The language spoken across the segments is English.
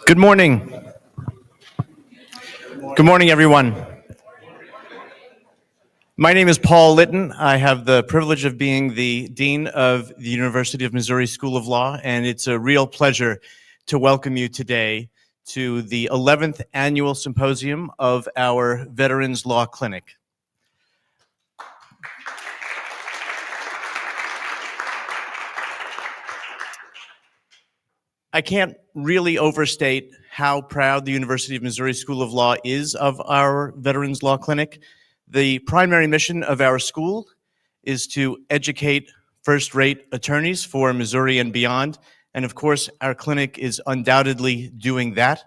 Good morning. Good morning, everyone. My name is Paul Litton. I have the privilege of being the Dean of the University of Missouri School of Law, and it's a real pleasure to welcome you today to the 11th Annual Symposium of our Veterans Law Clinic. I can't really overstate how proud the University of Missouri School of Law is of our Veterans Law Clinic. The primary mission of our school is to educate first-rate attorneys for Missouri and beyond, and of course, our clinic is undoubtedly doing that.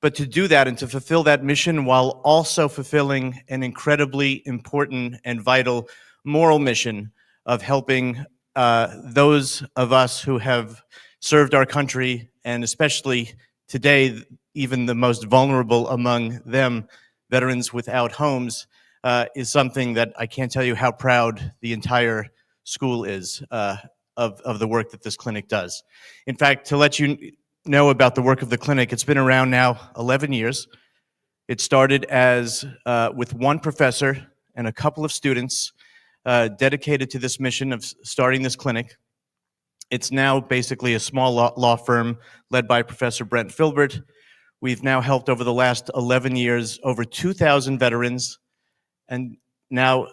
But to do that and to fulfill that mission while also fulfilling an incredibly important and vital moral mission of helping those of us who have served our country, and especially today, even the most vulnerable among them, veterans without homes, is something that I can't tell you how proud the entire school is of the work that this clinic does. In fact, to let you know about the work of the clinic, it's been around now 11 years. It started as with one professor and a couple of students dedicated to this mission of starting this clinic. It's now basically a small law firm led by Professor Brent Filbert. We've now helped over the last 11 years over 2,000 veterans and now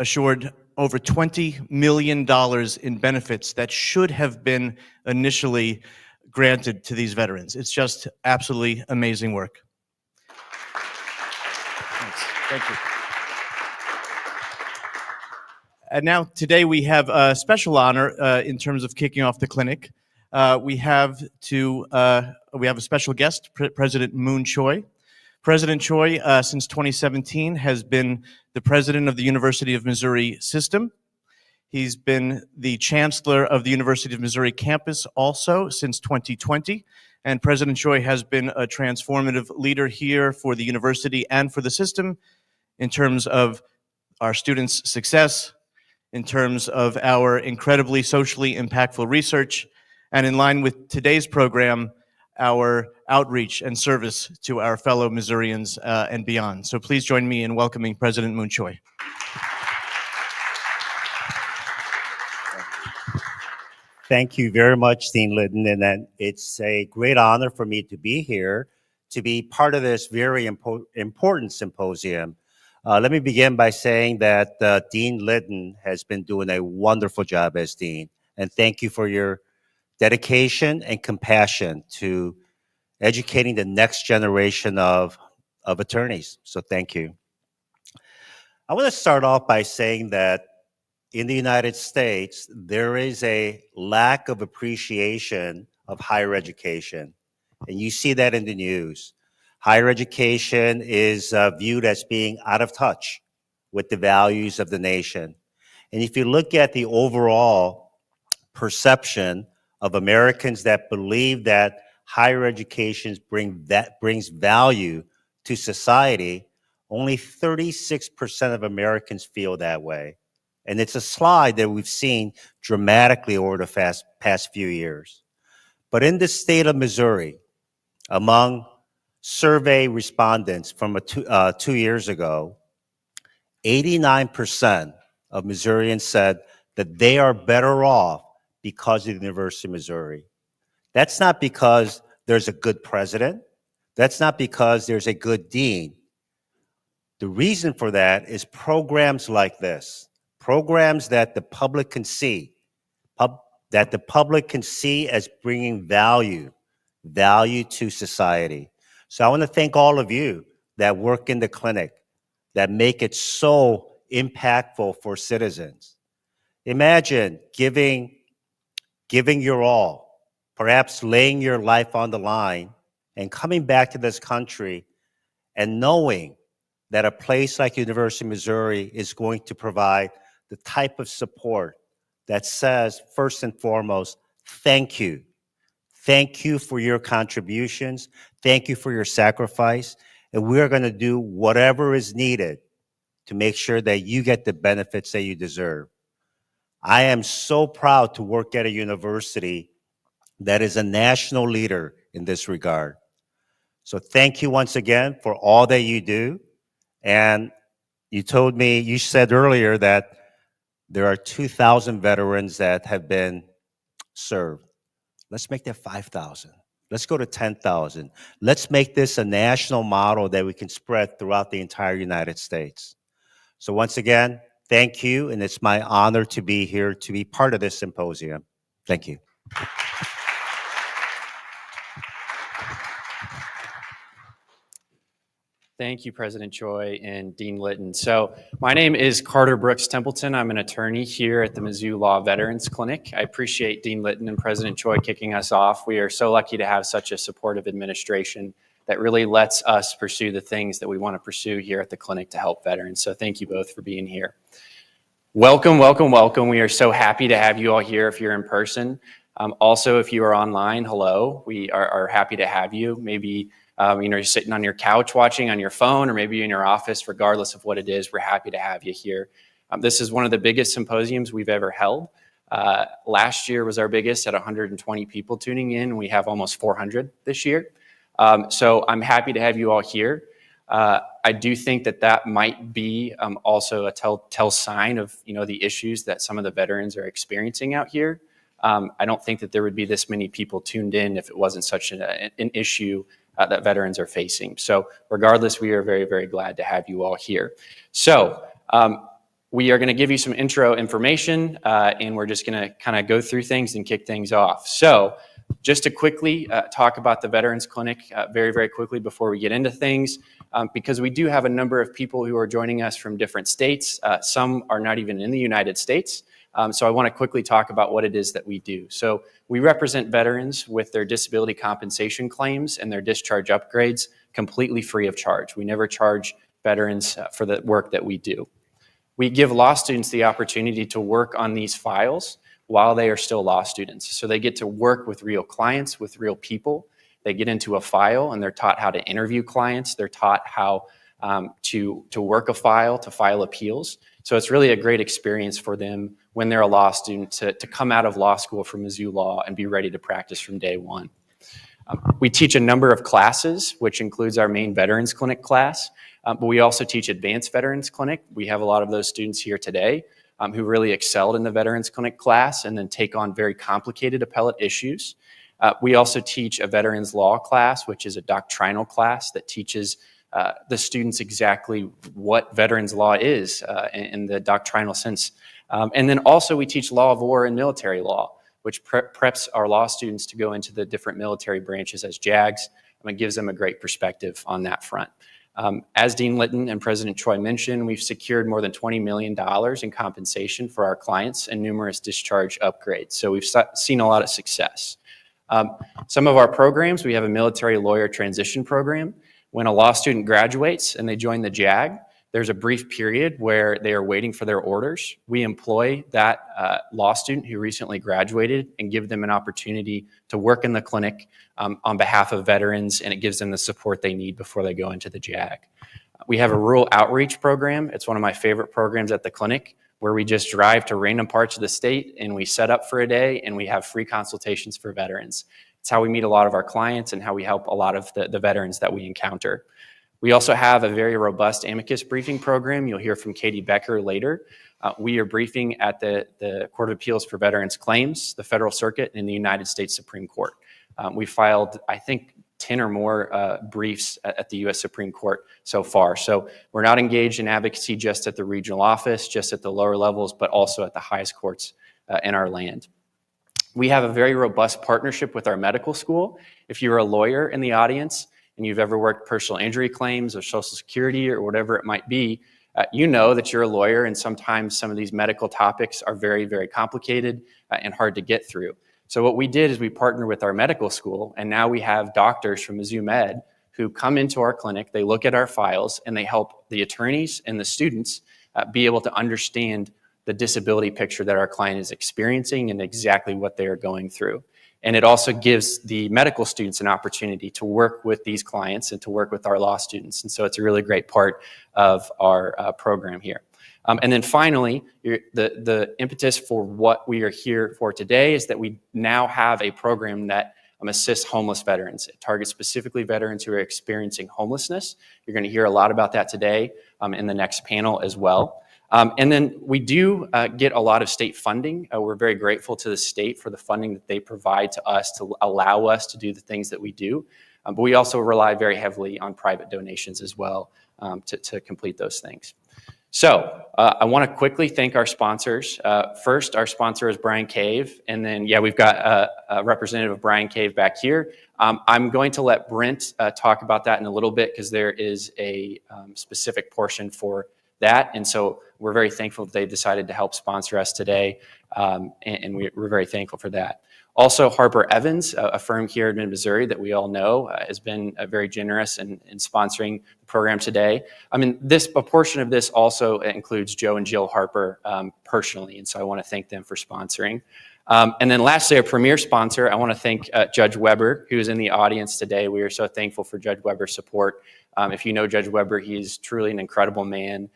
assured over $20 million in benefits that should have been initially granted to these veterans. It's just absolutely amazing work. Thanks. Thank you. And now today we have a special honor in terms of kicking off the clinic. We have a special guest, President Moon Choi. President Choi, since 2017, has been the president of the University of Missouri system. He's been the chancellor of the University of Missouri campus also since 2020. And President Choi has been a transformative leader here for the university and for the system in terms of our students' success, in terms of our incredibly socially impactful research, and in line with today's program, our outreach and service to our fellow Missourians and beyond. So please join me in welcoming President Moon Choi. Thank you very much, Dean Litton, and it's a great honor for me to be here, to be part of this very important symposium. Let me begin by saying that Dean Litton has been doing a wonderful job as Dean, and thank you for your dedication and compassion to educating the next generation of attorneys, so thank you. I want to start off by saying that in the United States, there is a lack of appreciation of higher education, and you see that in the news. Higher education is viewed as being out of touch with the values of the nation. And if you look at the overall perception of Americans that believe that higher education brings value to society, only 36% of Americans feel that way. And it's a slide that we've seen dramatically over the past few years. But in the state of Missouri, among survey respondents from 2 years ago, 89% of Missourians said that they are better off because of the University of Missouri. That's not because there's a good president. That's not because there's a good dean. The reason for that is programs like this. Programs that the public can see, as bringing value to society. So I want to thank all of you that work in the clinic, that make it so impactful for citizens. Imagine giving your all, perhaps laying your life on the line, and coming back to this country and knowing that a place like University of Missouri is going to provide the type of support that says, first and foremost, thank you. Thank you for your contributions. Thank you for your sacrifice. And we're going to do whatever is needed to make sure that you get the benefits that you deserve. I am so proud to work at a university that is a national leader in this regard. So thank you once again for all that you do. And you said earlier that there are 2,000 veterans that have been served. Let's make that 5,000. Let's go to 10,000. Let's make this a national model that we can spread throughout the entire United States. So once again, thank you, and it's my honor to be here to be part of this symposium. Thank you. Thank you, President Choi and Dean Litton. So my name is Carter Brooks Templeton. I'm an attorney here at the Mizzou Law Veterans Clinic. I appreciate Dean Litton and President Choi kicking us off. We are so lucky to have such a supportive administration that really lets us pursue the things that we want to pursue here at the clinic to help veterans. So thank you both for being here. Welcome, welcome, welcome. We are so happy to have you all here if you're in person. Also, if you are online, hello. We are happy to have you. Maybe you're sitting on your couch watching on your phone, or maybe in your office. Regardless of what it is, we're happy to have you here. This is one of the biggest symposiums we've ever held. Last year was our biggest at 120 people tuning in. We have almost 400 this year. So I'm happy to have you all here. I do think that might be also a tell sign of the issues that some of the veterans are experiencing out here. I don't think that there would be this many people tuned in if it wasn't such an issue that veterans are facing. So regardless, we are very, very glad to have you all here. So we are going to give you some intro information, and we're just going to kind of go through things and kick things off. So just to quickly talk about the Veterans Clinic very, very quickly before we get into things, because we do have a number of people who are joining us from different states. Some are not even in the United States. So I want to quickly talk about what it is that we do. So we represent veterans with their disability compensation claims and their discharge upgrades completely free of charge. We never charge veterans for the work that we do. we give law students the opportunity to work on these files while they are still law students. So they get to work with real clients, with real people. They get into a file and they're taught how to interview clients. They're taught how to work a file, to file appeals. So it's really a great experience for them when they're a law student to come out of law school from Mizzou Law and be ready to practice from day one. We teach a number of classes, which includes our main Veterans Clinic class, but we also teach Advanced Veterans Clinic. We have a lot of those students here today who really excelled in the Veterans Clinic class and then take on very complicated appellate issues. We also teach a Veterans Law class, which is a doctrinal class that teaches the students exactly what veterans law is in the doctrinal sense. And then also we teach law of war and military law, which preps our law students to go into the different military branches as JAGs, and it gives them a great perspective on that front. As Dean Litton and President Choi mentioned, we've secured more than $20 million in compensation for our clients and numerous discharge upgrades. So we've seen a lot of success. Some of our programs, we have a military lawyer transition program. When a law student graduates and they join the JAG, there's a brief period where they are waiting for their orders. We employ that law student who recently graduated and give them an opportunity to work in the clinic on behalf of veterans, and it gives them the support they need before they go into the JAG. We have a rural outreach program. It's one of my favorite programs at the clinic, where we just drive to random parts of the state and we set up for a day and we have free consultations for veterans. It's how we meet a lot of our clients and how we help a lot of the veterans that we encounter. We also have a very robust amicus briefing program. You'll hear from Katie Becker later. We are briefing at the Court of Appeals for Veterans Claims, the Federal Circuit, and the United States Supreme Court. We filed, I think, 10 or more briefs at the U.S. Supreme Court so far. So we're not engaged in advocacy just at the regional office, just at the lower levels, but also at the highest courts in our land. We have a very robust partnership with our medical school. If you're a lawyer in the audience and you've ever worked personal injury claims or Social Security or whatever it might be, you know that you're a lawyer, and sometimes some of these medical topics are very, very complicated and hard to get through. So what we did is we partnered with our medical school, and now we have doctors from Mizzou Med who come into our clinic, they look at our files, and they help the attorneys and the students be able to understand the disability picture that our client is experiencing and exactly what they are going through. And it also gives the medical students an opportunity to work with these clients and to work with our law students. And so it's a really great part of our program here. And then finally, the impetus for what we are here for today is that we now have a program that assists homeless veterans. It targets specifically veterans who are experiencing homelessness. You're going to hear a lot about that today in the next panel as well. And then we do get a lot of state funding. We're very grateful to the state for the funding that they provide to us to allow us to do the things that we do. But we also rely very heavily on private donations as well to complete those things. So I want to quickly thank our sponsors. First, our sponsor is Brian Cave. And then, we've got a representative of Brian Cave back here. I'm going to let Brent talk about that in a little bit because there is a specific portion for that. And so we're very thankful that they decided to help sponsor us today. And we're very thankful for that. Also, Harper Evans, a firm here in Missouri that we all know, has been very generous in sponsoring the program today. I mean, a portion of this also includes Joe and Jill Harper personally, and so I want to thank them for sponsoring. And then lastly, our premier sponsor, I want to thank Judge Weber, who is in the audience today. We are so thankful for Judge Weber's support. If you know Judge Weber, he's truly an incredible man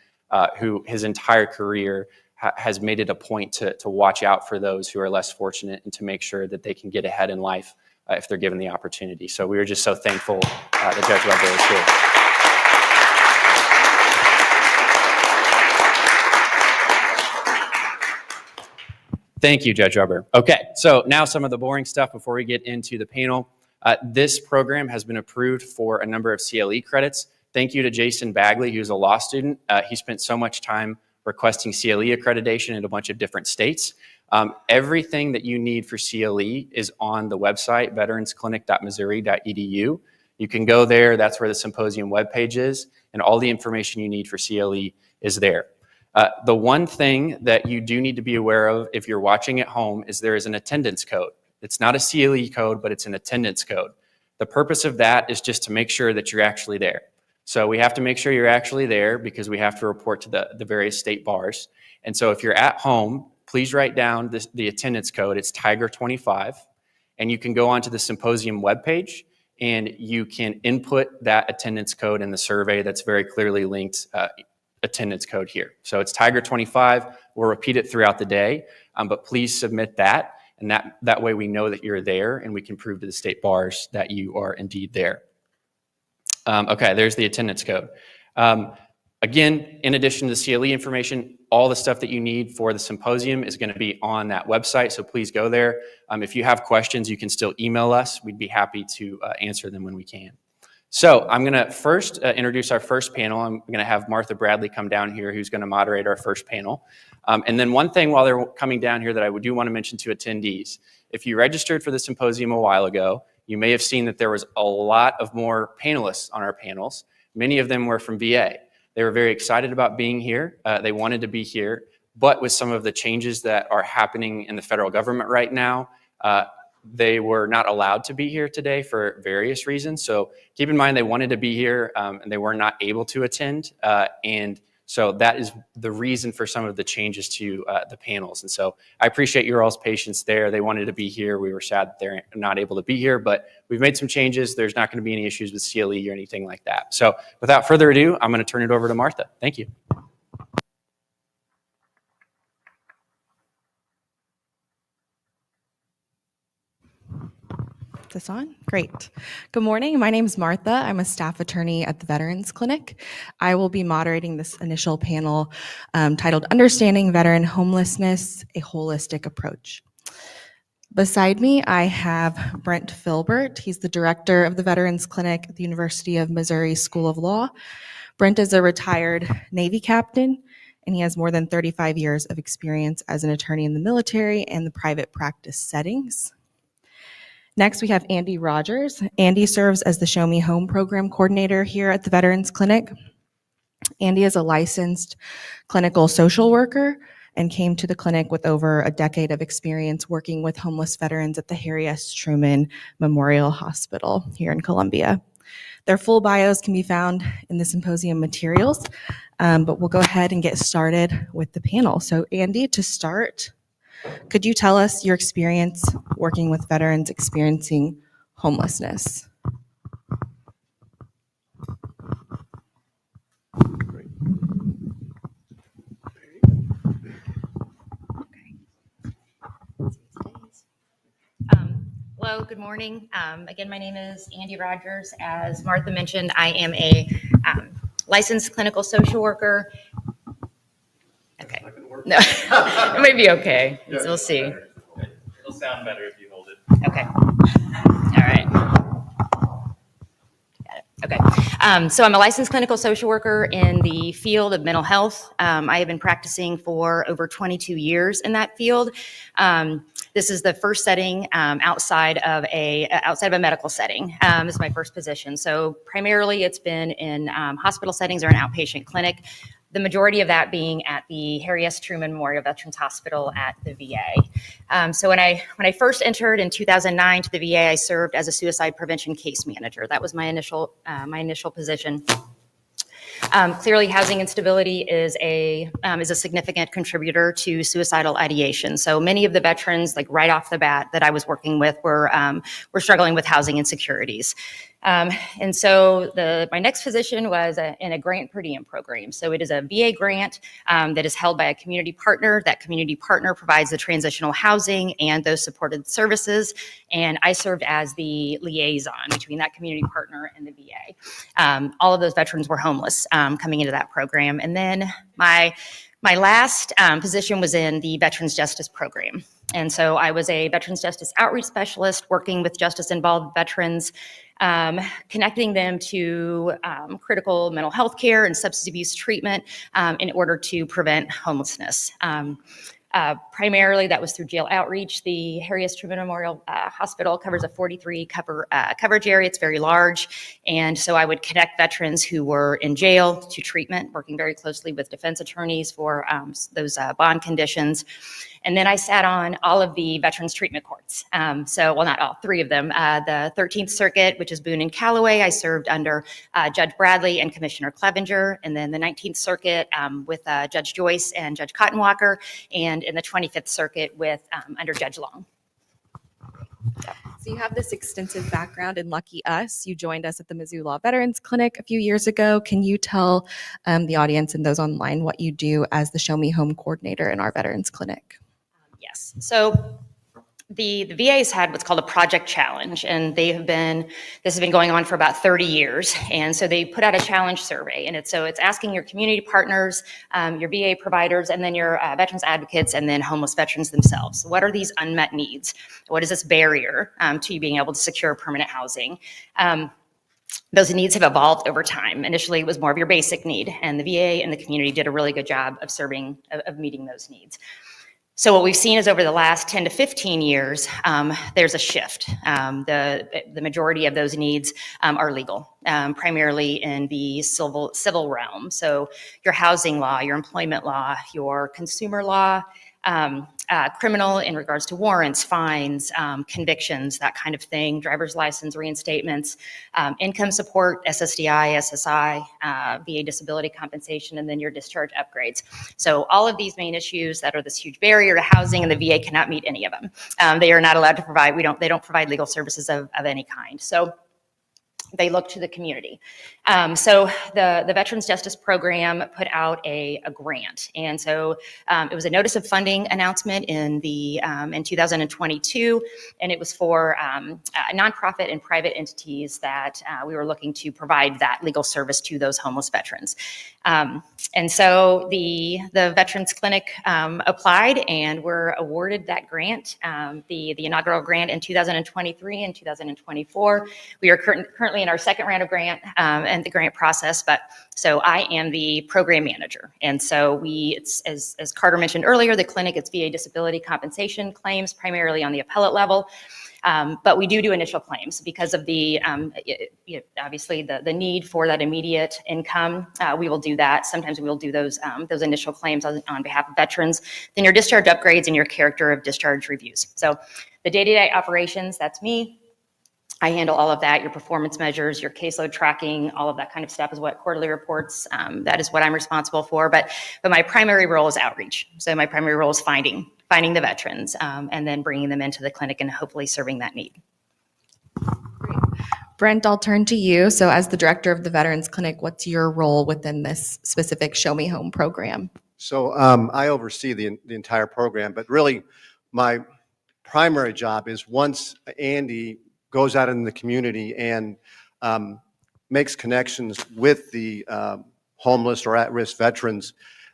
who his entire career has made it a point to watch out for those who are less fortunate and to make sure that they can get ahead in life if they're given the opportunity. So we are just so thankful that Judge Weber is here. Thank you, Judge Weber. Okay, so now some of the boring stuff before we get into the panel. This program has been approved for a number of CLE credits. Thank you to Jason Bagley, who's a law student. He spent so much time requesting CLE accreditation in a bunch of different states. Everything that you need for CLE is on the website, veteransclinic.missouri.edu. You can go there, that's where the Symposium webpage is, and all the information you need for CLE is there. The one thing that you do need to be aware of if you're watching at home is there is an attendance code. It's not a CLE code, but it's an attendance code. The purpose of that is just to make sure that you're actually there. So we have to make sure you're actually there because we have to report to the various state bars. And so if you're at home, please write down the attendance code. It's Tiger 25. And you can go onto the Symposium webpage and you can input that attendance code in the survey that's very clearly linked attendance code here. So it's Tiger 25. We'll repeat it throughout the day, but please submit that. And that way we know that you're there and we can prove to the state bars that you are indeed there. Okay, there's the attendance code. Again, in addition to the CLE information, all the stuff that you need for the symposium is going to be on that website, so please go there. If you have questions, you can still email us. We'd be happy to answer them when we can. So I'm going to first introduce our first panel. I'm going to have Martha Bradley come down here, who's going to moderate our first panel. And then one thing while they're coming down here that I do want to mention to attendees, if you registered for the symposium a while ago, you may have seen that there was a lot of more panelists on our panels. Many of them were from VA. They were very excited about being here. They wanted to be here, but with some of the changes that are happening in the federal government right now, they were not allowed to be here today for various reasons. So keep in mind they wanted to be here and they were not able to attend. And so that is the reason for some of the changes to the panels. And so I appreciate your all's patience there. They wanted to be here. We were sad that they're not able to be here, but we've made some changes. There's not going to be any issues with CLE or anything like that. So without further ado, I'm going to turn it over to Martha. Thank you. Is this on? Great. Good morning. My name is Martha. I'm a staff attorney at the Veterans Clinic. I will be moderating this initial panel titled Understanding Veteran Homelessness, a Holistic Approach. Beside me, I have Brent Filbert. He's the director of the Veterans Clinic at the University of Missouri School of Law. Brent is a retired Navy captain, and he has more than 35 years of experience as an attorney in the military and the private practice settings. Next, we have Andy Rogers. Andy serves as the Show Me Home program coordinator here at the Veterans Clinic. Andy is a licensed clinical social worker and came to the clinic with over a decade of experience working with homeless veterans at the Harry S. Truman Memorial Hospital here in Columbia. Their full bios can be found in the symposium materials, but we'll go ahead and get started with the panel. So Andy, to start, could you tell us your experience working with veterans experiencing homelessness? Great. Hello, good morning. Again, my name is Andy Rogers. As Martha mentioned, I am a licensed clinical social worker. Okay. No, it might be okay. We'll see. It'll sound better if you hold it. Okay. All right. Got it. Okay. So I'm a licensed clinical social worker in the field of mental health. I have been practicing for over 22 years in that field. This is the first setting outside of a medical setting. This is my first position. So primarily it's been in hospital settings or an outpatient clinic. The majority of that being at the Harry S. Truman Memorial Veterans Hospital at the VA. So when I first entered in 2009 to the VA, I served as a suicide prevention case manager. That was my initial position. Clearly, housing instability is a significant contributor to suicidal ideation. So many of the veterans, like right off the bat, that I was working with were struggling with housing insecurities. And so my next position was in a grant per diem program. So it is a VA grant that is held by a community partner. That community partner provides the transitional housing and those supported services. And I served as the liaison between that community partner and the VA. All of those veterans were homeless coming into that program. And then my last position was in the Veterans Justice Program. And so I was a Veterans Justice Outreach Specialist working with justice-involved veterans, connecting them to critical mental health care and substance abuse treatment in order to prevent homelessness. Primarily, that was through jail outreach. The Harry S. Truman Memorial Hospital covers a 43 coverage area. It's very large. And so I would connect veterans who were in jail to treatment, working very closely with defense attorneys for those bond conditions. And then I sat on all of the veterans treatment courts. Well, not all, 3 of them. The 13th Circuit, which is Boone and Callaway, I served under Judge Bradley and Commissioner Clevenger. And then the 19th Circuit with Judge Joyce and Judge Cottonwalker. And in the 25th Circuit with under Judge Long. So you have this extensive background, and lucky us, you joined us at the Mizzou Law Veterans Clinic a few years ago. Can you tell the audience and those online what you do as the Show Me Home coordinator in our Veterans Clinic? Yes. So the VA has had what's called a project challenge, and this has been going on for about 30 years. And so they put out a challenge survey, and it's asking your community partners, your VA providers, and then your veterans advocates, and then homeless veterans themselves. What are these unmet needs? What is this barrier to you being able to secure permanent housing? Those needs have evolved over time. Initially, it was more of your basic need, and the VA and the community did a really good job of meeting those needs. So what we've seen is over the last 10 to 15 years, there's a shift. The majority of those needs are legal, primarily in the civil realm. So your housing law, your employment law, your consumer law, criminal in regards to warrants, fines, convictions, that kind of thing, driver's license reinstatements, income support, SSDI, SSI, VA disability compensation, and then your discharge upgrades. So all of these main issues that are this huge barrier to housing, and the VA cannot meet any of them. They are not allowed to provide, they don't provide legal services of any kind. So they look to the community. So the Veterans Justice Program put out a grant. And so it was a notice of funding announcement in 2022, and it was for nonprofit and private entities that we were looking to provide that legal service to those homeless veterans. And so the Veterans Clinic applied and were awarded that grant, the inaugural grant in 2023 and 2024. We are currently in our second round of grant and the grant process, so I am the program manager. And so it's as Carter mentioned earlier, the clinic, it's VA disability compensation claims, primarily on the appellate level. But we do initial claims because of the, obviously the need for that immediate income. We will do that. Sometimes we will do those initial claims on behalf of veterans. Then your discharge upgrades and your character of discharge reviews. So the day-to-day operations, that's me. I handle all of that, your performance measures, your caseload tracking, all of that kind of stuff is what quarterly reports, that is what I'm responsible for. But my primary role is outreach. So my primary role is finding the veterans and then bringing them into the clinic and hopefully serving that need. Great. Brent, I'll turn to you. So as the director of the Veterans Clinic, what's your role within this specific Show Me Home program? So I oversee the entire program, but really my primary job is once Andy goes out in the community and makes connections with the homeless or at-risk veterans,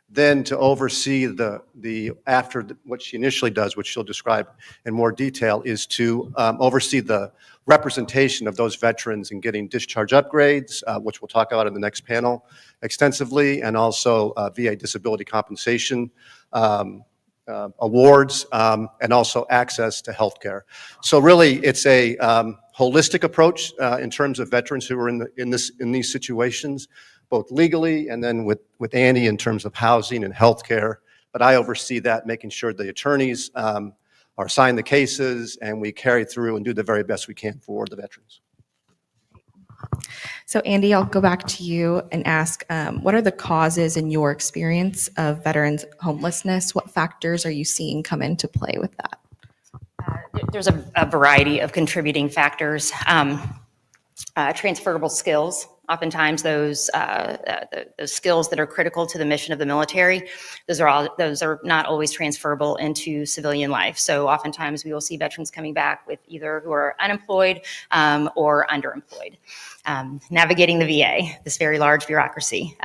then to oversee what she initially does, which she'll describe in more detail, is to oversee the representation of those veterans in getting discharge upgrades, which we'll talk about in the next panel extensively, and also VA disability compensation awards, and also access to healthcare. So really, it's a holistic approach in terms of veterans who are in these situations, both legally and then with Andy in terms of housing and healthcare. But I oversee that, making sure the attorneys are assigned the cases, and we carry through and do the very best we can for the veterans. So Andy, I'll go back to you and ask, what are the causes in your experience of veterans homelessness? What factors are you seeing come into play with that? There's a variety of contributing factors. Transferable skills. Oftentimes, those skills that are critical to the mission of the military, those are not always transferable into civilian life. So oftentimes, we will see veterans coming back with either who are unemployed or underemployed. Navigating the VA, this very large bureaucracy.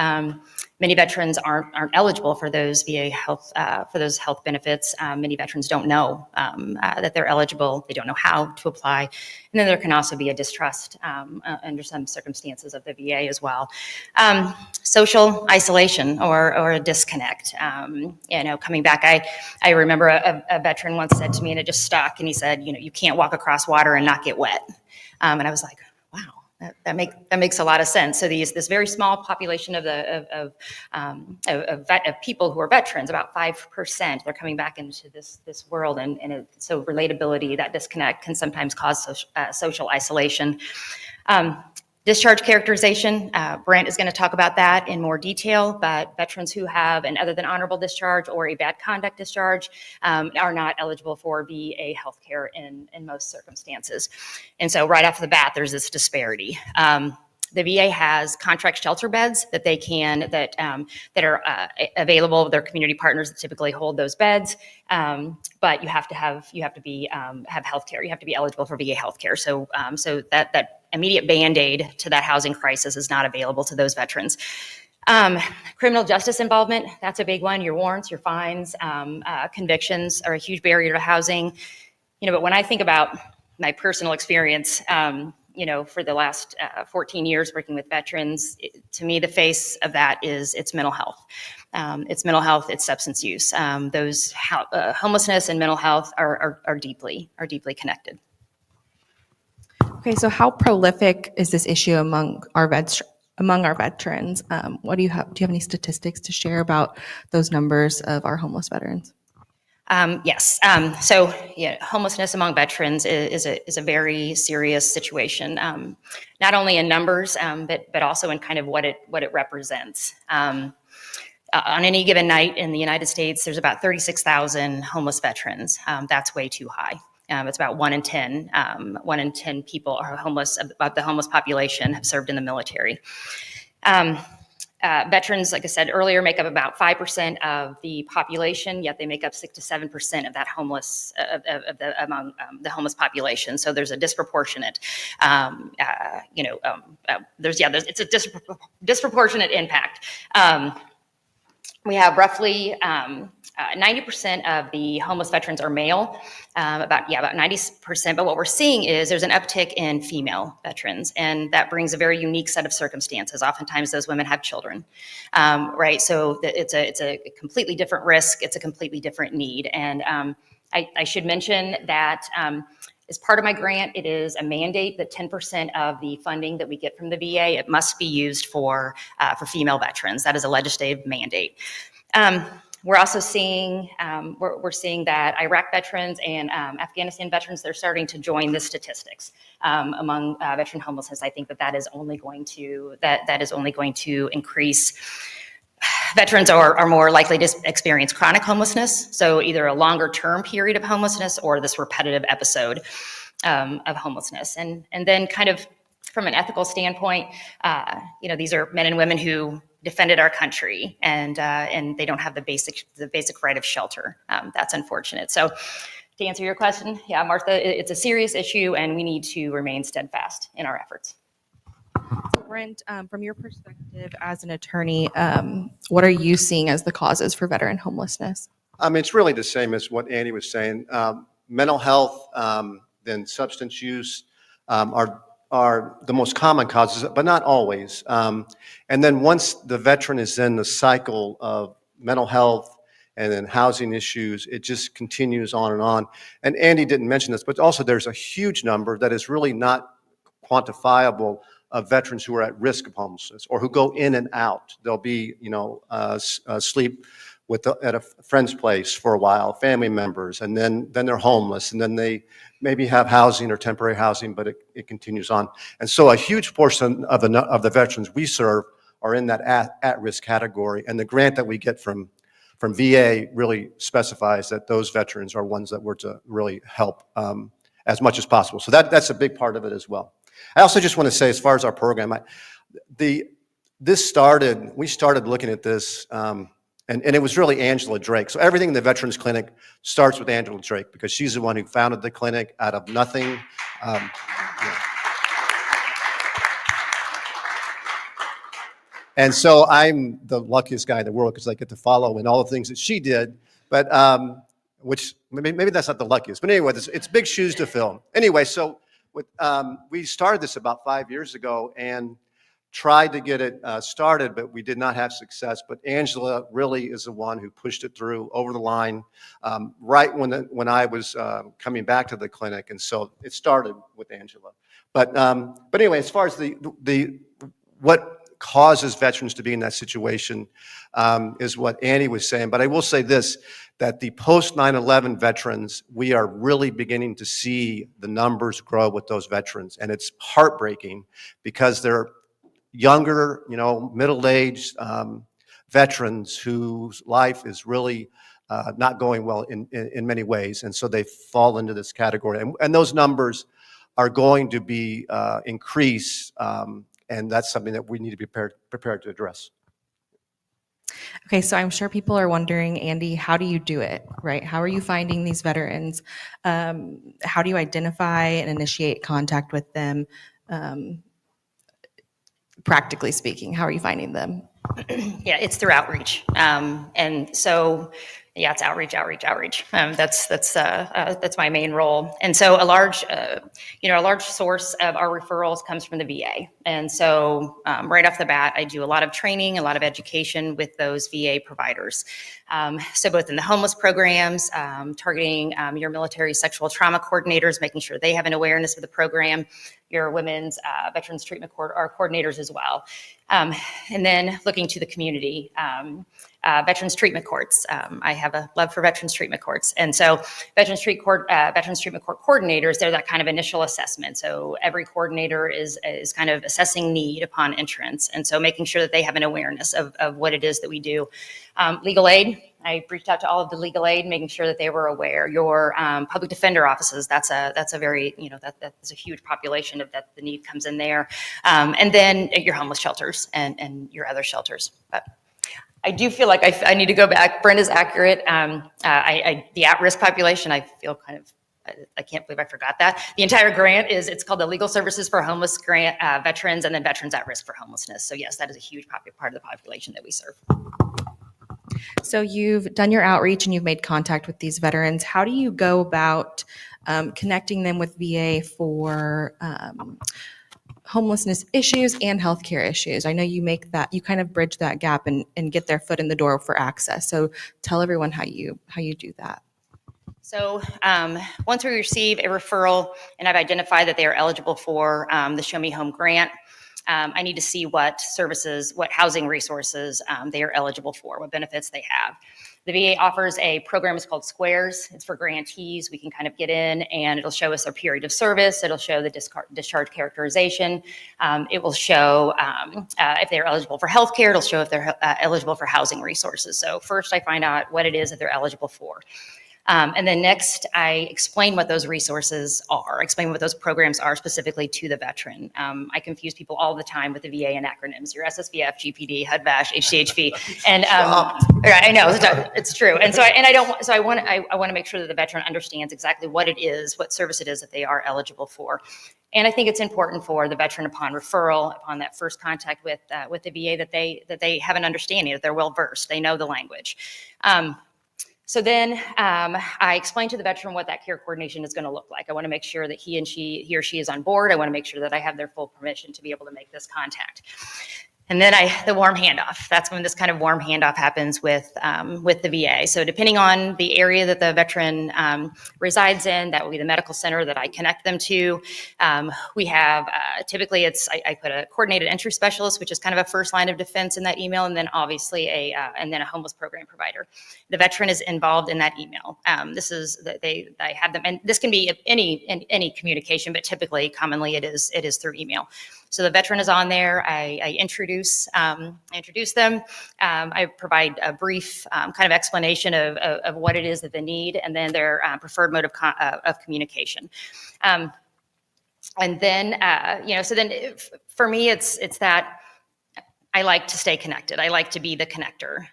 Many veterans aren't eligible for those VA health benefits. Many veterans don't know that they're eligible. They don't know how to apply. And then there can also be a distrust under some circumstances of the VA as well. Social isolation or a disconnect. Coming back, I remember a veteran once said to me, and it just stuck, and he said, you can't walk across water and not get wet. And I was like, wow. That makes a lot of sense. So this very small population of people who are veterans, about 5%, they're coming back into this world, so relatability, that disconnect can sometimes cause social isolation. Discharge characterization, Brent is going to talk about that in more detail, but veterans who have an other than honorable discharge or a bad conduct discharge are not eligible for VA healthcare in most circumstances. And so right off the bat, there's this disparity. The VA has contract shelter beds that are available. Their community partners that typically hold those beds, but you have to have healthcare. You have to be eligible for VA healthcare. So that immediate Band-Aid to that housing crisis is not available to those veterans. Criminal justice involvement, that's a big one. Your warrants, your fines, convictions are a huge barrier to housing. But when I think about my personal experience, for the last 14 years working with veterans, to me, the face of that is it's mental health. It's mental health, it's substance use. Homelessness and mental health are deeply connected. Okay, so how prolific is this issue among our veterans? What do you have? Do you have any statistics to share about those numbers of our homeless veterans? Yes. So homelessness among veterans is a very serious situation, not only in numbers, but also in kind of what it represents. On any given night in the United States, there's about 36,000 homeless veterans. That's way too high. It's about 1 in 10. 1 in 10 people are homeless. About the homeless population have served in the military. Veterans, like I said earlier, make up about 5% of the population, yet they make up 6 to 7% of that homeless among the homeless population. So there's a disproportionate, it's a disproportionate impact. We have roughly 90% of the homeless veterans are male, about 90%. But what we're seeing is there's an uptick in female veterans, and that brings a very unique set of circumstances. Oftentimes, those women have children, right? So it's a completely different risk. It's a completely different need. And I should mention that as part of my grant, it is a mandate that 10% of the funding that we get from the VA, it must be used for female veterans. That is a legislative mandate. We're also seeing we're seeing that Iraq veterans and Afghanistan veterans, they're starting to join the statistics among veteran homelessness. I think that is only going to increase. Veterans are more likely to experience chronic homelessness, so either a longer term period of homelessness or this repetitive episode of homelessness. And then kind of from an ethical standpoint, these are men and women who defended our country, and they don't have the basic right of shelter. That's unfortunate. So to answer your question, yeah, Martha, it's a serious issue, and we need to remain steadfast in our efforts. So Brent, from your perspective as an attorney, what are you seeing as the causes for veteran homelessness? It's really the same as what Andy was saying. Mental health, then substance use are the most common causes, but not always. And then once the veteran is in the cycle of mental health and then housing issues, it just continues on and on. And Andy didn't mention this, but also there's a huge number that is really not quantifiable of veterans who are at risk of homelessness or who go in and out. They'll be, sleep at a friend's place for a while, family members, and then they're homeless, and then they maybe have housing or temporary housing, but it continues on. And so a huge portion of the veterans we serve are in that at-risk category, and the grant that we get from VA really specifies that those veterans are ones that we're to really help as much as possible. So that's a big part of it as well. I also just want to say, as far as our program, we started looking at this, and it was really Angela Drake. So everything in the Veterans Clinic starts with Angela Drake because she's the one who founded the clinic out of nothing. And so I'm the luckiest guy in the world because I get to follow in all the things that she did, but which maybe that's not the luckiest. But anyway, it's big shoes to fill. Anyway, so we started this about 5 years ago, and tried to get it started, but we did not have success. But Angela really is the one who pushed it through over the line right when I was coming back to the clinic, and so it started with Angela. But anyway, as far as the what causes veterans to be in that situation is what Annie was saying. But I will say this, that the post 9/11 veterans, we are really beginning to see the numbers grow with those veterans, and it's heartbreaking because they're younger, middle-aged veterans whose life is really not going well in many ways, and so they fall into this category. And those numbers are going to be increased, and that's something that we need to be prepared to address. Okay, so I'm sure people are wondering, Andy, how do you do it, right? How are you finding these veterans? How do you identify and initiate contact with them? Practically speaking, how are you finding them? Yeah, it's through outreach. And so, yeah, it's outreach. That's my main role. And so a large source of our referrals comes from the VA. And so right off the bat, I do a lot of training, a lot of education with those VA providers. So both in the homeless programs, targeting your military sexual trauma coordinators, making sure they have an awareness of the program, your women's veterans treatment coordinators as well. And then looking to the community, veterans treatment courts. I have a love for veterans treatment courts. And so veterans treatment court coordinators, they're that kind of initial assessment. So every coordinator is kind of assessing need upon entrance. And so making sure that they have an awareness of what it is that we do. Legal aid, I reached out to all of the legal aid, making sure that they were aware. Your public defender offices, that's a very, that's a huge population of that the need comes in there. And then your homeless shelters and your other shelters. But I do feel like I need to go back. Brenda's accurate. The at-risk population, I feel kind of, I can't believe I forgot that. The entire grant it's called the Legal Services for Homeless Grant, Veterans, and then Veterans at Risk for Homelessness. So yes, that is a huge part of the population that we serve. So you've done your outreach and you've made contact with these veterans. How do you go about connecting them with VA for homelessness issues and healthcare issues? I know you kind of bridge that gap and get their foot in the door for access. So tell everyone how you do that. So once we receive a referral and I've identified that they are eligible for the Show Me Home grant, I need to see what services, what housing resources they are eligible for, what benefits they have. The VA offers a program, it's called Squares. It's for grantees. We can kind of get in and it'll show us their period of service. It'll show the discharge characterization. It will show if they're eligible for healthcare. It'll show if they're eligible for housing resources. So first I find out what it is that they're eligible for. And then next, I explain what those resources are, explain what those programs are specifically to the veteran. I confuse people all the time with the VA and acronyms, your SSVF, GPD, HUD-VASH, HCHV, and I know it's true. And so I want to make sure that the veteran understands exactly what it is, what service it is that they are eligible for. And I think it's important for the veteran upon referral, upon that first contact with the VA, that they have an understanding, that they're well versed, they know the language. So then I explain to the veteran what that care coordination is going to look like. I want to make sure that he or she is on board. I want to make sure that I have their full permission to be able to make this contact. And then the warm handoff. That's when this kind of warm handoff happens with the VA. So depending on the area that the veteran resides in, that will be the medical center that I connect them to. We have typically I put a coordinated entry specialist, which is kind of a first line of defense in that email, and then obviously a homeless program provider. The veteran is involved in that email. I have them, and this can be any communication, but commonly it is through email. So the veteran is on there. I introduce them. I provide a brief kind of explanation of what it is that they need, and then their preferred mode of communication. And then, so then for me, it's that I like to stay connected. I like to be the connector.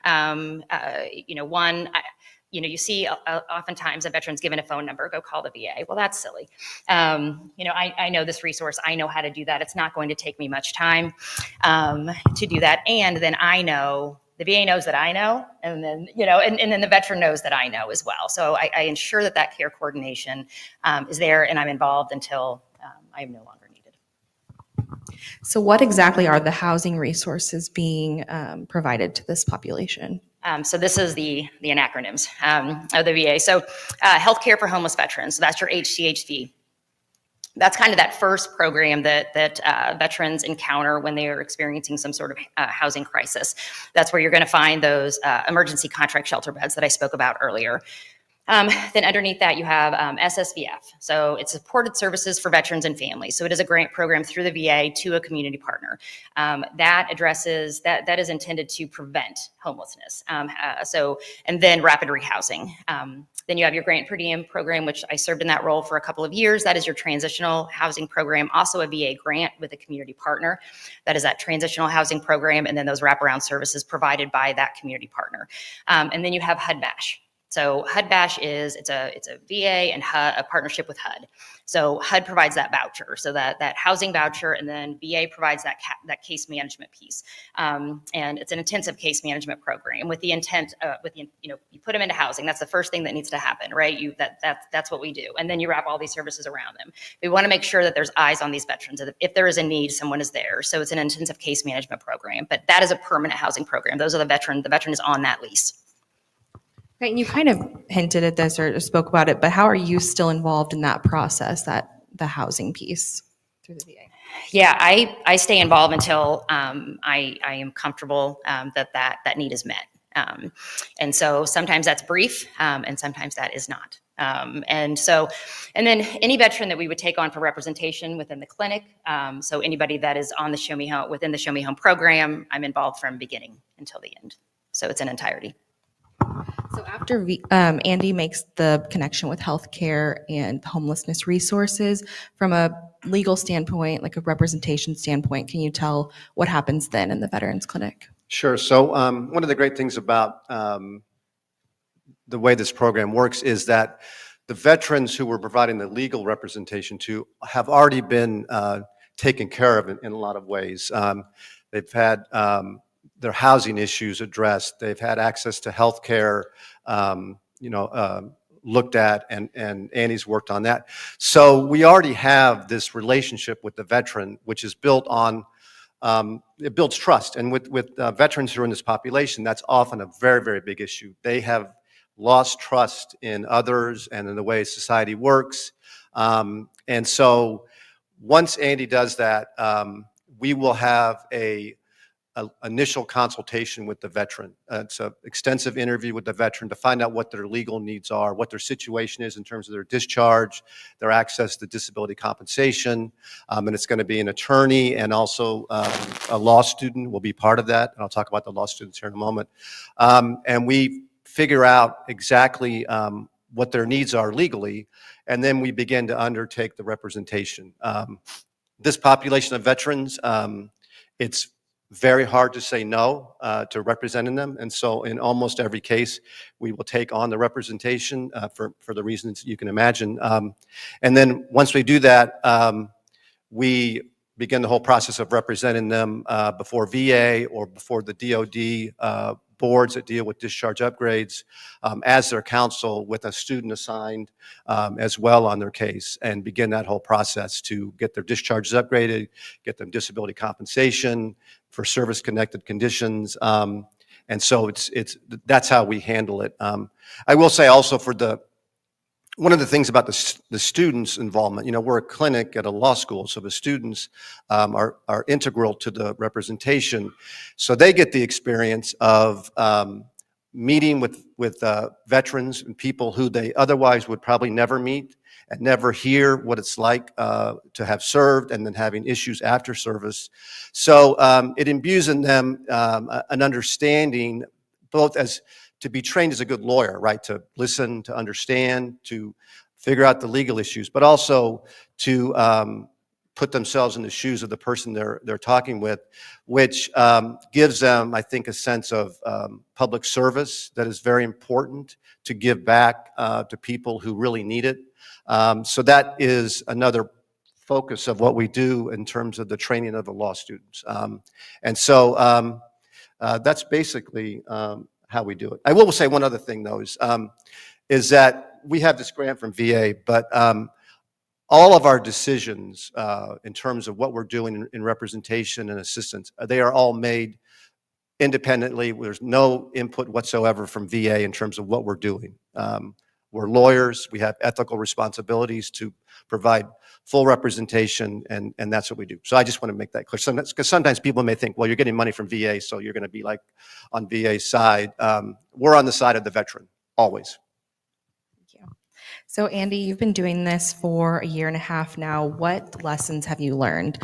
You see oftentimes a veteran's given a phone number, go call the VA. Well, that's silly. I know this resource. I know how to do that. It's not going to take me much time to do that. And then I know, the VA knows that I know, and then, and then the veteran knows that I know as well. So I ensure that care coordination is there, and I'm involved until I am no longer needed. So what exactly are the housing resources being provided to this population? So this is the acronyms of the VA. So healthcare for homeless veterans. So that's your HCHV. That's kind of that first program that veterans encounter when they are experiencing some sort of housing crisis. That's where you're going to find those emergency contract shelter beds that I spoke about earlier. Then underneath that, you have SSVF. So it's supported services for veterans and families. So it is a grant program through the VA to a community partner that addresses, that is intended to prevent homelessness. And then rapid rehousing. Then you have your grant per diem program, which I served in that role for a couple of years. That is your transitional housing program, also a VA grant with a community partner. That is that transitional housing program, and then those wraparound services provided by that community partner. And then you have HUD-BASH. So HUD-BASH is, it's a VA and HUD, a partnership with HUD. So HUD provides that voucher, so that housing voucher, and then VA provides that case management piece. And it's an intensive case management program with the intent, you put them into housing. That's the first thing that needs to happen, right? That's what we do. And then you wrap all these services around them. We want to make sure that there's eyes on these veterans, that if there is a need, someone is there. So it's an intensive case management program, but that is a permanent housing program. Those are the veteran is on that lease. Right, and you kind of hinted at this or spoke about it, but how are you still involved in that process, the housing piece through the VA? Yeah, I stay involved until I am comfortable that need is met. And so sometimes that's brief, and sometimes that is not. And then any veteran that we would take on for representation within the clinic, so anybody that is on the Show Me Home, within the Show Me Home program, I'm involved from beginning until the end. So it's an entirety. So after Andy makes the connection with healthcare and homelessness resources, from a legal standpoint, like a representation standpoint, can you tell what happens then in the Veterans Clinic? Sure. So one of the great things about the way this program works is that the veterans who we're providing the legal representation to have already been taken care of in a lot of ways. They've had their housing issues addressed. They've had access to health care, looked at, and Annie's worked on that. So we already have this relationship with the veteran, which is built on, it builds trust. And with veterans who are in this population, that's often a very, very big issue. They have lost trust in others and in the way society works. And so once Andy does that, we will have a initial consultation with the veteran. It's an extensive interview with the veteran to find out what their legal needs are, what their situation is in terms of their discharge, their access to disability compensation, and it's going to be an attorney and also a law student will be part of that, and I'll talk about the law students here in a moment. And we figure out exactly what their needs are legally, and then we begin to undertake the representation. This population of veterans, it's very hard to say no to representing them. And so in almost every case, we will take on the representation for the reasons you can imagine. And then once we do that, we begin the whole process of representing them before VA or before the DOD boards that deal with discharge upgrades as their counsel with a student assigned as well on their case, and begin that whole process to get their discharges upgraded, get them disability compensation for service-connected conditions. And so that's how we handle it. I will say also one of the things about the students' involvement, we're a clinic at a law school, so the students are integral to the representation. So they get the experience of meeting with veterans and people who they otherwise would probably never meet and never hear what it's like to have served and then having issues after service. So it imbues in them an understanding, both as to be trained as a good lawyer, right? To listen, to understand, to figure out the legal issues, but also to put themselves in the shoes of the person they're talking with, which gives them, I think, a sense of public service that is very important to give back to people who really need it. So that is another focus of what we do in terms of the training of the law students. And so that's basically how we do it. I will say one other thing, though, is that we have this grant from VA, but all of our decisions in terms of what we're doing in representation and assistance, they are all made independently. There's no input whatsoever from VA in terms of what we're doing. We're lawyers. We have ethical responsibilities to provide full representation, and that's what we do. So I just want to make that clear. Because sometimes people may think, well, you're getting money from VA, so you're going to be like on VA's side. We're on the side of the veteran, always. Thank you. So Andy, you've been doing this for a year and a half now. What lessons have you learned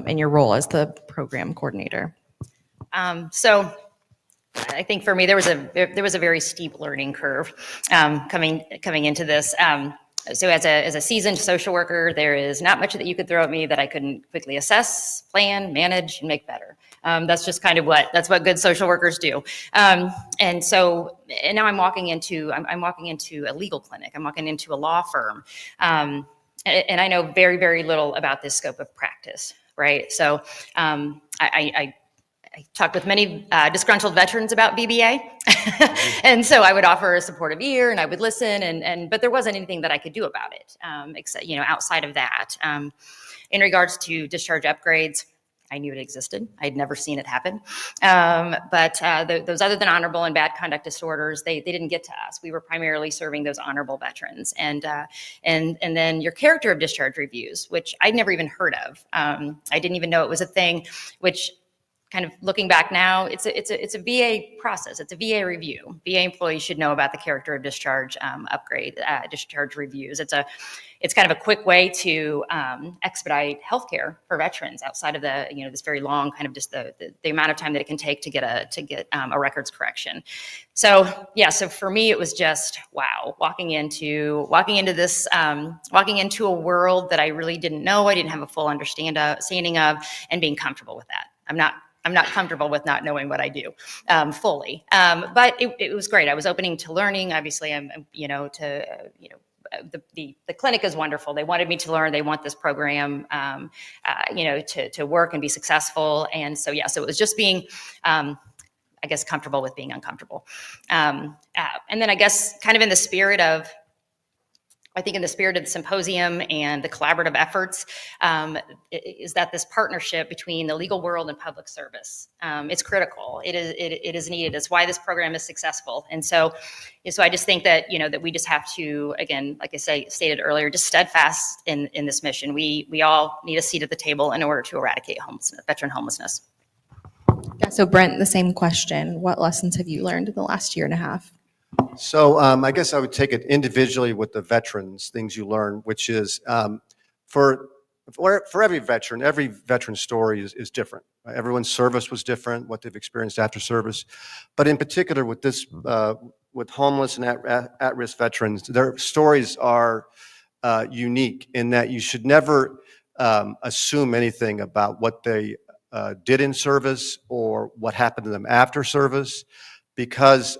in your role as the program coordinator? So I think for me, there was a very steep learning curve coming into this. So as a seasoned social worker, there is not much that you could throw at me that I couldn't quickly assess, plan, manage, and make better. That's just kind of what good social workers do. And now I'm walking into a legal clinic. I'm walking into a law firm, and I know very, very little about this scope of practice, right? So I talked with many disgruntled veterans about VBA, and so I would offer a supportive ear, and I would listen, but there wasn't anything that I could do about it, except outside of that. In regards to discharge upgrades, I knew it existed. I'd never seen it happen, but those other than honorable and bad conduct disorders, they didn't get to us. We were primarily serving those honorable veterans, and then your character of discharge reviews, which I'd never even heard of. I didn't even know it was a thing, which, kind of looking back now, it's a VA process. It's a VA review. VA employees should know about the character of discharge upgrade, discharge reviews. It's kind of a quick way to expedite healthcare for veterans outside of the this very long kind of just the amount of time that it can take to get a records correction. So so for me it was just wow, walking into this walking into a world that I really didn't know, I didn't have a full understanding of, and being comfortable with that. I'm not comfortable with not knowing what I do fully, but it was great. I was opening to learning. Obviously, the clinic is wonderful. They wanted me to learn. They want this program, to work and be successful. And so so it was just being, I guess, comfortable with being uncomfortable. And then I guess kind of in the spirit of the symposium and the collaborative efforts, is that this partnership between the legal world and public service, it's critical. It is needed. It's why this program is successful. And so I just think that, that we just have to, again, like I stated earlier, just steadfast in this mission. We all need a seat at the table in order to eradicate veteran homelessness. Yeah, so Brent, the same question. What lessons have you learned in the last year and a half? So I guess I would take it individually with the veterans, things you learn, which is for every veteran story is different. Right? Everyone's service was different, what they've experienced after service. But in particular with this, with homeless and at-risk veterans, their stories are unique in that you should never assume anything about what they did in service or what happened to them after service, because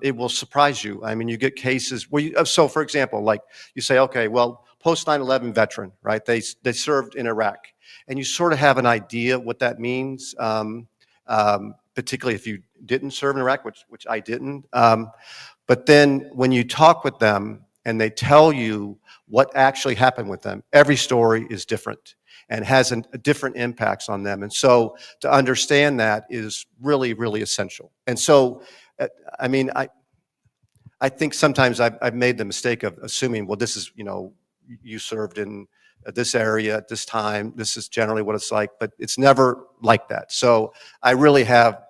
it will surprise you. I mean, you get cases where so for example, like you say, okay, well, post 9/11 veteran, right? They served in Iraq, and you sort of have an idea what that means, particularly if you didn't serve in Iraq, which I didn't. But then when you talk with them and they tell you what actually happened with them, every story is different and has a different impacts on them. And so to understand that is really, really essential. And so, I mean, I think sometimes I've made the mistake of assuming, well, this is, you served in this area at this time, this is generally what it's like, but it's never like that. So I really have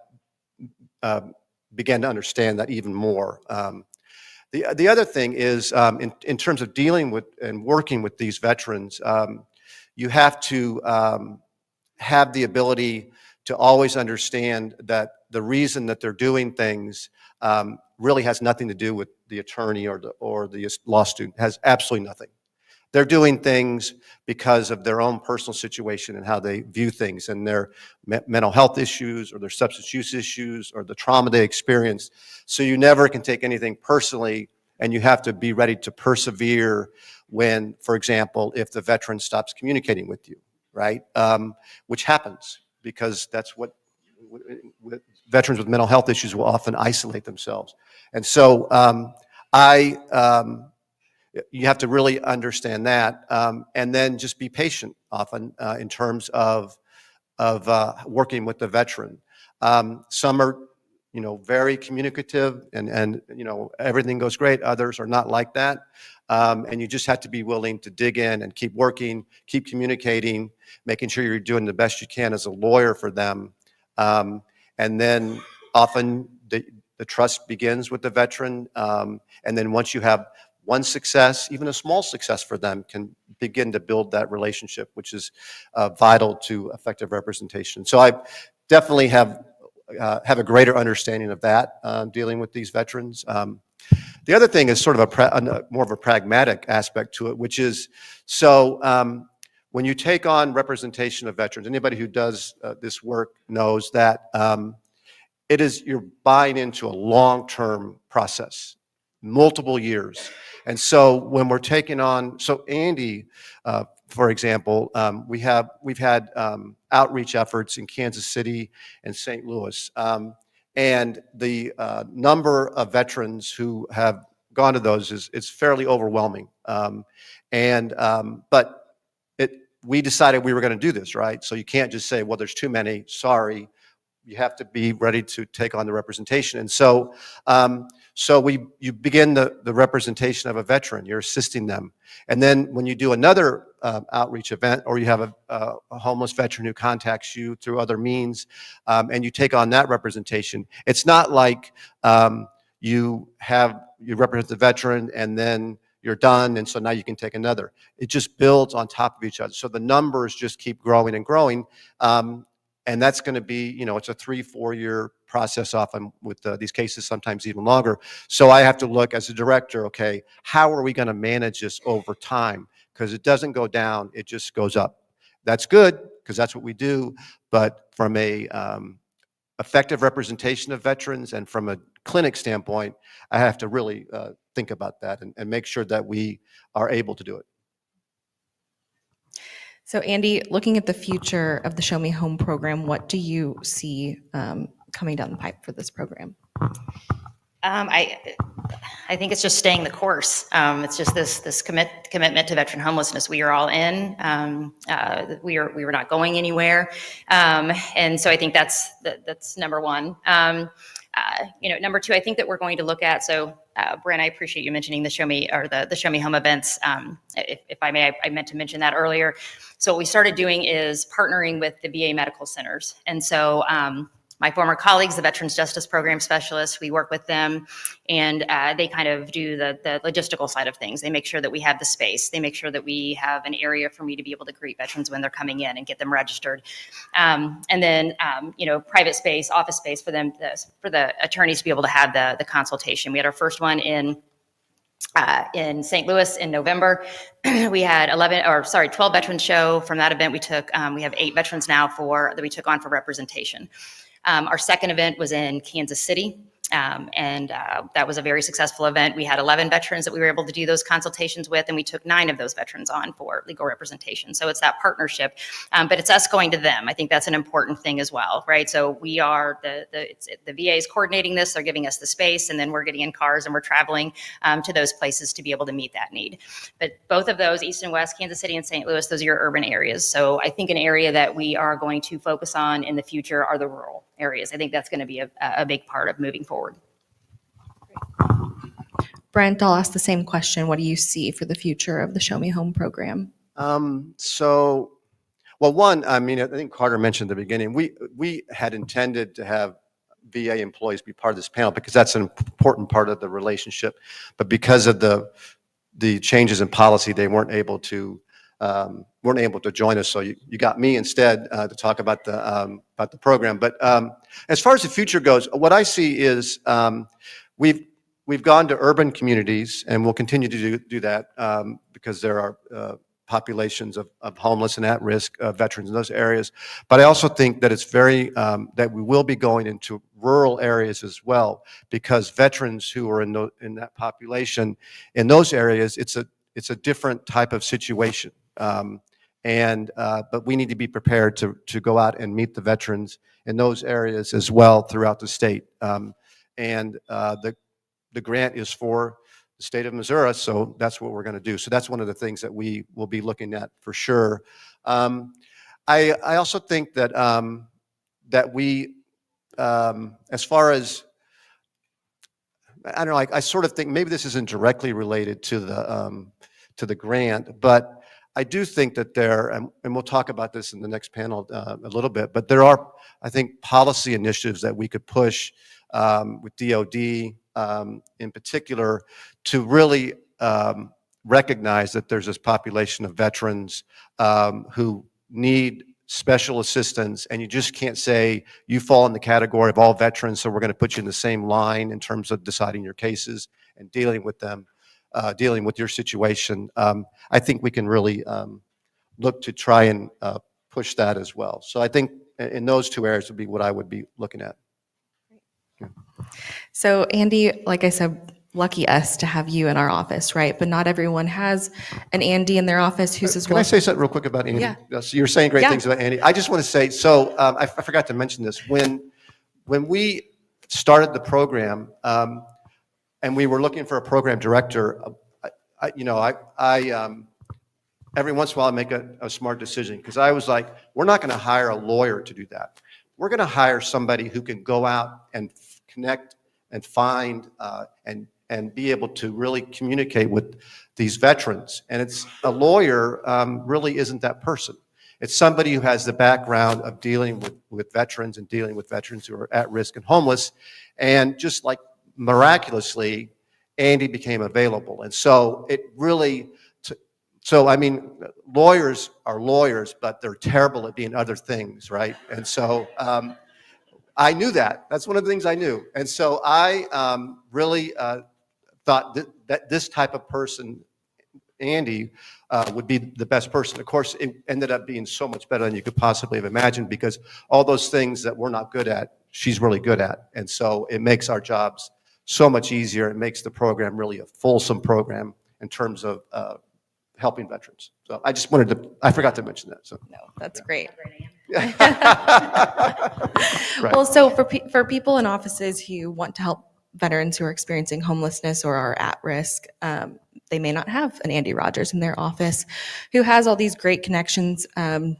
began to understand that even more. The other thing is, in terms of dealing with and working with these veterans, you have to have the ability to always understand that the reason that they're doing things really has nothing to do with the attorney or the law student. It has absolutely nothing. They're doing things because of their own personal situation and how they view things and their mental health issues or their substance use issues or the trauma they experienced. So you never can take anything personally, and you have to be ready to persevere when, for example, if the veteran stops communicating with you, right? Which happens because that's what veterans with mental health issues will often isolate themselves. And so you have to really understand that, and then just be patient often in terms of working with the veteran. Some are, very communicative and everything goes great. Others are not like that. And you just have to be willing to dig in and keep working, keep communicating, making sure you're doing the best you can as a lawyer for them. And then often the trust begins with the veteran. And then once you have one success, even a small success for them, can begin to build that relationship, which is vital to effective representation. So I definitely have a greater understanding of that dealing with these veterans. The other thing is sort of more of a pragmatic aspect to it, which is, when you take on representation of veterans, anybody who does this work knows that you're buying into a long-term process, multiple years. And so when we're taking on, Andy, for example, we've had outreach efforts in Kansas City and St. Louis. And the number of veterans who have gone to those is fairly overwhelming. But we decided we were going to do this, right? So you can't just say, well, there's too many, sorry. You have to be ready to take on the representation. And so you begin the representation of a veteran, you're assisting them. And then when you do another outreach event, or you have a homeless veteran who contacts you through other means, and you take on that representation, it's not like you represent the veteran and then you're done, and so now you can take another. It just builds on top of each other. So the numbers just keep growing and growing. And that's going to be, it's a 3-4 year process often with these cases, sometimes even longer. So I have to look as a director, okay, how are we going to manage this over time? Because it doesn't go down, it just goes up. That's good, because that's what we do. But from a effective representation of veterans and from a clinic standpoint, I have to really think about that and make sure that we are able to do it. So Andy, looking at the future of the Show Me Home program, what do you see coming down the pipe for this program? I think it's just staying the course. It's just this commitment to veteran homelessness. We are all in. We were not going anywhere, and so I think that's number one. Number two, I think that we're going to look at. So, Brent, I appreciate you mentioning the Show Me Home events. If I may, I meant to mention that earlier. So what we started doing is partnering with the VA medical centers, and so my former colleagues, the Veterans Justice Program specialists, we work with them, and they kind of do the logistical side of things. They make sure that we have the space. They make sure that we have an area for me to be able to greet veterans when they're coming in and get them registered. And then, private space, office space for them, for the attorneys to be able to have the consultation. We had our first one in St. Louis in November. We had 12 veterans show. From that event, we have 8 veterans now that we took on for representation. Our second event was in Kansas City, and that was a very successful event. We had 11 veterans that we were able to do those consultations with, and we took 9 of those veterans on for legal representation. So it's that partnership, but it's us going to them. I think that's an important thing as well, right? So we are the VA is coordinating this. They're giving us the space, and then we're getting in cars and we're traveling to those places to be able to meet that need. But both of those, East and West, Kansas City and St. Louis, those are your urban areas. So I think an area that we are going to focus on in the future are the rural areas. I think that's going to be a big part of moving forward. Brent, I'll ask the same question. What do you see for the future of the Show Me Home program? One, I think Carter mentioned at the beginning, we had intended to have VA employees be part of this panel because that's an important part of the relationship. But because of the changes in policy, they weren't able to join us. So you got me instead to talk about the program. But as far as the future goes, what I see is we've gone to urban communities, and we'll continue to do that because there are populations of homeless and at-risk veterans in those areas. But I also think that it's that we will be going into rural areas as well, because veterans who are in that population in those areas, it's a different type of situation. But we need to be prepared to go out and meet the veterans in those areas as well throughout the state. The grant is for the state of Missouri, so that's what we're going to do. So that's one of the things that we will be looking at for sure. I also think that that we, as far as, I don't know, I sort of think maybe this isn't directly related to the grant, but I do think that there, and we'll talk about this in the next panel a little bit, but there are, I think, policy initiatives that we could push with DOD in particular to really recognize that there's this population of veterans who need special assistance, and you just can't say you fall in the category of all veterans, so we're going to put you in the same line in terms of deciding your cases and dealing with them, dealing with your situation. I think we can really look to try and push that as well. So I think in those two areas would be what I would be looking at. Yeah. So Andy, like I said, lucky us to have you in our office, right? But not everyone has an Andy in their office who's as well. Can I say something real quick about Andy? Yeah. So you're saying great Yeah. things about Andy. I just want to say, so I forgot to mention this. When we started the program and we were looking for a program director, every once in a while I make a smart decision, because I was like, we're not going to hire a lawyer to do that. We're going to hire somebody who can go out and connect and find and be able to really communicate with these veterans. And it's a lawyer really isn't that person. It's somebody who has the background of dealing with veterans and dealing with veterans who are at risk and homeless. And just like miraculously, Andy became available. And so it really, so I mean, lawyers are lawyers, but they're terrible at being other things, right? And so I knew that. That's one of the things I knew. And so I really thought that this type of person, Andy, would be the best person. Of course, it ended up being so much better than you could possibly have imagined, because all those things that we're not good at, she's really good at. And so it makes our jobs so much easier. It makes the program really a fulsome program in terms of helping veterans. So I just wanted to, I forgot to mention that. So No, that's great. Right. Well, so for people in offices who want to help veterans who are experiencing homelessness or are at risk, they may not have an Andy Rogers in their office who has all these great connections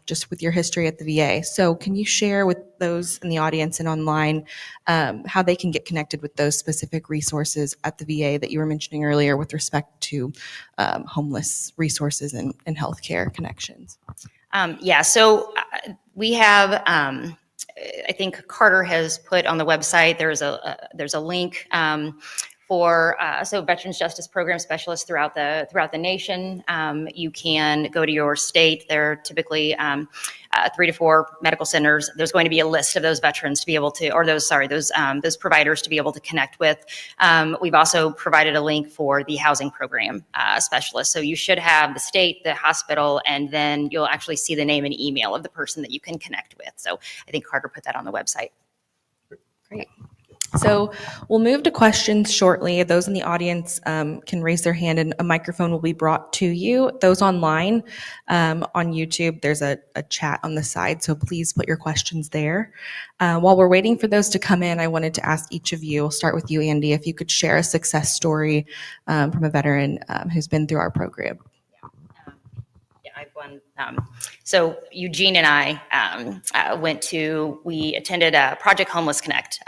just with your history at the VA. So can you share with those in the audience and online how they can get connected with those specific resources at the VA that you were mentioning earlier with respect to homeless resources and healthcare connections? So we have, I think Carter has put on the website, there's a link for so Veterans Justice Program specialists throughout the nation. You can go to your state. There are typically 3 to 4 medical centers. There's going to be a list of those veterans to be able to, or those providers to be able to connect with. We've also provided a link for the housing program specialist. So you should have the state, the hospital, and then you'll actually see the name and email of the person that you can connect with. So I think Carter put that on the website. Great. So we'll move to questions shortly. Those in the audience can raise their hand and a microphone will be brought to you. Those online on YouTube, there's a chat on the side, so please put your questions there. While we're waiting for those to come in, I wanted to ask each of you, we'll start with you, Andy, if you could share a success story from a veteran who's been through our program. I've won. So Eugene and I we attended Project Homeless Connect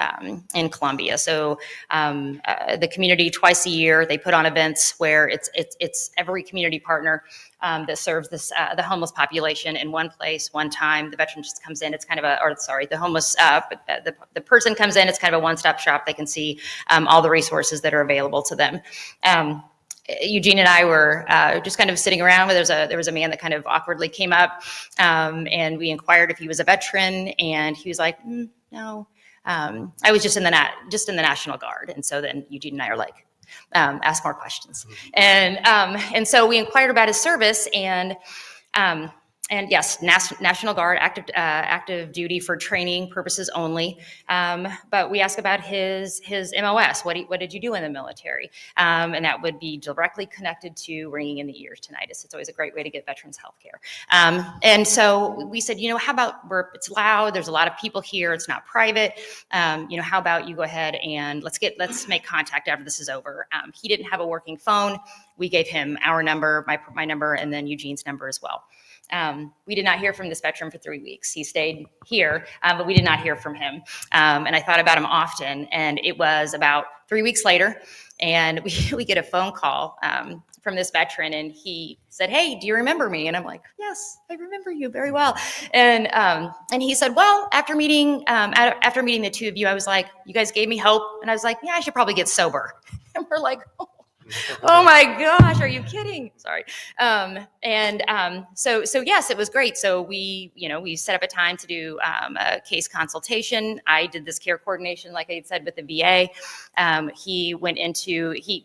in Columbia. So the community twice a year, they put on events where it's every community partner that serves the homeless population in one place, one time. The veteran just comes in. It's kind of the homeless, the person comes in. It's kind of a one-stop shop. They can see all the resources that are available to them. Eugene and I were just kind of sitting around, where there was a man that kind of awkwardly came up, and we inquired if he was a veteran, and he was like, no, I was just in the National Guard. And so then Eugene and I are like, ask more questions. And so we inquired about his service, and And yes, National Guard, active duty for training purposes only. But we ask about his MOS. What did you do in the military? And that would be directly connected to ringing in the ears tinnitus. It's always a great way to get veterans health care. And so we said, how about it's loud, there's a lot of people here, it's not private. How about you go ahead and let's make contact after this is over. He didn't have a working phone. We gave him our number, my number, and then Eugene's number as well. We did not hear from this veteran for 3 weeks. He stayed here, but we did not hear from him. And I thought about him often, and it was about 3 weeks later, and we get a phone call from this veteran, and he said, "Hey, do you remember me?" And I'm like, "Yes, I remember you very well." And he said, "Well, after meeting the two of you, I was like, you guys gave me hope," and I was like, "Yeah, I should probably get sober." And we're like, oh my gosh, are you kidding? Sorry. So yes, it was great. So we set up a time to do a case consultation. I did this care coordination, like I had said, with the VA. He went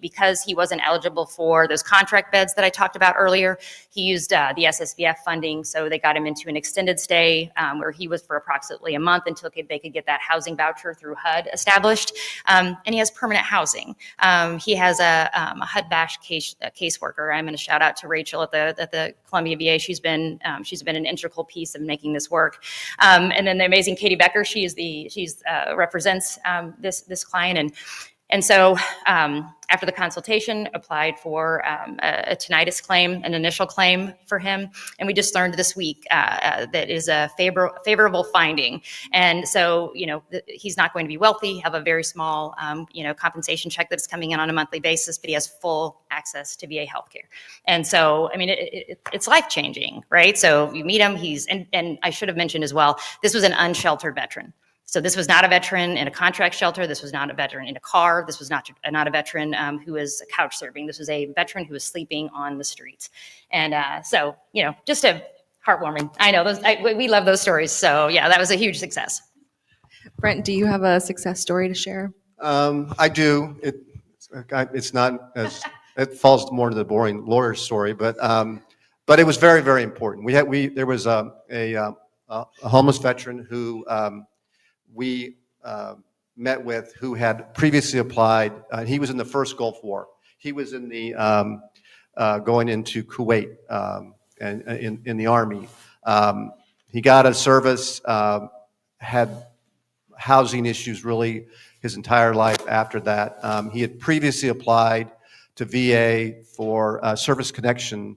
because he wasn't eligible for those contract beds that I talked about earlier, he used the SSVF funding. So they got him into an extended stay where he was for approximately a month until they could get that housing voucher through HUD established. And he has permanent housing. He has a HUD-BASH caseworker. I'm going to shout out to Rachel at the Columbia VA. She's been an integral piece of making this work. And then the amazing Katie Becker. She represents this client, and so after the consultation, applied for a tinnitus claim, an initial claim for him, and we just learned this week that is a favorable finding. And so, he's not going to be wealthy, have a very small, compensation check that's coming in on a monthly basis, but he has full access to VA healthcare. And so, I mean, it's life-changing, right? So you meet him, and I should have mentioned as well, this was an unsheltered veteran. So this was not a veteran in a contract shelter. This was not a veteran in a car. This was not a veteran who was couch surfing. This was a veteran who was sleeping on the streets. And so, just a heartwarming. I know we love those stories. So yeah, that was a huge success. Brent, do you have a success story to share? I do. It's not it falls more to the boring lawyer story, but it was very, very important. There was a homeless veteran who we met with, who had previously applied. He was in the first Gulf War. He was in the going into Kuwait and in the Army. He got a service, had housing issues really his entire life after that. He had previously applied to VA for service connection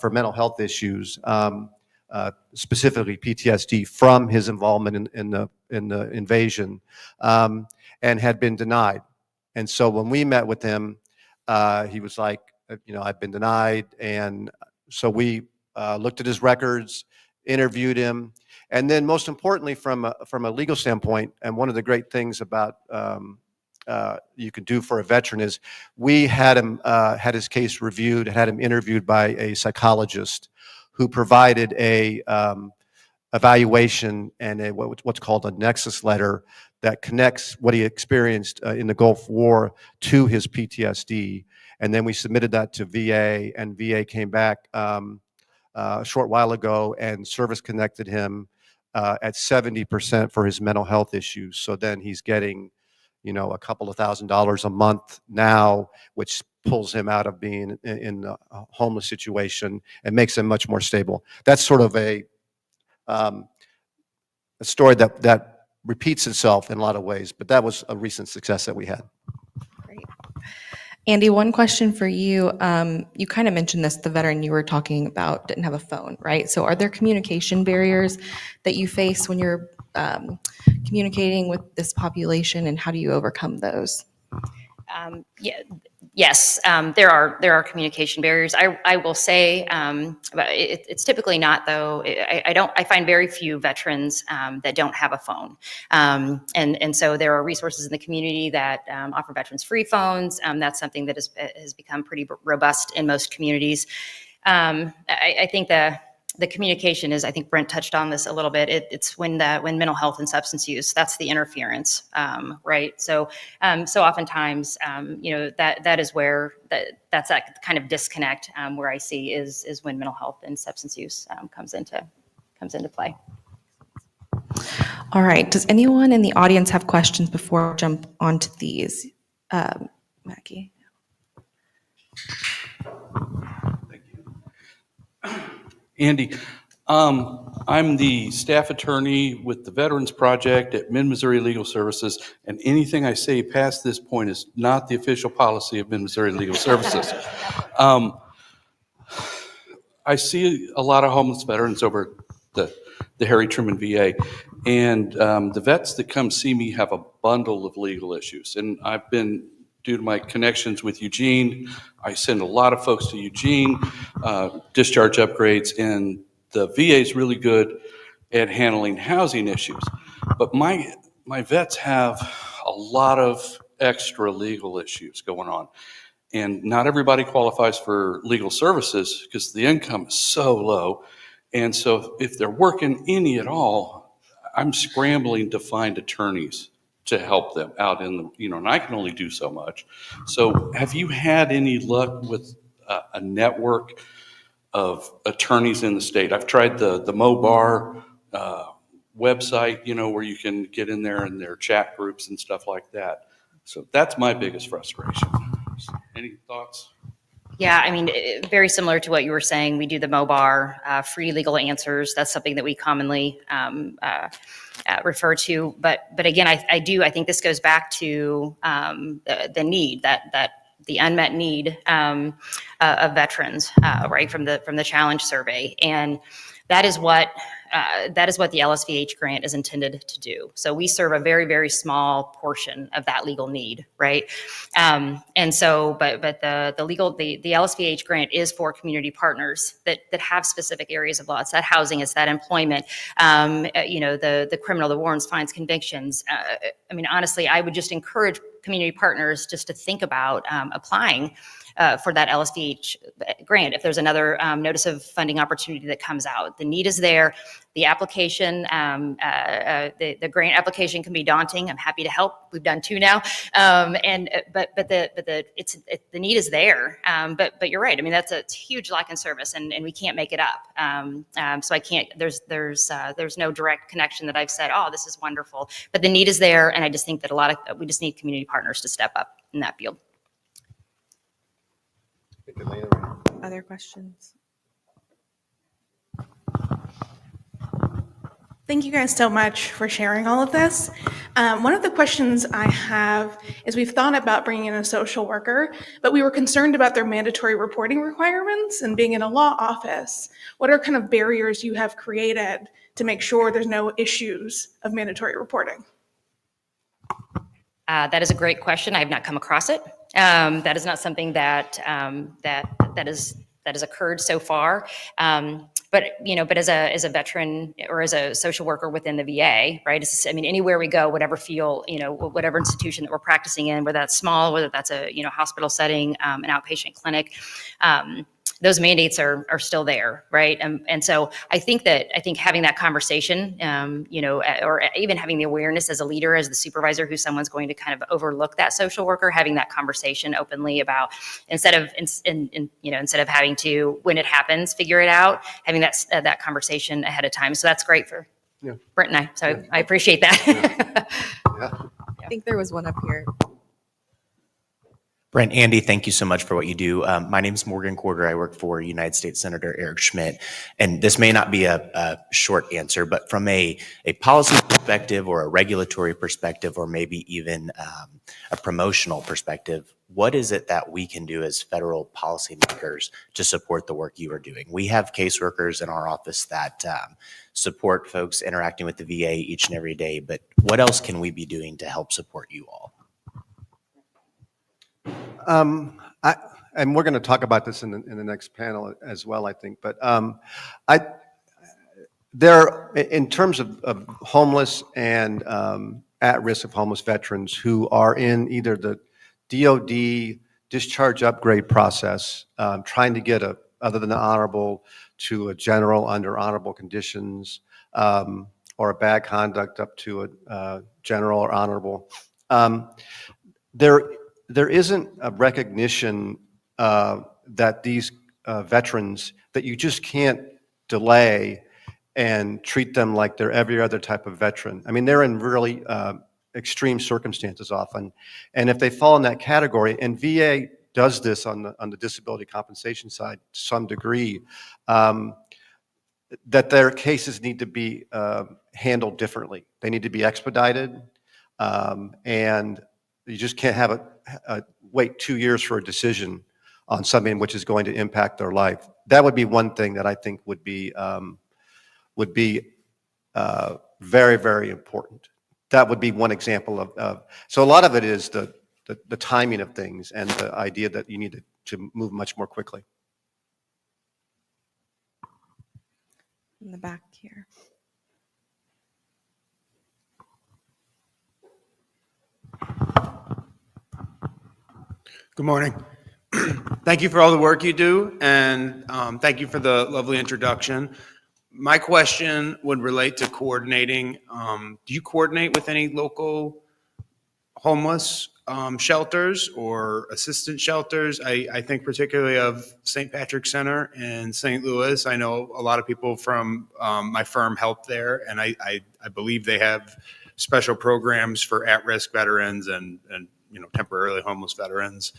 for mental health issues, specifically PTSD from his involvement in the invasion, and had been denied. And so when we met with him, he was like, I've been denied. And so we looked at his records, interviewed him, and then most importantly, from a legal standpoint, and one of the great things about you can do for a veteran is we had him had his case reviewed, had him interviewed by a psychologist who provided a evaluation and what's called a nexus letter that connects what he experienced in the Gulf War to his PTSD. And then we submitted that to VA, and VA came back a short while ago and service connected him at 70% for his mental health issues. So then he's getting, a couple of $1,000s a month now, which pulls him out of being in a homeless situation and makes him much more stable. That's sort of a story that repeats itself in a lot of ways, but that was a recent success that we had. Great. Andy, one question for you. You kind of mentioned this, the veteran you were talking about didn't have a phone, right? So are there communication barriers that you face when you're communicating with this population, and how do you overcome those? Yes, there are communication barriers. I will say it's typically not, though. I find very few veterans that don't have a phone, and so there are resources in the community that offer veterans free phones. That's something that has become pretty robust in most communities. I think the communication is, I think Brent touched on this a little bit. It's when mental health and substance use, that's the interference, right? So oftentimes, that is where that's that kind of disconnect where I see is when mental health and substance use comes into play. All right. Does anyone in the audience have questions before I jump onto these? Mackie. Andy, I'm the staff attorney with the Veterans Project at Mid-Missouri Legal Services, and anything I say past this point is not the official policy of Mid-Missouri Legal Services. I see a lot of homeless veterans over the Harry Truman VA, and the vets that come see me have a bundle of legal issues, and I've been, due to my connections with Eugene, I send a lot of folks to Eugene, discharge upgrades, and the VA is really good at handling housing issues. But my vets have a lot of extra legal issues going on. And not everybody qualifies for legal services because the income is so low. And so if they're working any at all, I'm scrambling to find attorneys to help them out in the, and I can only do so much. So have you had any luck with a network of attorneys in the state? I've tried the MoBar website, where you can get in there and their chat groups and stuff like that. So that's my biggest frustration. Any thoughts? Yeah, I mean, very similar to what you were saying. We do the MoBar, free legal answers. That's something that we commonly refer to. But again, I think this goes back to the need, that the unmet need of veterans, right, from the challenge survey. And that is what the LSVH grant is intended to do. So we serve a very, very small portion of that legal need, right? And so, but the LSVH grant is for community partners that have specific areas of law. It's that housing, it's that employment, the criminal, the warrants, fines, convictions. I mean, honestly, I would just encourage community partners just to think about applying for that LSVH grant. If there's another notice of funding opportunity that comes out, the need is there. The application, the grant application can be daunting. I'm happy to help. We've done 2 now, but the need is there. But you're right. I mean, that's a huge lack in service, and we can't make it up. So I can't. There's no direct connection that I've said, oh, this is wonderful. But the need is there, and I just think that we just need community partners to step up in that field. Other questions? Thank you guys so much for sharing all of this. One of the questions I have is we've thought about bringing in a social worker, but we were concerned about their mandatory reporting requirements and being in a law office. What are kind of barriers you have created to make sure there's no issues of mandatory reporting? That is a great question. I have not come across it. That is not something that has occurred so far. But as a veteran or as a social worker within the VA, right? Anywhere we go, whatever field, whatever institution that we're practicing in, whether that's small, whether that's a hospital setting, an outpatient clinic, those mandates are still there, right? And so I think having that conversation, or even having the awareness as a leader, as the supervisor, who someone's going to kind of overlook that social worker, having that conversation openly about instead of having to, when it happens, figure it out, having that conversation ahead of time. So that's great for Brent and I. So I appreciate that. I think there was one up here. Brent, Andy, thank you so much for what you do. My name is Morgan Corder. I work for United States Senator Eric Schmidt. And this may not be a short answer, but from a policy perspective or a regulatory perspective, or maybe even a promotional perspective, what is it that we can do as federal policymakers to support the work you are doing? We have caseworkers in our office that support folks interacting with the VA each and every day, but what else can we be doing to help support you all? And we're going to talk about this in the next panel as well, I think. But in terms of homeless and at risk of homeless veterans who are in either the DOD discharge upgrade process, trying to get a other than honorable to a general under honorable conditions, or a bad conduct up to a general or honorable. There isn't a recognition that these veterans, that you just can't delay and treat them like they're every other type of veteran. I mean, they're in really extreme circumstances often, and if they fall in that category, and VA does this on the disability compensation side to some degree, that their cases need to be handled differently. They need to be expedited, and you just can't have wait 2 years for a decision on something which is going to impact their life. That would be one thing that I think would be very, very important. That would be one example of so a lot of it is the timing of things and the idea that you need to move much more quickly. In the back here. Good morning. Thank you for all the work you do, and thank you for the lovely introduction. My question would relate to coordinating. Do you coordinate with any local homeless shelters or assistance shelters? I think particularly of St. Patrick's Center in St. Louis. I know a lot of people from my firm help there, and I believe they have special programs for at-risk veterans and temporarily homeless veterans.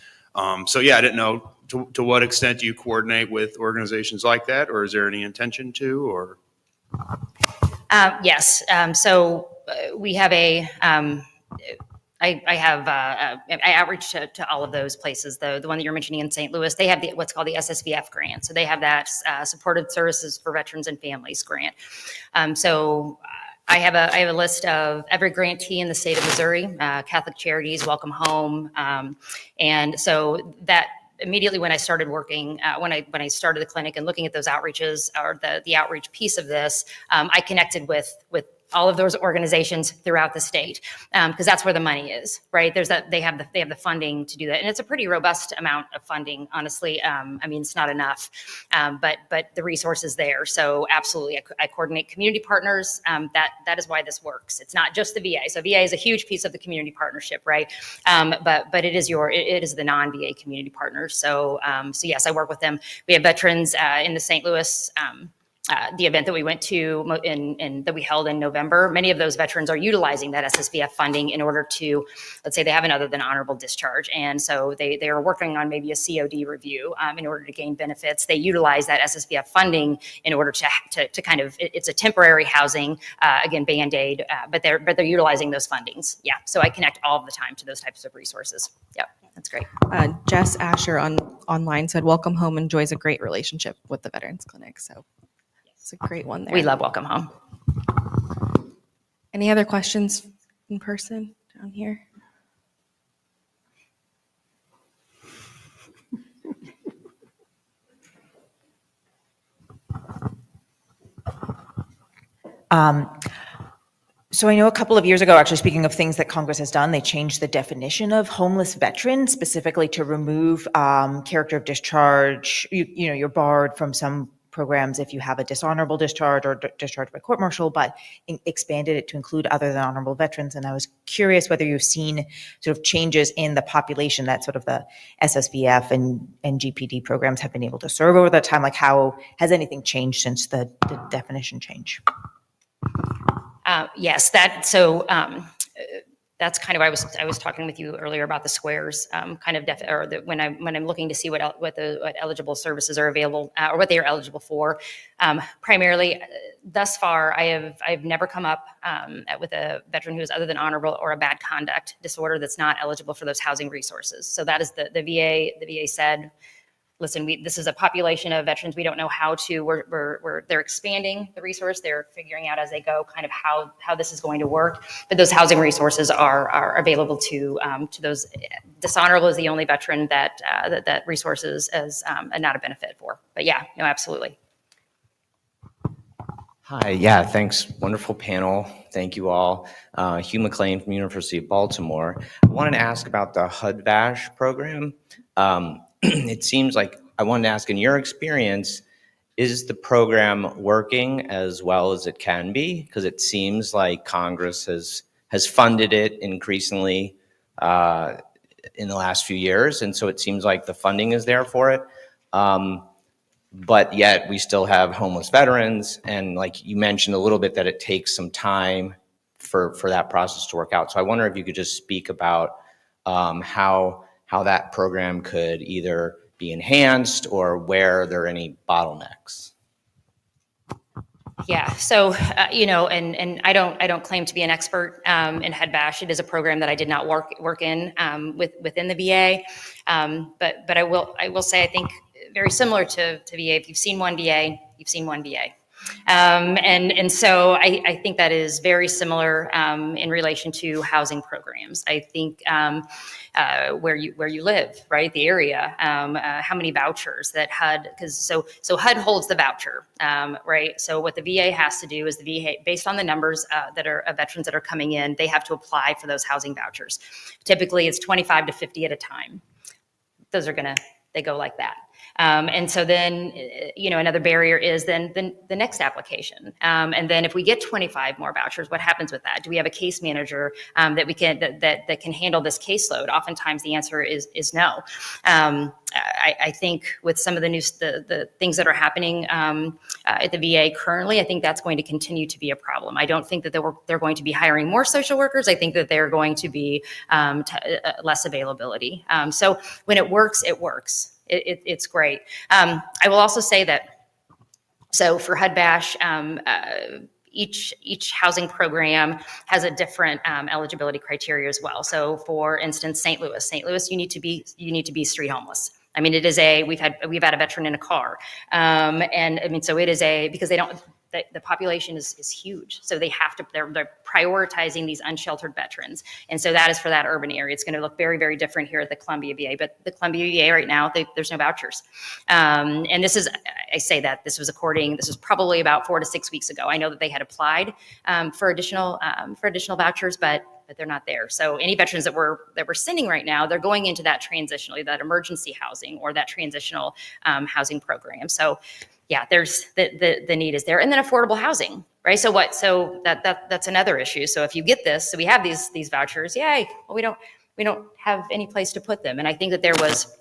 So yeah, I didn't know to what extent do you coordinate with organizations like that, or is there any intention to, or? Yes. So we have I outreach to all of those places. The one that you're mentioning in St. Louis, they have what's called the SSVF grant. So they have that Supported Services for Veterans and Families grant. So I have a list of every grantee in the state of Missouri, Catholic Charities, Welcome Home, and so that immediately when I started working, when I started the clinic and looking at those outreaches or the outreach piece of this, I connected with all of those organizations throughout the state, because that's where the money is, right? They have the funding to do that, and it's a pretty robust amount of funding, honestly. I mean, it's not enough, but the resources there. So absolutely, I coordinate community partners. That is why this works. It's not just the VA. So VA is a huge piece of the community partnership, right? But it is the non-VA community partners. So yes, I work with them. We have veterans in the St. Louis. The event that we went to and that we held in November, many of those veterans are utilizing that SSVF funding in order to, let's say they have an other than honorable discharge. And so they are working on maybe a COD review in order to gain benefits. They utilize that SSVF funding in order to kind of, it's a temporary housing, again, Band-Aid, but they're utilizing those fundings. Yeah, so I connect all the time to those types of resources. Yep, that's great. Jess Asher online said, Welcome Home enjoys a great relationship with the Veterans Clinic. So it's a great one there. We love Welcome Home. Any other questions in person down here? So I know a couple of years ago, actually speaking of things that Congress has done, they changed the definition of homeless veteran specifically to remove character of discharge. You're barred from some programs if you have a dishonorable discharge or discharge by court-martial, but expanded it to include other than honorable veterans. And I was curious whether you've seen sort of changes in the population that sort of the SSVF and GPD programs have been able to serve over that time. Like, how has anything changed since the definition change? Yes, that's kind of, I was talking with you earlier about the squares, when I'm looking to see what eligible services are available or what they are eligible for. Primarily, thus far, I've never come up with a veteran who is other than honorable or a bad conduct disorder that's not eligible for those housing resources. So that is the VA. The VA said, listen, this is a population of veterans. We don't know how to. They're expanding the resource. They're figuring out as they go, kind of how this is going to work. But those housing resources are available to those. Dishonorable is the only veteran that resources is not a benefit for. But yeah, no, absolutely. Hi, yeah, thanks. Wonderful panel. Thank you all. Hugh McLean from University of Baltimore. I wanted to ask about the HUD-VASH program. It seems like I wanted to ask, in your experience, is the program working as well as it can be? Because it seems like Congress has funded it increasingly in the last few years, and so it seems like the funding is there for it. But yet we still have homeless veterans, and like you mentioned a little bit that it takes some time for that process to work out. So I wonder if you could just speak about how that program could either be enhanced or where there are any bottlenecks. Yeah, so, and I don't claim to be an expert in head bash. It is a program that I did not work in within the VA. But I will say, I think very similar to VA, if you've seen one VA, you've seen one VA. And so I think that is very similar in relation to housing programs. I think where you live, right, the area, how many vouchers that HUD, because so HUD holds the voucher, right? So what the VA has to do is the VA, based on the numbers that are veterans that are coming in, they have to apply for those housing vouchers. Typically, it's 25 to 50 at a time. Those are they go like that. And so then, another barrier is then the next application. And then if we get 25 more vouchers, what happens with that? Do we have a case manager that can handle this caseload? Oftentimes the answer is no. I think with some of the things that are happening at the VA currently, I think that's going to continue to be a problem. I don't think that they're going to be hiring more social workers. I think that they're going to be less availability. So when it works, it works. It's great. I will also say that, so for HUD bash, each housing program has a different eligibility criteria as well. So for instance, St. Louis, you need to be street homeless. I mean, it is we've had a veteran in a car. And I mean, so it is because they don't, the population is huge. So they're prioritizing these unsheltered veterans. And so that is for that urban area. It's going to look very, very different here at the Columbia VA, but the Columbia VA right now, there's no vouchers. And this was probably about 4 to 6 weeks ago. I know that they had applied for additional vouchers, but they're not there. So any veterans that we're sending right now, they're going into that transitional, that emergency housing or that transitional housing program. So yeah, there's the need is there. And then affordable housing, right? So that's another issue. So if you get this, so we have these vouchers, yay, well, we don't have any place to put them. And I think that there was,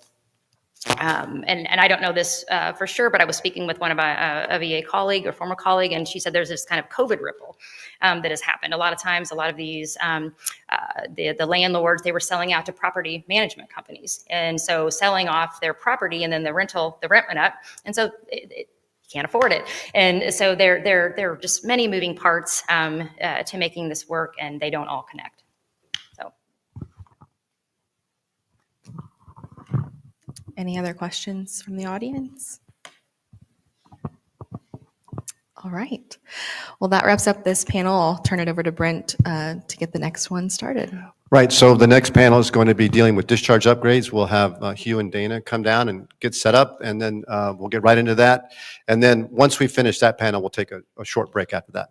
and I don't know this for sure, but I was speaking with one of a VA colleague or former colleague, and she said there's this kind of COVID ripple that has happened. A lot of times, a lot of these, the landlords, they were selling out to property management companies. And so selling off their property and then the rent went up. And so it can't afford it. And so there are just many moving parts to making this work, and they don't all connect. So. Any other questions from the audience? All right. Well, that wraps up this panel. I'll turn it over to Brent to get the next one started. Right, so the next panel is going to be dealing with discharge upgrades. We'll have Hugh and Dana come down and get set up, and then we'll get right into that. And then once we finish that panel, we'll take a short break after that.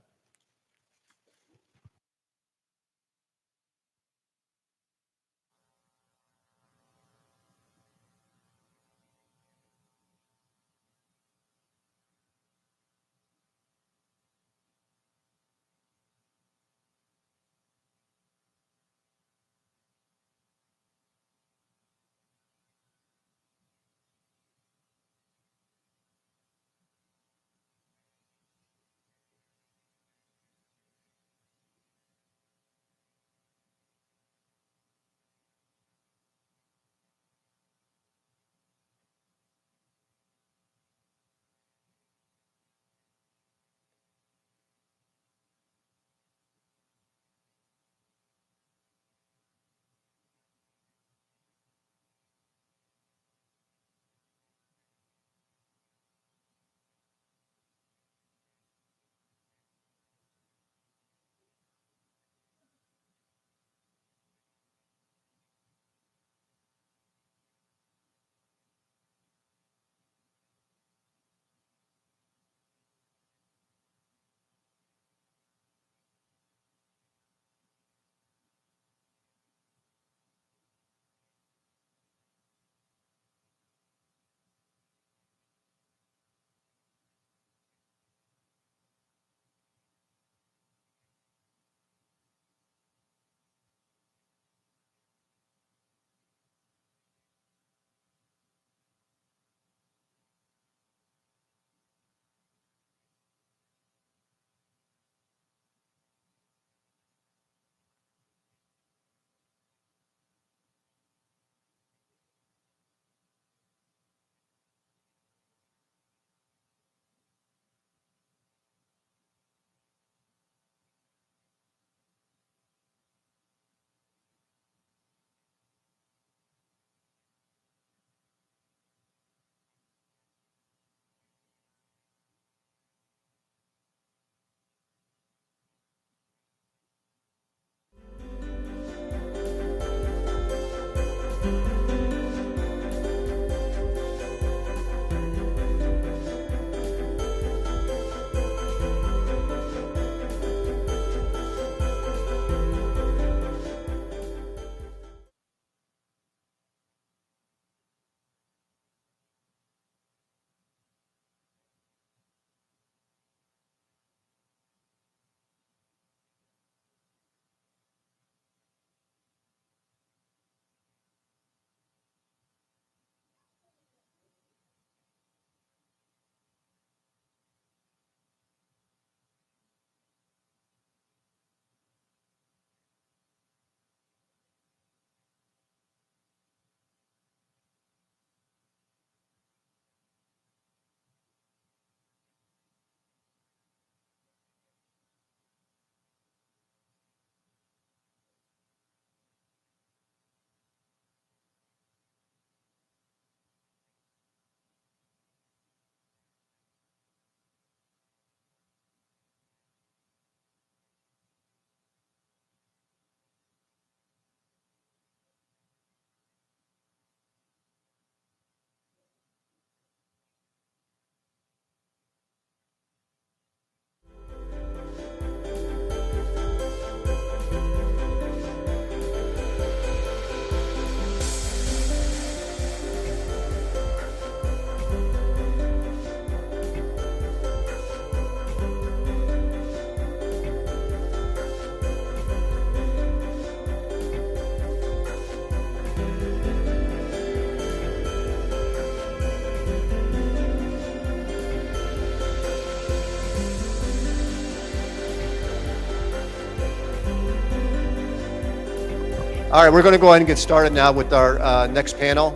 All right, we're going to go ahead and get started now with our next panel.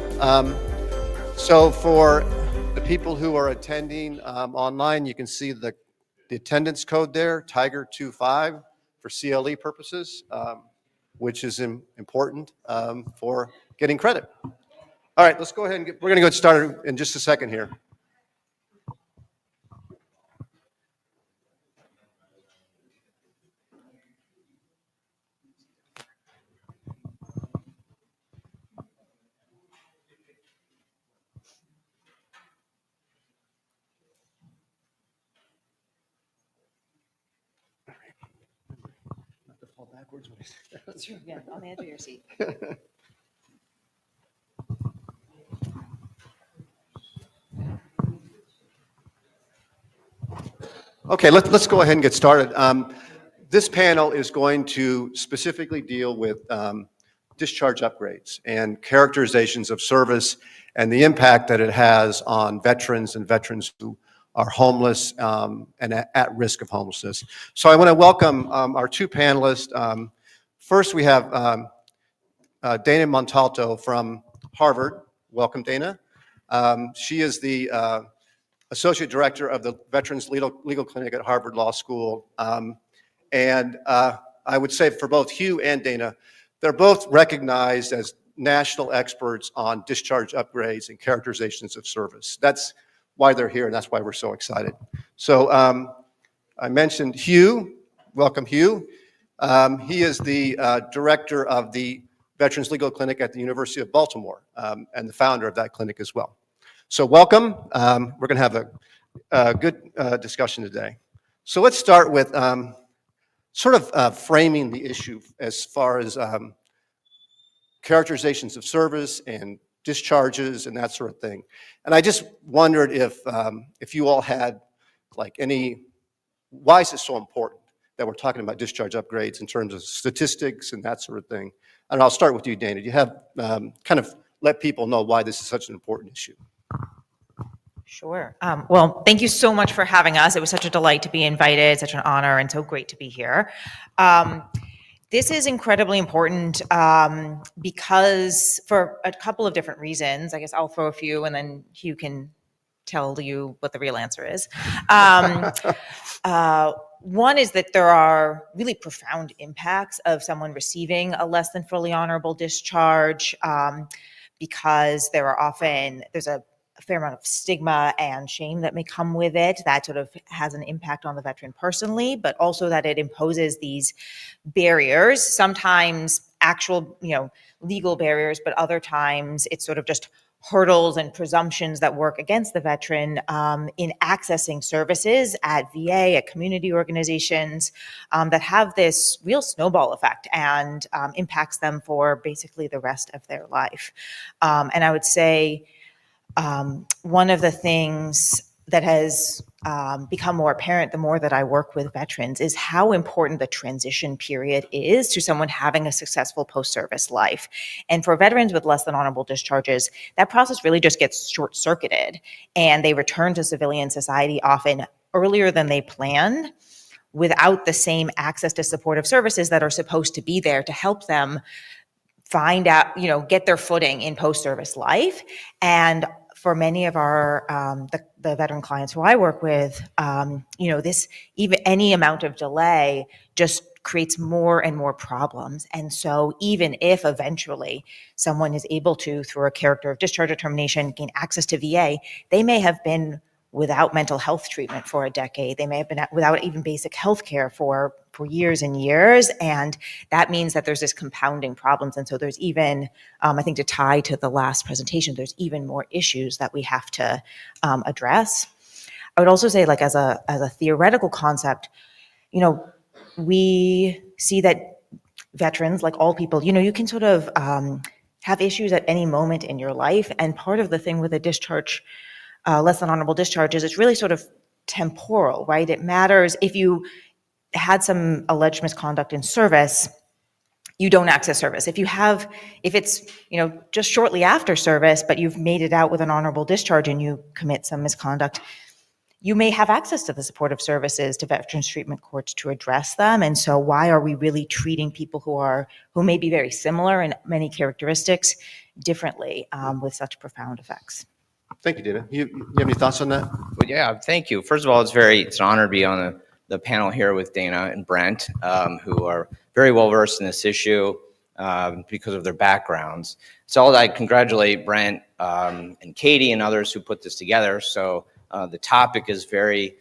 So for the people who are attending online, you can see the attendance code there, Tiger25 for CLE purposes, which is important for getting credit. All right, let's go ahead and we're going to get started in just a second here. Not to fall backwards. Yeah, on the edge of your seat. Okay, let's go ahead and get started. This panel is going to specifically deal with discharge upgrades and characterizations of service and the impact that it has on veterans and veterans who are homeless and at risk of homelessness. So I want to welcome our two panelists. First, we have Dana Montalto from Harvard. Welcome, Dana. She is the Associate Director of the Veterans Legal Clinic at Harvard Law School. And I would say for both Hugh and Dana, they're both recognized as national experts on discharge upgrades and characterizations of service. That's why they're here, and that's why we're so excited. So I mentioned Hugh. Welcome, Hugh. He is the director of the Veterans Legal Clinic at the University of Baltimore and the founder of that clinic as well. So welcome. We're going to have a good discussion today. So let's start with sort of framing the issue as far as characterizations of service and discharges and that sort of thing. And I just wondered if you all had like why is it so important that we're talking about discharge upgrades in terms of statistics and that sort of thing? And I'll start with you, Dana. Do you have kind of let people know why this is such an important issue? Sure. Well, thank you so much for having us. It was such a delight to be invited, such an honor, and so great to be here. This is incredibly important because for a couple of different reasons. I guess I'll throw a few and then Hugh can tell you what the real answer is. One is that there are really profound impacts of someone receiving a less than fully honorable discharge because there's a fair amount of stigma and shame that may come with it that sort of has an impact on the veteran personally, but also that it imposes these barriers, sometimes actual, legal barriers, but other times it's sort of just hurdles and presumptions that work against the veteran in accessing services at VA, at community organizations that have this real snowball effect and impacts them for basically the rest of their life. And I would say one of the things that has become more apparent the more that I work with veterans is how important the transition period is to someone having a successful post-service life. And for veterans with less than honorable discharges, that process really just gets short-circuited and they return to civilian society often earlier than they planned without the same access to supportive services that are supposed to be there to help them find out, get their footing in post-service life. And for many of our the veteran clients who I work with, even any amount of delay just creates more and more problems. And so even if eventually someone is able to, through a character of discharge determination, gain access to VA, they may have been without mental health treatment for a decade. They may have been without even basic health care for years and years. And that means that there's this compounding problems. And so there's even, I think to tie to the last presentation, there's even more issues that we have to address. I would also say, like as a theoretical concept, we see that veterans, like all people, you can sort of have issues at any moment in your life. And part of the thing with a discharge, less than honorable discharge, is it's really sort of temporal, right? It matters if you had some alleged misconduct in service, you don't access service. If it's, just shortly after service, but you've made it out with an honorable discharge and you commit some misconduct, you may have access to the supportive services, to veterans treatment courts to address them. And so why are we really treating people who may be very similar in many characteristics differently with such profound effects? Thank you, Dana. You have any thoughts on that? Well, yeah, thank you. First of all, it's an honor to be on the panel here with Dana and Brent, who are very well versed in this issue because of their backgrounds. So I congratulate Brent and Katie and others who put this together. So the topic is very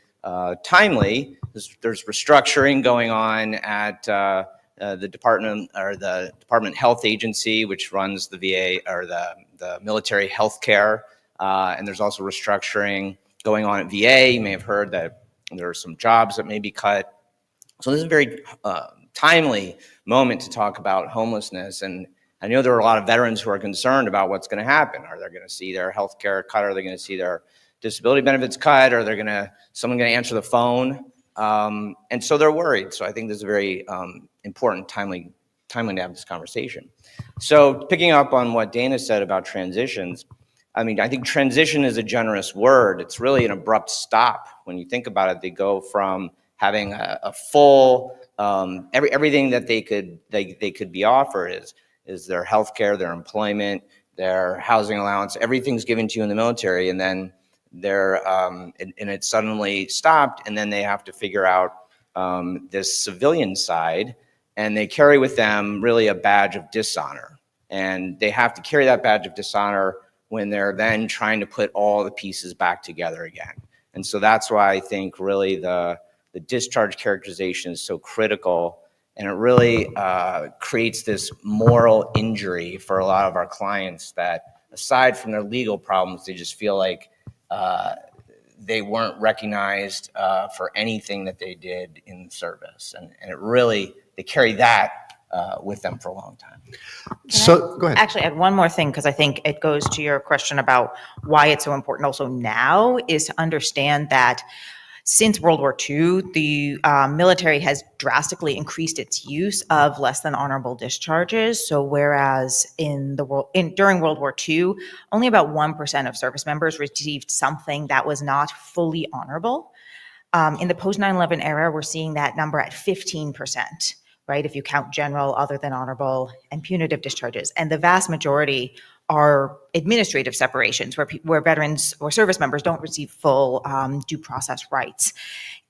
timely. There's restructuring going on at the Department Health Agency, which runs the VA or the military health care. And there's also restructuring going on at VA. You may have heard that there are some jobs that may be cut. So this is a very timely moment to talk about homelessness. And I know there are a lot of veterans who are concerned about what's going to happen. Are they going to see their health care cut? Are they going to see their disability benefits cut? Are they someone going to answer the phone? And so they're worried. So I think this is a very important, timely to have this conversation. So picking up on what Dana said about transitions, I mean, I think transition is a generous word. It's really an abrupt stop. When you think about it, they go from having a full, everything that they could be offered is their health care, their employment, their housing allowance, everything's given to you in the military, and then and it's suddenly stopped, and then they have to figure out this civilian side, and they carry with them really a badge of dishonor. And they have to carry that badge of dishonor when they're then trying to put all the pieces back together again. And so that's why I think really the discharge characterization is so critical, and it really creates this moral injury for a lot of our clients that, aside from their legal problems, they just feel like they weren't recognized for anything that they did in service. And it really, they carry that with them for a long time. So go ahead. Actually, add one more thing, because I think it goes to your question about why it's so important also now, is to understand that since World War II, the military has drastically increased its use of less than honorable discharges. So whereas during World War II, only about 1% of service members received something that was not fully honorable. In the post 9/11 era, we're seeing that number at 15%. Right, if you count general, other than honorable, and punitive discharges. And the vast majority are administrative separations where veterans or service members don't receive full due process rights.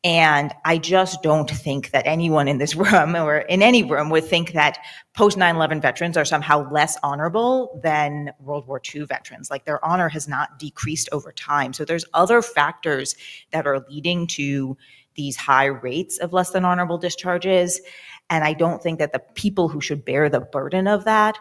And I just don't think that anyone in this room or in any room would think that post 9/11 veterans are somehow less honorable than World War II veterans. Like, their honor has not decreased over time. So there's other factors that are leading to these high rates of less than honorable discharges. And I don't think that the people who should bear the burden of that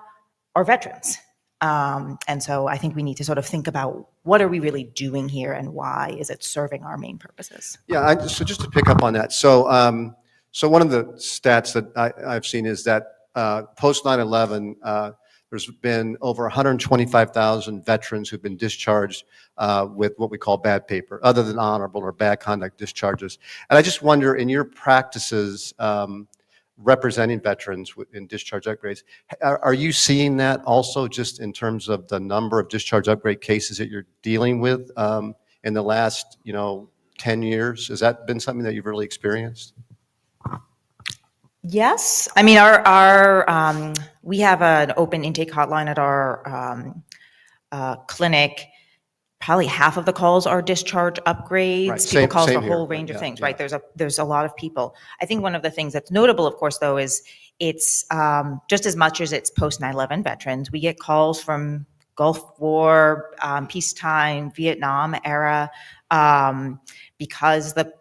are veterans. And so I think we need to sort of think about, what are we really doing here, and why is it serving our main purposes? Yeah, so just to pick up on that. So one of the stats that I've seen is that post 9/11, there's been over 125,000 veterans who've been discharged with what we call bad paper, other than honorable or bad conduct discharges. And I just wonder, in your practices, representing veterans in discharge upgrades, are you seeing that also, just in terms of the number of discharge upgrade cases that you're dealing with in the last 10 years? Has that been something that you've really experienced? Yes. I mean, we have an open intake hotline at our clinic. Probably half of the calls are discharge upgrades. Right. People call for a Same whole here. range of Yeah, things, yeah. right? There's a lot of people. I think one of the things that's notable, of course, though, is it's just as much as it's post 9/11 veterans, we get calls from Gulf War, peacetime, Vietnam era, because the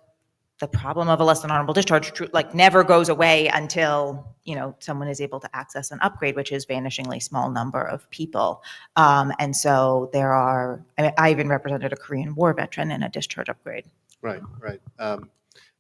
problem of a less than honorable discharge never goes away until someone is able to access an upgrade, which is vanishingly small number of people. And so I even represented a Korean War veteran in a discharge upgrade. Right.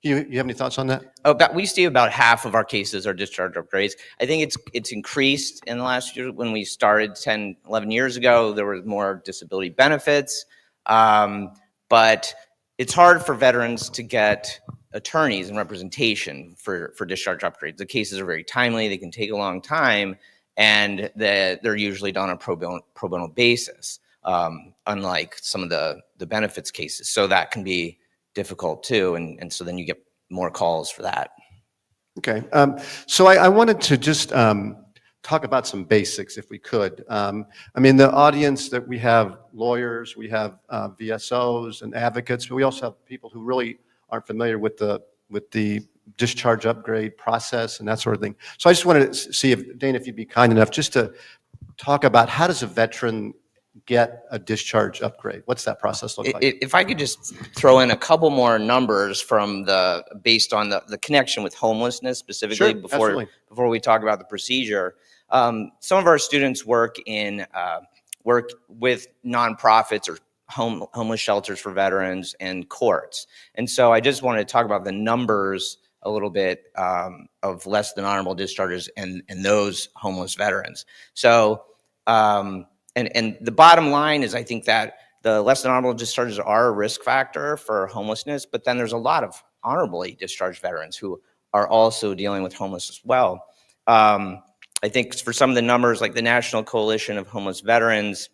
You have any thoughts on that? We see about half of our cases are discharge upgrades. I think it's increased in the last year. When we started 10, 11 years ago, there was more disability benefits. But it's hard for veterans to get attorneys and representation for discharge upgrades. The cases are very timely. They can take a long time, and they're usually done on a pro bono basis, unlike some of the benefits cases. So that can be difficult too. And so then you get more calls for that. Okay. So I wanted to just talk about some basics, if we could. I mean, the audience that we have lawyers, we have VSOs and advocates, but we also have people who really aren't familiar with the discharge upgrade process and that sort of thing. So I just wanted to see if, Dana, if you'd be kind enough just to talk about how does a veteran get a discharge upgrade? What's that process look like? If I could just throw in a couple more numbers from based on the connection with homelessness specifically, Sure, before we talk about the procedure. Some of our students work with nonprofits or homeless shelters for veterans and courts. And so I just wanted to talk about the numbers a little bit of less than honorable discharges and those homeless veterans. So, and the bottom line is I think that the less than honorable discharges are a risk factor for homelessness, but then there's a lot of honorably discharged veterans who are also dealing with homelessness as well. I think for some of the numbers, like the National Coalition of Homeless Veterans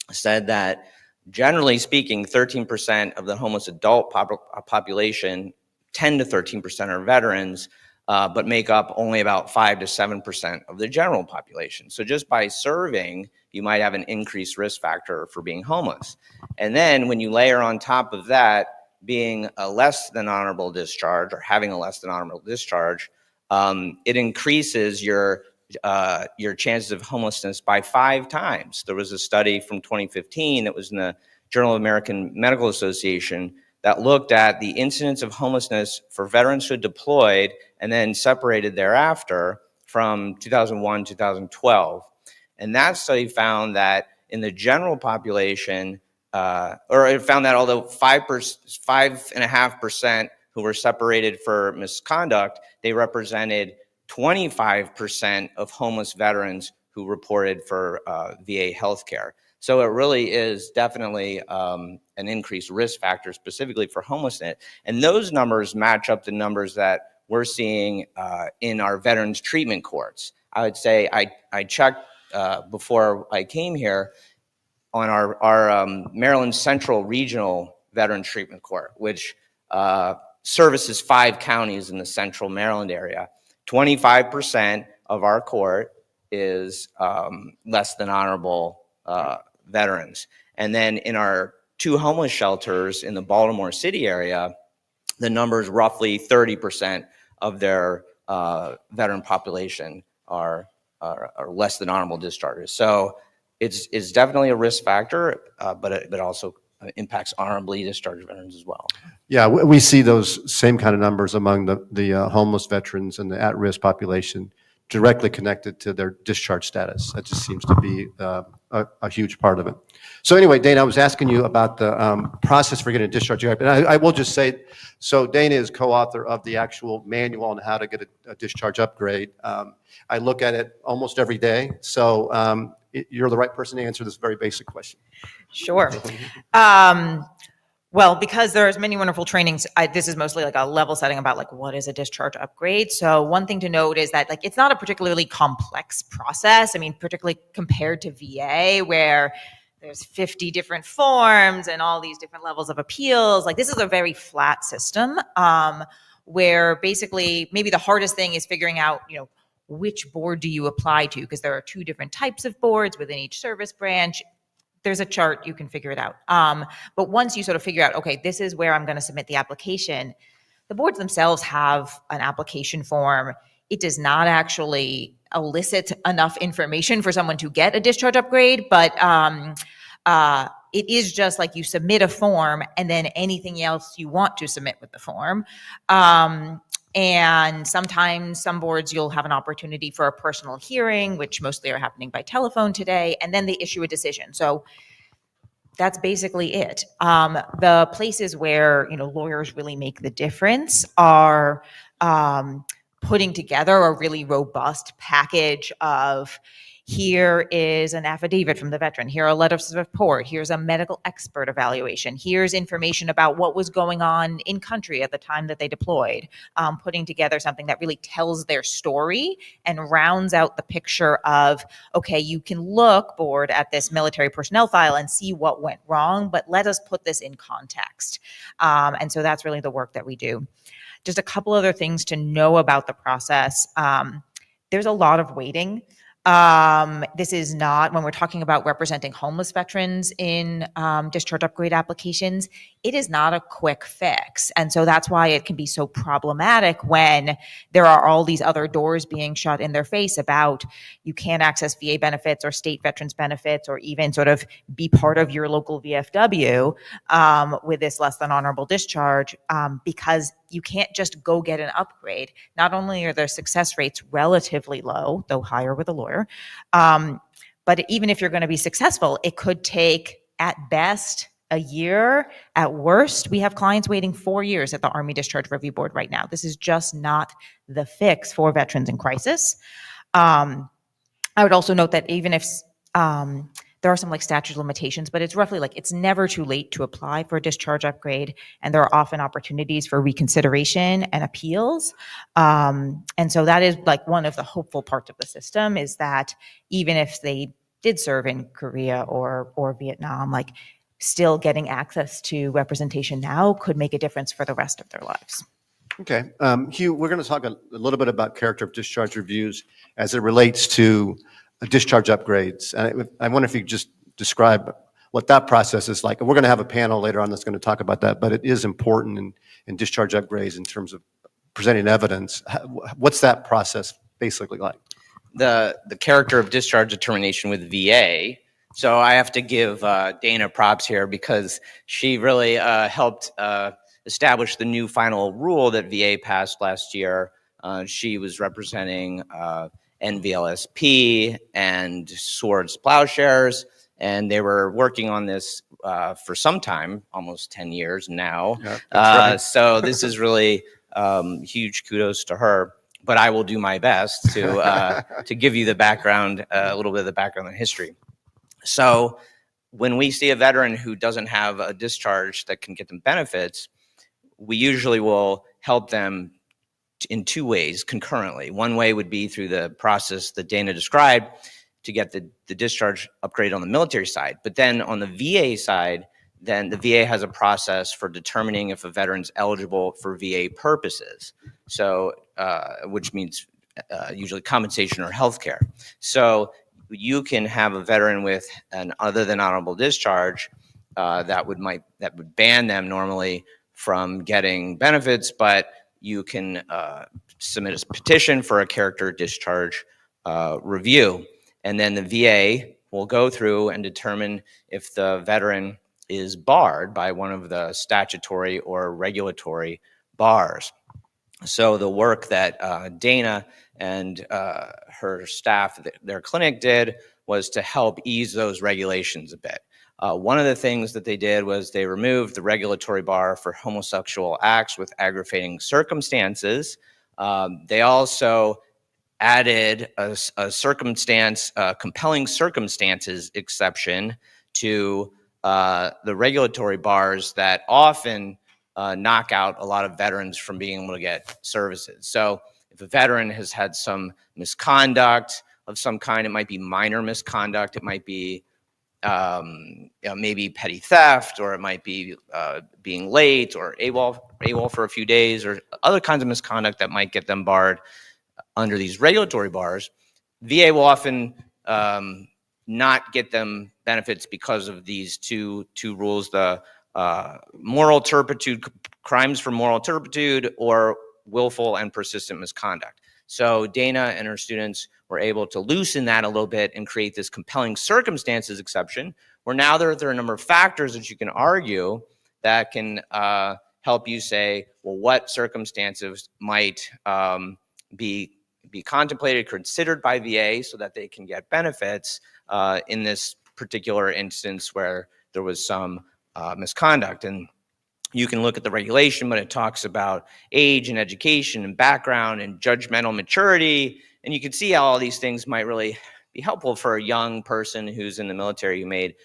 said that generally speaking, 13% of the homeless adult population, 10 to 13% are veterans, but make up only about 5 to 7% of the general population. So just by serving, you might have an increased risk factor for being homeless. And then when you layer on top of that, being a less than honorable discharge or having a less than honorable discharge, it increases your chances of homelessness by 5 times. There was a study from 2015 that was in the Journal of American Medical Association that looked at the incidence of homelessness for veterans who deployed and then separated thereafter from 2001 to 2012. And that study found that in the general population, or it found that although 5.5% who were separated for misconduct, they represented 25% of homeless veterans who reported for VA healthcare. So it really is definitely an increased risk factor specifically for homelessness. And those numbers match up the numbers that we're seeing in our veterans treatment courts. I would say I checked before I came here on our Maryland Central Regional Veterans Treatment Court, which services 5 counties in the central Maryland area. 25% of our court is less than honorable veterans. And then in our 2 homeless shelters in the Baltimore City area, the number is roughly 30% of their veteran population are less than honorable discharges. So it's definitely a risk factor, but it also impacts honorably discharged veterans as well. Yeah, we see those same kind of numbers among the homeless veterans and the at-risk population directly connected to their discharge status. That just seems to be a huge part of it. So anyway, Dana, I was asking you about the process for getting a discharge. And I will just say, so Dana is co-author of the actual manual on how to get a discharge upgrade. I look at it almost every day. So you're the right person to answer this very basic question. Sure. Well, because there's many wonderful trainings, this is mostly like a level setting about like what is a discharge upgrade. So one thing to note is that like it's not a particularly complex process. I mean, particularly compared to VA where there's 50 different forms and all these different levels of appeals. Like this is a very flat system where basically maybe the hardest thing is figuring out, you know, which board do you apply to? Because there are 2 different types of boards within each service branch. There's a chart, you can figure it out. But once you sort of figure out, okay, this is where I'm going to submit the application, the boards themselves have an application form. It does not actually elicit enough information for someone to get a discharge upgrade, but it is just like you submit a form and then anything else you want to submit with the form. And sometimes some boards you'll have an opportunity for a personal hearing, which mostly are happening by telephone today, and then they issue a decision. So that's basically it. The places where, you know, lawyers really make the difference are putting together a really robust package of Here is an affidavit from the veteran. Here are letters of support. Here's a medical expert evaluation. Here's information about what was going on in country at the time that they deployed. Putting together something that really tells their story and rounds out the picture of, okay, you can look, board, at this military personnel file and see what went wrong, but let us put this in context. And so that's really the work that we do. Just a couple other things to know about the process. There's a lot of waiting. This is not, when we're talking about representing homeless veterans in discharge upgrade applications, it is not a quick fix. And so that's why it can be so problematic when there are all these other doors being shut in their face about you can't access VA benefits or state veterans benefits or even sort of be part of your local VFW with this less than honorable discharge because you can't just go get an upgrade. Not only are their success rates relatively low, though higher with a lawyer, but even if you're going to be successful, it could take at best a year. At worst, we have clients waiting 4 years at the Army Discharge Review Board right now. This is just not the fix for veterans in crisis. I would also note that even if there are some like statute of limitations, but it's roughly like it's never too late to apply for a discharge upgrade, and there are often opportunities for reconsideration and appeals. And so that is like one of the hopeful parts of the system is that even if they did serve in Korea or Vietnam, like still getting access to representation now could make a difference for the rest of their lives. Okay. Hugh, we're going to talk a little bit about character of discharge reviews as it relates to discharge upgrades. And I wonder if you could just describe what that process is like. We're going to have a panel later on that's going to talk about that, but it is important in discharge upgrades in terms of presenting evidence. What's that process basically like? The character of discharge determination with VA. So I have to give Dana props here because she really helped establish the new final rule that VA passed last year. She was representing NVLSP and Swords Plowshares, and they were working on this for some time, almost 10 years now. Yeah, right. So this is really huge kudos to her. But I will do my best to give you the background, a little bit of the background and history. So when we see a veteran who doesn't have a discharge that can get them benefits, we usually will help them in two ways concurrently. One way would be through the process that Dana described to get the discharge upgrade on the military side. But then on the VA side, then the VA has a process for determining if a veteran's eligible for VA purposes. So, which means usually compensation or health care. So you can have a veteran with an other than honorable discharge that would ban them normally from getting benefits, but you can submit a petition for a character discharge review. And then the VA will go through and determine if the veteran is barred by one of the statutory or regulatory bars. So the work that Dana and her staff, their clinic did, was to help ease those regulations a bit. One of the things that they did was they removed the regulatory bar for homosexual acts with aggravating circumstances. They also added a circumstance, compelling circumstances exception to the regulatory bars that often knock out a lot of veterans from being able to get services. So if a veteran has had some misconduct of some kind, it might be minor misconduct, it might be maybe petty theft, or it might be being late or AWOL for a few days, or other kinds of misconduct that might get them barred under these regulatory bars. VA will often not get them benefits because of these two rules, the moral turpitude, crimes for moral turpitude, or willful and persistent misconduct. So Dana and her students were able to loosen that a little bit and create this compelling circumstances exception, where now there are a number of factors that you can argue that can help you say, well, what circumstances might be contemplated, considered by VA so that they can get benefits in this particular instance where there was some misconduct. And you can look at the regulation, but it talks about age and education and background and judgmental maturity. And you can see how all these things might really be helpful for a young person who's in the military who made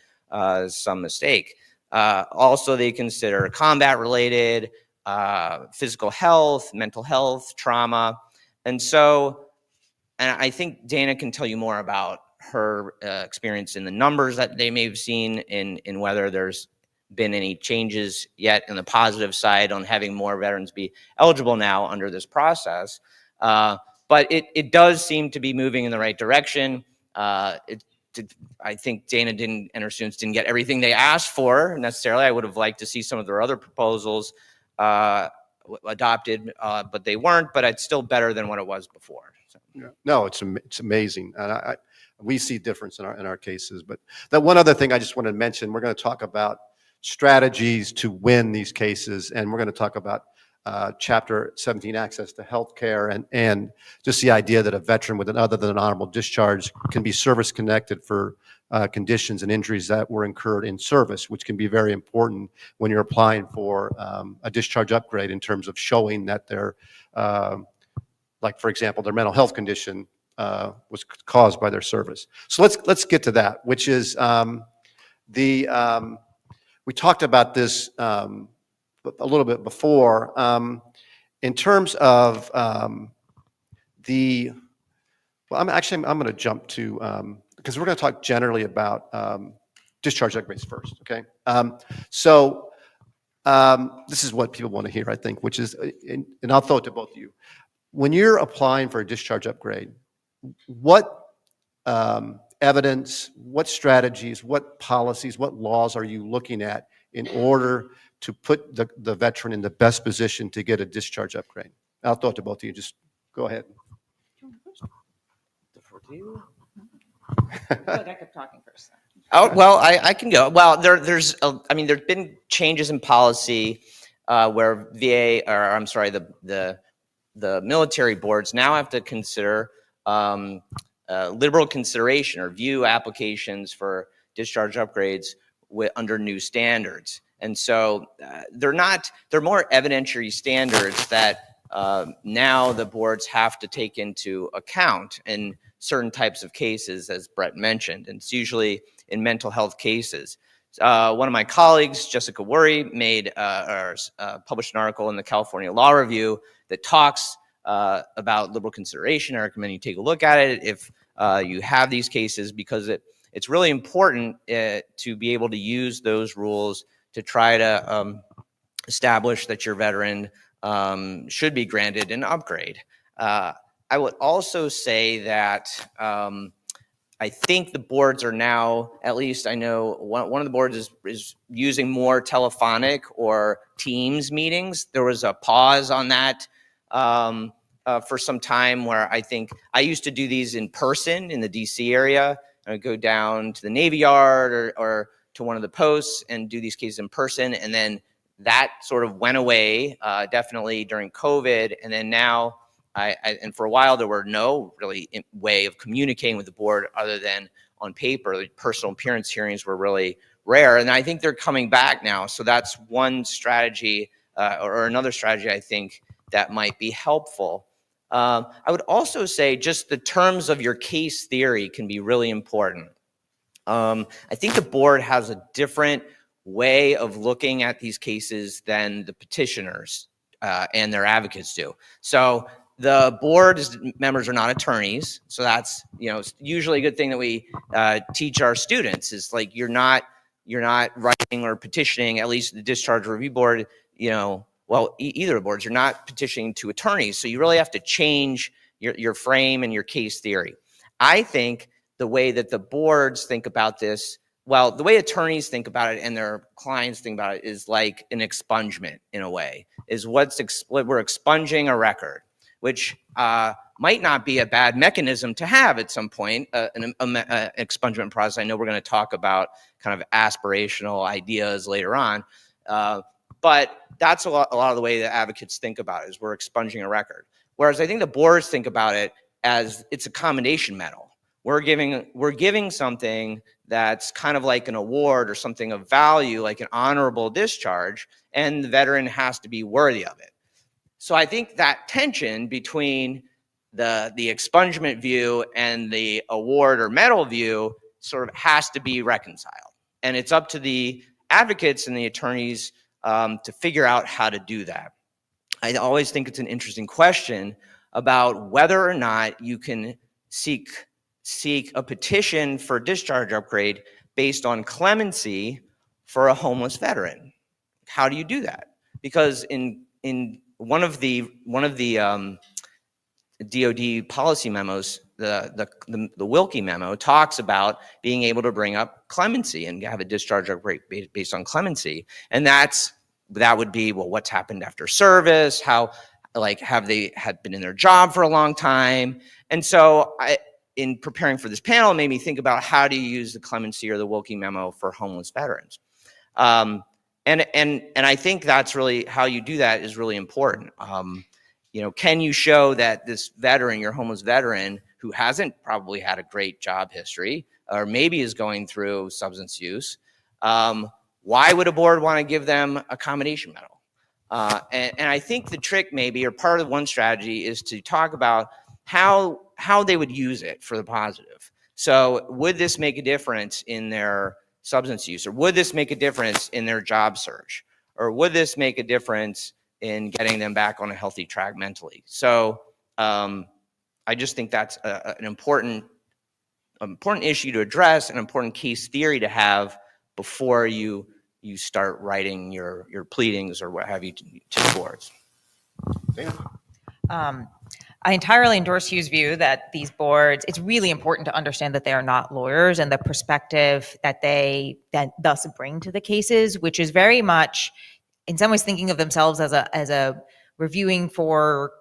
some mistake. Also, they consider combat-related, physical health, mental health, trauma. And so, and I think Dana can tell you more about her experience in the numbers that they may have seen in whether there's been any changes yet in the positive side on having more veterans be eligible now under this process. But it does seem to be moving in the right direction. I think Dana and her students didn't get everything they asked for necessarily. I would have liked to see some of their other proposals adopted, but they weren't. But it's still better than what it was before. So. Yeah. No, it's amazing, and we see difference in our cases. But that one other thing I just wanted to mention, we're going to talk about strategies to win these cases, and we're going to talk about Chapter 17 access to health care, and just the idea that a veteran with an other than an honorable discharge can be service connected for conditions and injuries that were incurred in service, which can be very important when you're applying for a discharge upgrade in terms of showing that they're, like for example, their mental health condition was caused by their service. So let's get to that, which is we talked about this a little bit before, in terms of well, I'm going to jump to, because we're going to talk generally about discharge upgrades first, okay? So this is what people want to hear, I think, which is, and I'll throw it to both of you. When you're applying for a discharge upgrade, what evidence, what strategies, what policies, what laws are you looking at in order to put the veteran in the best position to get a discharge upgrade? I'll throw it to both of you. Just go ahead. I kept talking first. Oh, well, I can go. Well, there's been changes in policy where VA, or I'm sorry, the military boards now have to consider liberal consideration or view applications for discharge upgrades under new standards. And so they're more evidentiary standards that now the boards have to take into account in certain types of cases, as Brett mentioned, and it's usually in mental health cases. One of my colleagues, Jessica Worry, published an article in the California Law Review that talks about liberal consideration. I recommend you take a look at it if you have these cases, because it's really important to be able to use those rules to try to establish that your veteran should be granted an upgrade. I would also say that I think the boards are now, at least I know one of the boards is using more telephonic or Teams meetings. There was a pause on that for some time, where I think I used to do these in person in the DC area. I would go down to the Navy Yard or to one of the posts and do these cases in person. And then that sort of went away, definitely during COVID. And then now, and for a while, there were no really way of communicating with the board other than on paper. The personal appearance hearings were really rare. And I think they're coming back now. So that's one strategy or another strategy, I think, that might be helpful. I would also say just the terms of your case theory can be really important. I think the board has a different way of looking at these cases than the petitioners and their advocates do. So the board's members are not attorneys. So that's, usually a good thing that we teach our students is like, you're not writing or petitioning, at least the Discharge Review Board, either boards, you're not petitioning to attorneys. So you really have to change your frame and your case theory. I think the way that the boards think about this, the way attorneys think about it and their clients think about it is like an expungement in a way, is we're expunging a record, which might not be a bad mechanism to have at some point, an expungement process. I know we're going to talk about kind of aspirational ideas later on, but that's a lot of the way that advocates think about it, is we're expunging a record. Whereas I think the boards think about it as it's a commendation medal. We're giving something that's kind of like an award or something of value, like an honorable discharge, and the veteran has to be worthy of it. So I think that tension between the expungement view and the award or medal view sort of has to be reconciled. And it's up to the advocates and the attorneys to figure out how to do that. I always think it's an interesting question about whether or not you can seek a petition for discharge upgrade based on clemency for a homeless veteran. How do you do that? Because in one of the DoD policy memos, the Wilkie memo talks about being able to bring up clemency and have a discharge upgrade based on clemency, and that would be, well, what's happened after service? How, like, have they had been in their job for a long time? And so in preparing for this panel, it made me think about how do you use the clemency or the Wilkie memo for homeless veterans. And I think that's really how you do that is really important. Can you show that this veteran, your homeless veteran, who hasn't probably had a great job history, or maybe is going through substance use, why would a board want to give them a combination medal? And I think the trick maybe, or part of one strategy, is to talk about how they would use it for the positive. So would this make a difference in their substance use, or would this make a difference in their job search, or would this make a difference in getting them back on a healthy track mentally? So I just think that's an important issue to address, an important case theory to have before you start writing your pleadings or what have you to the boards. I entirely endorse Hugh's view that these boards, it's really important to understand that they are not lawyers and the perspective that they thus bring to the cases, which is very much, in some ways, thinking of themselves as a reviewing for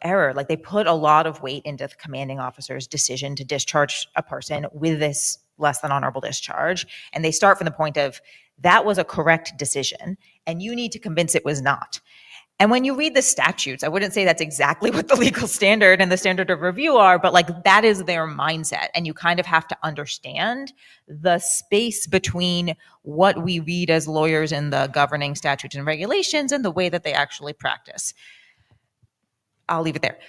error. Like, they put a lot of weight into the commanding officer's decision to discharge a person with this less than honorable discharge. And they start from the point of, that was a correct decision, and you need to convince it was not. And when you read the statutes, I wouldn't say that's exactly what the legal standard and the standard of review are, but like, that is their mindset. And you kind of have to understand the space between what we read as lawyers in the governing statutes and regulations and the way that they actually practice. I'll leave it there.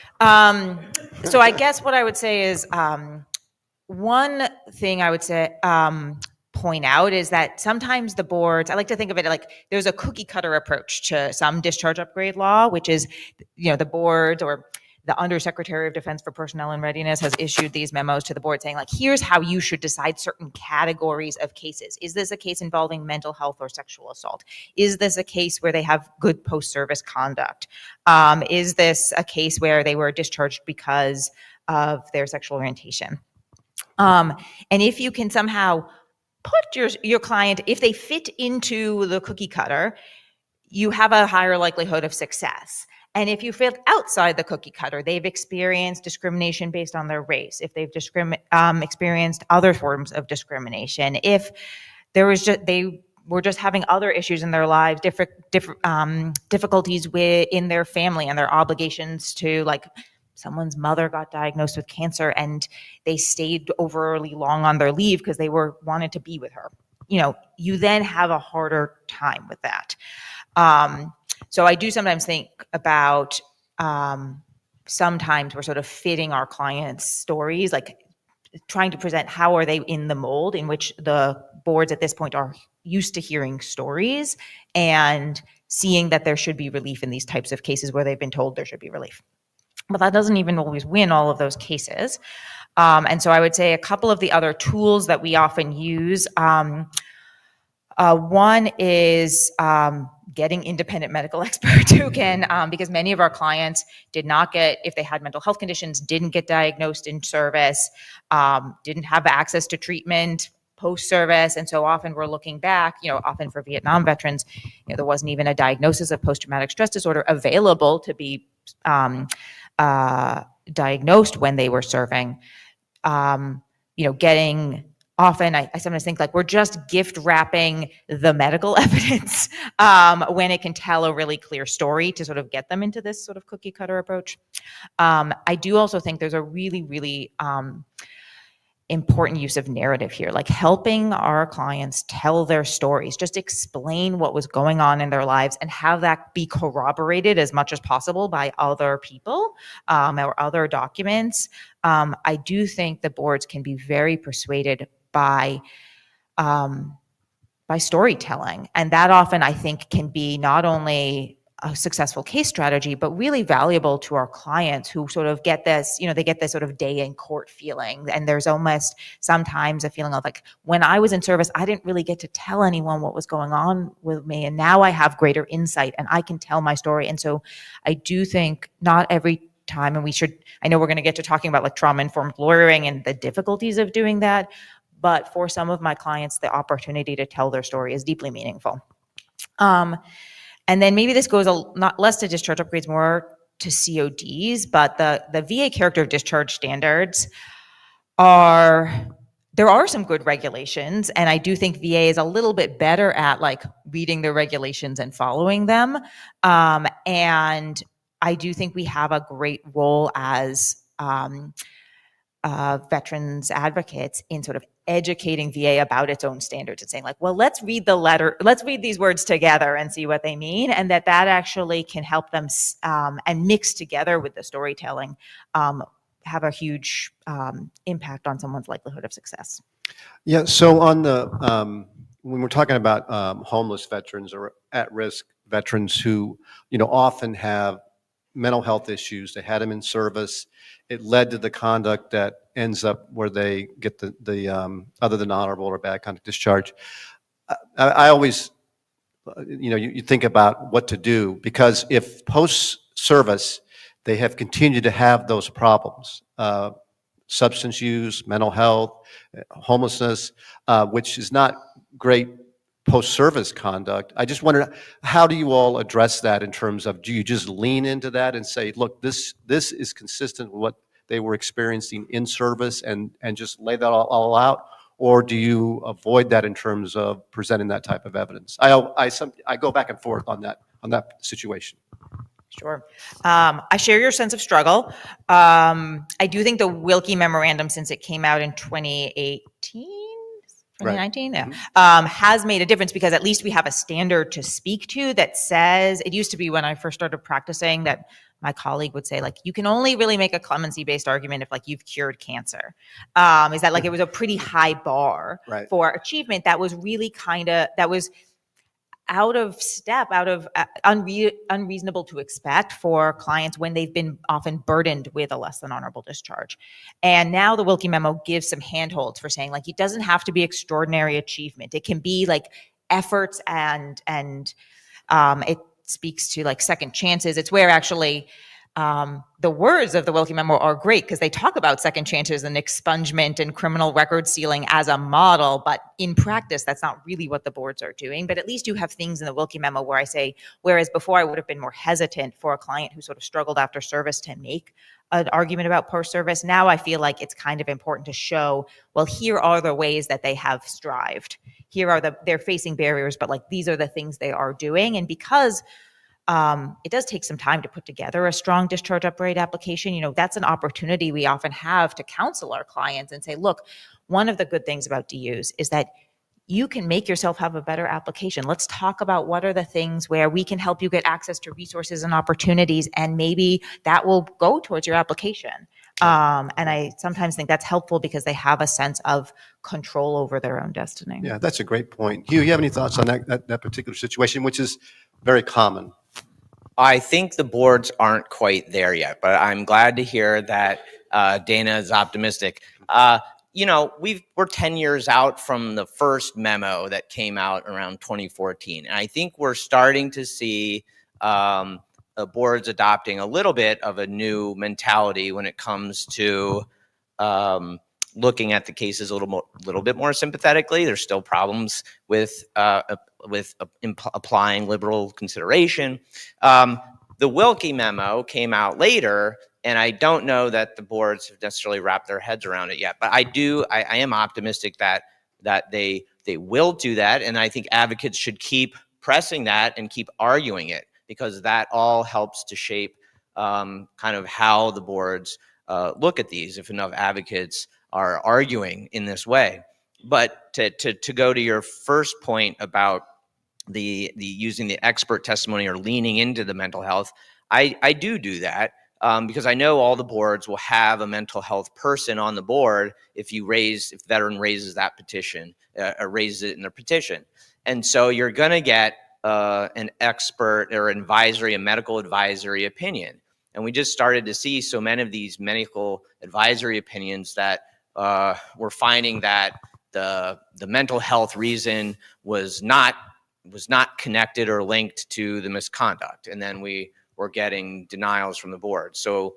So I guess what I would say is, one thing I would say, point out is that sometimes the boards, I like to think of it like there's a cookie cutter approach to some discharge upgrade law, which is, the board or the Undersecretary of Defense for Personnel and Readiness has issued these memos to the board saying, like, here's how you should decide certain categories of cases. Is this a case involving mental health or sexual assault? Is this a case where they have good post-service conduct? Is this a case where they were discharged because of their sexual orientation? And if you can somehow put your client, if they fit into the cookie cutter, you have a higher likelihood of success. And if you fit outside the cookie cutter, they've experienced discrimination based on their race, if they've experienced other forms of discrimination, if they were just having other issues in their lives, different difficulties in their family and their obligations to, like, someone's mother got diagnosed with cancer and they stayed overly long on their leave because they wanted to be with her. You then have a harder time with that. So I do sometimes think about, sometimes we're sort of fitting our clients' stories, like trying to present how are they in the mold in which the boards at this point are used to hearing stories and seeing that there should be relief in these types of cases where they've been told there should be relief. But that doesn't even always win all of those cases. And so I would say a couple of the other tools that we often use, one is getting independent medical experts who can, because many of our clients did not get, if they had mental health conditions, didn't get diagnosed in service, didn't have access to treatment post-service. And so often we're looking back, often for Vietnam veterans, there wasn't even a diagnosis of post-traumatic stress disorder available to be diagnosed when they were serving. Getting often, I sometimes think like we're just gift wrapping the medical evidence when it can tell a really clear story to sort of get them into this sort of cookie cutter approach. I do also think there's a really, really important use of narrative here, like helping our clients tell their stories, just explain what was going on in their lives and have that be corroborated as much as possible by other people or other documents. I do think the boards can be very persuaded by storytelling. And that often, I think, can be not only a successful case strategy, but really valuable to our clients who sort of get this, they get this sort of day in court feeling. And there's almost sometimes a feeling of like, when I was in service, I didn't really get to tell anyone what was going on with me. And now I have greater insight and I can tell my story. And so I do think not every time, and I know we're going to get to talking about like trauma-informed lawyering and the difficulties of doing that, but for some of my clients, the opportunity to tell their story is deeply meaningful. And then maybe this goes not less to discharge upgrades, more to CODs, but the VA character of discharge standards there are some good regulations, and I do think VA is a little bit better at like reading the regulations and following them. And I do think we have a great role as veterans advocates in sort of educating VA about its own standards and saying like, well, let's read these words together and see what they mean. And that actually can help them and mix together with the storytelling, have a huge impact on someone's likelihood of success. Yeah, so on the, when we're talking about homeless veterans or at-risk veterans who, often have mental health issues, they had them in service, it led to the conduct that ends up where they get the other than honorable or bad conduct discharge. I always, you think about what to do, because if post-service they have continued to have those problems, substance use, mental health, homelessness, which is not great post-service conduct. I just wondered, how do you all address that in terms of, do you just lean into that and say, look, this is consistent with what they were experiencing in service and just lay that all out? Or do you avoid that in terms of presenting that type of evidence? I go back and forth on that situation. Sure. I share your sense of struggle. I do think the Wilkie Memorandum, since it came out in 2019, yeah, has made a difference, because at least we have a standard to speak to that says, it used to be when I first started practicing that my colleague would say, like, you can only really make a clemency-based argument if, like, you've cured cancer. Is that, like, it was a pretty high bar for achievement that was really that was out of step, unreasonable to expect for clients when they've been often burdened with a less than honorable discharge. And now the Wilkie memo gives some handholds for saying, like, it doesn't have to be extraordinary achievement. It can be like efforts and it speaks to like second chances. It's where actually the words of the Wilkie memo are great, because they talk about second chances and expungement and criminal record sealing as a model, but in practice, that's not really what the boards are doing. But at least you have things in the Wilkie memo where I say, whereas before I would have been more hesitant for a client who sort of struggled after service to make an argument about post-service, now I feel like it's kind of important to show, well, here are the ways that they have strived. Here are they're facing barriers, but like these are the things they are doing. And because it does take some time to put together a strong discharge upgrade application, that's an opportunity we often have to counsel our clients and say, look, one of the good things about DUs is that you can make yourself have a better application. Let's talk about what are the things where we can help you get access to resources and opportunities, and maybe that will go towards your application. And I sometimes think that's helpful because they have a sense of control over their own destiny. Yeah, that's a great point. Hugh, you have any thoughts on that particular situation, which is very common? I think the boards aren't quite there yet, but I'm glad to hear that Dana is optimistic. We're 10 years out from the first memo that came out around 2014. And I think we're starting to see the boards adopting a little bit of a new mentality when it comes to looking at the cases a little bit more sympathetically. There's still problems with applying liberal consideration. The Wilkie memo came out later, and I don't know that the boards have necessarily wrapped their heads around it yet. But I am optimistic that they will do that, and I think advocates should keep pressing that and keep arguing it, because that all helps to shape kind of how the boards look at these. If enough advocates are arguing in this way. But to go to your first point about the using the expert testimony or leaning into the mental health, I do that. Because I know all the boards will have a mental health person on the board if the veteran raises that petition, or raises it in their petition. And so you're going to get an expert or a medical advisory opinion. And we just started to see so many of these medical advisory opinions that we're finding that the mental health reason was not connected or linked to the misconduct. And then we were getting denials from the board. So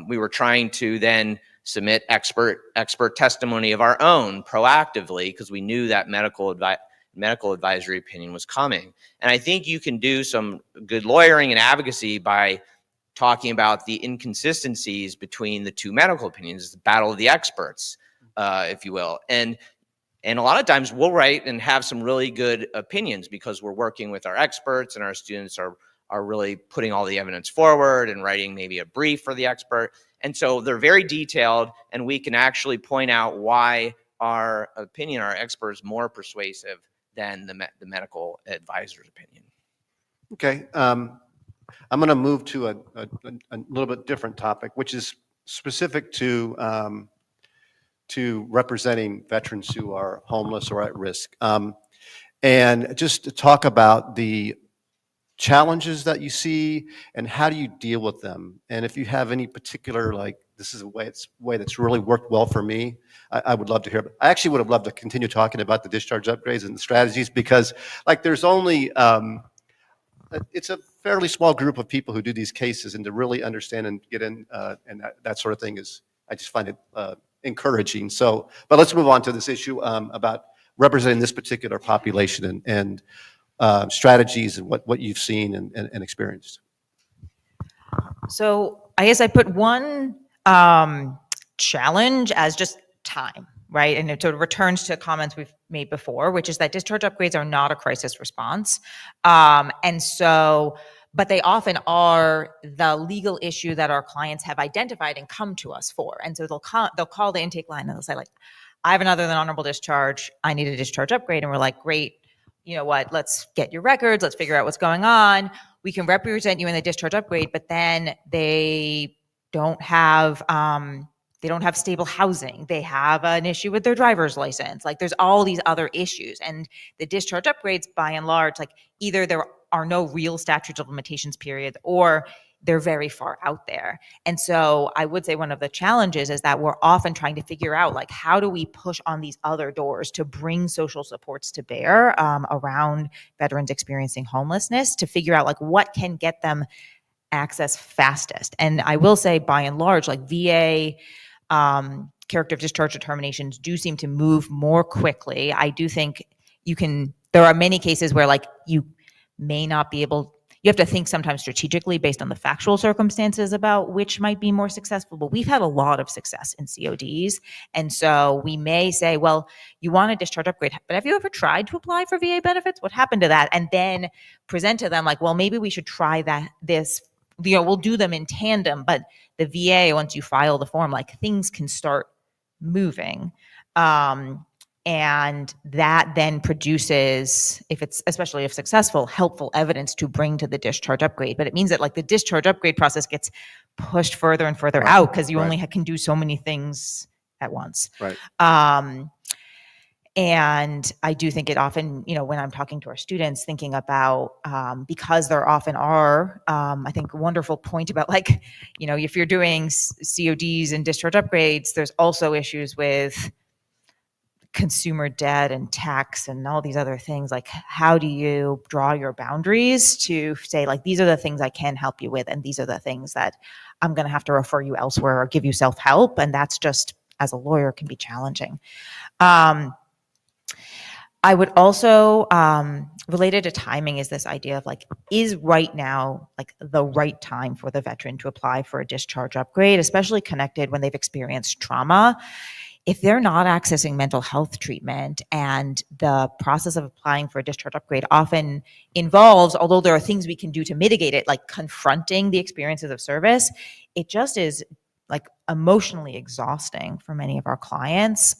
we were trying to then submit expert testimony of our own proactively, because we knew that medical advisory opinion was coming. And I think you can do some good lawyering and advocacy by talking about the inconsistencies between the two medical opinions, the battle of the experts, if you will. And a lot of times we'll write and have some really good opinions because we're working with our experts and our students are really putting all the evidence forward and writing maybe a brief for the expert. And so they're very detailed, and we can actually point out why our opinion, our expert, is more persuasive than the medical advisor's opinion. Okay. I'm going to move to a little bit different topic, which is specific to representing veterans who are homeless or at risk. And just to talk about the challenges that you see and how do you deal with them. And if you have any particular, like, this is a way that's really worked well for me, I would love to hear. I actually would have loved to continue talking about the discharge upgrades and the strategies, because like there's only, it's a fairly small group of people who do these cases, and to really understand and get in and that sort of thing is, I just find it encouraging. So, but let's move on to this issue about representing this particular population and strategies and what you've seen and experienced. So I guess I put one challenge as just time, right? And it sort of returns to comments we've made before, which is that discharge upgrades are not a crisis response. And so, but they often are the legal issue that our clients have identified and come to us for. And so they'll call the intake line and they'll say, like, I have an other than honorable discharge, I need a discharge upgrade. And we're like, great, you know what, let's get your records, let's figure out what's going on. We can represent you in the discharge upgrade, but then they don't have stable housing. They have an issue with their driver's license. Like, there's all these other issues. And the discharge upgrades, by and large, like, either there are no real statute of limitations periods, or they're very far out there. And so I would say one of the challenges is that we're often trying to figure out, like, how do we push on these other doors to bring social supports to bear around veterans experiencing homelessness, to figure out, like, what can get them access fastest. And I will say, by and large, like, VA character of discharge determinations do seem to move more quickly. I do think there are many cases where, like, you may not be able, you have to think sometimes strategically based on the factual circumstances about which might be more successful, but we've had a lot of success in CODs. And so we may say, well, you want a discharge upgrade, but have you ever tried to apply for VA benefits? What happened to that? And then present to them, like, well, maybe we should try this, we'll do them in tandem, but the VA, once you file the form, like, things can start moving. And that then produces, especially if successful, helpful evidence to bring to the discharge upgrade. But it means that, like, the discharge upgrade process gets pushed further and further out because you only can do so many things at once. Right. And I do think it often, when I'm talking to our students, thinking about, because there often are, I think, a wonderful point about, like, if you're doing CODs and discharge upgrades, there's also issues with consumer debt and tax and all these other things. Like, how do you draw your boundaries to say, like, these are the things I can help you with, and these are the things that I'm going to have to refer you elsewhere or give you self-help. And that's just, as a lawyer, can be challenging. I would also, related to timing, is this idea of, like, is right now, like, the right time for the veteran to apply for a discharge upgrade, especially connected when they've experienced trauma. If they're not accessing mental health treatment, and the process of applying for a discharge upgrade often involves, although there are things we can do to mitigate it, like confronting the experiences of service, it just is like emotionally exhausting for many of our clients.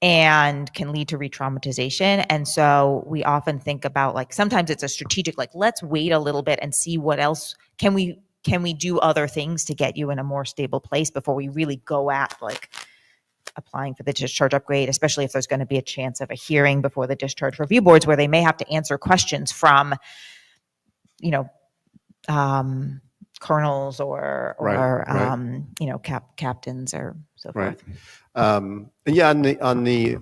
And can lead to re-traumatization. And so we often think about, like, sometimes it's a strategic, like, let's wait a little bit and see what else can we do other things to get you in a more stable place before we really go at, like, applying for the discharge upgrade, especially if there's going to be a chance of a hearing before the discharge review boards where they may have to answer questions from, you know, colonels or you know, captains or so forth. And yeah, on the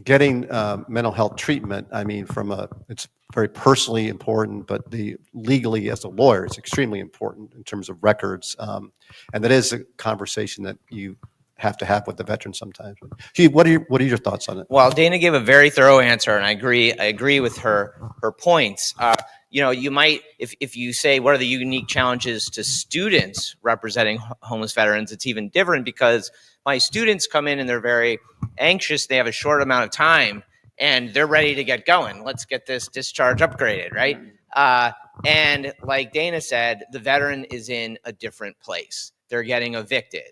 getting mental health treatment, I mean, it's very personally important, but legally as a lawyer, it's extremely important in terms of records. And that is a conversation that you have to have with the veteran sometimes. Gee, what are your thoughts on it? Well, Dana gave a very thorough answer, and I agree with her points. You know, you might, if you say, what are the unique challenges to students representing homeless veterans, it's even different because my students come in and they're very anxious. They have a short amount of time and they're ready to get going. Let's get this discharge upgraded, right? And like Dana said, the veteran is in a different place. They're getting evicted.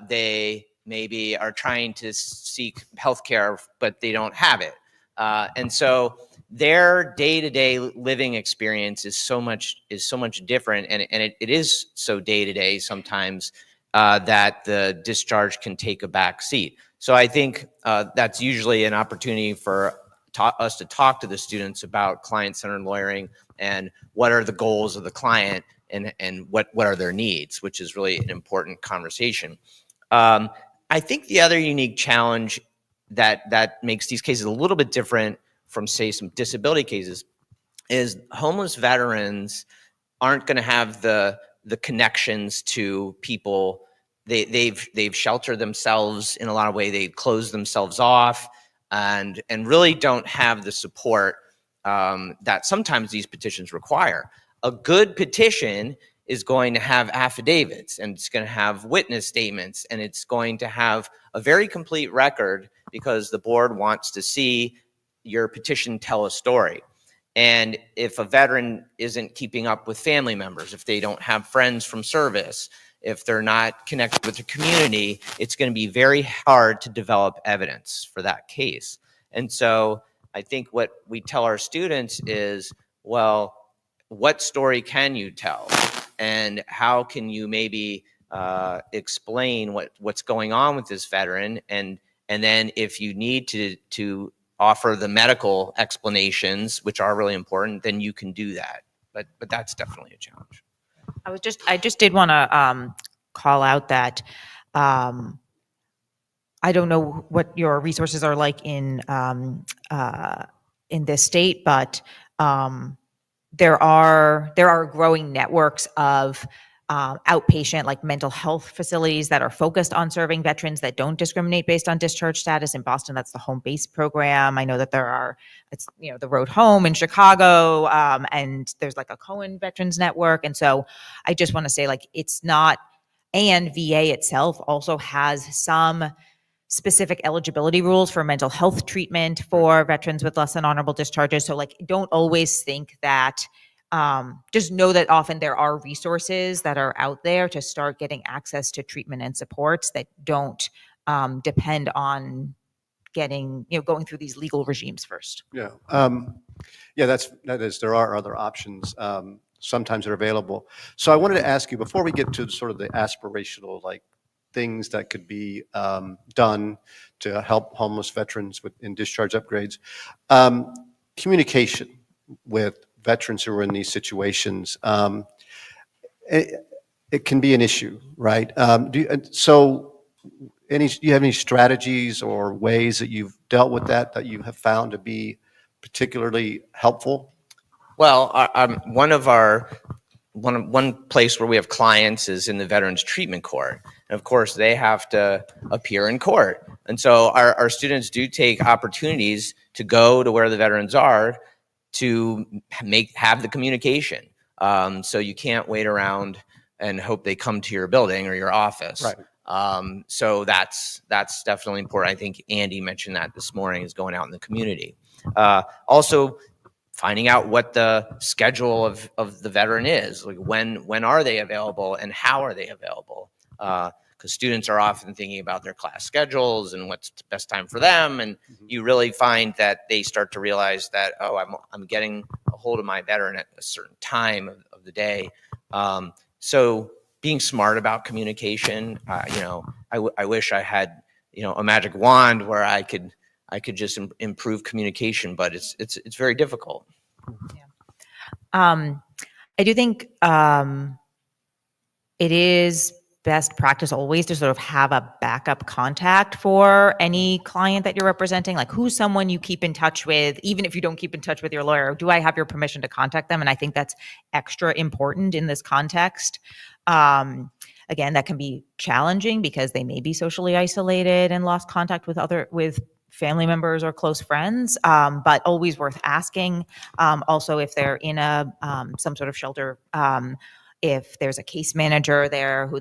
They maybe are trying to seek healthcare, but they don't have it. And so their day-to-day living experience is so much different, and it is so day-to-day sometimes that the discharge can take a back seat. So I think that's usually an opportunity for us to talk to the students about client-centered lawyering and what are the goals of the client and what are their needs, which is really an important conversation. I think the other unique challenge that makes these cases a little bit different from, say, some disability cases is homeless veterans aren't going to have the connections to people. They've sheltered themselves in a lot of ways. They closed themselves off and really don't have the support that sometimes these petitions require. A good petition is going to have affidavits, and it's going to have witness statements, and it's going to have a very complete record because the board wants to see your petition tell a story. And if a veteran isn't keeping up with family members, if they don't have friends from service, if they're not connected with the community, it's going to be very hard to develop evidence for that case. And so I think what we tell our students is, well, what story can you tell? And how can you maybe explain what's going on with this veteran? And then if you need to offer the medical explanations, which are really important, then you can do that. But that's definitely a challenge. I just did want to call out that I don't know what your resources are like in this state, but there are growing networks of outpatient, like, mental health facilities that are focused on serving veterans that don't discriminate based on discharge status. In Boston, that's the Home Base program. I know that it's the Road Home in Chicago, and there's like a Cohen Veterans Network. And so I just want to say, like, it's not, and VA itself also has some specific eligibility rules for mental health treatment for veterans with less than honorable discharges. So, like, don't always think that, just know that often there are resources that are out there to start getting access to treatment and supports that don't depend on going through these legal regimes first. Yeah. That is, there are other options. Sometimes they're available. So I wanted to ask you, before we get to sort of the aspirational, like, things that could be done to help homeless veterans in discharge upgrades, communication with veterans who are in these situations, it can be an issue, right? Do you have any strategies or ways that you've dealt with that you have found to be particularly helpful? Well, one place where we have clients is in the Veterans Treatment Court. And of course, they have to appear in court. And so our students do take opportunities to go to where the veterans are to have the communication. So you can't wait around and hope they come to your building or your office. Right. So that's definitely important. I think Andy mentioned that this morning, is going out in the community. Also, finding out what the schedule of the veteran is, like when are they available and how are they available? Because students are often thinking about their class schedules and what's the best time for them, and you really find that they start to realize that, oh, I'm getting a hold of my veteran at a certain time of the day. So being smart about communication, I wish I had a magic wand where I could just improve communication, but it's very difficult. I do think it is best practice always to sort of have a backup contact for any client that you're representing, like who's someone you keep in touch with, even if you don't keep in touch with your lawyer. Do I have your permission to contact them? And I think that's extra important in this context. Again, that can be challenging because they may be socially isolated and lost contact with family members or close friends, but always worth asking. Also, if they're in some sort of shelter, if there's a case manager there who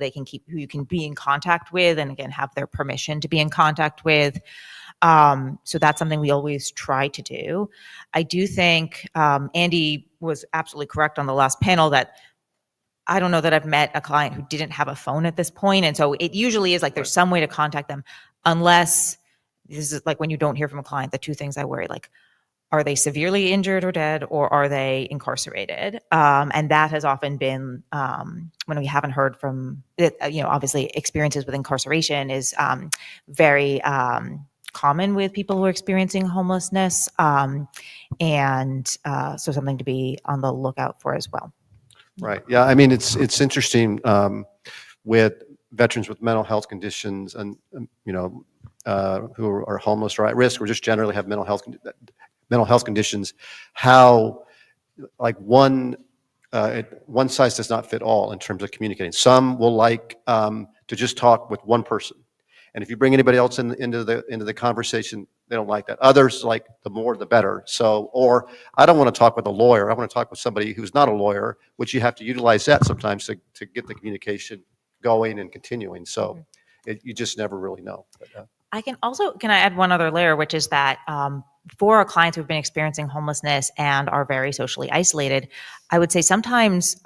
you can be in contact with, and again, have their permission to be in contact with. So that's something we always try to do. I do think Andy was absolutely correct on the last panel that I don't know that I've met a client who didn't have a phone at this point. And so it usually is like there's some way to contact them, unless this is like when you don't hear from a client, the two things I worry, like, are they severely injured or dead, or are they incarcerated? And that has often been when we haven't heard from it, obviously experiences with incarceration is very common with people who are experiencing homelessness. And so something to be on the lookout for as well. Right. Yeah. I mean, it's interesting with veterans with mental health conditions and, who are homeless or at risk or just generally have mental health conditions, how like one size does not fit all in terms of communicating. Some will like to just talk with one person. And if you bring anybody else into the conversation, they don't like that. Others like the more the better. So, or I don't want to talk with a lawyer. I want to talk with somebody who's not a lawyer, which you have to utilize that sometimes to get the communication going and continuing. So you just never really know. But, can I add one other layer, which is that for our clients who've been experiencing homelessness and are very socially isolated, I would say sometimes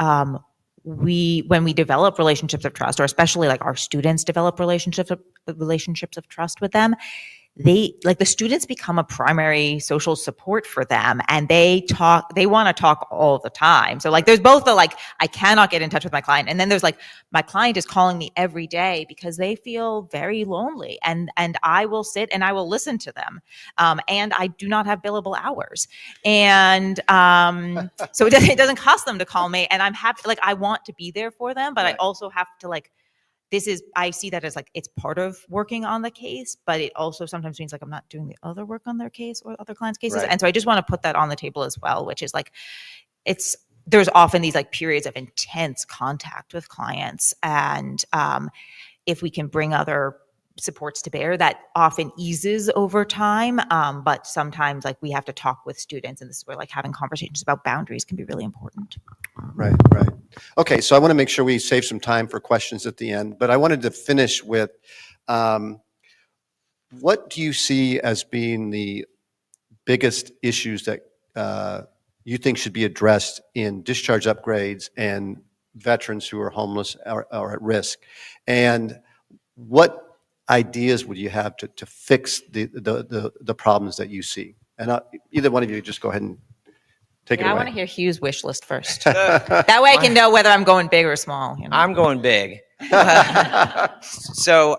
when we develop relationships of trust, or especially like our students develop relationships of trust with them, the students become a primary social support for them, and they want to talk all the time. So like there's both the like, I cannot get in touch with my client, and then there's like, my client is calling me every day because they feel very lonely, and I will sit and I will listen to them, and I do not have billable hours, and so it doesn't cost them to call me, and I'm happy, like I want to be there for them, but right. I also have to like, I see that as like, it's part of working on the case, but it also sometimes means like I'm not doing the other work on their case or other clients' cases. Right. And so I just want to put that on the table as well, which is like, there's often these like periods of intense contact with clients. And if we can bring other supports to bear, that often eases over time. But sometimes like we have to talk with students, and this is where like having conversations about boundaries can be really important. Right. Okay, so I want to make sure we save some time for questions at the end, but I wanted to finish with what do you see as being the biggest issues that you think should be addressed in discharge upgrades and veterans who are homeless or at risk? And what ideas would you have to fix the problems that you see? And either one of you just go ahead and take it away. I want to hear Hugh's wish list first. That way I can know whether I'm going big or small. I'm going big. So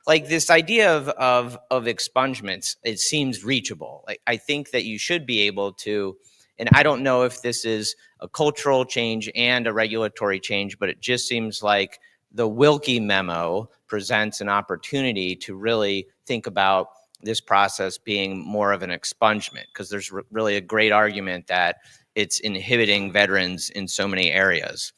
like this idea of expungements, it seems reachable. Like I think that you should be able to, and I don't know if this is a cultural change and a regulatory change, but it just seems like the Wilkie memo presents an opportunity to really think about this process being more of an expungement, because there's really a great argument that it's inhibiting veterans in so many areas.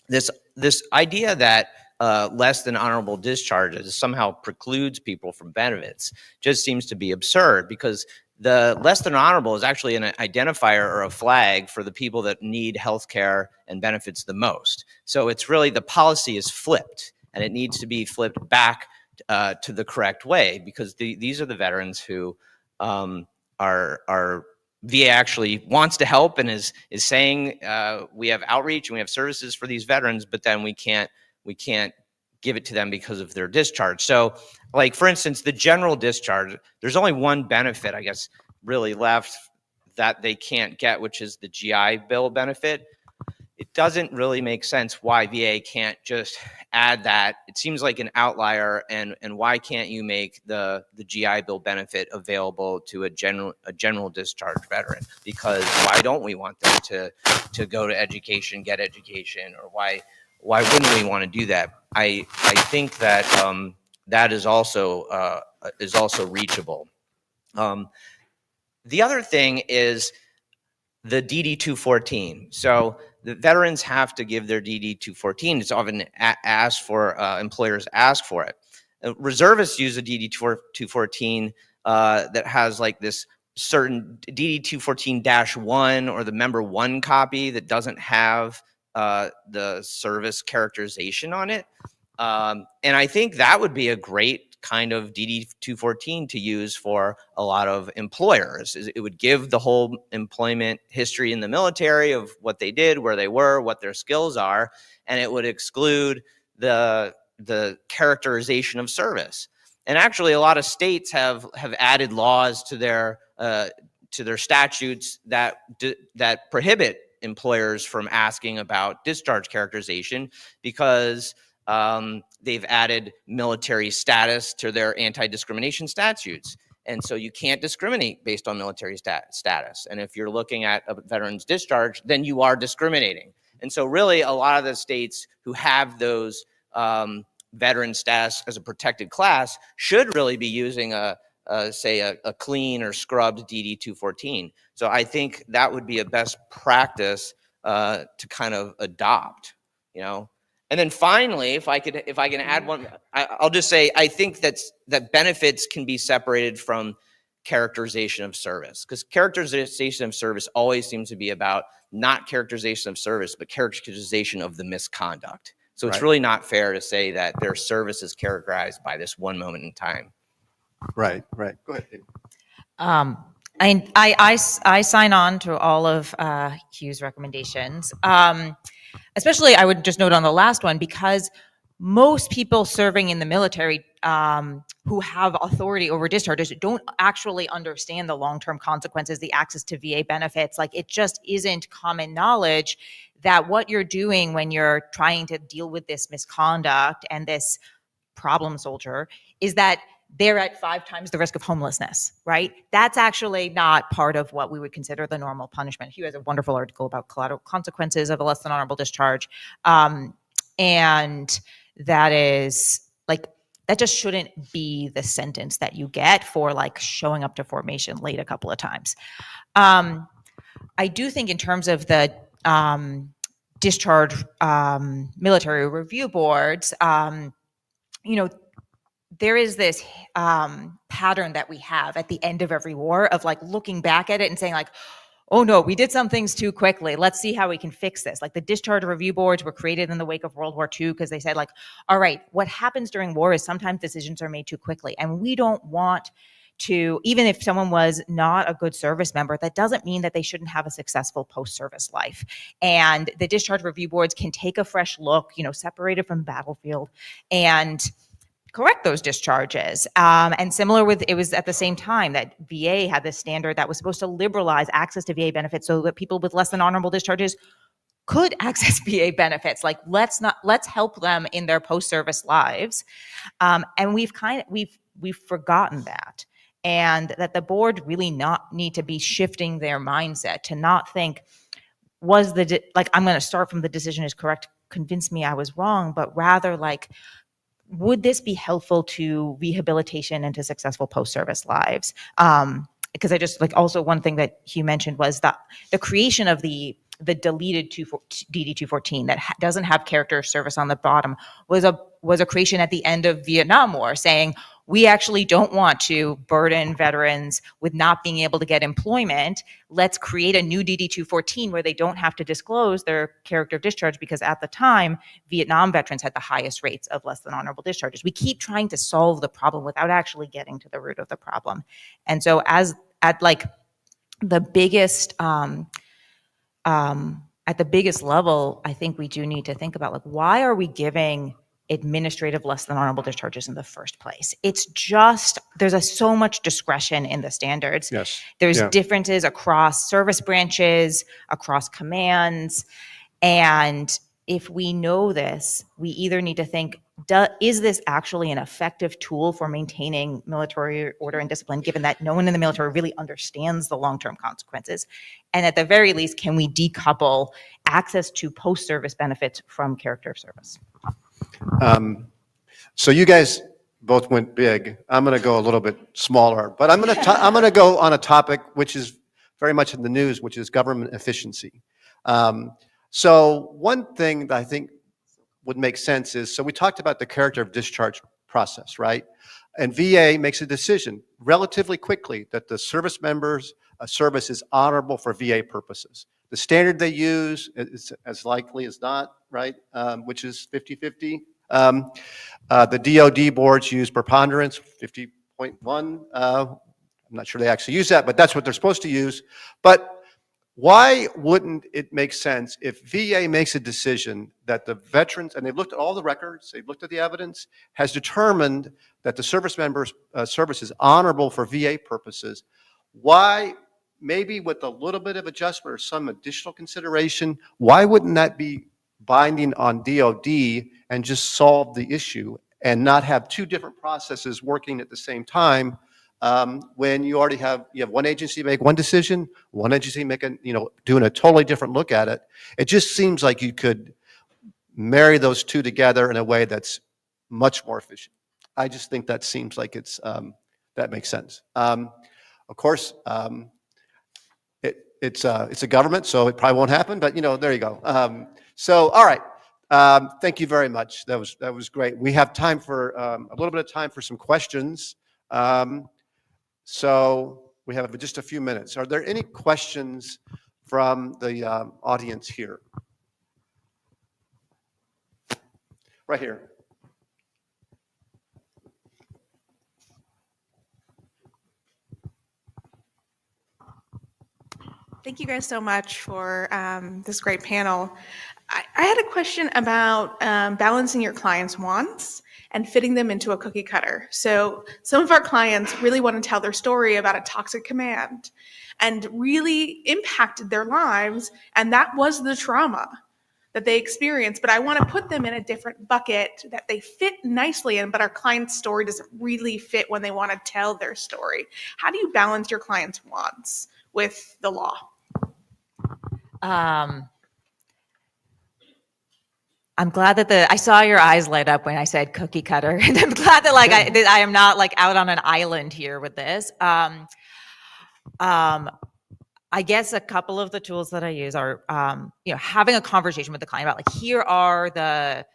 This idea that less than honorable discharges somehow precludes people from benefits just seems to be absurd, because the less than honorable is actually an identifier or a flag for the people that need health care and benefits the most. So it's really, the policy is flipped, and it needs to be flipped back to the correct way, because these are the veterans who are VA actually wants to help and is saying we have outreach and we have services for these veterans, but then we can't give it to them because of their discharge. So, like for instance, the general discharge, there's only one benefit, I guess, really left that they can't get, which is the GI Bill benefit. It doesn't really make sense why VA can't just add that. It seems like an outlier, and why can't you make the GI Bill benefit available to a general discharge veteran? Because why don't we want them to go to education, get education, or why wouldn't we want to do that? I think that that is also reachable. The other thing is the DD-214. So the veterans have to give their DD-214. It's often asked for, employers ask for it. Reservists use a DD-214 that has like this certain DD-214-1 or the member 1 copy that doesn't have the service characterization on it. And I think that would be a great kind of DD-214 to use for a lot of employers. It would give the whole employment history in the military of what they did, where they were, what their skills are, and it would exclude the characterization of service. And actually, a lot of states have added laws to their statutes that prohibit employers from asking about discharge characterization because they've added military status to their anti-discrimination statutes. And so you can't discriminate based on military status. And if you're looking at a veteran's discharge, then you are discriminating. And so really a lot of the states who have those veteran status as a protected class should really be using say a clean or scrubbed DD-214. So I think that would be a best practice to kind of adopt, you know. And then finally, if I can add one, I'll just say I think that benefits can be separated from characterization of service, because characterization of service always seems to be about not characterization of service, but characterization of the misconduct. So it's really not fair to say that their service is characterized by this one moment in time. Right. Go ahead, Dave. I sign on to all of Hugh's recommendations. Especially, I would just note on the last one, because most people serving in the military who have authority over discharges don't actually understand the long-term consequences, the access to VA benefits. Like, it just isn't common knowledge that what you're doing when you're trying to deal with this misconduct and this problem soldier is that they're at 5 times the risk of homelessness, right? That's actually not part of what we would consider the normal punishment. Hugh has a wonderful article about collateral consequences of a less than honorable discharge. And that is like, that just shouldn't be the sentence that you get for like showing up to formation late a couple of times. I do think in terms of the discharge military review boards, you know, there is this pattern that we have at the end of every war of like looking back at it and saying like, oh no, we did some things too quickly. Let's see how we can fix this. Like the discharge review boards were created in the wake of World War II because they said like, all right, what happens during war is sometimes decisions are made too quickly. And we don't want to, even if someone was not a good service member, that doesn't mean that they shouldn't have a successful post-service life. And the discharge review boards can take a fresh look, you know, separated from the battlefield, and correct those discharges. And similar with, it was at the same time that VA had this standard that was supposed to liberalize access to VA benefits so that people with less than honorable discharges could access VA benefits. Like, let's help them in their post-service lives. And we've forgotten that. And that the board really not need to be shifting their mindset to not think, I'm going to start from the decision is correct, convince me I was wrong, but rather like, would this be helpful to rehabilitation and to successful post-service lives? Because I just like, also one thing that Hugh mentioned was the creation of the deleted DD-214 that doesn't have character service on the bottom was a creation at the end of Vietnam War, saying we actually don't want to burden veterans with not being able to get employment. Let's create a new DD-214 where they don't have to disclose their character of discharge, because at the time, Vietnam veterans had the highest rates of less than honorable discharges. We keep trying to solve the problem without actually getting to the root of the problem. And so the biggest, at the biggest level, I think we do need to think about, like, why are we giving administrative less than honorable discharges in the first place? It's just, there's so much discretion in the standards. Yes. There's Yeah. differences across service branches, across commands. And if we know this, we either need to think, is this actually an effective tool for maintaining military order and discipline, given that no one in the military really understands the long-term consequences? And at the very least, can we decouple access to post-service benefits from character of service? So you guys both went big. I'm going to go a little bit smaller, but I'm going to go on a topic which is very much in the news, which is government efficiency. So one thing that I think would make sense is, so we talked about the character of discharge process, right? And VA makes a decision relatively quickly that the service member's service is honorable for VA purposes. The standard they use is as likely as not, right? Which is 50-50. The DoD boards use preponderance, 50.1. I'm not sure they actually use that, but that's what they're supposed to use. But why wouldn't it make sense if VA makes a decision that the veterans, and they've looked at all the records, they've looked at the evidence, has determined that the service member's service is honorable for VA purposes? Why, maybe with a little bit of adjustment or some additional consideration, why wouldn't that be binding on DoD and just solve the issue and not have two different processes working at the same time? When you already have one agency make one decision, one agency doing a totally different look at it. It just seems like you could marry those two together in a way that's much more efficient. I just think that seems like that makes sense. Of course, it's a government, so it probably won't happen, but there you go. All right. Thank you very much. That was great. We have time for a little bit of time for some questions. So we have just a few minutes. Are there any questions from the audience here? Right here. Thank you guys so much for this great panel. I had a question about balancing your clients' wants and fitting them into a cookie cutter. So some of our clients really want to tell their story about a toxic command and really impacted their lives, and that was the trauma that they experienced. But I want to put them in a different bucket that they fit nicely in, but our client's story doesn't really fit when they want to tell their story. How do you balance your clients' wants with the law? I'm glad that I saw your eyes light up when I said cookie cutter, and I'm glad that I am not out on an island here with this. I guess a couple of the tools that I use are, having a conversation with the client about here are the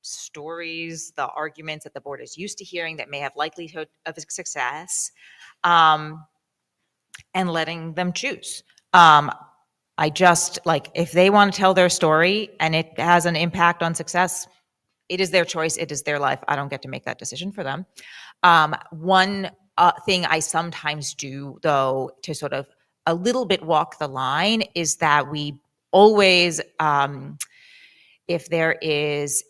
stories, the arguments that the board is used to hearing that may have likelihood of success, and letting them choose. I just if they want to tell their story and it has an impact on success, it is their choice. It is their life. I don't get to make that decision for them. One thing I sometimes do, though, to sort of a little bit walk the line is that we always, if there is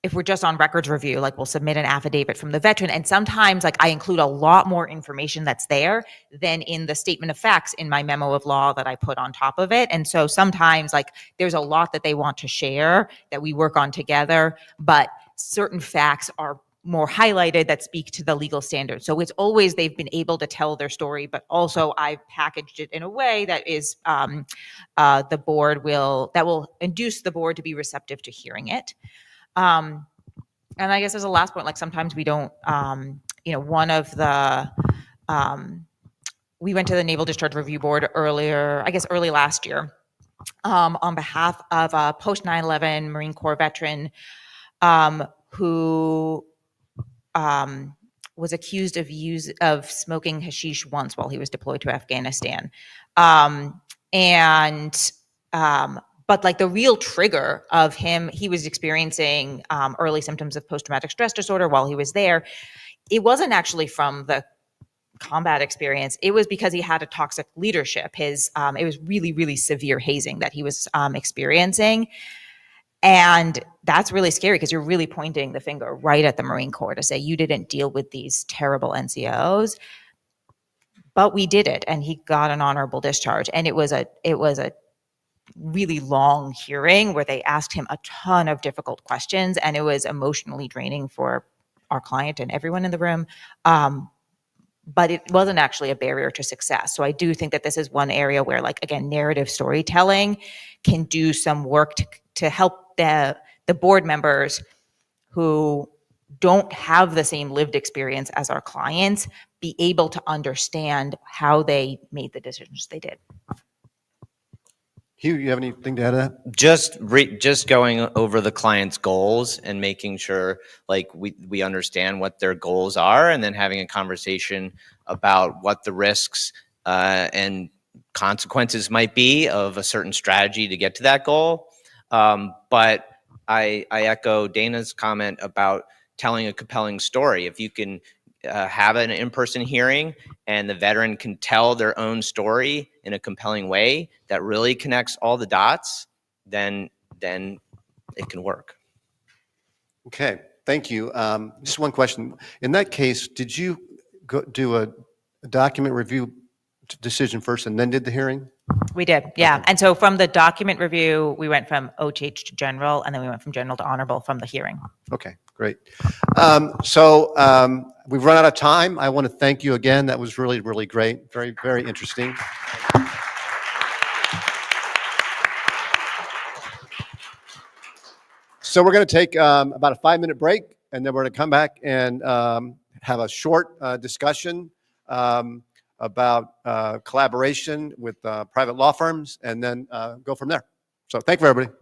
if we're just on records review, we'll submit an affidavit from the veteran. And sometimes I include a lot more information that's there than in the statement of facts in my memo of law that I put on top of it. And so sometimes there's a lot that they want to share that we work on together, but certain facts are more highlighted that speak to the legal standards. So it's always they've been able to tell their story, but also I've packaged it in a way that is the board will induce the board to be receptive to hearing it. And I guess as a last point, sometimes we don't, one of the, we went to the Naval Discharge Review Board early last year, on behalf of a post 9/11 Marine Corps veteran, who, was accused of smoking hashish once while he was deployed to Afghanistan. But the real trigger of him, he was experiencing early symptoms of post-traumatic stress disorder while he was there. It wasn't actually from the combat experience, it was because he had a toxic leadership. It was really, really severe hazing that he was experiencing. And that's really scary because you're really pointing the finger right at the Marine Corps to say, you didn't deal with these terrible NCOs. But we did it, and he got an honorable discharge. And it was a really long hearing where they asked him a ton of difficult questions, and it was emotionally draining for our client and everyone in the room. But it wasn't actually a barrier to success. So I do think that this is one area where, like, again, narrative storytelling can do some work to help the board members who don't have the same lived experience as our clients be able to understand how they made the decisions they did. Hugh, you have anything to add to that? Just going over the client's goals and making sure like we understand what their goals are, and then having a conversation about what the risks and consequences might be of a certain strategy to get to that goal. But I echo Dana's comment about telling a compelling story. If you can have an in-person hearing and the veteran can tell their own story in a compelling way that really connects all the dots, then it can work. Okay, thank you. Just one question. In that case, did you do a document review decision first and then did the hearing? We did, yeah. Okay. And so from the document review, we went from OTH to general, and then we went from general to honorable from the hearing. Okay, great. We've run out of time. I want to thank you again. That was really, really great. Very, very interesting. So we're going to take about a 5-minute break, and then we're going to come back and have a short discussion about collaboration with private law firms, and then go from there. So thank you, everybody.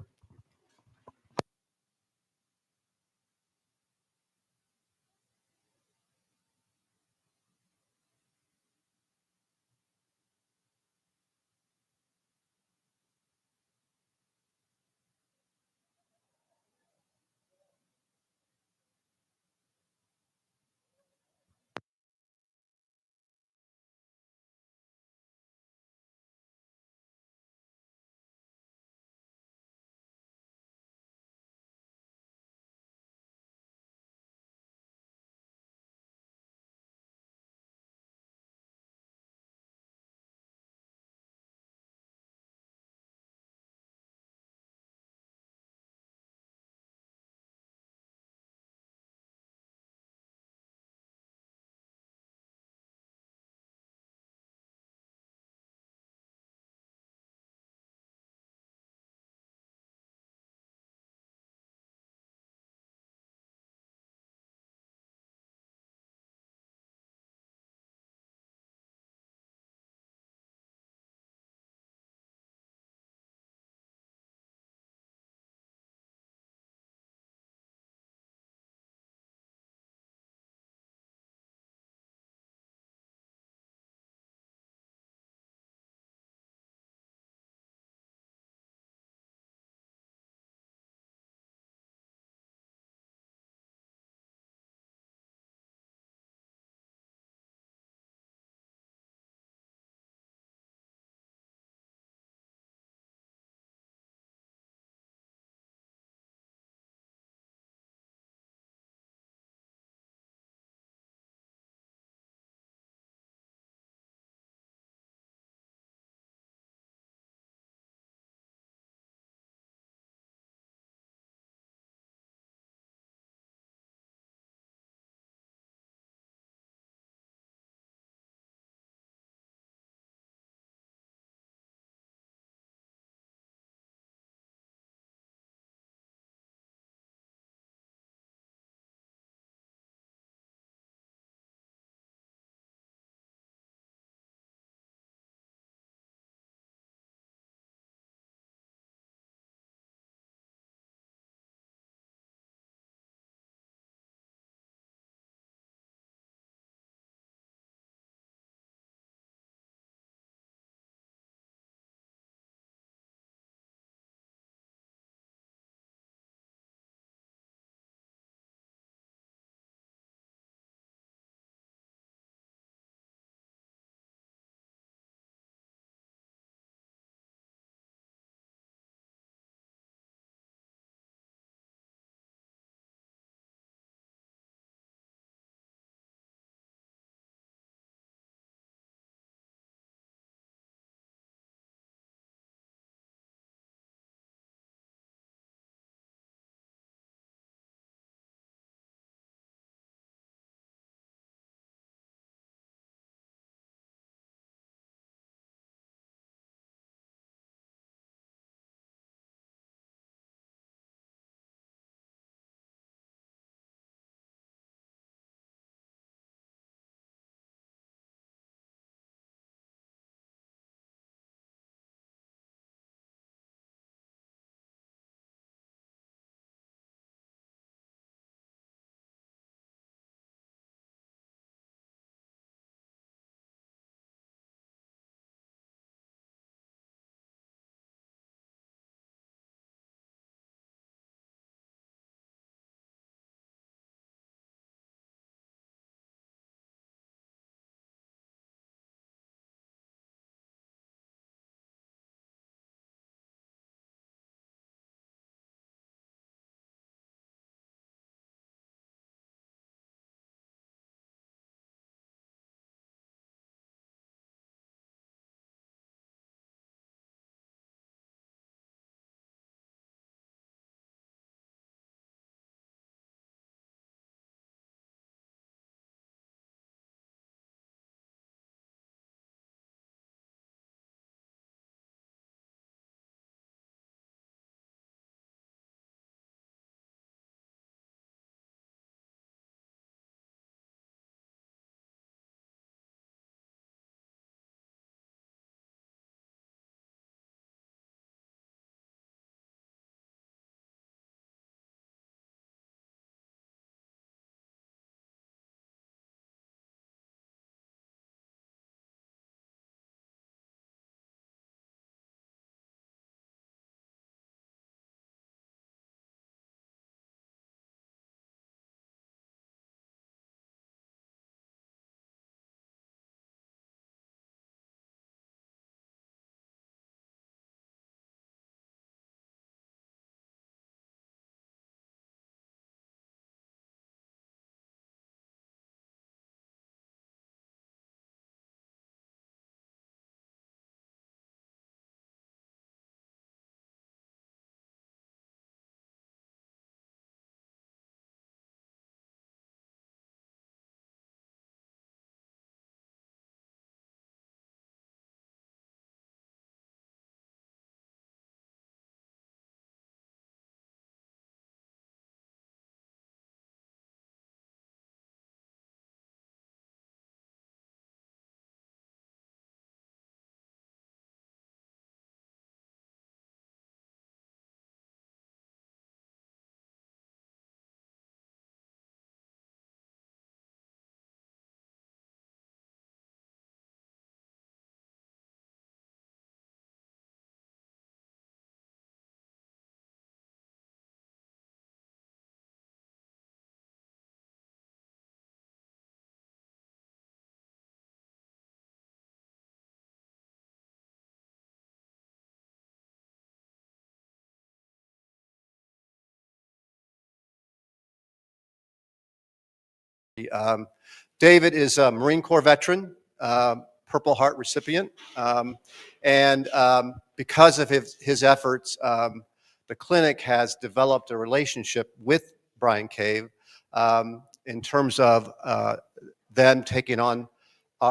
David is a Marine Corps veteran, Purple Heart recipient, and because of his efforts, the clinic has developed a relationship with Brian Cave in terms of them taking on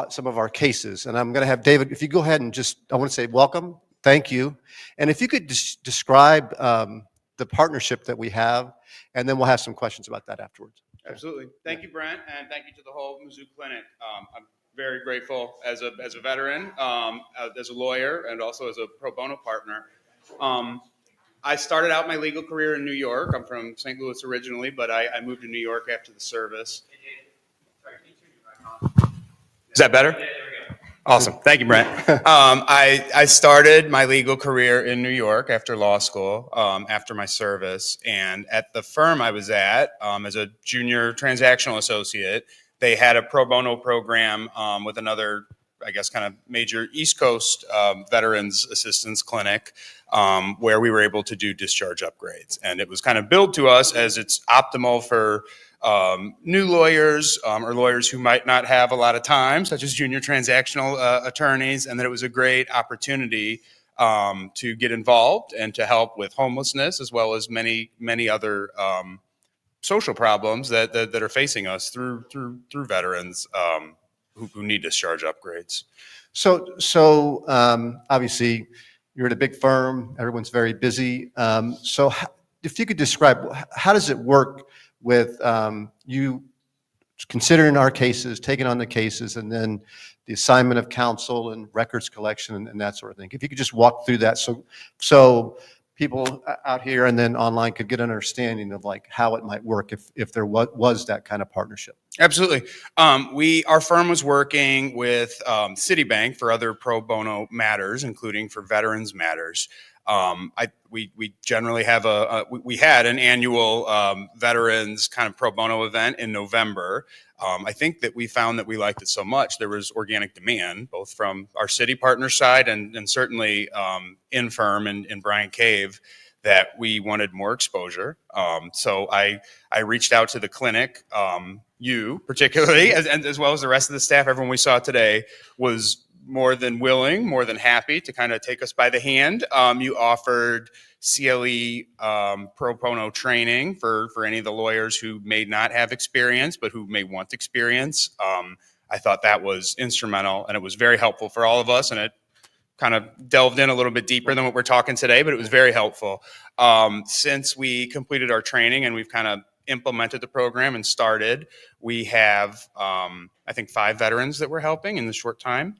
some of our cases. And I'm going to have David, if you go ahead and I want to say welcome, thank you. And if you could describe the partnership that we have, and then we'll have some questions about that afterwards. Absolutely. Thank you, Brent, and thank you to the whole Mizzou Clinic. I'm very grateful as a veteran, as a lawyer, and also as a pro bono partner. I started out my legal career in New York. I'm from St. Louis originally, but I moved to New York after the service. Is that better? Yeah, there we go. Awesome. Thank you, Brent. I started my legal career in New York after law school, after my service. And at the firm I was at, as a junior transactional associate, they had a pro bono program with another, I guess, kind of major East Coast veterans assistance clinic where we were able to do discharge upgrades. And it was kind of billed to us as it's optimal for new lawyers or lawyers who might not have a lot of time, such as junior transactional attorneys, and that it was a great opportunity to get involved and to help with homelessness as well as many other social problems that are facing us through veterans who need discharge upgrades. So obviously you're at a big firm, everyone's very busy. So if you could describe, how does it work with you considering our cases, taking on the cases, and then the assignment of counsel and records collection and that sort of thing? If you could just walk through that so people out here and then online could get an understanding of like how it might work if there was that kind of partnership. Absolutely. Our firm was working with Citibank for other pro bono matters, including for veterans matters. We generally have we had an annual veterans kind of pro bono event in November. I think that we found that we liked it so much, there was organic demand, both from our city partner side and certainly in firm and Brian Cave, that we wanted more exposure. So I reached out to the clinic, you particularly, as well as the rest of the staff. Everyone we saw today was more than willing, more than happy to kind of take us by the hand. You offered CLE pro bono training for any of the lawyers who may not have experience, but who may want experience. I thought that was instrumental, and it was very helpful for all of us, and it kind of delved in a little bit deeper than what we're talking today, but it was very helpful. Since we completed our training and we've kind of implemented the program and started, we have, I think, 5 veterans that we're helping in the short time.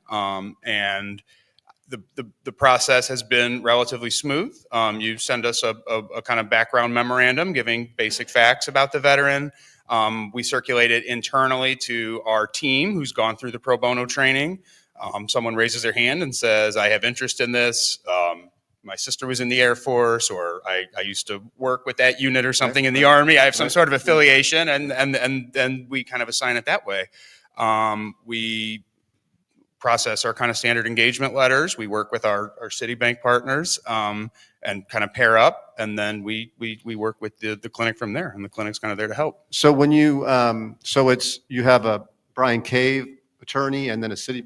And the process has been relatively smooth. You send us a kind of background memorandum giving basic facts about the veteran. We circulate it internally to our team who's gone through the pro bono training. Someone raises their hand and says, I have interest in this. My sister was in the Air Force, or I used to work with that unit or something in the Army. I have some sort of affiliation, and we kind of assign it that way. We process our kind of standard engagement letters. We work with our Citibank partners and kind of pair up, and then we work with the clinic from there, and the clinic's kind of there to help. So when you you have a Brian Cave attorney and then a city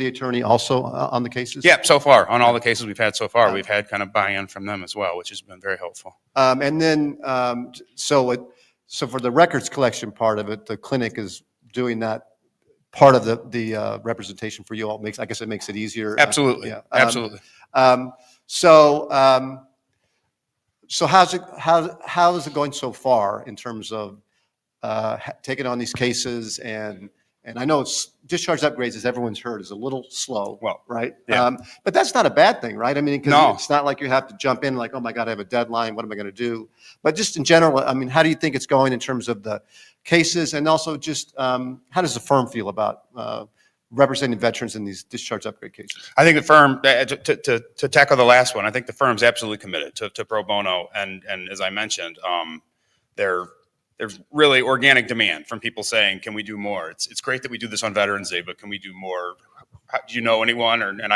attorney also on the cases? Yeah, so far on all the cases we've had so far, we've had kind of buy-in from them as well, which has been very helpful. And then so for the records collection part of it, the clinic is doing that part of the representation for you all. I guess it makes it easier. Absolutely. Yeah. Absolutely. So how is it going so far in terms of taking on these cases? And I know it's discharge upgrades, as everyone's heard, is a little slow, well, right? Yeah. But that's not a bad thing, right? I mean, because No. It's not like you have to jump in like, oh my God, I have a deadline. What am I going to do? But just in general, I mean, how do you think it's going in terms of the cases? And also just how does the firm feel about representing veterans in these discharge upgrade cases? I think the firm, to tackle the last one, I think the firm's absolutely committed to pro bono. And as I mentioned, there's really organic demand from people saying, can we do more? It's great that we do this on Veterans Day, but can we do more? Do you know anyone? And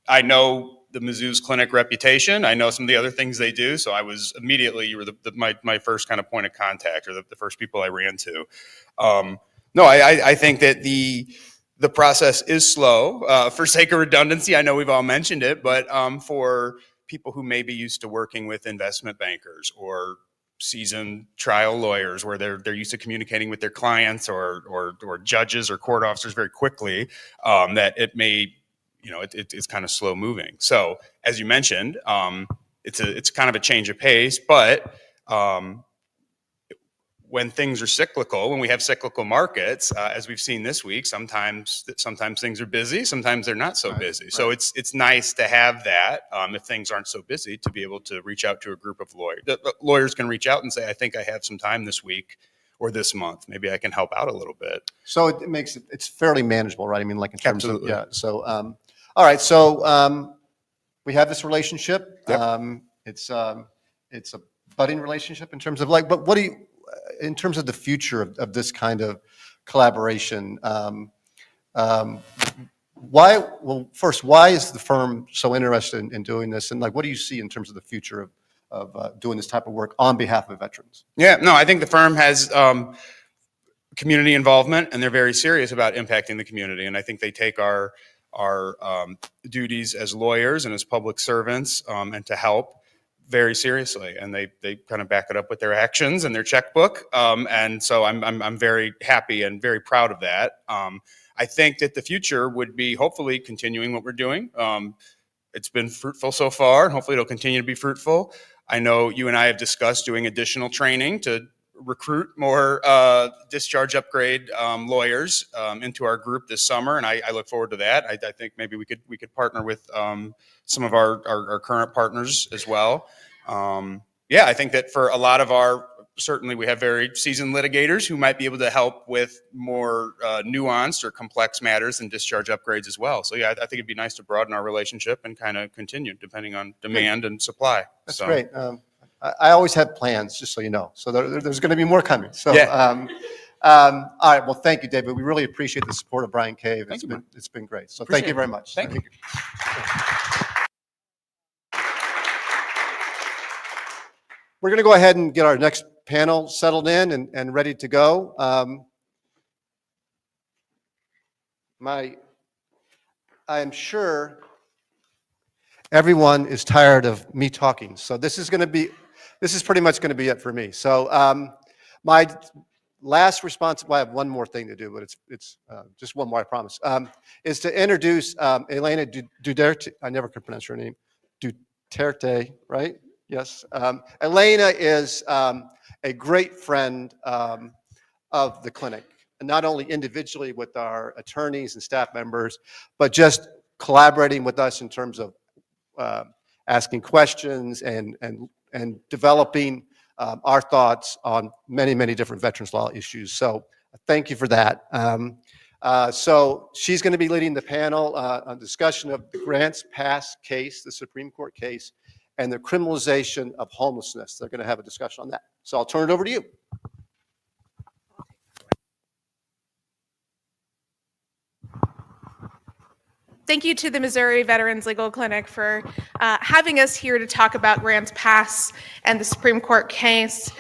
I know the Mizzou's clinic reputation. I know some of the other things they do, so I was immediately, you were my first kind of point of contact, or the first people I ran to. No, I think that the process is slow. For sake of redundancy, I know we've all mentioned it, but for people who may be used to working with investment bankers or seasoned trial lawyers, where they're used to communicating with their clients or judges or court officers very quickly, that it may, it's kind of slow moving. So as you mentioned, it's kind of a change of pace, but when things are cyclical, when we have cyclical markets, as we've seen this week, sometimes things are busy, sometimes they're not so busy. Right. So it's nice to have that, if things aren't so busy, to be able to reach out to a group of lawyers. Lawyers can reach out and say, I think I have some time this week or this month. Maybe I can help out a little bit. So it makes it's fairly manageable, right? I mean, like in terms Absolutely. Of, yeah. So, all right. So we have this relationship. Yep. It's a budding relationship in terms of but what do you, in terms of the future of this kind of collaboration, why is the firm so interested in doing this? And what do you see in terms of the future of doing this type of work on behalf of veterans? Yeah, no, I think the firm has community involvement, and they're very serious about impacting the community. And I think they take our duties as lawyers and as public servants and to help very seriously, and they kind of back it up with their actions and their checkbook, and so I'm very happy and very proud of that. I think that the future would be hopefully continuing what we're doing. It's been fruitful so far, and hopefully it'll continue to be fruitful. I know you and I have discussed doing additional training to recruit more discharge upgrade lawyers into our group this summer, and I look forward to that. I think maybe we could partner with some of our current partners as well. I think that for a lot of certainly we have very seasoned litigators who might be able to help with more nuanced or complex matters and discharge upgrades as well. So I think it'd be nice to broaden our relationship and kind of continue depending on demand and supply. That's great. I always have plans, just so you know. So there's going to be more coming. So, yeah. All right. Well, thank you, David. We really appreciate the support of Brian Cave. It's been great. So thank you very much. Thank you. We're going to go ahead and get our next panel settled in and ready to go. I am sure everyone is tired of me talking, so this is pretty much going to be it for me. So my last response, I have one more thing to do, but it's just one more, I promise, is to introduce Elena Duterte. I never could pronounce her name. Duterte, right? Yes. Elena is a great friend of the clinic, and not only individually with our attorneys and staff members, but just collaborating with us in terms of asking questions and developing our thoughts on many different veterans law issues. So thank you for that. So she's going to be leading the panel on discussion of the Grants Pass case, the Supreme Court case, and the criminalization of homelessness. They're going to have a discussion on that. So I'll turn it over to you. Thank you to the Missouri Veterans Legal Clinic for having us here to talk about Grants Pass and the Supreme Court case.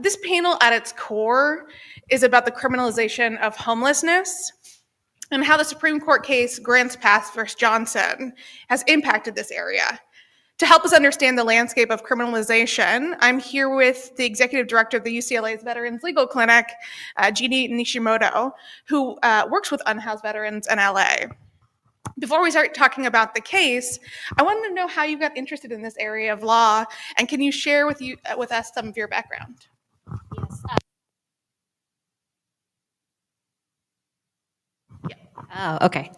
This panel at its core is about the criminalization of homelessness and how the Supreme Court case Grants Pass versus Johnson has impacted this area. To help us understand the landscape of criminalization, I'm here with the executive director of the UCLA's Veterans Legal Clinic, Jeannie Nishimoto, who works with unhoused veterans in LA. Before we start talking about the case, I wanted to know how you got interested in this area of law, and can you share with us some of your background? Yes. Oh, okay.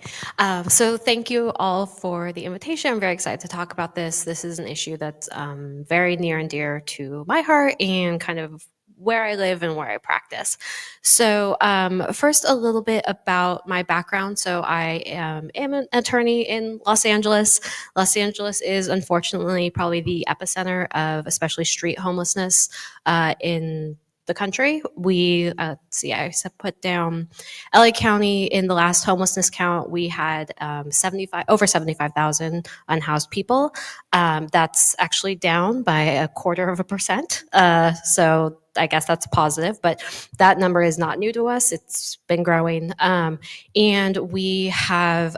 So thank you all for the invitation. I'm very excited to talk about this. This is an issue that's very near and dear to my heart and kind of where I live and where I practice. So first, a little bit about my background. So I am an attorney in Los Angeles. Los Angeles is unfortunately probably the epicenter of especially street homelessness in the country. We, see, I put down LA County in the last homelessness count, we had over 75,000 unhoused people. That's actually down by 0.25%. So I guess that's positive, but that number is not new to us. It's been growing. And we have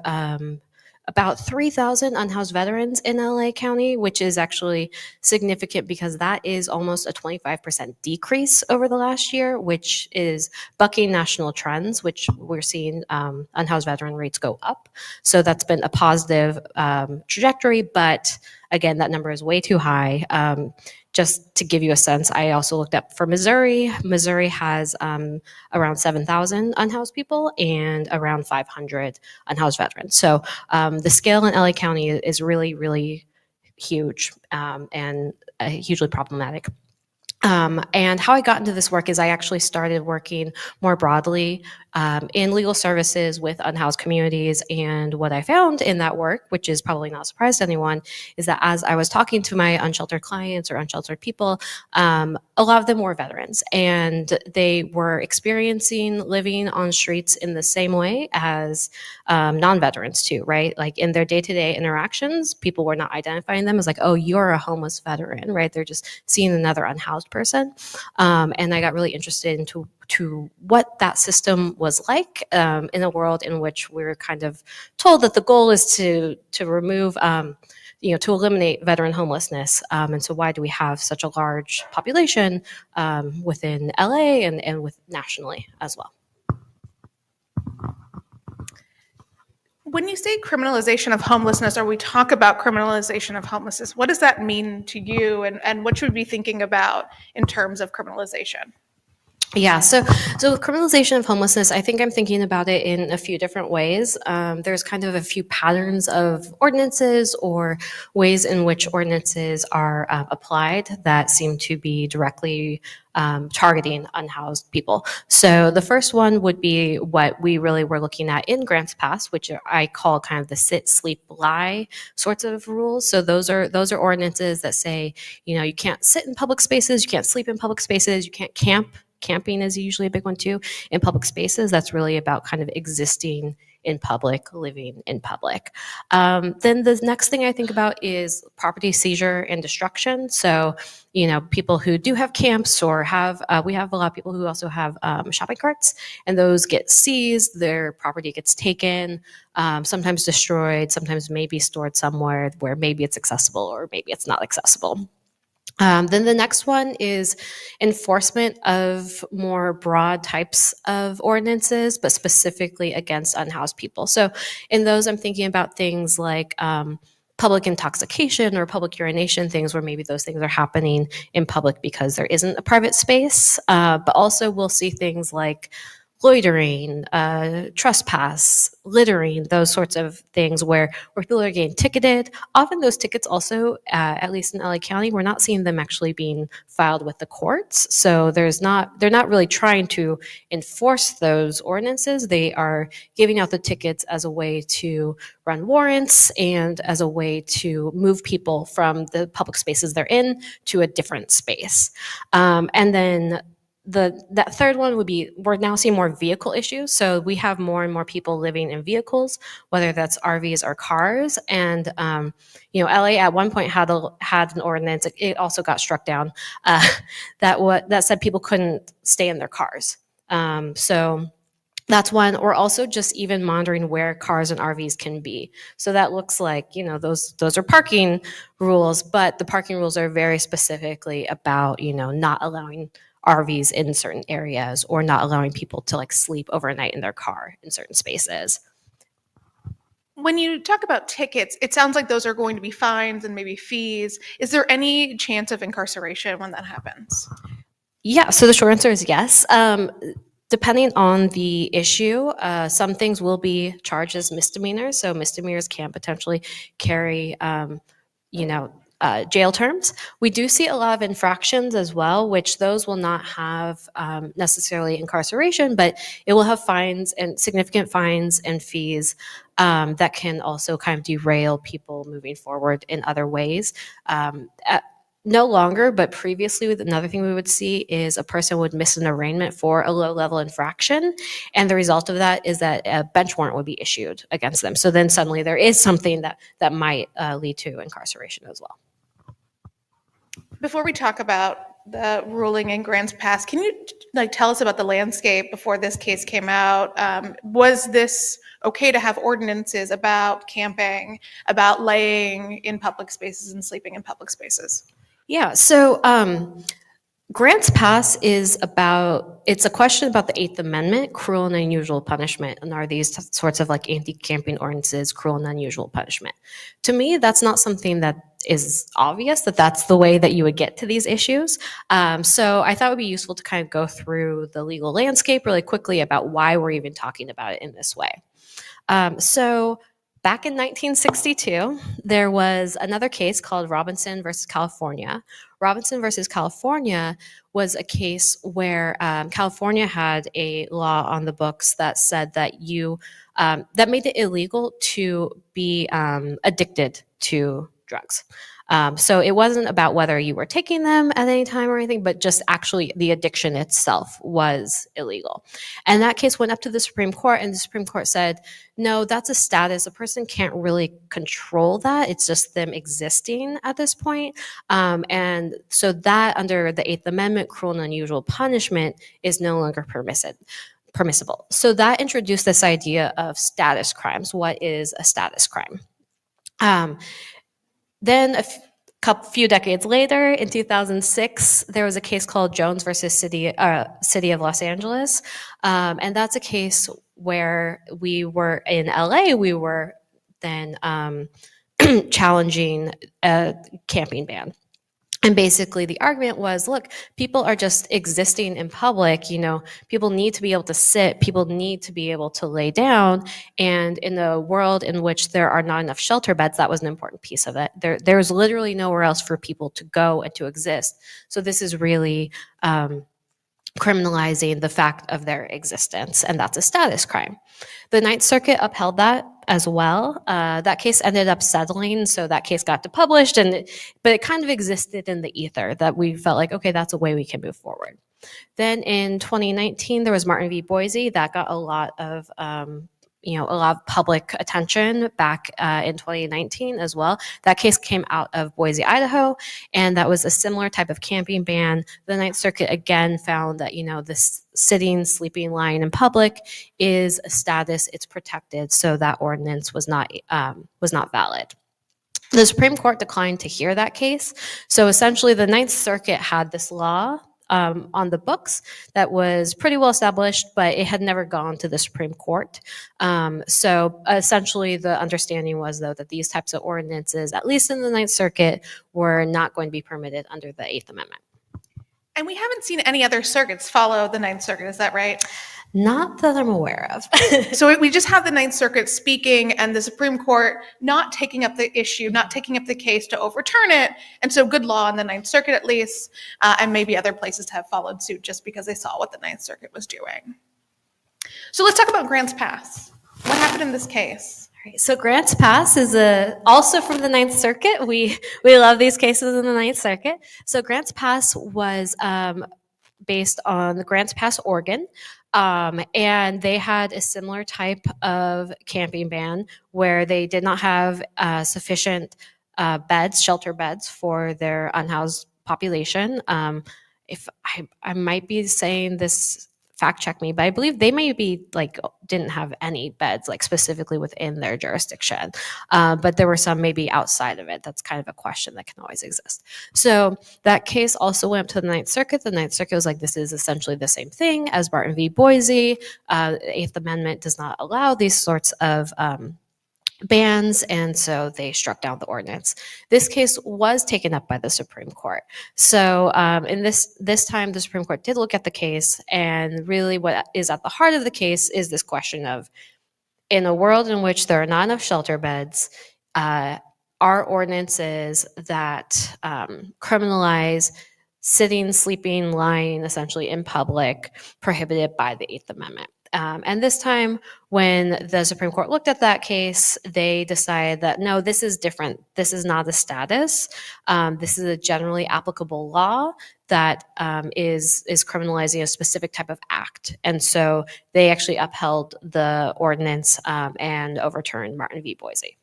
about 3,000 unhoused veterans in LA County, which is actually significant because that is almost a 25% decrease over the last year, which is bucking national trends, which we're seeing unhoused veteran rates go up. So that's been a positive trajectory, but again, that number is way too high. Just to give you a sense, I also looked up for Missouri. Missouri has around 7,000 unhoused people and around 500 unhoused veterans. So the scale in LA County is really, really huge and hugely problematic. And how I got into this work is I actually started working more broadly in legal services with unhoused communities. And what I found in that work, which is probably not a surprise to anyone, is that as I was talking to my unsheltered clients or unsheltered people, a lot of them were veterans, and they were experiencing living on streets in the same way as non-veterans too, right? Like in their day-to-day interactions, people were not identifying them as like, oh, you're a homeless veteran, right? They're just seeing another unhoused person. And I got really interested into what that system was like in a world in which we're kind of told that the goal is to remove, to eliminate veteran homelessness. And so why do we have such a large population within LA and with nationally as well? When you say criminalization of homelessness, or we talk about criminalization of homelessness, what does that mean to you, and what should we be thinking about in terms of criminalization? Yeah, so with criminalization of homelessness, I think I'm thinking about it in a few different ways. There's kind of a few patterns of ordinances or ways in which ordinances are applied that seem to be directly targeting unhoused people. So the first one would be what we really were looking at in grants past, which I call kind of the sit, sleep, lie sorts of rules. So those are ordinances that say, you can't sit in public spaces, you can't sleep in public spaces, you can't camp. Camping is usually a big one too in public spaces. That's really about kind of existing in public, living in public. Then the next thing I think about is property seizure and destruction. So, people who do have camps or we have a lot of people who also have shopping carts, and those get seized, their property gets taken, sometimes destroyed, sometimes maybe stored somewhere where maybe it's accessible or maybe it's not accessible. Then the next one is enforcement of more broad types of ordinances, but specifically against unhoused people. So in those, I'm thinking about things like public intoxication or public urination, things where maybe those things are happening in public because there isn't a private space. But also we'll see things like loitering, trespass, littering, those sorts of things where people are getting ticketed. Often those tickets also, at least in LA County, we're not seeing them actually being filed with the courts. So they're not really trying to enforce those ordinances. They are giving out the tickets as a way to run warrants and as a way to move people from the public spaces they're in to a different space. And then that third one would be, we're now seeing more vehicle issues. So we have more and more people living in vehicles, whether that's RVs or cars. And LA at one point had an ordinance. It also got struck down that said people couldn't stay in their cars. So that's one. Or also just even monitoring where cars and RVs can be. So that looks like, those are parking rules, but the parking rules are very specifically about, not allowing RVs in certain areas or not allowing people to sleep overnight in their car in certain spaces. When you talk about tickets, it sounds like those are going to be fines and maybe fees. Is there any chance of incarceration when that happens? Yeah, so the short answer is yes. Depending on the issue, some things will be charged as misdemeanors. So misdemeanors can potentially carry, jail terms. We do see a lot of infractions as well, which those will not have necessarily incarceration, but it will have fines and significant fines and fees that can also kind of derail people moving forward in other ways. No longer, but previously, another thing we would see is a person would miss an arraignment for a low-level infraction, and the result of that is that a bench warrant would be issued against them. So then suddenly there is something that might lead to incarceration as well. Before we talk about the ruling in Grants Pass, can you tell us about the landscape before this case came out? Was this okay to have ordinances about camping, about laying in public spaces and sleeping in public spaces? Yeah, so Grants Pass it's a question about the Eighth Amendment, cruel and unusual punishment, and are these sorts of like anti-camping ordinances cruel and unusual punishment? To me, that's not something that is obvious that that's the way that you would get to these issues. So I thought it would be useful to kind of go through the legal landscape really quickly about why we're even talking about it in this way. So back in 1962, there was another case called Robinson versus California. Robinson versus California was a case where California had a law on the books that said that that made it illegal to be addicted to drugs. So it wasn't about whether you were taking them at any time or anything, but just actually the addiction itself was illegal. And that case went up to the Supreme Court, and the Supreme Court said, no, that's a status. A person can't really control that. It's just them existing at this point. And so that under the Eighth Amendment, cruel and unusual punishment is no longer permissible. So that introduced this idea of status crimes. What is a status crime? Then a few decades later, in 2006, there was a case called Jones versus City of Los Angeles. And that's a case where we were in LA, we were then challenging a camping ban. And basically the argument was, look, people are just existing in public, people need to be able to sit, people need to be able to lay down. And in a world in which there are not enough shelter beds, that was an important piece of it. There's literally nowhere else for people to go and to exist. So this is really criminalizing the fact of their existence, and that's a status crime. The Ninth Circuit upheld that as well. That case ended up settling, so that case got published, but it kind of existed in the ether that we felt like, okay, that's a way we can move forward. Then in 2019, there was Martin v. Boise. That got a lot of public attention back in 2019 as well. That case came out of Boise, Idaho, and that was a similar type of camping ban. The Ninth Circuit again found that, this sitting, sleeping, lying in public is a status, it's protected, so that ordinance was not valid. The Supreme Court declined to hear that case. So essentially the Ninth Circuit had this law on the books that was pretty well established, but it had never gone to the Supreme Court. So essentially the understanding was, though, that these types of ordinances, at least in the Ninth Circuit, were not going to be permitted under the Eighth Amendment. And we haven't seen any other circuits follow the Ninth Circuit, is that right? Not that I'm aware of. So we just have the Ninth Circuit speaking and the Supreme Court not taking up the issue, not taking up the case to overturn it. And so good law in the Ninth Circuit at least, and maybe other places have followed suit just because they saw what the Ninth Circuit was doing. So let's talk about Grants Pass. What happened in this case? All right, so Grants Pass is also from the Ninth Circuit. We love these cases in the Ninth Circuit. So Grants Pass was based on the Grants Pass, Oregon. And they had a similar type of camping ban where they did not have sufficient shelter beds for their unhoused population. If I might be saying this, fact check me, but I believe they maybe didn't have any beds specifically within their jurisdiction. But there were some maybe outside of it. That's kind of a question that can always exist. So that case also went up to the Ninth Circuit. The Ninth Circuit was like, this is essentially the same thing as Martin v. Boise. The Eighth Amendment does not allow these sorts of bans, and so they struck down the ordinance. This case was taken up by the Supreme Court. So in this time, the Supreme Court did look at the case, and really what is at the heart of the case is this question of, in a world in which there are not enough shelter beds, are ordinances that criminalize sitting, sleeping, lying essentially in public prohibited by the Eighth Amendment? And this time, when the Supreme Court looked at that case, they decided that no, this is different. This is not a status. This is a generally applicable law that is criminalizing a specific type of act. And so they actually upheld the ordinance and overturned Martin v. Boise.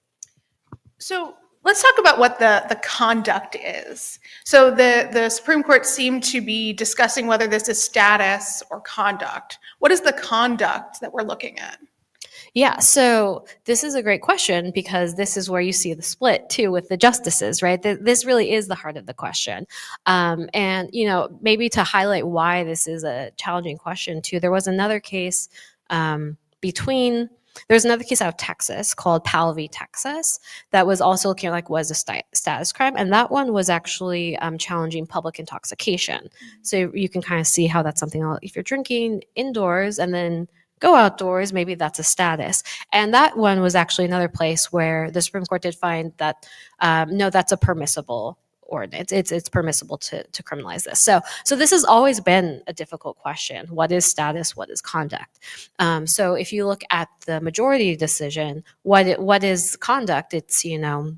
So let's talk about what the conduct is. So the Supreme Court seemed to be discussing whether this is status or conduct. What is the conduct that we're looking at? Yeah, so this is a great question because this is where you see the split too with the justices, right? This really is the heart of the question. And, you know, maybe to highlight why this is a challenging question too, there was another case there's another case out of Texas called Powell v. Texas that was also looking at like was a status crime. And that one was actually challenging public intoxication. So you can kind of see how that's something, if you're drinking indoors and then go outdoors, maybe that's a status. And that one was actually another place where the Supreme Court did find that, no, that's a permissible ordinance. It's permissible to criminalize this. So this has always been a difficult question. What is status? What is conduct? So if you look at the majority decision, what is conduct? It's, you know,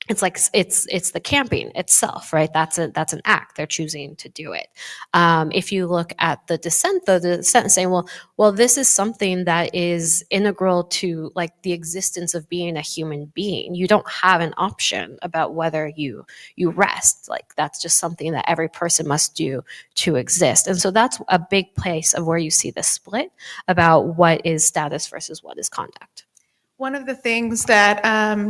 it's like it's the camping itself, right? That's an act. They're choosing to do it. If you look at the dissent, though, the dissent is saying, well, this is something that is integral to like the existence of being a human being. You don't have an option about whether you rest. Like that's just something that every person must do to exist. And so that's a big place of where you see the split about what is status versus what is conduct. One of the things that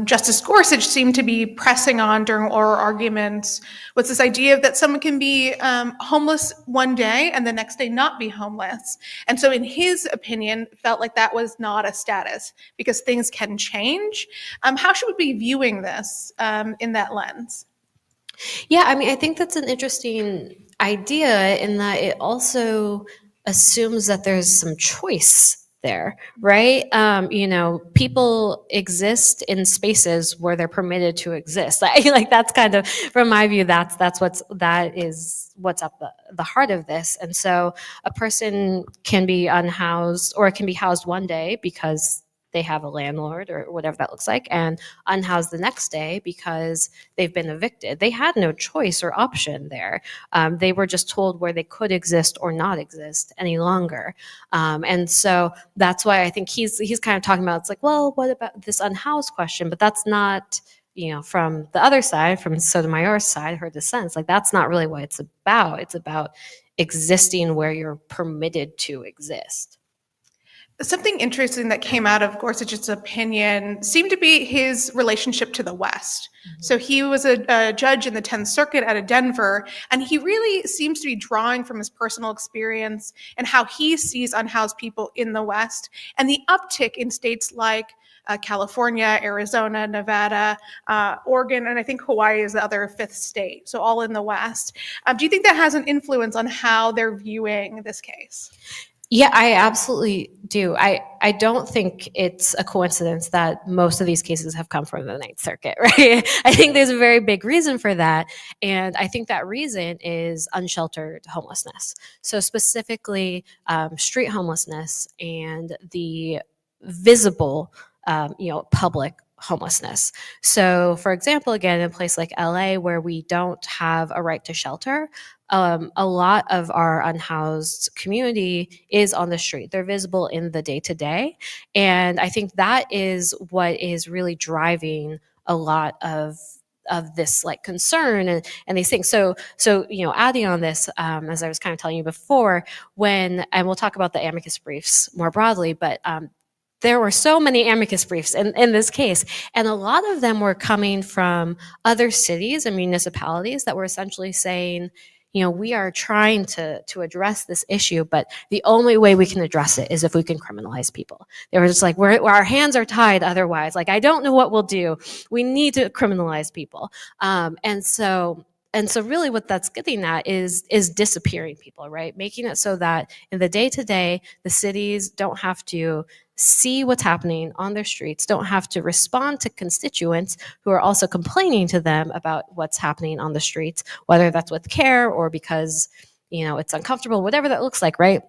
Justice Gorsuch seemed to be pressing on during oral arguments was this idea that someone can be homeless one day and the next day not be homeless. And so in his opinion, felt like that was not a status because things can change. How should we be viewing this in that lens? Yeah, I mean, I think that's an interesting idea in that it also assumes that there's some choice there, right? You know, people exist in spaces where they're permitted to exist. Like that's kind of, from my view, that is what's at the heart of this. And so a person can be unhoused or can be housed one day because they have a landlord or whatever that looks like, and unhoused the next day because they've been evicted. They had no choice or option there. They were just told where they could exist or not exist any longer. And so that's why I think he's kind of talking about, it's like, well, what about this unhoused question? But that's not, you know, from the other side, from Sotomayor's side, her dissent, like that's not really what it's about. It's about existing where you're permitted to exist. Something interesting that came out of Gorsuch's opinion seemed to be his relationship to the West. Mm-hmm. So he was a judge in the 10th Circuit out of Denver, and he really seems to be drawing from his personal experience and how he sees unhoused people in the West and the uptick in states like California, Arizona, Nevada, Oregon, and I think Hawaii is the other fifth state, so all in the West. Do you think that has an influence on how they're viewing this case? Yeah, I absolutely do. I don't think it's a coincidence that most of these cases have come from the Ninth Circuit, right? I think there's a very big reason for that. And I think that reason is unsheltered homelessness. So specifically, street homelessness and the visible, public homelessness. So for example, again, in a place like LA where we don't have a right to shelter, a lot of our unhoused community is on the street. They're visible in the day-to-day. And I think that is what is really driving a lot of this like concern and these things. So, adding on this, as I was kind of telling you before, and we'll talk about the amicus briefs more broadly, but there were so many amicus briefs in this case, and a lot of them were coming from other cities and municipalities that were essentially saying, we are trying to address this issue, but the only way we can address it is if we can criminalize people. They were just like, our hands are tied otherwise. Like, I don't know what we'll do. We need to criminalize people. And so really what that's getting at is disappearing people, right? Making it so that in the day-to-day, the cities don't have to see what's happening on their streets, don't have to respond to constituents who are also complaining to them about what's happening on the streets, whether that's with care or because, it's uncomfortable, whatever that looks like, right?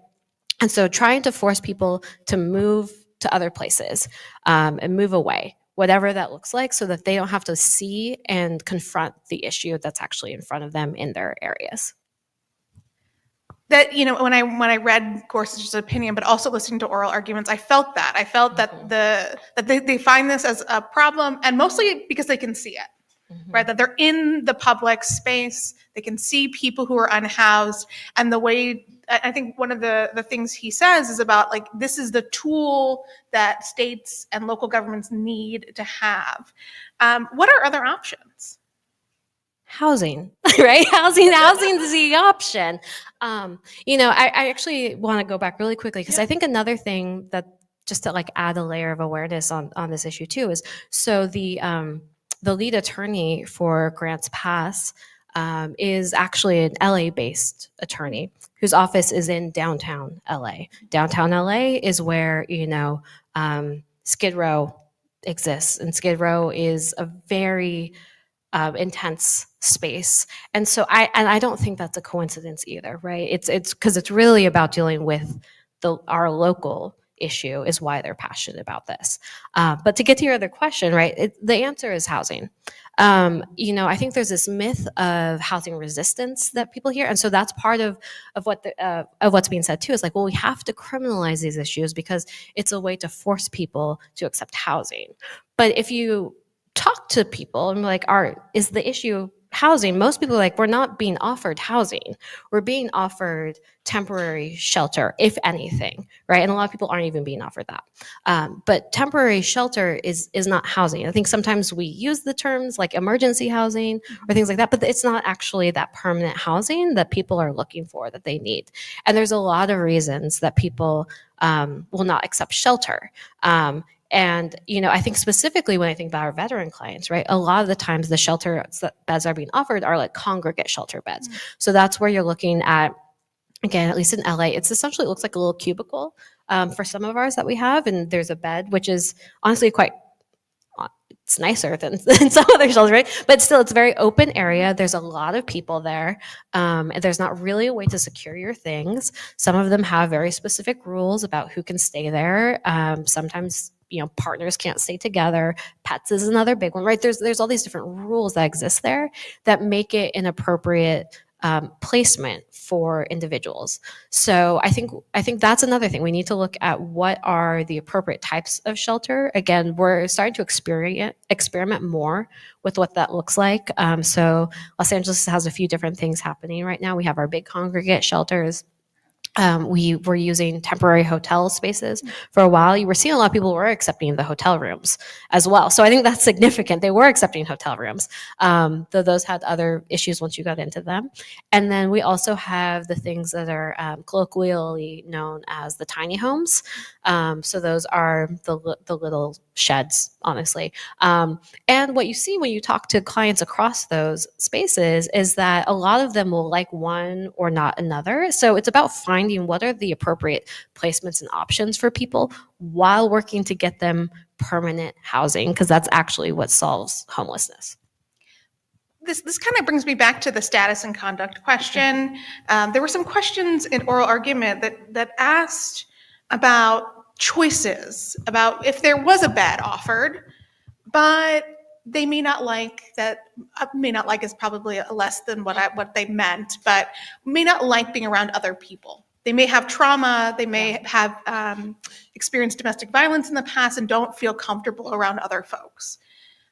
And so trying to force people to move to other places and move away, whatever that looks like, so that they don't have to see and confront the issue that's actually in front of them in their areas. That, when I read Gorsuch's opinion, but also listening to oral arguments, I felt that. I felt that they find this as a problem, and mostly because they can see it, right? That they're in the public space, they can see people who are unhoused, and the way, I think one of the things he says is about, like, this is the tool that states and local governments need to have. What are other options? Housing, right? Housing is the option. I actually want to go back really quickly, because I think another thing that, just to like add a layer of awareness on this issue too, is so the lead attorney for Grants Pass is actually an LA-based attorney whose office is in downtown LA. Downtown LA is where Skid Row exists, and Skid Row is a very intense space. And so I don't think that's a coincidence either, right? It's because it's really about dealing with our local issue is why they're passionate about this. But to get to your other question, right, the answer is housing. I think there's this myth of housing resistance that people hear, and so that's part of what's being said too. Is like, well, we have to criminalize these issues because it's a way to force people to accept housing. But if you talk to people and like, is the issue housing? Most people are like, we're not being offered housing. We're being offered temporary shelter, if anything, right? And a lot of people aren't even being offered that. But temporary shelter is not housing. I think sometimes we use the terms like emergency housing or things like that, but it's not actually that permanent housing that people are looking for, that they need. And there's a lot of reasons that people will not accept shelter. And, I think specifically when I think about our veteran clients, right, a lot of the times the shelter beds are being offered are like congregate shelter beds. So that's where you're looking at, again, at least in LA, it looks like a little cubicle for some of ours that we have. And there's a bed, which is honestly it's nicer than some other shelters, right? But still, it's a very open area. There's a lot of people there. And there's not really a way to secure your things. Some of them have very specific rules about who can stay there. Sometimes partners can't stay together. Pets is another big one, right? There's all these different rules that exist there that make it an appropriate placement for individuals. So I think that's another thing. We need to look at what are the appropriate types of shelter. Again, we're starting to experiment more with what that looks like. So Los Angeles has a few different things happening right now. We have our big congregate shelters. We were using temporary hotel spaces for a while. You were seeing a lot of people were accepting the hotel rooms as well. So I think that's significant. They were accepting hotel rooms, though those had other issues once you got into them. And then we also have the things that are colloquially known as the tiny homes. So those are the little sheds, honestly. And what you see when you talk to clients across those spaces is that a lot of them will like one or not another. So it's about finding what are the appropriate placements and options for people while working to get them permanent housing, because that's actually what solves homelessness. This kind of brings me back to the status and conduct question. There were some questions in oral argument that asked about choices, about if there was a bed offered, but they may not like that. May not like is probably less than what they meant, but may not like being around other people. They may have trauma. They may have experienced domestic violence in the past and don't feel comfortable around other folks.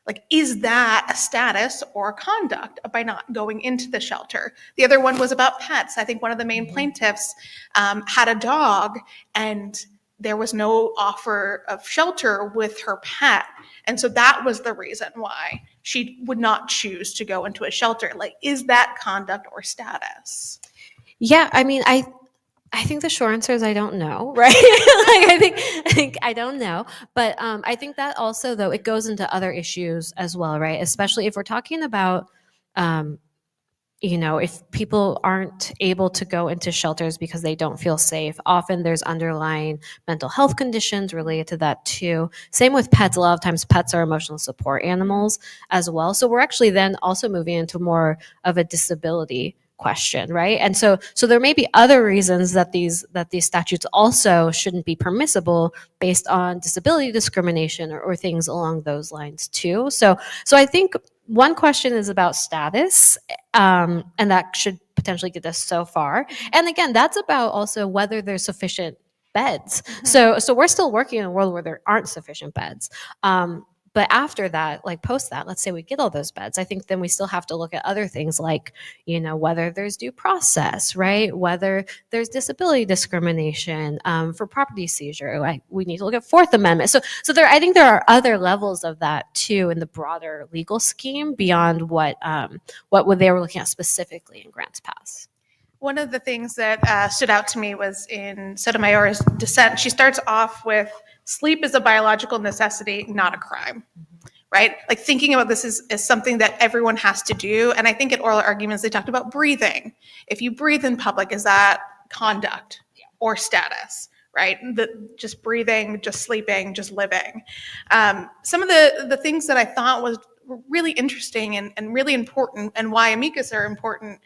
Like, is that a status or a conduct by not going into the shelter? The other one was about pets. I think one of the main plaintiffs had a dog, and there was no offer of shelter with her pet. And so that was the reason why she would not choose to go into a shelter. Like, is that conduct or status? Yeah, I mean, I think the short answer is I don't know, right? I think I don't know. But I think that also, though, it goes into other issues as well, right? Especially if we're talking about, if people aren't able to go into shelters because they don't feel safe, often there's underlying mental health conditions related to that too. Same with pets. A lot of times pets are emotional support animals as well. So we're actually then also moving into more of a disability question, right? And so there may be other reasons that these statutes also shouldn't be permissible based on disability discrimination or things along those lines too. So I think one question is about status, and that should potentially get us so far. And again, that's about also whether there's sufficient beds. So we're still working in a world where there aren't sufficient beds. But after that, like post that, let's say we get all those beds, I think then we still have to look at other things like, whether there's due process, right? Whether there's disability discrimination for property seizure. We need to look at Fourth Amendment. So I think there are other levels of that too in the broader legal scheme beyond what they were looking at specifically in Grants Pass. One of the things that stood out to me was in Sotomayor's dissent. She starts off with, sleep is a biological necessity, not a crime, right? Like thinking about this as something that everyone has to do. And I think at oral arguments, they talked about breathing. If you breathe in public, is that conduct or status, right? Just breathing, just sleeping, just living. Some of the things that I thought were really interesting and really important, and why amicus are important,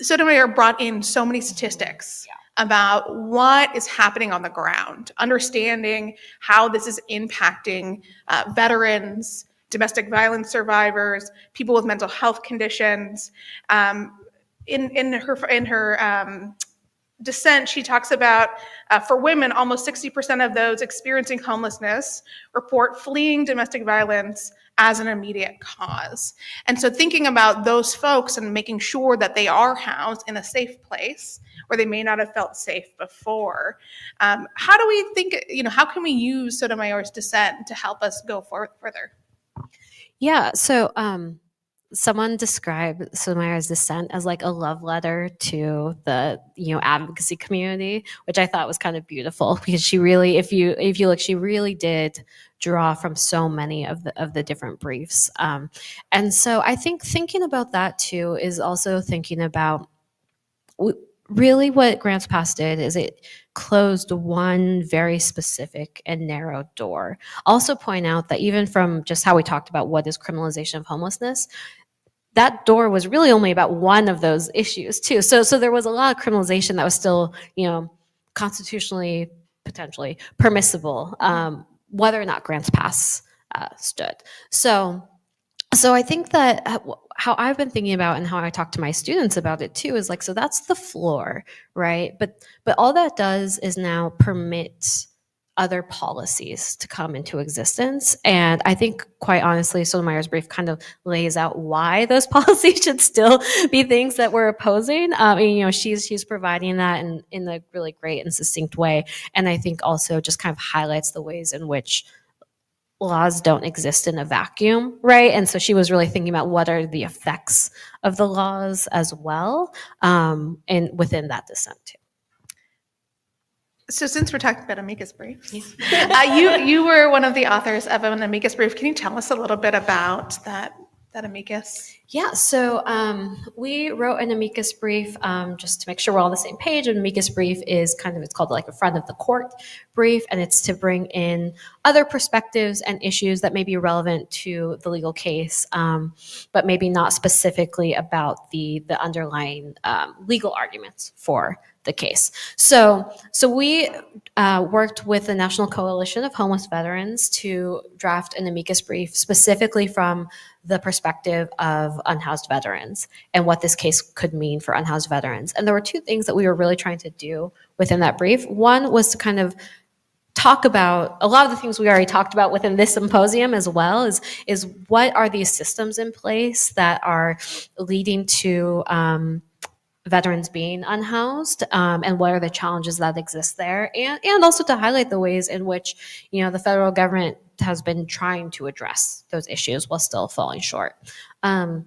Sotomayor brought in so many statistics about what is happening on the ground, understanding how this is impacting veterans, domestic violence survivors, people with mental health conditions. In her dissent, she talks about for women, almost 60% of those experiencing homelessness report fleeing domestic violence as an immediate cause. And so thinking about those folks and making sure that they are housed in a safe place where they may not have felt safe before. How do we think, how can we use Sotomayor's dissent to help us go further? Yeah, so someone described Sotomayor's dissent as like a love letter to the advocacy community, which I thought was kind of beautiful, because she really, if you look, she really did draw from so many of the different briefs. And so I think thinking about that too is also thinking about really what Grants Pass did is it closed one very specific and narrow door. Also point out that even from just how we talked about what is criminalization of homelessness, that door was really only about one of those issues too. So there was a lot of criminalization that was still, constitutionally potentially permissible, whether or not Grants Pass stood. So I think that how I've been thinking about and how I talk to my students about it too is like, so that's the floor, right? But all that does is now permit other policies to come into existence. And I think, quite honestly, Sotomayor's brief kind of lays out why those policies should still be things that we're opposing. She's providing that in a really great and succinct way. And I think also just kind of highlights the ways in which laws don't exist in a vacuum, right? And so she was really thinking about what are the effects of the laws as well, and within that dissent too. So since we're talking about amicus briefs, you were one of the authors of an amicus brief. Can you tell us a little bit about that amicus? Yeah, so we wrote an amicus brief just to make sure we're all on the same page. An amicus brief is it's called like a front of the court brief, and it's to bring in other perspectives and issues that may be relevant to the legal case, but maybe not specifically about the underlying legal arguments for the case. So we worked with the National Coalition of Homeless Veterans to draft an amicus brief specifically from the perspective of unhoused veterans and what this case could mean for unhoused veterans. And there were two things that we were really trying to do within that brief. One was to kind of talk about a lot of the things we already talked about within this symposium as well, is what are these systems in place that are leading to veterans being unhoused, and what are the challenges that exist there, and also to highlight the ways in which the federal government has been trying to address those issues while still falling short. And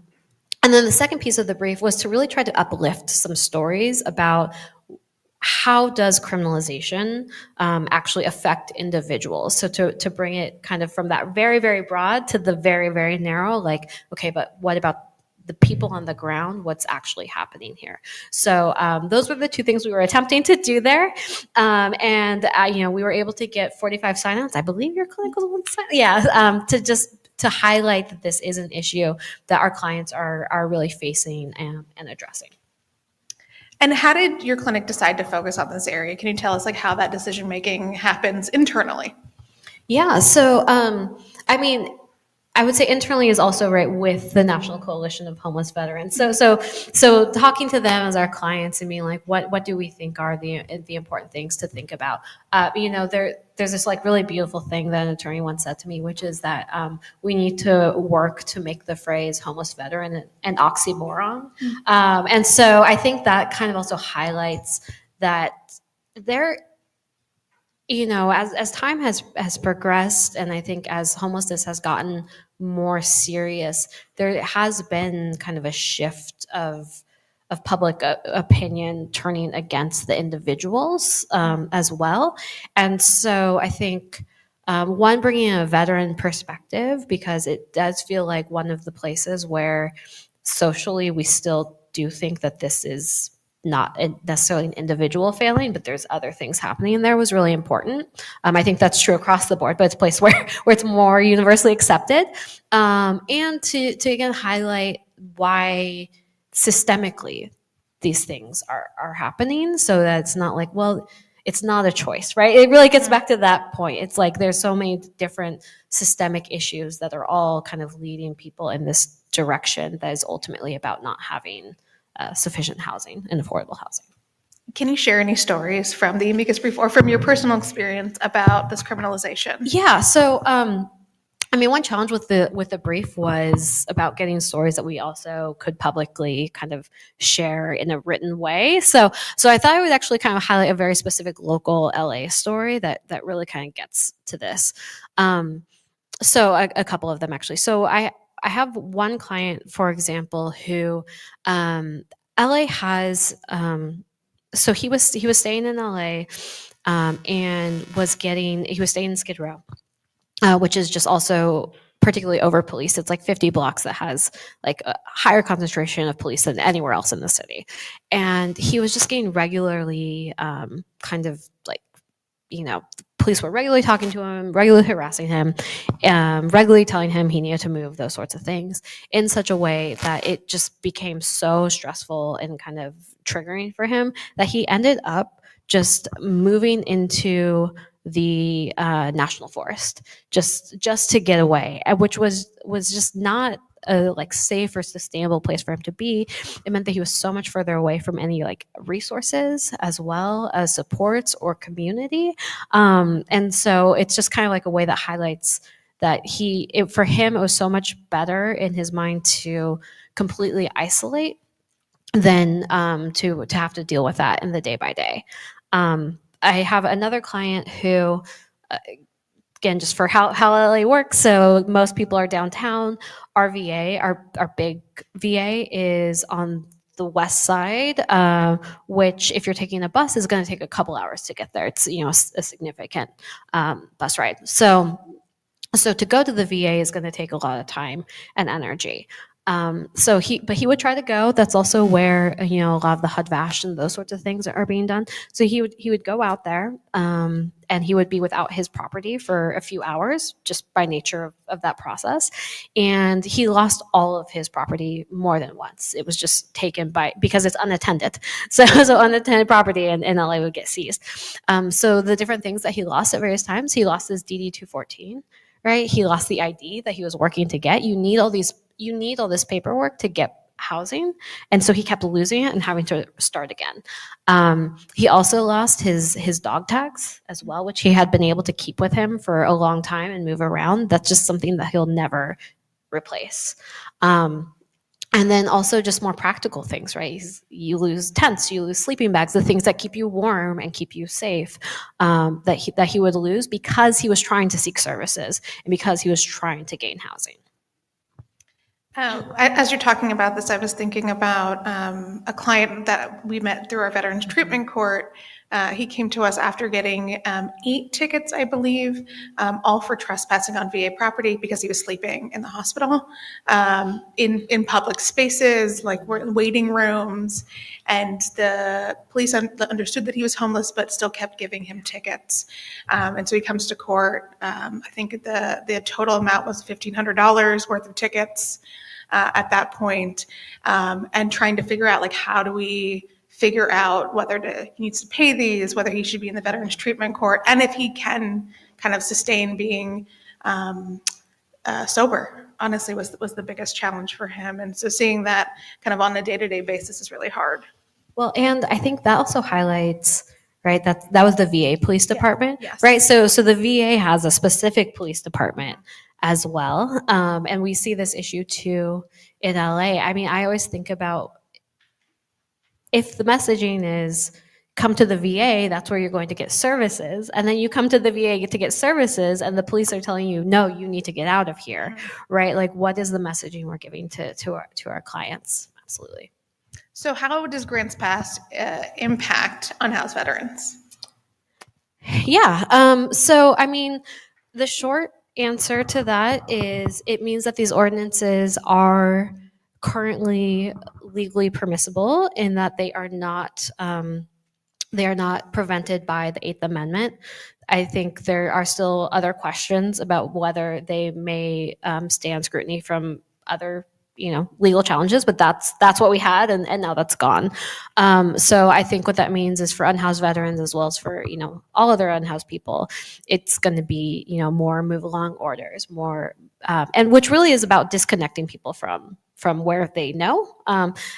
then the second piece of the brief was to really try to uplift some stories about how does criminalization actually affect individuals? So to bring it kind of from that very, very broad to the very, very narrow, like, okay, but what about the people on the ground, what's actually happening here? So those were the two things we were attempting to do there. And we were able to get 45 sign-ons. I believe your clinic was one sign. Yeah, to just to highlight that this is an issue that our clients are really facing and addressing. And how did your clinic decide to focus on this area? Can you tell us like how that decision making happens internally? Yeah, so I mean, I would say internally is also right with the National Coalition of Homeless Veterans. So talking to them as our clients and being like, what do we think are the important things to think about? There's this like really beautiful thing that an attorney once said to me, which is that we need to work to make the phrase homeless veteran an oxymoron. And so I think that kind of also highlights that there. As time has progressed, and I think as homelessness has gotten more serious, there has been kind of a shift of public opinion turning against the individuals as well. And so I think one, bringing a veteran perspective, because it does feel like one of the places where socially we still do think that this is not necessarily an individual failing, but there's other things happening, and there was really important. I think that's true across the board, but it's a place where it's more universally accepted. And to again highlight why systemically these things are happening, so that it's not like, well, it's not a choice, right? It really gets back to that point. It's like there's so many different systemic issues that are all kind of leading people in this direction that is ultimately about not having sufficient housing and affordable housing. Can you share any stories from the amicus brief or from your personal experience about this criminalization? Yeah. So, one challenge with the brief was about getting stories that we also could publicly kind of share in a written way. So I thought I would actually kind of highlight a very specific local LA story that really kind of gets to this. So a couple of them actually. So I have one client, for example, who LA has. So he was staying in LA and he was staying in Skid Row, which is just also particularly over policed. It's like 50 blocks that has like a higher concentration of police than anywhere else in the city. And he was just getting regularly kind of like, police were regularly talking to him, regularly harassing him, regularly telling him he needed to move, those sorts of things, in such a way that it just became so stressful and kind of triggering for him that he ended up just moving into the national forest just to get away, which was just not a like safe or sustainable place for him to be. It meant that he was so much further away from any like resources as well as supports or community. And so it's just kind of like a way that highlights that for him, it was so much better in his mind to completely isolate than to have to deal with that in the day by day. I have another client who, again, just for how LA works, so most people are downtown. Our VA, our big VA, is on the west side, which if you're taking a bus is going to take a couple hours to get there. It's a significant bus ride. So to go to the VA is going to take a lot of time and energy. But he would try to go. That's also where a lot of the HUD-VASH and those sorts of things are being done. So he would go out there, and he would be without his property for a few hours, just by nature of that process. And he lost all of his property more than once. It was just taken because it's unattended. So unattended property in LA would get seized. So the different things that he lost at various times, he lost his DD-214, right? He lost the ID that he was working to get. You need all this paperwork to get housing. And so he kept losing it and having to start again. He also lost his dog tags as well, which he had been able to keep with him for a long time and move around. That's just something that he'll never replace. And then also just more practical things, right? You lose tents, you lose sleeping bags, the things that keep you warm and keep you safe, that he would lose because he was trying to seek services and because he was trying to gain housing. As you're talking about this, I was thinking about a client that we met through our Veterans Treatment Court He came to us after getting 8 tickets, I believe, all for trespassing on VA property because he was sleeping in the hospital, in public spaces, like we're in waiting rooms. And the police understood that he was homeless, but still kept giving him tickets. And so he comes to court. I think the total amount was $1,500 worth of tickets at that point, and trying to figure out, like, how do we figure out whether he needs to pay these, whether he should be in the Veterans Treatment Court, and if he can kind of sustain being sober, honestly, was the biggest challenge for him. And so seeing that kind of on a day-to-day basis is really hard. Well, and I think that also highlights, right, that was the VA police department, yes. right? So the VA has a specific police department as well. And we see this issue too in LA. I mean, I always think about, if the messaging is come to the VA, that's where you're going to get services. And then you come to the VA to get services and the police are telling you, no, you need to get out of here, right? Like, what is the messaging we're giving to our clients? Absolutely. So how does Grants Pass impact unhoused veterans? Yeah. So, I mean, the short answer to that is it means that these ordinances are currently legally permissible in that they are not prevented by the Eighth Amendment. I think there are still other questions about whether they may stand scrutiny from other legal challenges, but that's what we had, and now that's gone. So I think what that means is for unhoused veterans as well as for all other unhoused people, it's going to be more move along orders, more and which really is about disconnecting people from where they know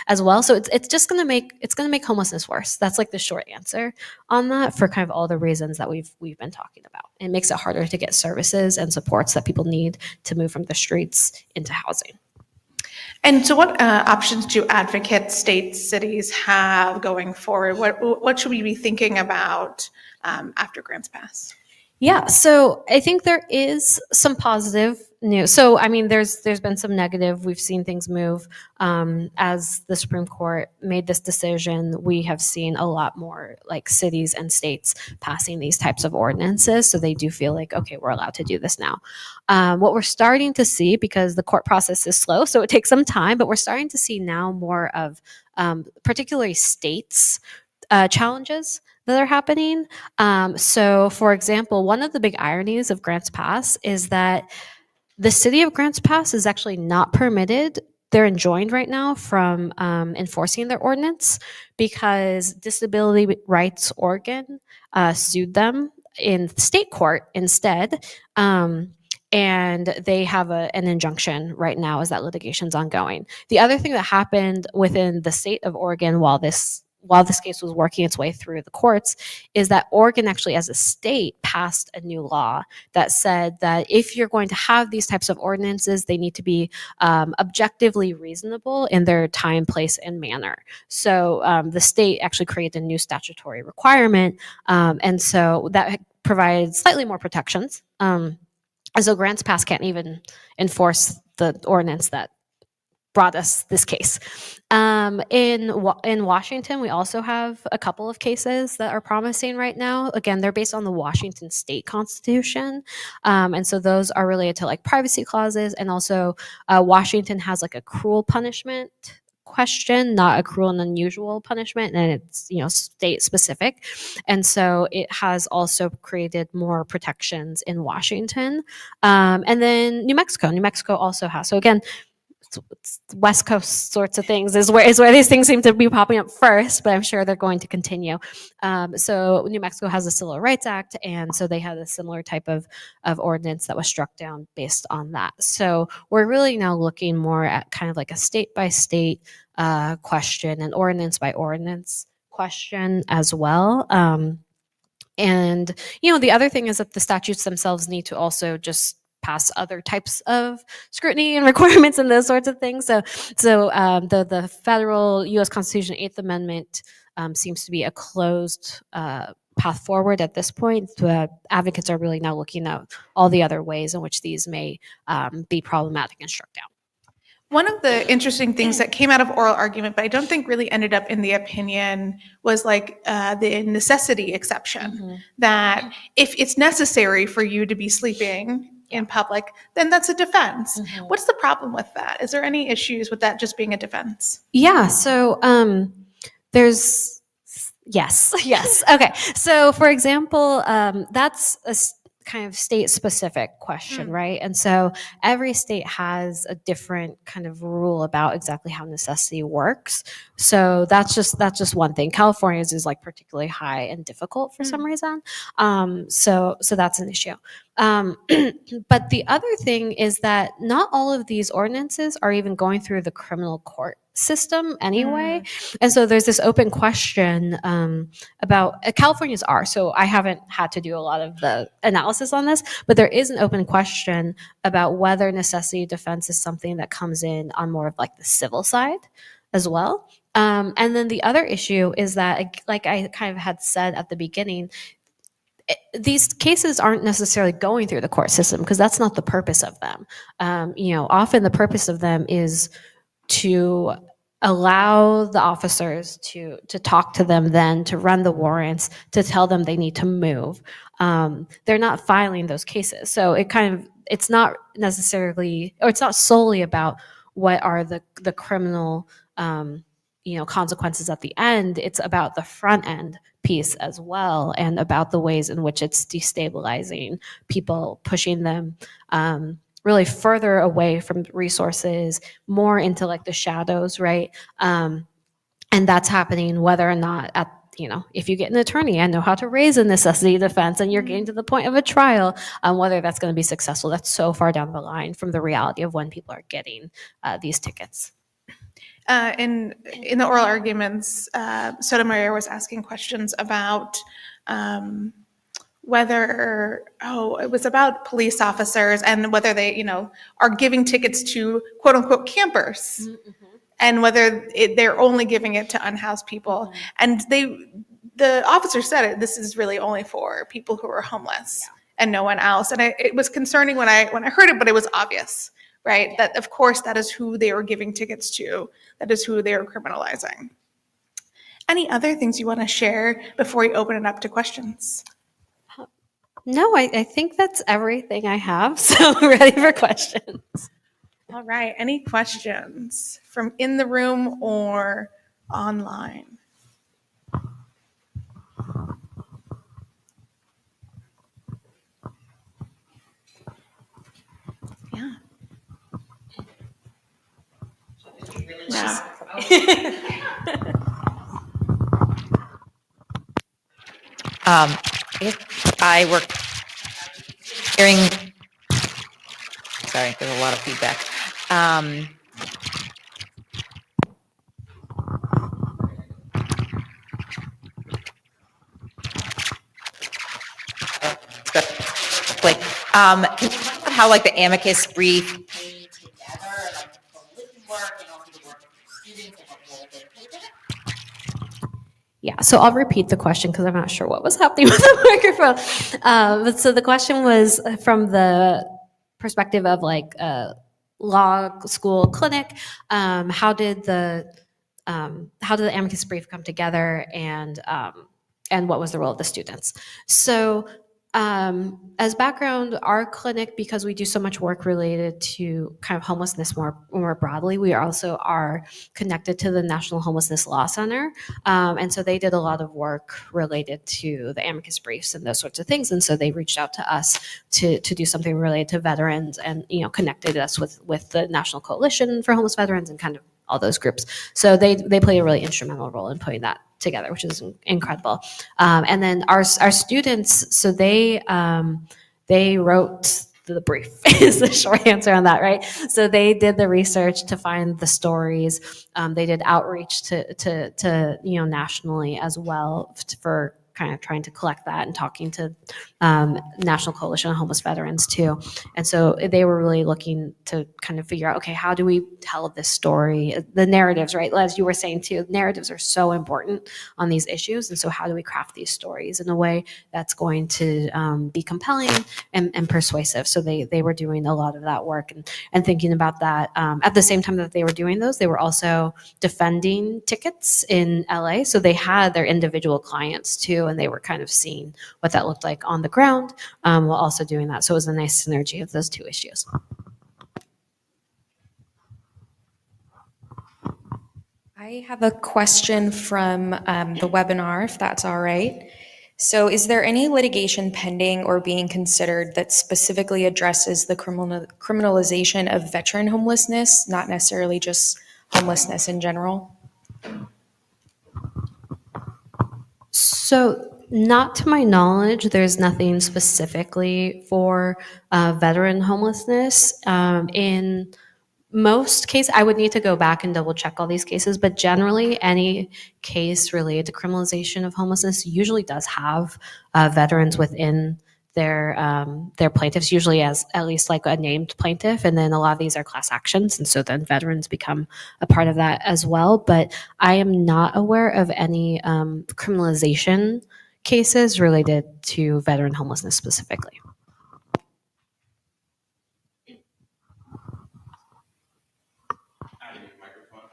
as well. So it's just going to make homelessness worse. That's like the short answer on that, for kind of all the reasons that we've been talking about. It makes it harder to get services and supports that people need to move from the streets into housing. And so what options do advocates, states, cities have going forward? What should we be thinking about after Grants Pass? Yeah, so I think there is some positive news. So, I mean, there's been some negative. We've seen things move. As the Supreme Court made this decision, we have seen a lot more like cities and states passing these types of ordinances. So they do feel like, okay, we're allowed to do this now. What we're starting to see, because the court process is slow, so it takes some time, but we're starting to see now more of particularly states' challenges that are happening. So, for example, one of the big ironies of Grants Pass is that the city of Grants Pass is actually not permitted. They're enjoined right now from enforcing their ordinance because Disability Rights Oregon sued them in state court instead. And they have an injunction right now as that litigation's ongoing. The other thing that happened within the state of Oregon while this case was working its way through the courts is that Oregon actually as a state passed a new law that said that if you're going to have these types of ordinances, they need to be objectively reasonable in their time, place, and manner. So the state actually created a new statutory requirement, and so that provides slightly more protections. And so Grants Pass can't even enforce the ordinance that brought us this case. In Washington, we also have a couple of cases that are promising right now. Again, they're based on the Washington state constitution. And so those are related to like privacy clauses. And also Washington has like a cruel punishment question, not a cruel and unusual punishment, and it's state specific. And so it has also created more protections in Washington. And then New Mexico also has. So again, it's West Coast sorts of things is where these things seem to be popping up first, but I'm sure they're going to continue. So New Mexico has a Civil Rights Act, and so they had a similar type of ordinance that was struck down based on that. So we're really now looking more at kind of like a state by state question and ordinance by ordinance question as well. And the other thing is that the statutes themselves need to also just pass other types of scrutiny and requirements and those sorts of things. So the federal U.S. Constitution 8th Amendment seems to be a closed path forward at this point. Advocates are really now looking at all the other ways in which these may be problematic and struck down. One of the interesting things that came out of oral argument, but I don't think really ended up in the opinion, was like the necessity exception. That if it's necessary for you to be sleeping in public, then that's a defense. What's the problem with that? Is there any issues with that just being a defense? Yeah, so there's, yes, yes. Okay, so for example, that's a kind of state-specific question, right? And so every state has a different kind of rule about exactly how necessity works. So that's just one thing. California's is like particularly high and difficult for some reason. So that's an issue. But the other thing is that not all of these ordinances are even going through the criminal court system anyway. And so there's this open question about California's are, so I haven't had to do a lot of the analysis on this, but there is an open question about whether necessity defense is something that comes in on more of like the civil side as well. And then the other issue is that, like I kind of had said at the beginning, these cases aren't necessarily going through the court system because that's not the purpose of them. Often the purpose of them is to allow the officers to talk to them, then to run the warrants, to tell them they need to move. They're not filing those cases. So it's not necessarily, or it's not solely about what are the criminal consequences at the end. It's about the front end piece as well, and about the ways in which it's destabilizing people, pushing them really further away from resources, more into like the shadows, right? And that's happening whether or not if you get an attorney and know how to raise a necessity defense and you're getting to the point of a trial, whether that's going to be successful, that's so far down the line from the reality of when people are getting these tickets. In the oral arguments, Sotomayor was asking questions about whether, it was about police officers and whether they, are giving tickets to quote unquote campers, and whether they're only giving it to unhoused people. And the officer said it, this is really only for people who are homeless and no one else. And it was concerning when I heard it, but it was obvious, right? That of course that is who they were giving tickets to. That is who they were criminalizing. Any other things you want to share before we open it up to questions? No, I think that's everything I have. So I'm ready for questions. All right. Any questions from in the room or online? Yeah. No. I work hearing. Sorry, there's a lot of feedback. Can you talk about how like the amicus brief came together, like the coalition work and also the work of students and what role they played in it? Yeah, so I'll repeat the question because I'm not sure what was happening with the microphone. But so the question was from the perspective of like a law school clinic, how did the amicus brief come together, and what was the role of the students? So as background, our clinic, because we do so much work related to kind of homelessness more broadly, we also are connected to the National Homelessness Law Center. And so they did a lot of work related to the amicus briefs and those sorts of things. And so they reached out to us to do something related to veterans, and connected us with the National Coalition for Homeless Veterans and kind of all those groups. So they play a really instrumental role in putting that together, which is incredible. And then our students, so they wrote the brief is the short answer on that, right? So they did the research to find the stories. They did outreach to nationally as well for kind of trying to collect that and talking to National Coalition of Homeless Veterans too. And so they were really looking to kind of figure out, okay, how do we tell this story? The narratives, right? As you were saying too, narratives are so important on these issues. And so how do we craft these stories in a way that's going to be compelling and persuasive? So they were doing a lot of that work and thinking about that. At the same time that they were doing those, they were also defending tickets in LA. So they had their individual clients too, and they were kind of seeing what that looked like on the ground while also doing that. So it was a nice synergy of those two issues. I have a question from the webinar, if that's all right. So is there any litigation pending or being considered that specifically addresses the criminalization of veteran homelessness, not necessarily just homelessness in general? So not to my knowledge, there's nothing specifically for veteran homelessness. In most cases, I would need to go back and double check all these cases, but generally any case related to criminalization of homelessness usually does have veterans within their plaintiffs, usually as at least like a named plaintiff, and then a lot of these are class actions, and so then veterans become a part of that as well. But I am not aware of any criminalization cases related to veteran homelessness specifically.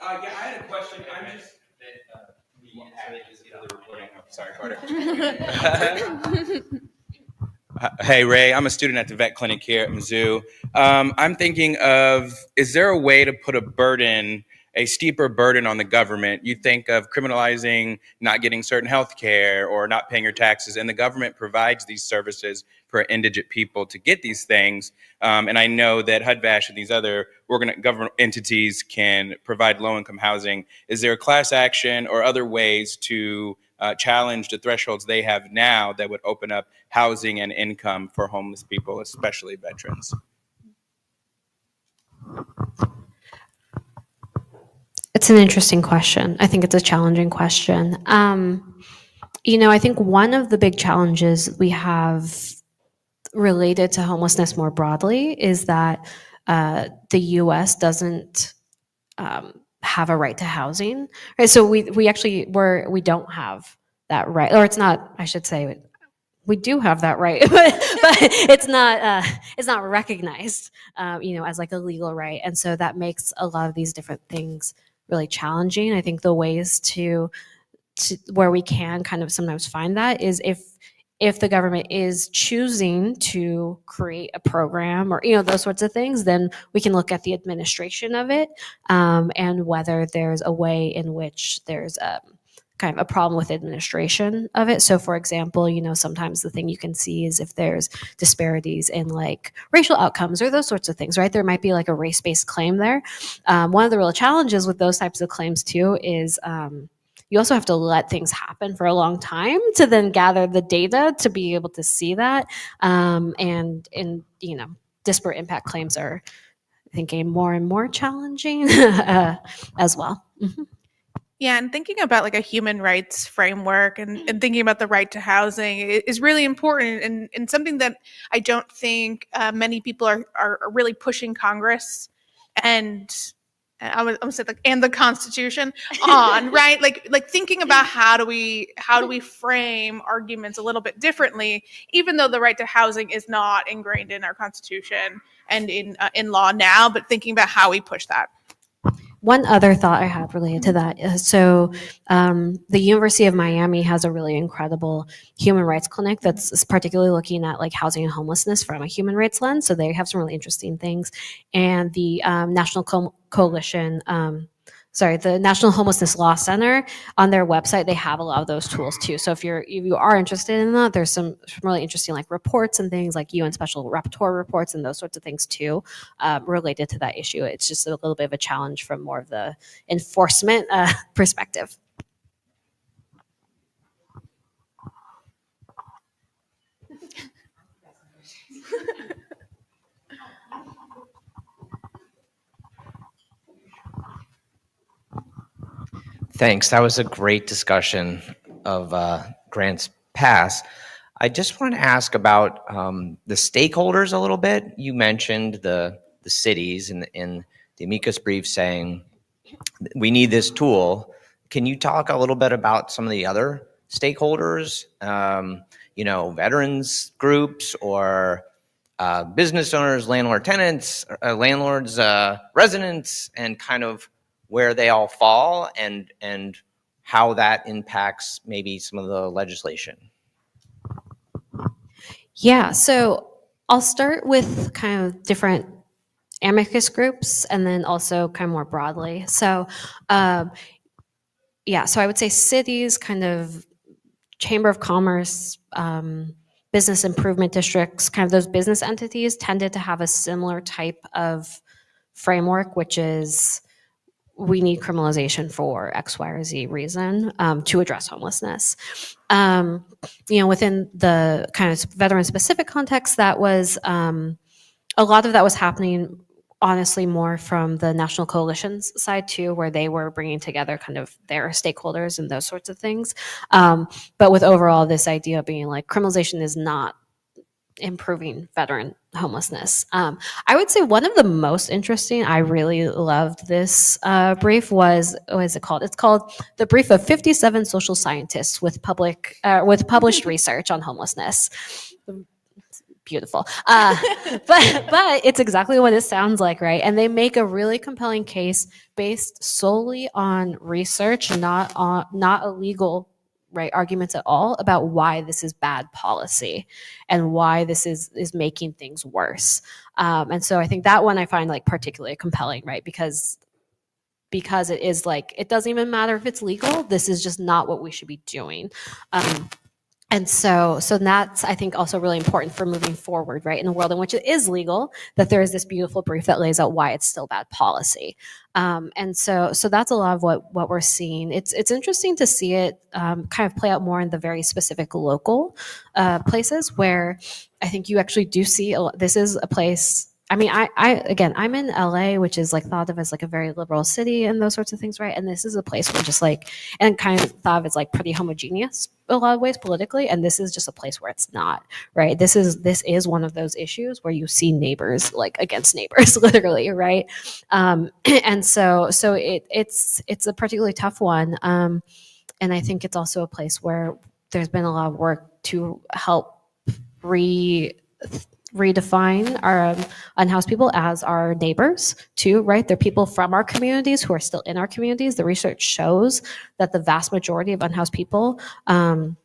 Yeah, I had a question. I'm just. Sorry, Carter. Hey, Ray, I'm a student at the vet clinic here at Mizzou. I'm thinking of, is there a way to put a steeper burden on the government? You think of criminalizing not getting certain health care or not paying your taxes, and the government provides these services for indigent people to get these things. And I know that HUD-VASH and these other government entities can provide low-income housing. Is there a class action or other ways to challenge the thresholds they have now that would open up housing and income for homeless people, especially veterans? It's an interesting question. I think it's a challenging question. I think one of the big challenges we have related to homelessness more broadly is that the U.S. doesn't have a right to housing. Right? So we actually don't have that right, or it's not. I should say we do have that right, but it's not recognized, as like a legal right, and so that makes a lot of these different things really challenging. I think the ways to where we can kind of sometimes find that is if the government is choosing to create a program or those sorts of things, then we can look at the administration of it and whether there's a way in which there's kind of a problem with administration of it. So for example, sometimes the thing you can see is if there's disparities in like racial outcomes or those sorts of things, right? There might be like a race-based claim there. One of the real challenges with those types of claims too is you also have to let things happen for a long time to then gather the data to be able to see that. And disparate impact claims are, I think, more and more challenging as well. Mm-hmm. Yeah, and thinking about like a human rights framework and thinking about the right to housing is really important and something that I don't think many people are really pushing Congress and I would say and the Constitution on, right? Like thinking about how do we frame arguments a little bit differently, even though the right to housing is not ingrained in our Constitution and in law now, but thinking about how we push that. One other thought I had related to that is, so the University of Miami has a really incredible human rights clinic that's particularly looking at like housing and homelessness from a human rights lens. So they have some really interesting things. And the National Coalition, the National Homelessness Law Center, on their website, they have a lot of those tools too. So if you are interested in that, there's some really interesting like reports and things like UN Special Rapporteur reports and those sorts of things too, related to that issue. It's just a little bit of a challenge from more of the enforcement perspective. Thanks. That was a great discussion of grants pass. I just want to ask about the stakeholders a little bit. You mentioned the cities in the amicus brief saying we need this tool. Can you talk a little bit about some of the other stakeholders, veterans groups or business owners, landlord tenants, landlords, residents, and kind of where they all fall and how that impacts maybe some of the legislation? Yeah, so I'll start with kind of different amicus groups and then also kind of more broadly. So, so I would say cities, kind of Chamber of Commerce, business improvement districts, kind of those business entities tended to have a similar type of framework, which is we need criminalization for X, Y, or Z reason to address homelessness. Within the kind of veteran-specific context, that was a lot of that was happening, honestly, more from the national coalitions side too, where they were bringing together kind of their stakeholders and those sorts of things. But with overall this idea being like criminalization is not improving veteran homelessness. I would say one of the most interesting, I really loved this brief was, what is it called? It's called The Brief of 57 Social Scientists with published research on homelessness. Beautiful. But it's exactly what it sounds like, right? And they make a really compelling case based solely on research, not illegal, right, arguments at all about why this is bad policy and why this is making things worse. And so I think that one I find like particularly compelling, right? Because it is like, it doesn't even matter if it's legal. This is just not what we should be doing. And so that's, I think, also really important for moving forward, right? In a world in which it is legal, that there is this beautiful brief that lays out why it's still bad policy. And so that's a lot of what we're seeing. It's interesting to see it kind of play out more in the very specific local places where I think you actually do see, this is a place, I mean, I'm in LA, which is like thought of as like a very liberal city and those sorts of things, right? And this is a place where just like, and kind of thought of as like pretty homogeneous in a lot of ways politically, and this is just a place where it's not, right? This is one of those issues where you see neighbors like against neighbors, literally, right? And so it's a particularly tough one, and I think it's also a place where there's been a lot of work to help redefine our unhoused people as our neighbors too, right? They're people from our communities who are still in our communities. The research shows that the vast majority of unhoused people are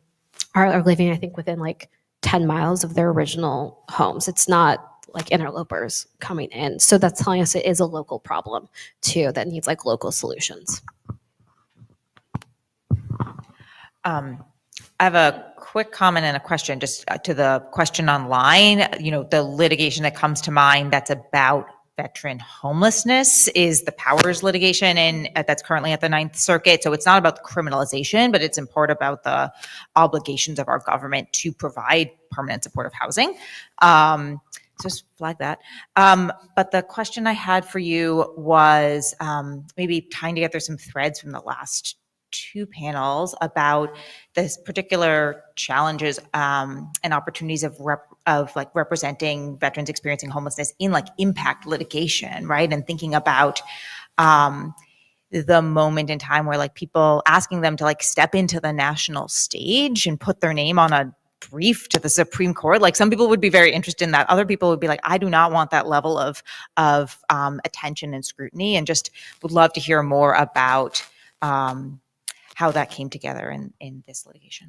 living, I think, within like 10 miles of their original homes. It's not like interlopers coming in. So that's telling us it is a local problem too that needs like local solutions. I have a quick comment and a question just to the question online. The litigation that comes to mind that's about veteran homelessness is the Powers litigation, and that's currently at the Ninth Circuit. So it's not about the criminalization, but it's in part about the obligations of our government to provide permanent supportive housing. Just flag that. But the question I had for you was maybe tying together some threads from the last two panels about this particular challenges and opportunities of representing veterans experiencing homelessness in like impact litigation, right? And thinking about the moment in time where like people asking them to like step into the national stage and put their name on a brief to the Supreme Court. Like some people would be very interested in that. Other people would be like, I do not want that level of attention and scrutiny, and just would love to hear more about how that came together in this litigation.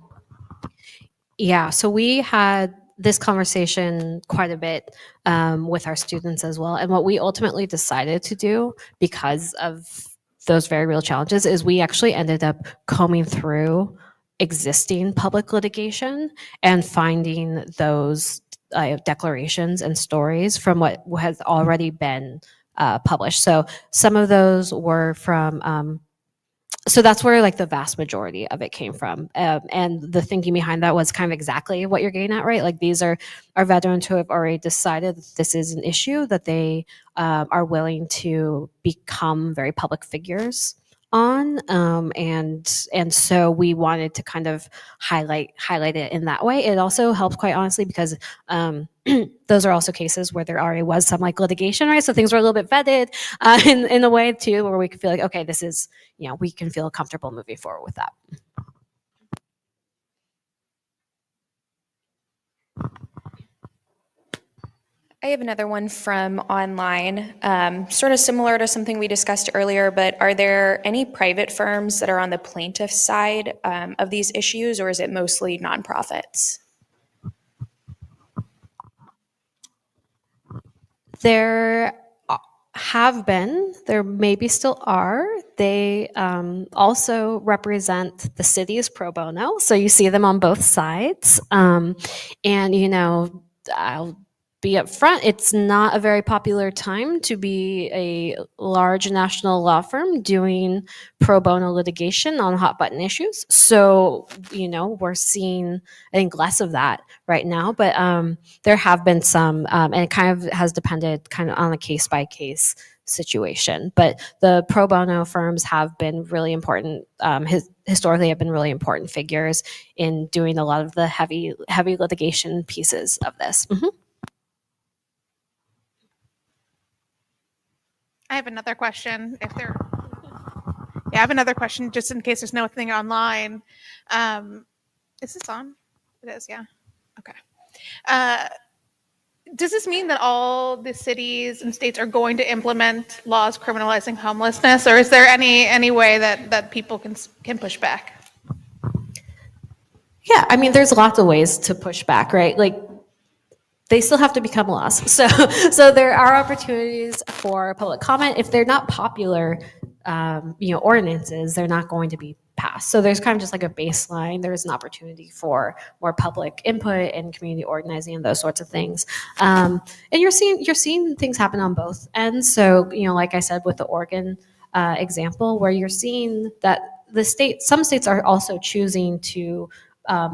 Yeah, so we had this conversation quite a bit with our students as well. And what we ultimately decided to do because of those very real challenges is we actually ended up combing through existing public litigation and finding those declarations and stories from what has already been published. So some of those were from so that's where like the vast majority of it came from. And the thinking behind that was kind of exactly what you're getting at, right? Like these are our veterans who have already decided that this is an issue that they are willing to become very public figures on, and so we wanted to kind of highlight it in that way. It also helps, quite honestly, because those are also cases where there already was some like litigation, right? So things were a little bit vetted in a way too, where we could feel like, okay, this is, we can feel comfortable moving forward with that. I have another one from online, sort of similar to something we discussed earlier, but are there any private firms that are on the plaintiff side of these issues, or is it mostly nonprofits? There have been, there maybe still are. They also represent the city's pro bono, so you see them on both sides. And, I'll be upfront, it's not a very popular time to be a large national law firm doing pro bono litigation on hot button issues. So, we're seeing, I think, less of that right now, but there have been some, and it kind of has depended kind of on a case by case situation. But the pro bono firms have been really important, historically have been really important figures in doing a lot of the heavy litigation pieces of this. Mm-hmm. I have another question. I have another question just in case there's nothing online. Is this on? It is, yeah. Okay. Does this mean that all the cities and states are going to implement laws criminalizing homelessness, or is there any way that people can push back? Yeah, I mean, there's lots of ways to push back, right? Like, they still have to become laws. So there are opportunities for public comment. If they're not popular, ordinances, they're not going to be passed. So there's kind of just like a baseline. There's an opportunity for more public input and community organizing and those sorts of things. And you're seeing things happen on both ends. So, like I said, with the Oregon example, where you're seeing that some states are also choosing to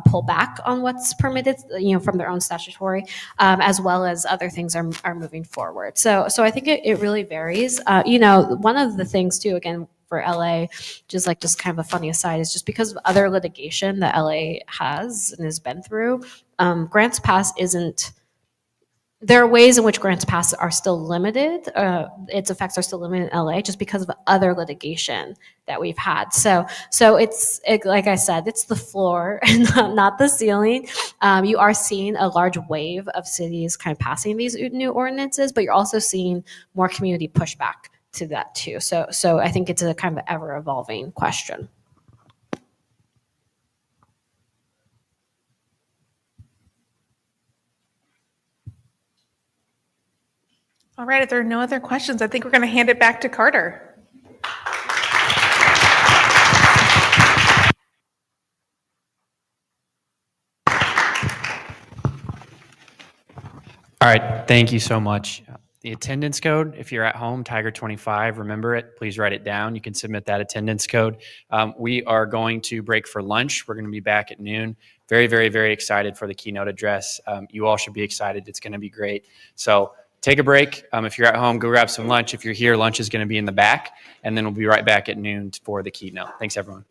pull back on what's permitted, from their own statutory, as well as other things are moving forward. So I think it really varies. One of the things too, again, for LA, just kind of a funny aside, is just because of other litigation that LA has and has been through, Grants Pass isn't. There are ways in which Grants Pass are still limited. Its effects are still limited in LA just because of other litigation that we've had. So it's like I said, it's the floor and not the ceiling. You are seeing a large wave of cities kind of passing these new ordinances, but you're also seeing more community pushback to that too. So I think it's a kind of ever evolving question. All right, if there are no other questions, I think we're going to hand it back to Carter. All right, thank you so much. The attendance code, if you're at home, Tiger 25, remember it, please write it down. You can submit that attendance code. We are going to break for lunch. We're going to be back at noon. Very, very, very excited for the keynote address. You all should be excited. It's going to be great. So take a break. If you're at home, go grab some lunch. If you're here, lunch is going to be in the back, and then we'll be right back at noon for the keynote. Thanks, everyone.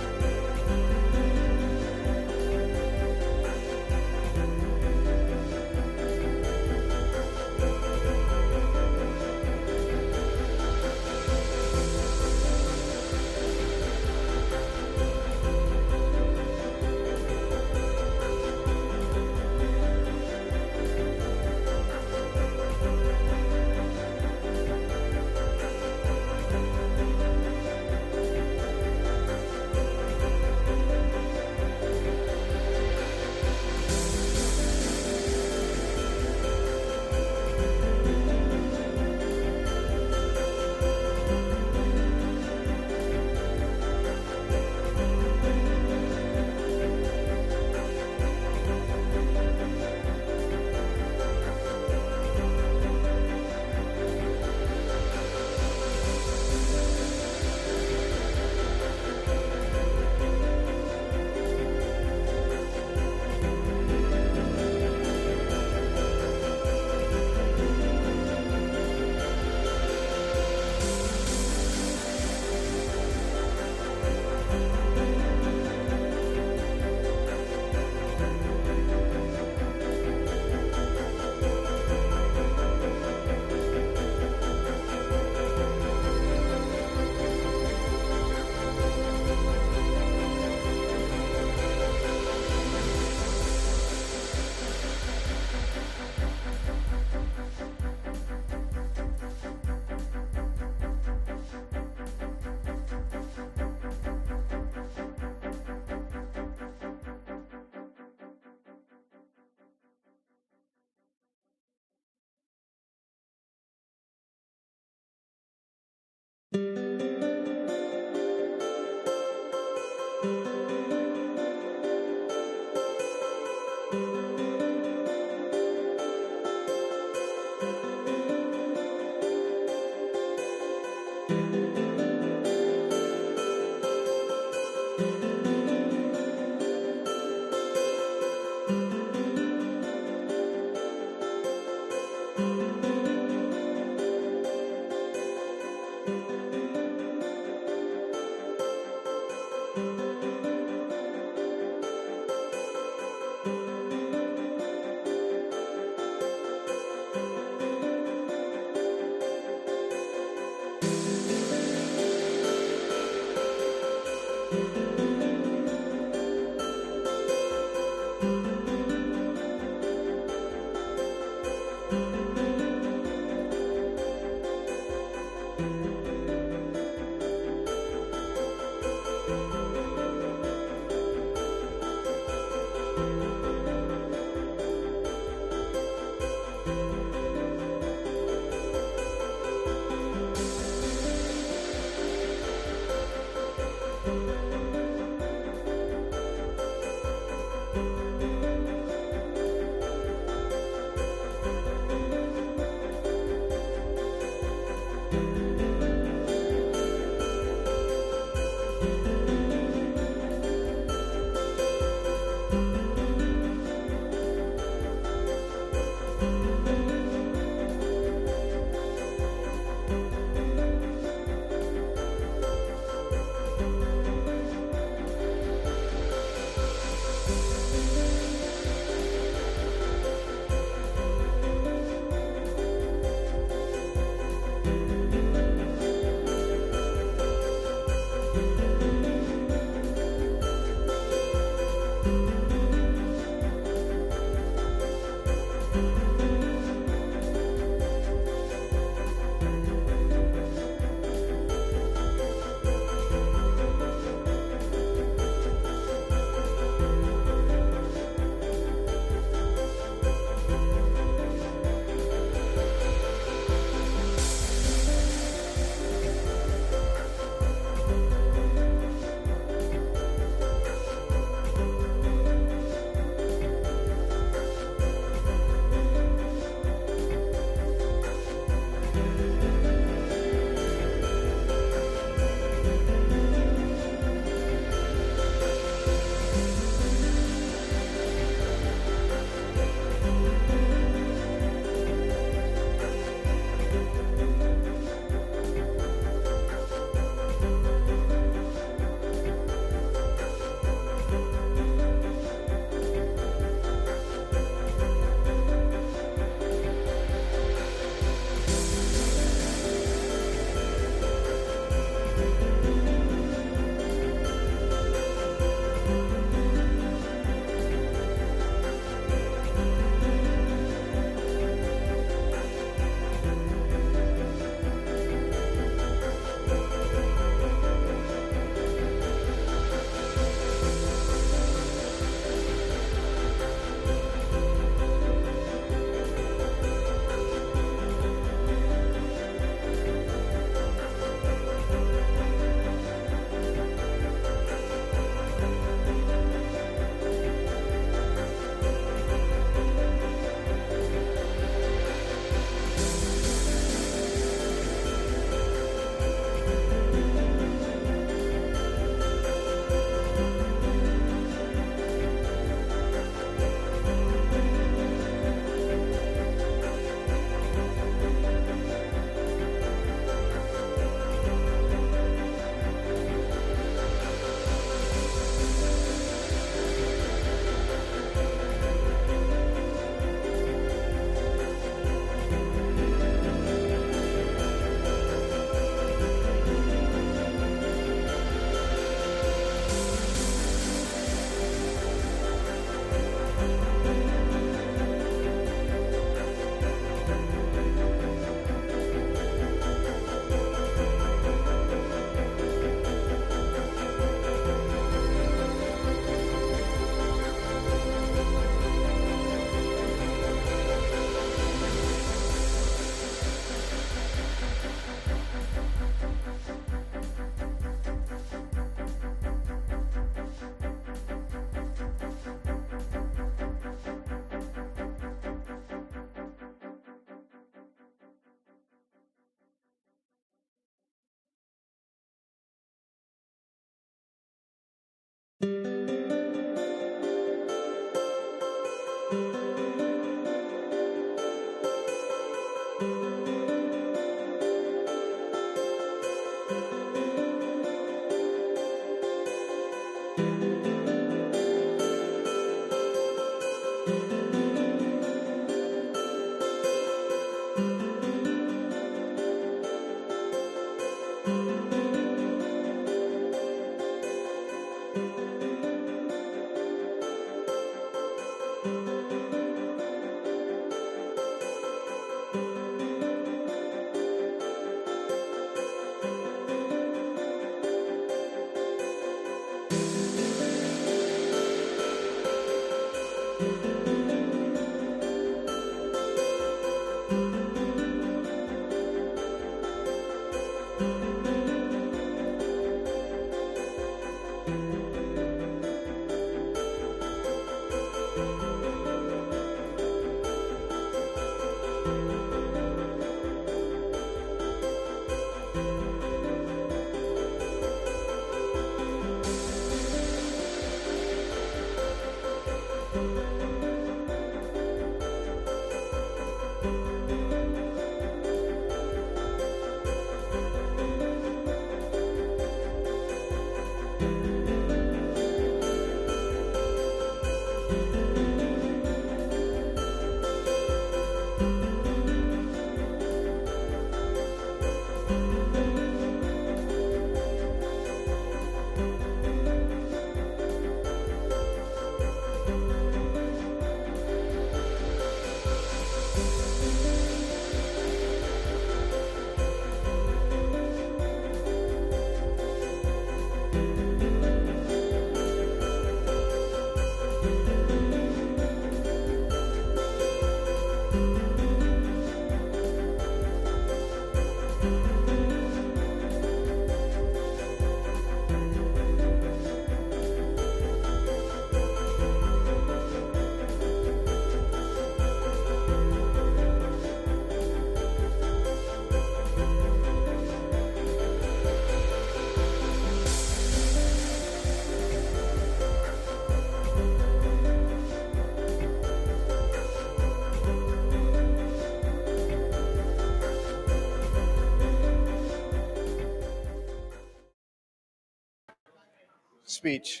Speech.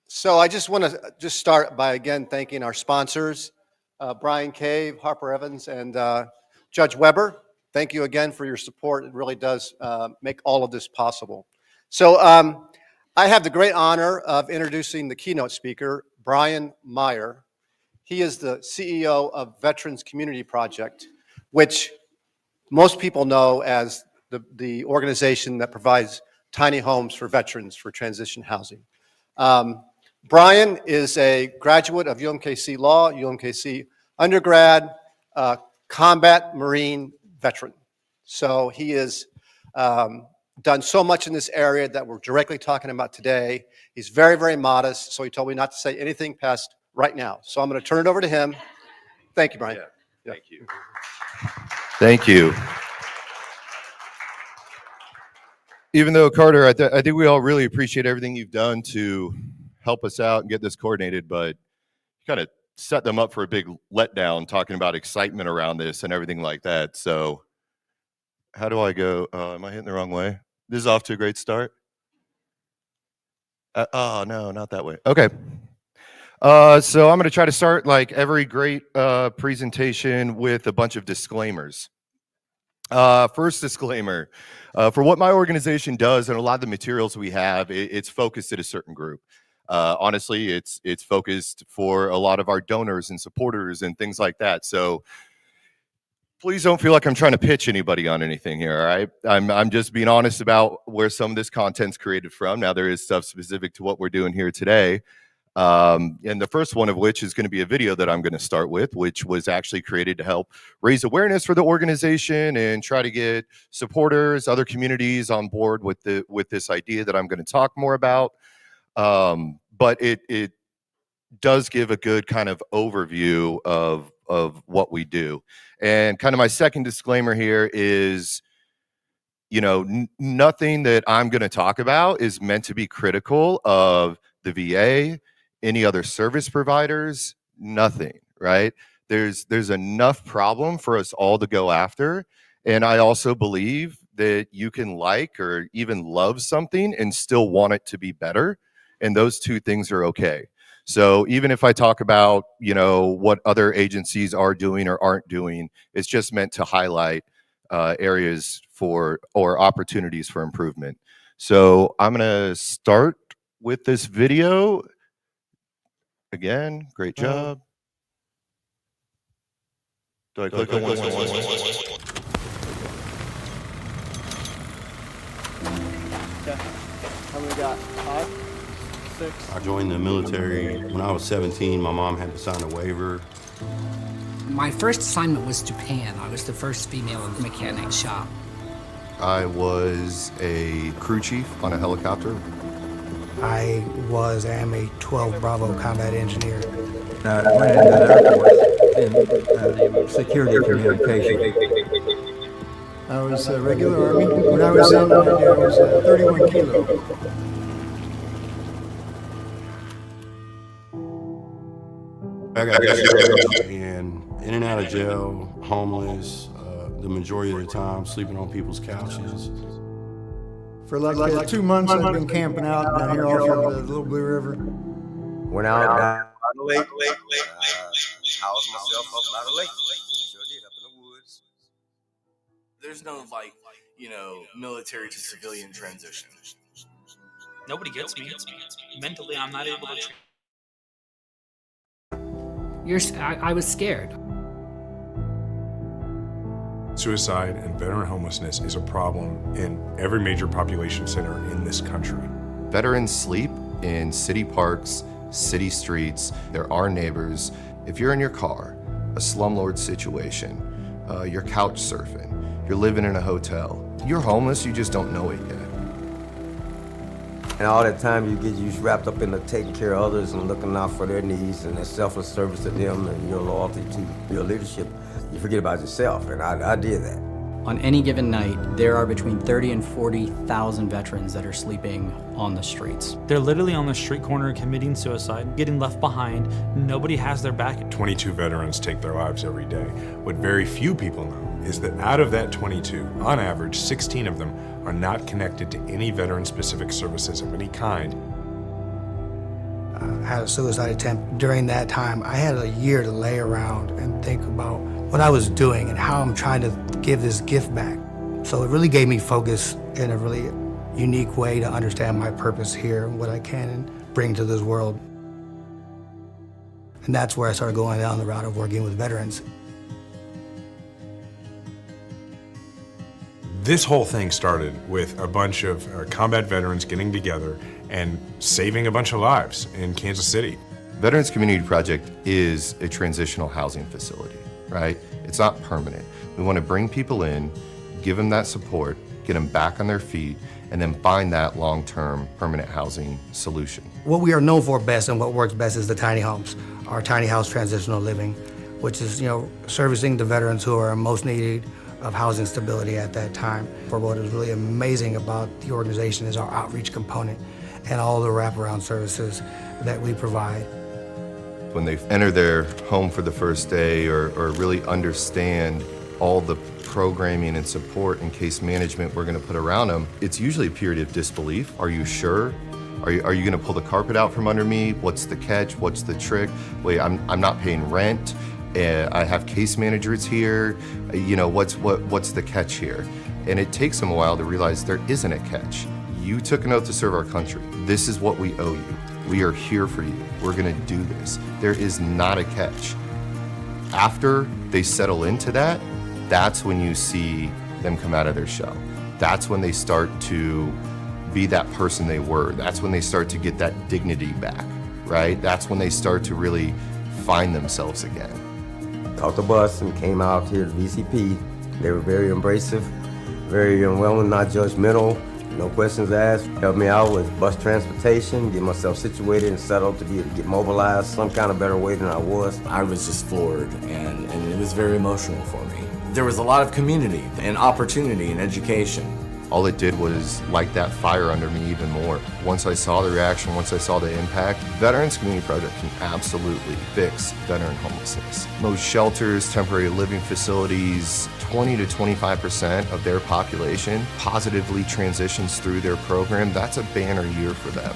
So I just want to start by again thanking our sponsors, Brian Cave, Harper Evans, and Judge Weber. Thank you again for your support. It really does make all of this possible. So I have the great honor of introducing the keynote speaker, Brian Meyer. He is the CEO of Veterans Community Project, which most people know as the organization that provides tiny homes for veterans for transition housing. Brian is a graduate of UMKC Law, UMKC undergrad, combat Marine veteran. So he has done so much in this area that we're directly talking about today. He's very, very modest, so he told me not to say anything past right now. So I'm going to turn it over to him. Thank you, Brian. Yeah. Thank you. Thank you. Even though, Carter, I think we all really appreciate everything you've done to help us out and get this coordinated, but you kind of set them up for a big letdown talking about excitement around this and everything like that. So how do I go? Am I hitting the wrong way? This is off to a great start. Oh, no, not that way. Okay. So I'm going to try to start like every great presentation with a bunch of disclaimers. First disclaimer, for what my organization does and a lot of the materials we have, it's focused at a certain group. Honestly, it's focused for a lot of our donors and supporters and things like that. So please don't feel like I'm trying to pitch anybody on anything here, all right? I'm just being honest about where some of this content's created from. Now, there is stuff specific to what we're doing here today. And the first one of which is going to be a video that I'm going to start with, which was actually created to help raise awareness for the organization and try to get supporters, other communities on board with this idea that I'm going to talk more about. But it does give a good kind of overview of what we do. And kind of my second disclaimer here is, you know, nothing that I'm going to talk about is meant to be critical of the VA, any other service providers, nothing, right? There's enough problem for us all to go after. And I also believe that you can like or even love something and still want it to be better. And those two things are okay. So even if I talk about, you know, what other agencies are doing or aren't doing, it's just meant to highlight areas for or opportunities for improvement. So I'm going to start with this video. Again, great job. Do I click on one? How many got? 5? 6? I joined the military when I was 17. My mom had to sign a waiver. My first assignment was Japan. I was the first female in the mechanic shop. I was a crew chief on a helicopter. I am a 12 Bravo combat engineer. I went into the Air Force in security communication. I was a regular Army. When I was in, I was 31 kilo. I got discharged and in and out of jail, homeless, the majority of the time sleeping on people's couches. For like 2 months, I've been camping out down here off of the Little Blue River. Went out down the lake, housed myself up by the lake. Sure did, up in the woods. There's no, military to civilian transition. Nobody gets me. Mentally, I'm not able to. I was scared. Suicide and veteran homelessness is a problem in every major population center in this country. Veterans sleep in city parks, city streets. There are neighbors. If you're in your car, a slumlord situation, you're couch surfing, you're living in a hotel, you're homeless, you just don't know it yet. And all that time you get wrapped up in the taking care of others and looking out for their needs and the selfless service to them and your loyalty to your leadership, you forget about yourself, and I did that. On any given night, there are between 30 and 40,000 veterans that are sleeping on the streets. They're literally on the street corner committing suicide, getting left behind. Nobody has their back. 22 veterans take their lives every day. What very few people know is that out of that 22, on average, 16 of them are not connected to any veteran-specific services of any kind. I had a suicide attempt. During that time, I had a year to lay around and think about what I was doing and how I'm trying to give this gift back. So it really gave me focus in a really unique way to understand my purpose here and what I can bring to this world. And that's where I started going down the route of working with veterans. This whole thing started with a bunch of combat veterans getting together and saving a bunch of lives in Kansas City. Veterans Community Project is a transitional housing facility, right? It's not permanent. We want to bring people in, give them that support, get them back on their feet, and then find that long-term permanent housing solution. What we are known for best and what works best is the tiny homes, our tiny house transitional living, which is, servicing the veterans who are most needed of housing stability at that time. For what is really amazing about the organization is our outreach component and all the wraparound services that we provide. When they enter their home for the first day or really understand all the programming and support and case management we're going to put around them, it's usually a period of disbelief. Are you sure? Are you going to pull the carpet out from under me? What's the catch? What's the trick? Wait, I'm not paying rent. I have case managers here. What's the catch here? And it takes them a while to realize there isn't a catch. You took an oath to serve our country. This is what we owe you. We are here for you. We're going to do this. There is not a catch. After they settle into that, that's when you see them come out of their shell. That's when they start to be that person they were. That's when they start to get that dignity back, right? That's when they start to really find themselves again. Caught the bus and came out here to VCP. They were very embracive, very unwilling, not judgmental, no questions asked. Helped me out with bus transportation, get myself situated and settled to be able to get mobilized some kind of better way than I was. I was just floored, and it was very emotional for me. There was a lot of community and opportunity and education. All it did was light that fire under me even more. Once I saw the reaction, once I saw the impact, Veterans Community Project can absolutely fix veteran homelessness. Most shelters, temporary living facilities, 20 to 25% of their population positively transitions through their program. That's a banner year for them.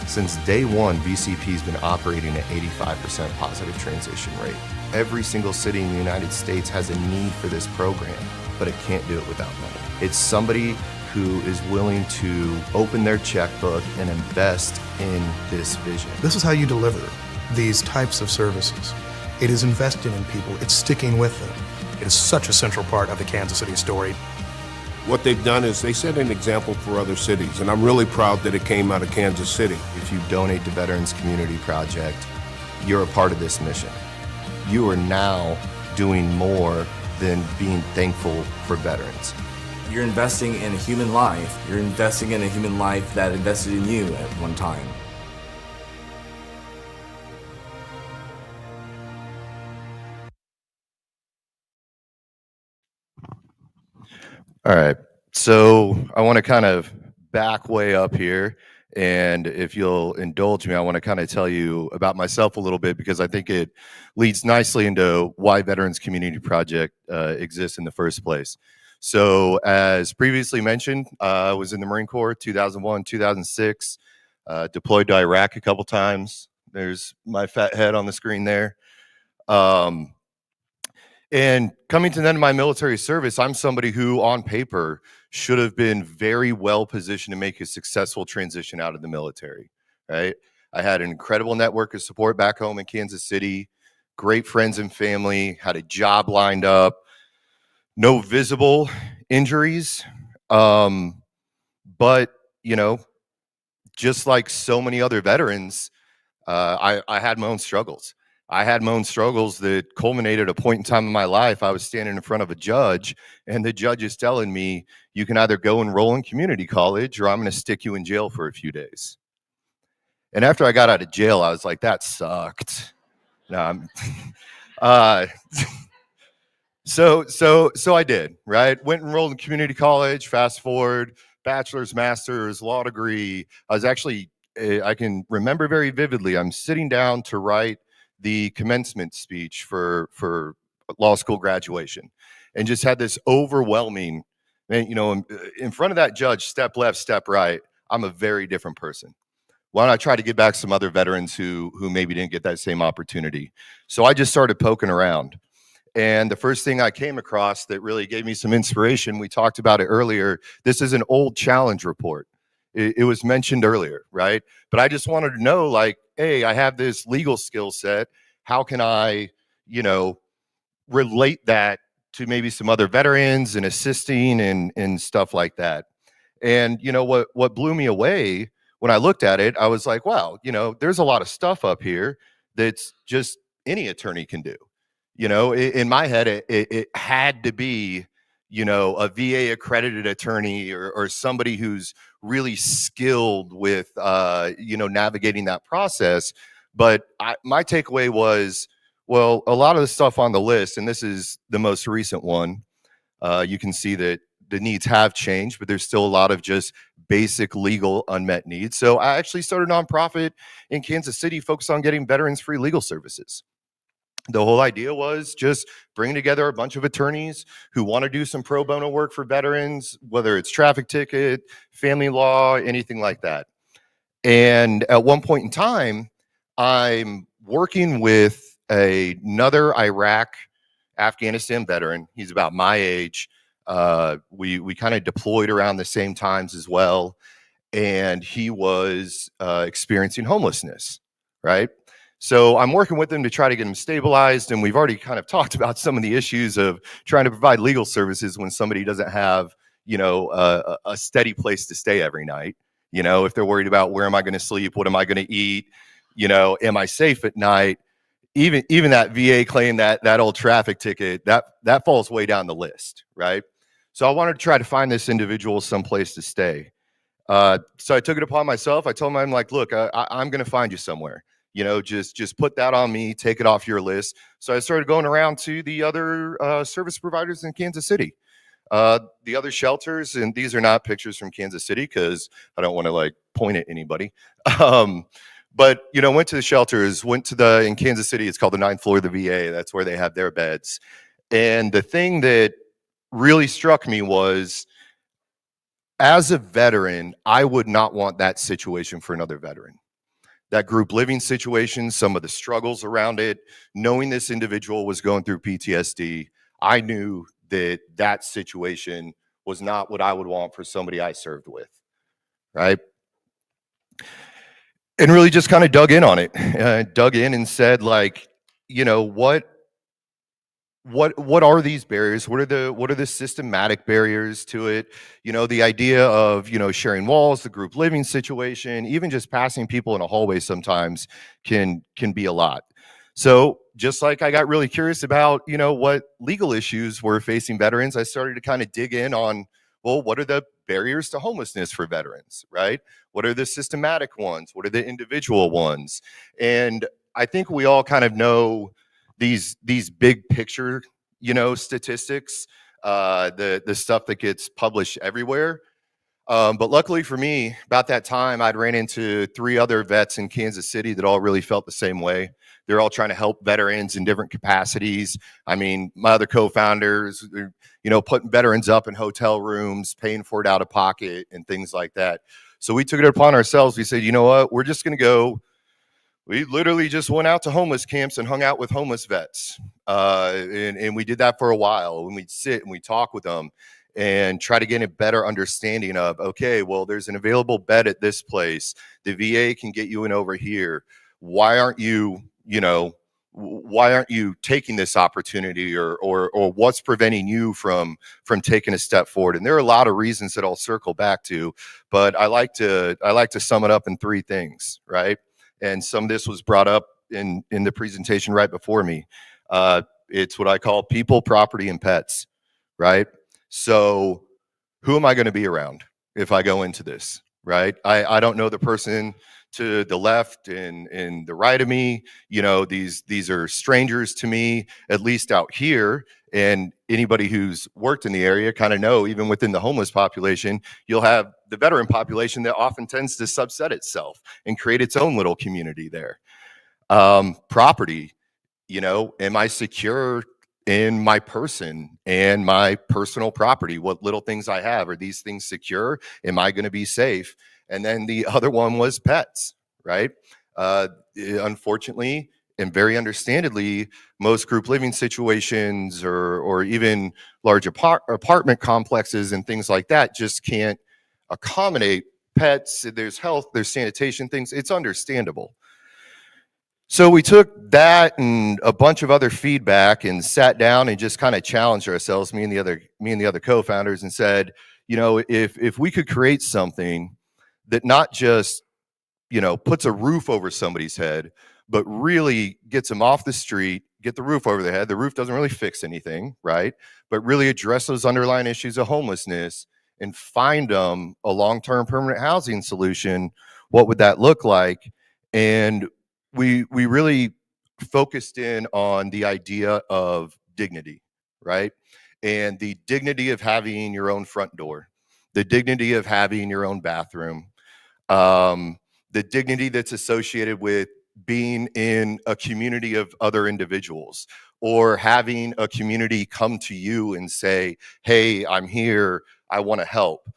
Since day one, VCP's been operating at 85% positive transition rate. Every single city in the United States has a need for this program, but it can't do it without money. It's somebody who is willing to open their checkbook and invest in this vision. This is how you deliver these types of services. It is investing in people, it's sticking with them. It is such a central part of the Kansas City story. What they've done is they set an example for other cities, and I'm really proud that it came out of Kansas City. If you donate to Veterans Community Project, you're a part of this mission. You are now doing more than being thankful for veterans. You're investing in a human life. You're investing in a human life that invested in you at one time. All right, so I want to kind of back way up here And if you'll indulge me, I want to kind of tell you about myself a little bit, because I think it leads nicely into why Veterans Community Project exists in the first place. So as previously mentioned, I was in the Marine Corps 2001, 2006, deployed to Iraq a couple times. There's my fat head on the screen there. And coming to the end of my military service, I'm somebody who, on paper, should have been very well positioned to make a successful transition out of the military, right? I had an incredible network of support back home in Kansas City, great friends and family, had a job lined up, no visible injuries. But, you know, just like so many other veterans, I had my own struggles. I had my own struggles that culminated at a point in time in my life. I was standing in front of a judge, and the judge is telling me, you can either go enroll in community college, or I'm going to stick you in jail for a few days. And after I got out of jail, I was like, that sucked. No, So I did, right? Went and enrolled in community college. Fast forward, bachelor's, master's, law degree. I was actually, I can remember very vividly, I'm sitting down to write the commencement speech for law school graduation, and just had this overwhelming, and you know, in front of that judge, step left, step right, I'm a very different person. Why don't I try to get back some other veterans who maybe didn't get that same opportunity? So I just started poking around. And the first thing I came across that really gave me some inspiration, we talked about it earlier, this is an old challenge report. It was mentioned earlier, right? But I just wanted to know, like, hey, I have this legal skill set. How can I, you know, relate that to maybe some other veterans and assisting and stuff like that? And, you know, what blew me away when I looked at it, I was like, wow, you know, there's a lot of stuff up here that's just any attorney can do. You know, in my head, it had to be, you know, a VA accredited attorney or somebody who's really skilled with, you know, navigating that process. But my takeaway was, well, a lot of the stuff on the list, and this is the most recent one, you can see that the needs have changed, but there's still a lot of just basic legal unmet needs. So I actually started a nonprofit in Kansas City focused on getting veterans free legal services. The whole idea was just bringing together a bunch of attorneys who want to do some pro bono work for veterans, whether it's traffic ticket, family law, anything like that. And at one point in time, I'm working with another Iraq, Afghanistan veteran. He's about my age. We kind of deployed around the same times as well. And he was experiencing homelessness, right? So I'm working with him to try to get him stabilized, and we've already kind of talked about some of the issues of trying to provide legal services when somebody doesn't have, you know, a steady place to stay every night. You know, if they're worried about where am I going to sleep, what am I going to eat, you know, am I safe at night? Even that VA claim, that old traffic ticket, that falls way down the list, right? So I wanted to try to find this individual some place to stay. So I took it upon myself. I told him, I'm like, look, I'm going to find you somewhere. You know, just put that on me, take it off your list. So I started going around to the other service providers in Kansas City, the other shelters, and these are not pictures from Kansas City because I don't want to like point at anybody. But, you know, went to the shelters, in Kansas City, it's called the 9th floor of the VA. That's where they have their beds. And the thing that really struck me was, as a veteran, I would not want that situation for another veteran. That group living situation, some of the struggles around it, knowing this individual was going through PTSD, I knew that that situation was not what I would want for somebody I served with, right? And really just kind of dug in on it, dug in and said, like, you know, what are these barriers? What are the systematic barriers to it? You know, the idea of, you know, sharing walls, the group living situation, even just passing people in a hallway sometimes can be a lot. So just like I got really curious about, you know, what legal issues were facing veterans, I started to kind of dig in on, well, what are the barriers to homelessness for veterans, right? What are the systematic ones? What are the individual ones? And I think we all kind of know these big picture, you know, statistics, the stuff that gets published everywhere. But luckily for me, about that time, I'd ran into 3 other vets in Kansas City that all really felt the same way. They're all trying to help veterans in different capacities. I mean, my other co-founders, putting veterans up in hotel rooms, paying for it out of pocket and things like that. So we took it upon ourselves. We said, you know what, we're just going to go. We literally just went out to homeless camps and hung out with homeless vets. And we did that for a while. And we'd sit and we talk with them and try to get a better understanding of, okay, well, there's an available bed at this place. The VA can get you in over here. Why aren't you, why aren't you taking this opportunity, or what's preventing you from taking a step forward? And there are a lot of reasons that I'll circle back to, but I like to sum it up in 3 things, right? And some of this was brought up in the presentation right before me. It's what I call people, property, and pets, right? So who am I going to be around if I go into this, right? I don't know the person to the left and the right of me. These are strangers to me, at least out here. And anybody who's worked in the area kind of know, even within the homeless population, you'll have the veteran population that often tends to subset itself and create its own little community there. Property, am I secure in my person and my personal property? What little things I have, are these things secure? Am I going to be safe? And then the other one was pets, right? Unfortunately, and very understandably, most group living situations or even large apartment complexes and things like that just can't accommodate pets. There's health, there's sanitation things. It's understandable. So we took that and a bunch of other feedback and sat down and just kind of challenged ourselves, me and the other co-founders, and said, if we could create something that not just, puts a roof over somebody's head, but really gets them off the street, get the roof over their head. The roof doesn't really fix anything, right? But really address those underlying issues of homelessness and find them a long-term permanent housing solution. What would that look like? And we really focused in on the idea of dignity, right? And the dignity of having your own front door, the dignity of having your own bathroom, the dignity that's associated with being in a community of other individuals, or having a community come to you and say, hey, I'm here, I want to help.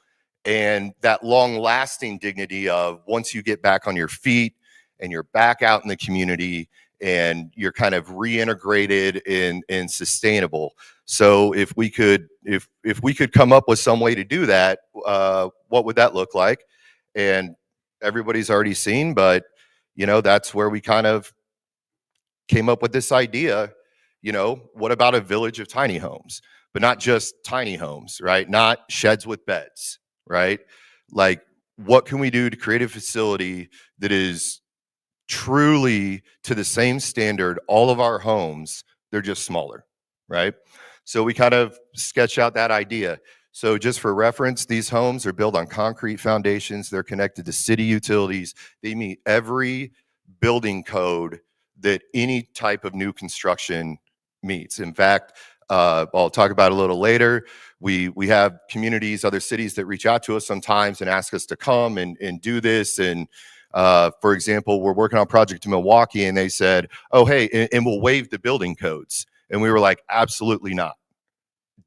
And that long-lasting dignity of once you get back on your feet and you're back out in the community and you're kind of reintegrated and sustainable. So if we could come up with some way to do that, what would that look like? And everybody's already seen, but that's where we kind of came up with this idea. What about a village of tiny homes? But not just tiny homes, right? Not sheds with beds, right? Like, what can we do to create a facility that is truly to the same standard, all of our homes, they're just smaller, right? So we kind of sketch out that idea. So just for reference, these homes are built on concrete foundations. They're connected to city utilities. They meet every building code that any type of new construction meets. In fact, I'll talk about it a little later. We have communities, other cities that reach out to us sometimes and ask us to come and do this. And for example, we're working on a project in Milwaukee and they said, oh, hey, and we'll waive the building codes. And we were like, absolutely not.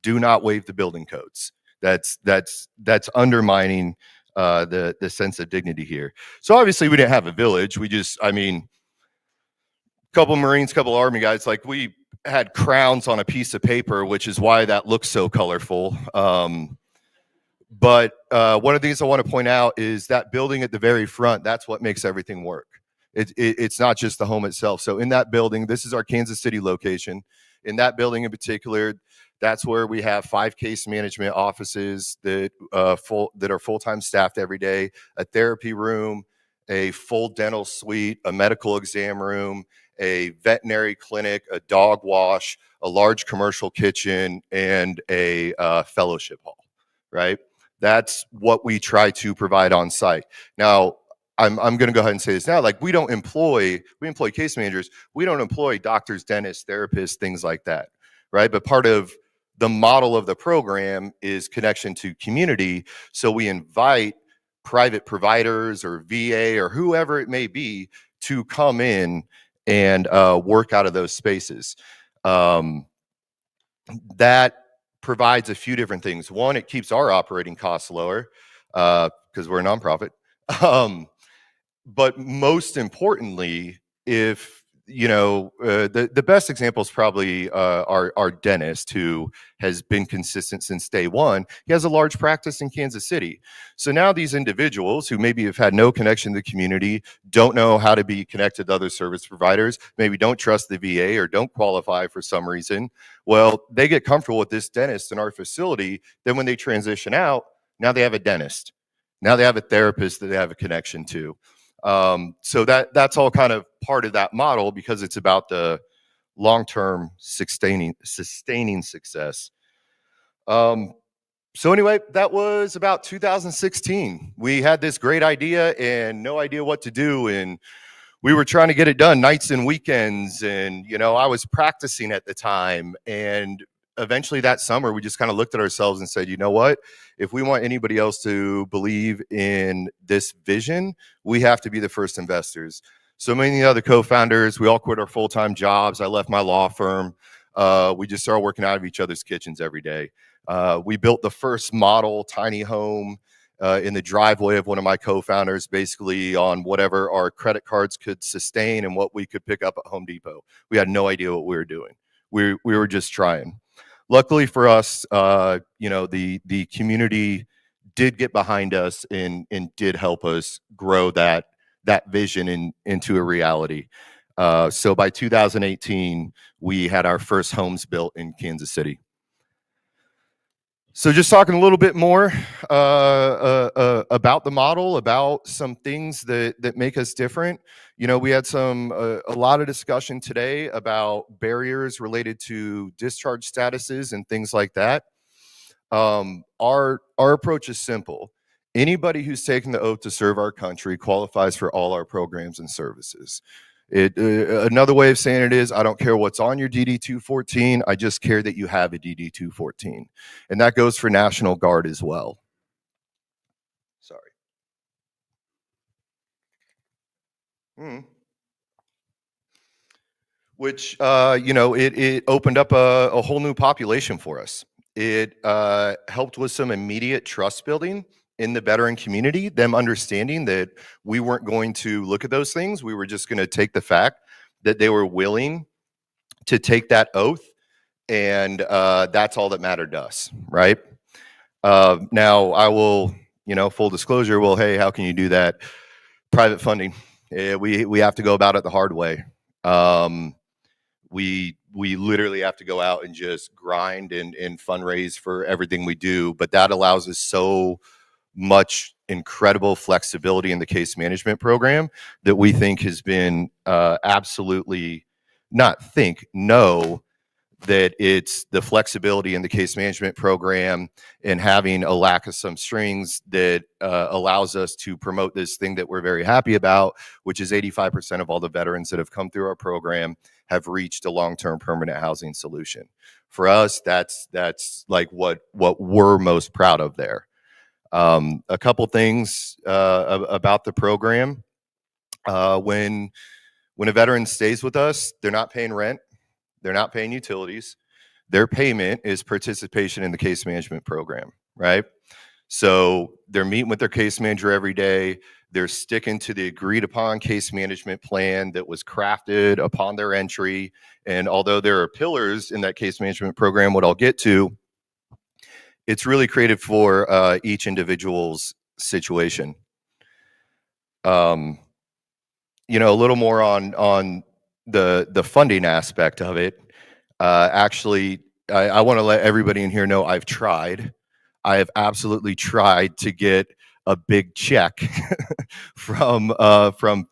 Do not waive the building codes. That's undermining the sense of dignity here. So obviously we didn't have a village. We just, couple Marines, couple Army guys, like we had crowns on a piece of paper, which is why that looks so colorful. But one of the things I want to point out is that building at the very front, that's what makes everything work. It's not just the home itself. So in that building, this is our Kansas City location. In that building in particular, that's where we have 5 case management offices that are full-time staffed every day, a therapy room, a full dental suite, a medical exam room, a veterinary clinic, a dog wash, a large commercial kitchen, and a fellowship hall, right? That's what we try to provide on site. Now, I'm going to go ahead and say this now, like we employ case managers. We don't employ doctors, dentists, therapists, things like that, right? But part of the model of the program is connection to community. So we invite private providers or VA or whoever it may be to come in and work out of those spaces. That provides a few different things. One, it keeps our operating costs lower because we're a nonprofit. But most importantly, if the best example is probably our dentist, who has been consistent since day one. He has a large practice in Kansas City. So now these individuals who maybe have had no connection to the community, don't know how to be connected to other service providers, maybe don't trust the VA or don't qualify for some reason, well, they get comfortable with this dentist in our facility. Then when they transition out, now they have a dentist. Now they have a therapist that they have a connection to. So that's all kind of part of that model, because it's about the long-term sustaining success. So anyway, that was about 2016. We had this great idea and no idea what to do, and we were trying to get it done nights and weekends, and I was practicing at the time, and eventually that summer we just kind of looked at ourselves and said, you know what, if we want anybody else to believe in this vision, we have to be the first investors. So many other co-founders, we all quit our full-time jobs. I left my law firm. We just started working out of each other's kitchens every day. We built the first model tiny home in the driveway of one of my co-founders, basically on whatever our credit cards could sustain and what we could pick up at Home Depot. We had no idea what we were doing. We were just trying. Luckily for us, the community did get behind us and did help us grow that vision into a reality. So by 2018, we had our first homes built in Kansas City. So just talking a little bit more about the model, about some things that make us different. We had a lot of discussion today about barriers related to discharge statuses and things like that. Our approach is simple. Anybody who's taken the oath to serve our country qualifies for all our programs and services. Another way of saying it is, I don't care what's on your DD-214, I just care that you have a DD-214. And that goes for National Guard as well. Sorry. Which, it opened up a whole new population for us. It helped with some immediate trust building in the veteran community, them understanding that we weren't going to look at those things. We were just going to take the fact that they were willing to take that oath, and that's all that mattered to us, right? Now, I will, full disclosure, well, hey, how can you do that? Private funding. We have to go about it the hard way. We literally have to go out and just grind and fundraise for everything we do, but that allows us so much incredible flexibility in the case management program that we think has been absolutely know that it's the flexibility in the case management program and having a lack of some strings that allows us to promote this thing that we're very happy about, which is 85% of all the veterans that have come through our program have reached a long-term permanent housing solution. For us, that's like what we're most proud of there. A couple things about the program. When a veteran stays with us, they're not paying rent, they're not paying utilities. Their payment is participation in the case management program, right? So they're meeting with their case manager every day. They're sticking to the agreed upon case management plan that was crafted upon their entry. And although there are pillars in that case management program, what I'll get to, it's really created for each individual's situation. A little more on the funding aspect of it. Actually, I want to let everybody in here know I've tried. I have absolutely tried to get a big check from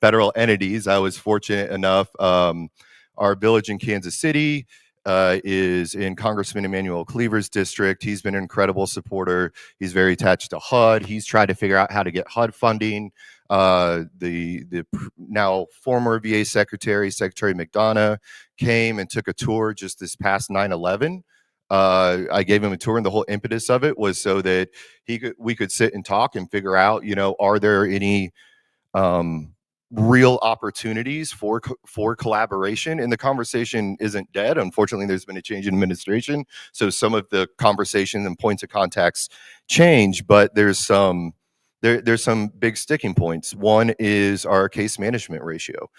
federal entities. I was fortunate enough. Our village in Kansas City is in Congressman Emmanuel Cleaver's district. He's been an incredible supporter. He's very attached to HUD. He's tried to figure out how to get HUD funding. The now former VA Secretary McDonough, came and took a tour just this past 9/11 I gave him a tour, and the whole impetus of it was so that we could sit and talk and figure out, are there any real opportunities for collaboration? And the conversation isn't dead. Unfortunately, there's been a change in administration, so some of the conversation and points of contacts change, but there's some big sticking points. One is our case management ratio.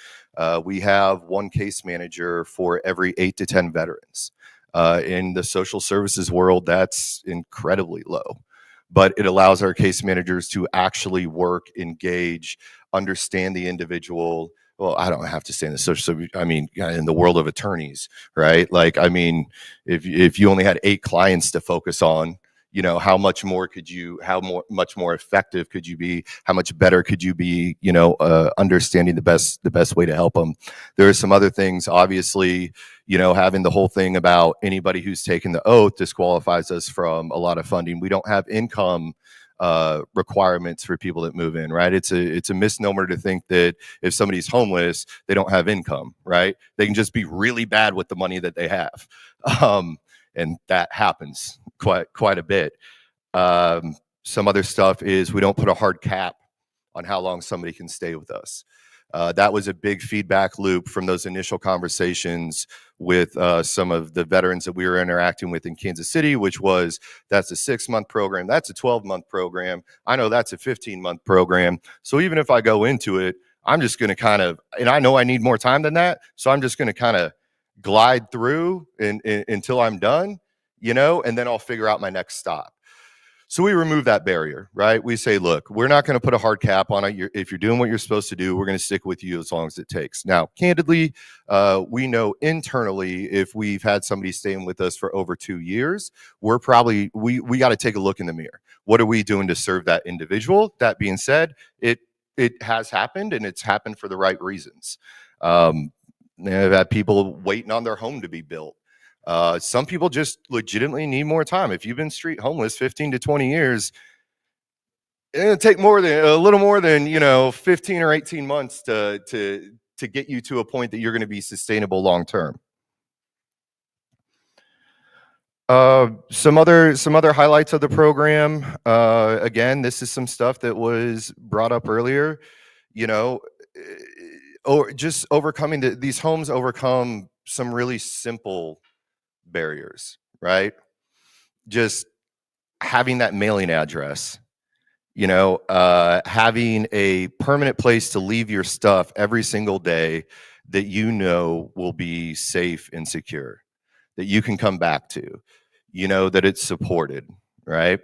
We have one case manager for every 8 to 10 veterans. In the social services world, that's incredibly low, but it allows our case managers to actually work, engage, understand the individual. Well, I don't have to say in the social, in the world of attorneys, right? Like, I mean, if you only had 8 clients to focus on, how much more effective could you be? How much better could you be, understanding the best way to help them? There are some other things, obviously, having the whole thing about anybody who's taken the oath disqualifies us from a lot of funding. We don't have income requirements for people that move in, right? It's a misnomer to think that if somebody's homeless, they don't have income, right? They can just be really bad with the money that they have. And that happens quite a bit. Some other stuff is we don't put a hard cap on how long somebody can stay with us. That was a big feedback loop from those initial conversations with some of the veterans that we were interacting with in Kansas City, which was, that's a 6-month program, that's a 12-month program, I know that's a 15-month program. So even if I go into it, I'm just going to and I know I need more time than that, so I'm just going to glide through until I'm done, and then I'll figure out my next stop. So we remove that barrier, right? We say, look, we're not going to put a hard cap on it. If you're doing what you're supposed to do, we're going to stick with you as long as it takes. Now, candidly, we know internally, if we've had somebody staying with us for over 2 years, we're probably, we got to take a look in the mirror. What are we doing to serve that individual? That being said, it has happened, and it's happened for the right reasons. I've had people waiting on their home to be built. Some people just legitimately need more time. If you've been street homeless 15 to 20 years, it'll take a little more than 15 or 18 months to get you to a point that you're going to be sustainable long term. Some other highlights of the program. Again, this is some stuff that was brought up earlier. Or just overcoming these homes overcome some really simple barriers, right? Just having that mailing address, having a permanent place to leave your stuff every single day that will be safe and secure, that you can come back to, that it's supported, right?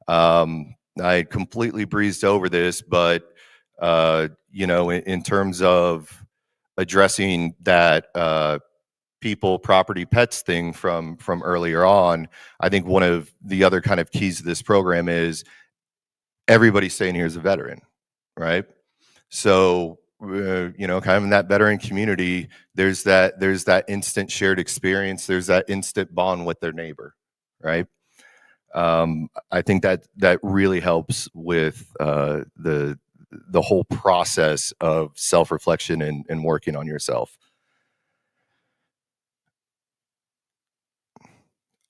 I completely breezed over this, but in terms of addressing that people, property, pets thing from earlier on, I think one of the other kind of keys to this program is everybody staying here is a veteran, right? So, kind of in that veteran community, there's that instant shared experience, there's that instant bond with their neighbor, right? I think that really helps with the whole process of self-reflection and working on yourself.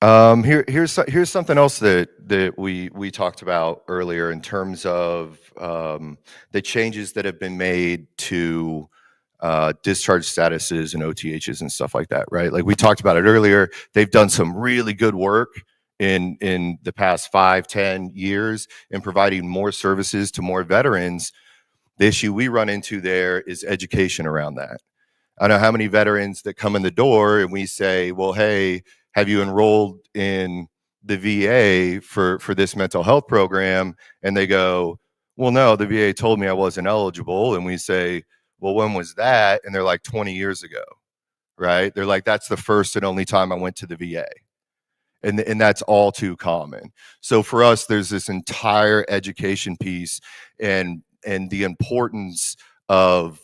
Here's something else that we talked about earlier in terms of the changes that have been made to discharge statuses and OTHs and stuff like that, right? Like we talked about it earlier. They've done some really good work in the past 5-10 years in providing more services to more veterans. The issue we run into there is education around that. I know how many veterans that come in the door and we say, well, hey, have you enrolled in the VA for this mental health program? And they go, well, no, the VA told me I wasn't eligible. And we say, well, when was that? And they're like 20 years ago, right? They're like, that's the first and only time I went to the VA. And that's all too common. So for us, there's this entire education piece and the importance of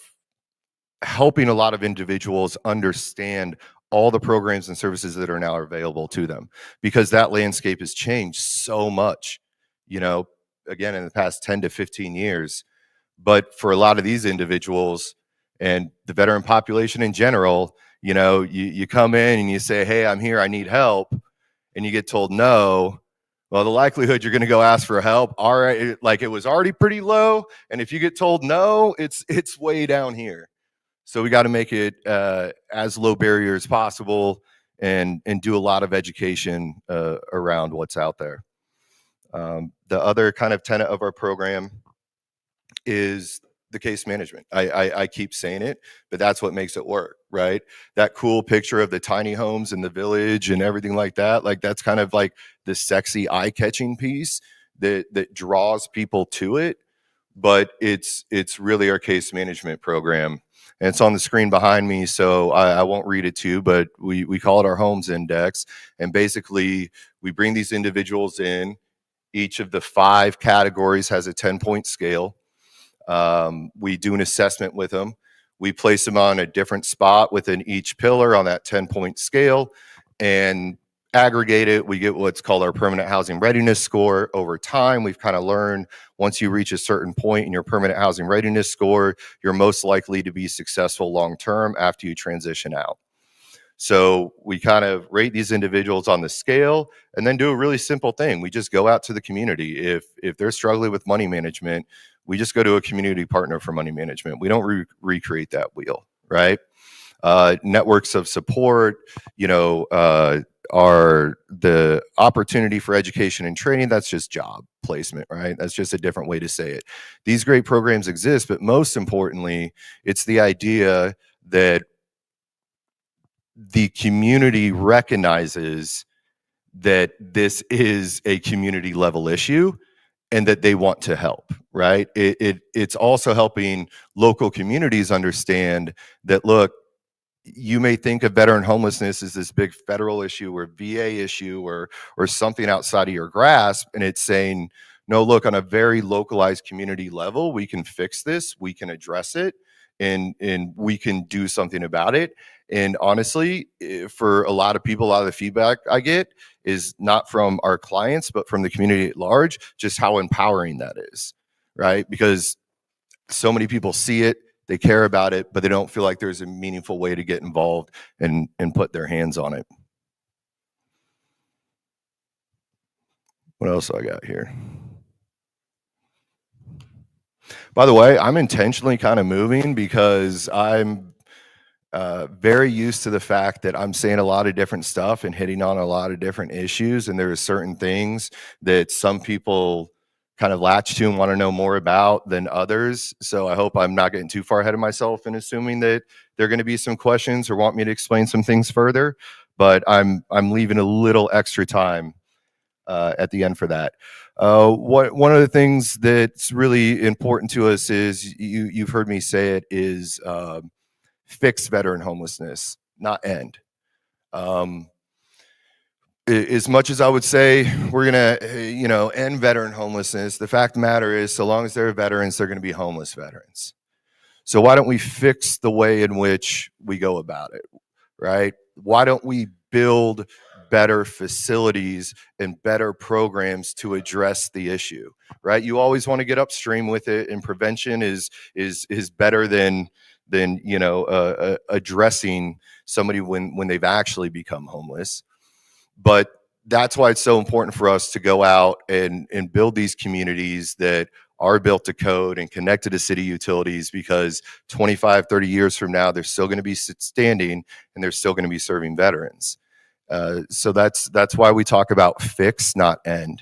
helping a lot of individuals understand all the programs and services that are now available to them, because that landscape has changed so much, again, in the past 10 to 15 years. But for a lot of these individuals and the veteran population in general, you come in and you say, hey, I'm here, I need help. and you get told no, well, the likelihood you're going to go ask for help, like it was already pretty low. And if you get told no, it's way down here. So we got to make it as low barrier as possible and do a lot of education around what's out there. The other kind of tenet of our program is the case management. I keep saying it, but that's what makes it work, right? That cool picture of the tiny homes in the village and everything like that, like that's kind of like the sexy eye-catching piece that draws people to it, but it's really our case management program. And it's on the screen behind me, so I won't read it to you, but we call it our Homes Index. And basically, we bring these individuals in. Each of the 5 categories has a 10-point scale. We do an assessment with them. We place them on a different spot within each pillar on that 10-point scale and aggregate it. We get what's called our permanent housing readiness score. Over time, we've kind of learned once you reach a certain point in your permanent housing readiness score, you're most likely to be successful long-term after you transition out. So we kind of rate these individuals on the scale and then do a really simple thing. We just go out to the community. If they're struggling with money management, we just go to a community partner for money management. We don't recreate that wheel, right? Networks of support, are the opportunity for education and training. That's just job placement, right? That's just a different way to say it. These great programs exist, but most importantly, it's the idea that the community recognizes that this is a community level issue and that they want to help, right? It's also helping local communities understand that, look, you may think of veteran homelessness as this big federal issue or VA issue or something outside of your grasp. And it's saying, no, look, on a very localized community level, we can fix this, we can address it, and we can do something about it. And honestly, for a lot of people, a lot of the feedback I get is not from our clients, but from the community at large, just how empowering that is, right? Because so many people see it, they care about it, but they don't feel like there's a meaningful way to get involved and put their hands on it. What else do I got here? By the way, I'm intentionally kind of moving because I'm very used to the fact that I'm saying a lot of different stuff and hitting on a lot of different issues. And there are certain things that some people kind of latch to and want to know more about than others. So I hope I'm not getting too far ahead of myself and assuming that there are going to be some questions or want me to explain some things further, but I'm leaving a little extra time at the end for that. One of the things that's really important to us is, you've heard me say it, is fix veteran homelessness, not end. As much as I would say we're gonna, end veteran homelessness, the fact of the matter is, so long as they're veterans, they're gonna be homeless veterans. So why don't we fix the way in which we go about it, right? Why don't we build better facilities and better programs to address the issue, right? You always want to get upstream with it, and prevention is better than addressing somebody when they've actually become homeless. But that's why it's so important for us to go out and build these communities that are built to code and connected to city utilities, because 25, 30 years from now, they're still going to be standing and they're still going to be serving veterans. So that's why we talk about fix, not end.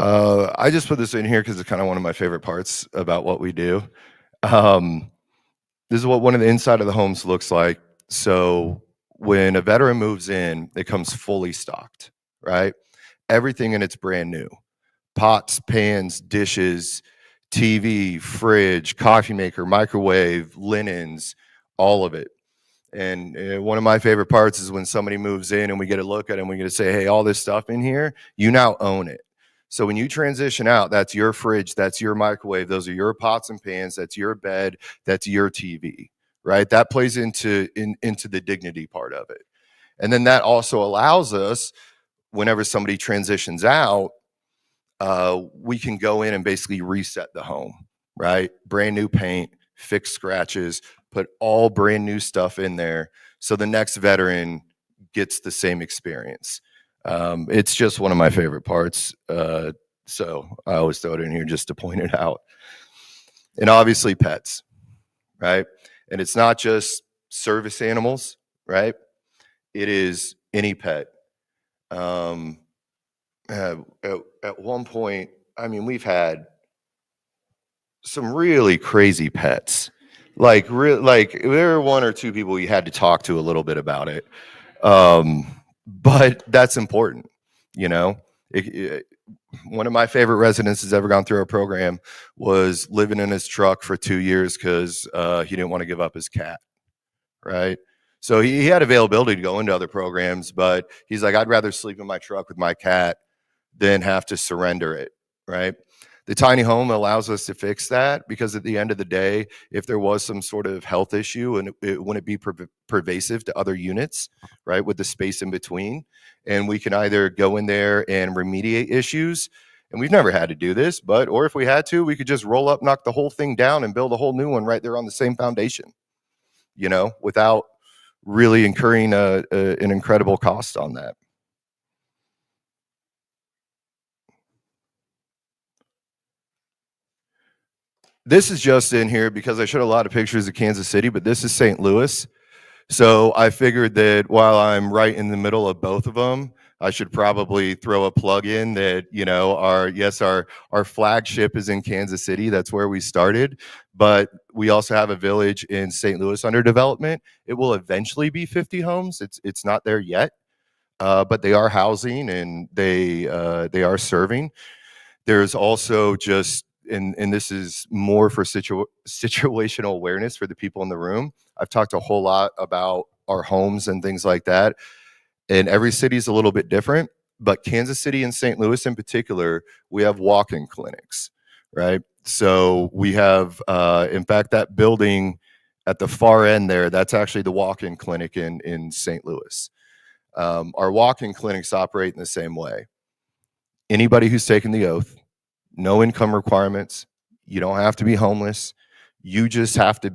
I just put this in here because it's kind of one of my favorite parts about what we do. This is what one of the inside of the homes looks like. So when a veteran moves in, it comes fully stocked, right? Everything in it's brand new. Pots, pans, dishes, TV, fridge, coffee maker, microwave, linens, all of it. And one of my favorite parts is when somebody moves in and we get a look at it and we get to say, hey, all this stuff in here, you now own it. So when you transition out, that's your fridge, that's your microwave, those are your pots and pans, that's your bed, that's your TV, right? That plays into the dignity part of it. And then that also allows us, whenever somebody transitions out, we can go in and basically reset the home, right? Brand new paint, fix scratches, put all brand new stuff in there so the next veteran gets the same experience. It's just one of my favorite parts. So I always throw it in here just to point it out. And obviously pets, right? And it's not just service animals, right? It is any pet. At one point, I mean, we've had some really crazy pets. Like there were one or two people you had to talk to a little bit about it. But that's important, you know. One of my favorite residents has ever gone through our program was living in his truck for 2 years because he didn't want to give up his cat, right? So he had availability to go into other programs, but he's like, I'd rather sleep in my truck with my cat than have to surrender it, right? The tiny home allows us to fix that because at the end of the day, if there was some sort of health issue and it wouldn't be pervasive to other units, right, with the space in between, and we can either go in there and remediate issues, and we've never had to do this, or if we had to, we could just roll up, knock the whole thing down and build a whole new one right there on the same foundation, you know, without really incurring an incredible cost on that. This is just in here because I showed a lot of pictures of Kansas City, but this is St. Louis. So I figured that while I'm right in the middle of both of them, I should probably throw a plug in that, you know, our flagship is in Kansas City. That's where we started. But we also have a village in St. Louis under development. It will eventually be 50 homes. It's not there yet, but they are housing and they are serving. There's also just, and this is more for situational awareness for the people in the room. I've talked a whole lot about our homes and things like that. And every city is a little bit different, but Kansas City and St. Louis in particular, we have walk-in clinics, right? So we have, in fact, that building at the far end there, that's actually the walk-in clinic in St. Louis. Our walk-in clinics operate in the same way. Anybody who's taken the oath, no income requirements. You don't have to be homeless. You just have to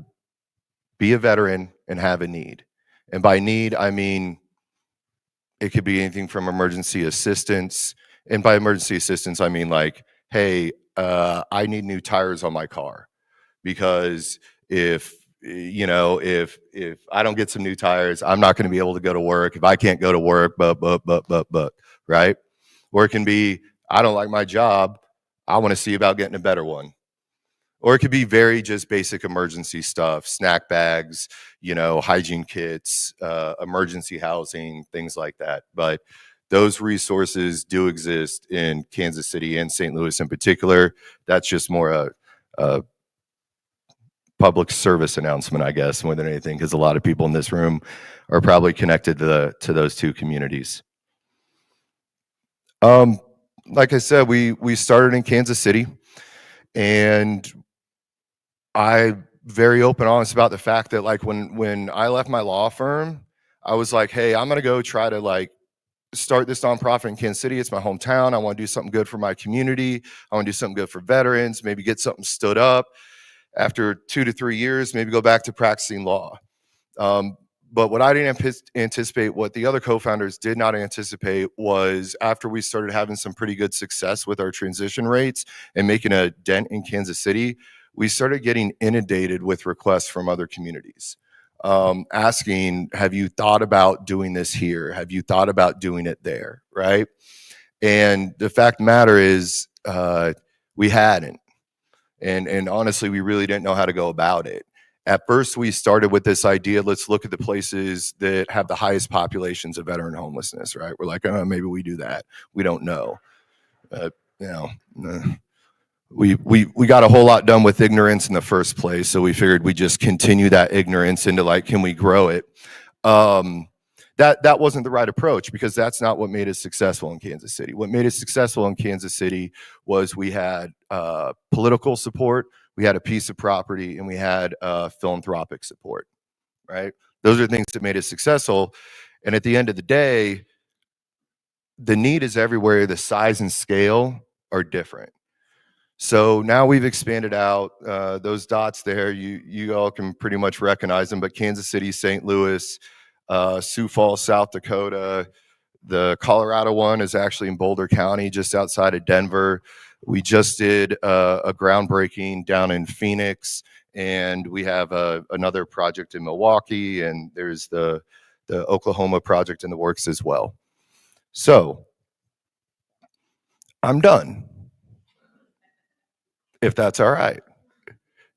be a veteran and have a need. And by need, I mean, it could be anything from emergency assistance. And by emergency assistance, I mean like, hey, I need new tires on my car because if I don't get some new tires, I'm not going to be able to go to work. If I can't go to work, right? Or it can be, I don't like my job. I want to see about getting a better one. Or it could be very just basic emergency stuff, snack bags, you know, hygiene kits, emergency housing, things like that. But those resources do exist in Kansas City and St. Louis in particular. That's just more a public service announcement, I guess, more than anything, because a lot of people in this room are probably connected to those two communities. Like I said, we started in Kansas City, and I'm very open, honest about the fact that like when I left my law firm, I was like, hey, I'm gonna go try to like start this nonprofit in Kansas City. It's my hometown. I want to do something good for my community. I want to do something good for veterans. Maybe get something stood up. After 2 to 3 years, maybe go back to practicing law. But what I didn't anticipate, what the other co-founders did not anticipate, was after we started having some pretty good success with our transition rates and making a dent in Kansas City, we started getting inundated with requests from other communities asking, have you thought about doing this here? Have you thought about doing it there, right? And the fact of the matter is we hadn't. And honestly, we really didn't know how to go about it. At first, we started with this idea, let's look at the places that have the highest populations of veteran homelessness, right? We're like, oh, maybe we do that. We don't know. We got a whole lot done with ignorance in the first place. So we figured we'd just continue that ignorance into like, can we grow it? That wasn't the right approach because that's not what made us successful in Kansas City. What made us successful in Kansas City was we had political support, we had a piece of property, and we had philanthropic support, right? Those are things that made us successful. And at the end of the day, the need is everywhere. The size and scale are different. So now we've expanded out those dots there. You all can pretty much recognize them, but Kansas City, St. Louis, Sioux Falls, South Dakota. The Colorado one is actually in Boulder County, just outside of Denver. We just did a groundbreaking down in Phoenix, and we have another project in Milwaukee, and there's the Oklahoma project in the works as well. So I'm done, if that's all right.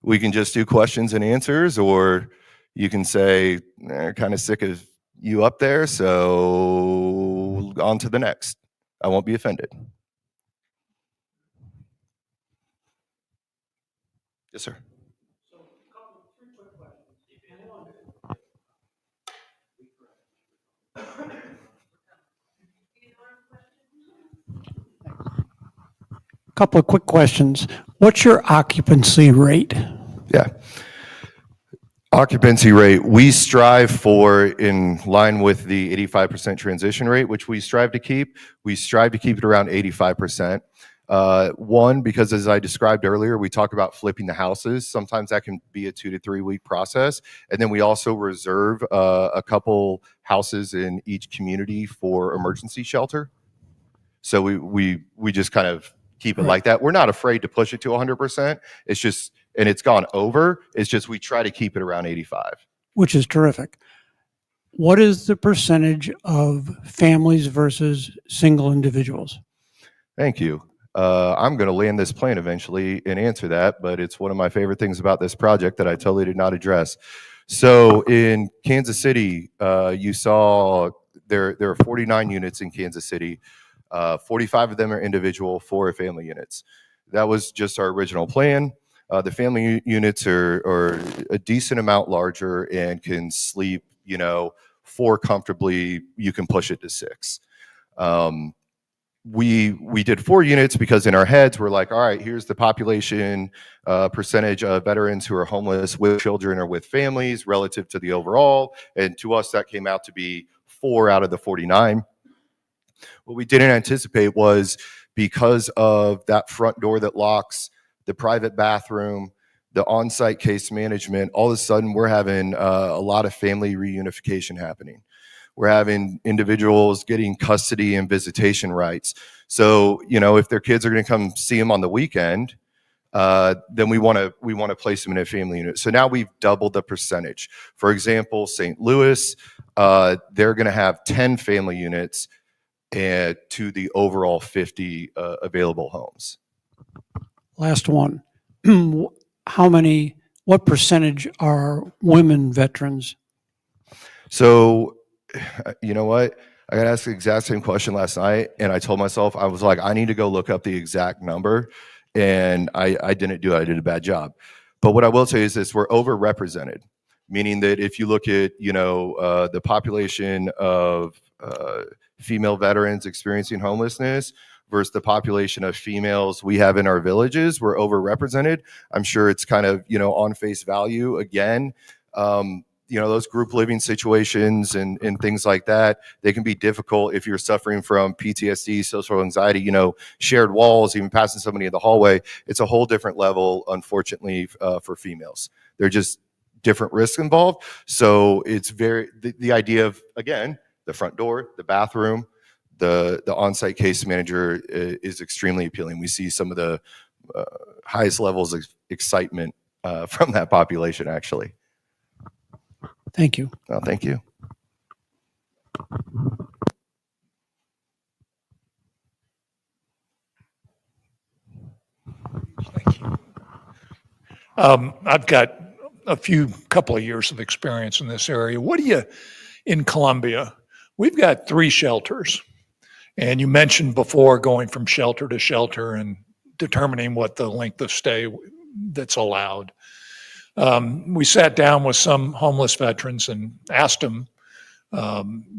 We can just do questions and answers, or you can say, kind of sick of you up there, so on to the next. I won't be offended. Yes, sir. Couple of quick questions. What's your occupancy rate? Yeah. Occupancy rate, we strive for, in line with the 85% transition rate, which we strive to keep. We strive to keep it around 85%. One, because as I described earlier, we talk about flipping the houses. Sometimes that can be a 2 to 3 week process. And then we also reserve a couple houses in each community for emergency shelter. So we just kind of keep it like that. We're not afraid to push it to 100%. It's just, and it's gone over. It's just we try to keep it around 85. Which is terrific. What is the percentage of families versus single individuals? Thank you. I'm going to land this plane eventually and answer that, but it's one of my favorite things about this project that I totally did not address. So in Kansas City, you saw there are 49 units in Kansas City. 45 of them are individual, 4 are family units. That was just our original plan. The family units are a decent amount larger and can sleep, 4 comfortably. You can push it to 6. We did 4 units because in our heads we're like, all right, here's the population percentage of veterans who are homeless with children or with families relative to the overall. And to us, that came out to be 4 out of the 49. What we didn't anticipate was because of that front door that locks, the private bathroom, the on-site case management, all of a sudden we're having a lot of family reunification happening. We're having individuals getting custody and visitation rights. So, if their kids are going to come see them on the weekend, then we want to place them in a family unit. So now we've doubled the percentage. For example, St. Louis, they're going to have 10 family units to the overall 50 available homes. Last one. What percentage are women veterans? So, you know what? I got asked the exact same question last night, and I told myself, I was like, I need to go look up the exact number, and I didn't do it. I did a bad job. But what I will tell you is this: we're overrepresented, meaning that if you look at, the population of female veterans experiencing homelessness versus the population of females we have in our villages, we're overrepresented. I'm sure it's kind of, on face value again. Those group living situations and things like that, they can be difficult if you're suffering from PTSD, social anxiety, shared walls, even passing somebody in the hallway. It's a whole different level, unfortunately, for females. They're just different risks involved. So it's the idea of, again, the front door, the bathroom, the on-site case manager is extremely appealing. We see some of the highest levels of excitement from that population, actually. Thank you. Oh, thank you. Thank you. I've got a couple of years of experience in this area. What do you, in Columbia, we've got 3 shelters. And you mentioned before going from shelter to shelter and determining what the length of stay that's allowed. We sat down with some homeless veterans and asked them,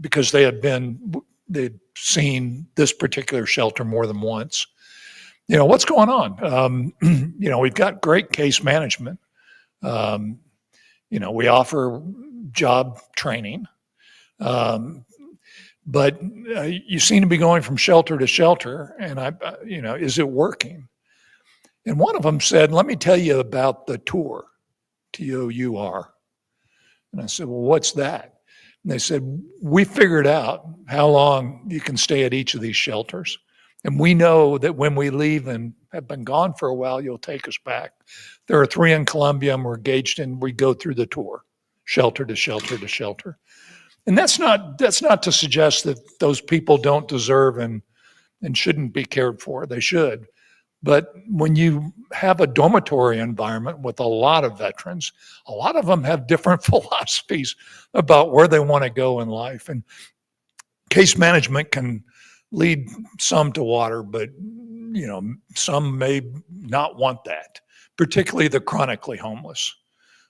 because they'd seen this particular shelter more than once, what's going on? We've got great case management. We offer job training, but you seem to be going from shelter to shelter, and is it working? And one of them said, let me tell you about the tour, TOUR. And I said, well, what's that? And they said, we figured out how long you can stay at each of these shelters. And we know that when we leave and have been gone for a while, you'll take us back. There are 3 in Columbia, and we're engaged in, we go through the tour, shelter to shelter to shelter. And that's not to suggest that those people don't deserve and shouldn't be cared for. They should. But when you have a dormitory environment with a lot of veterans, a lot of them have different philosophies about where they want to go in life. And case management can lead some to water, but some may not want that, particularly the chronically homeless,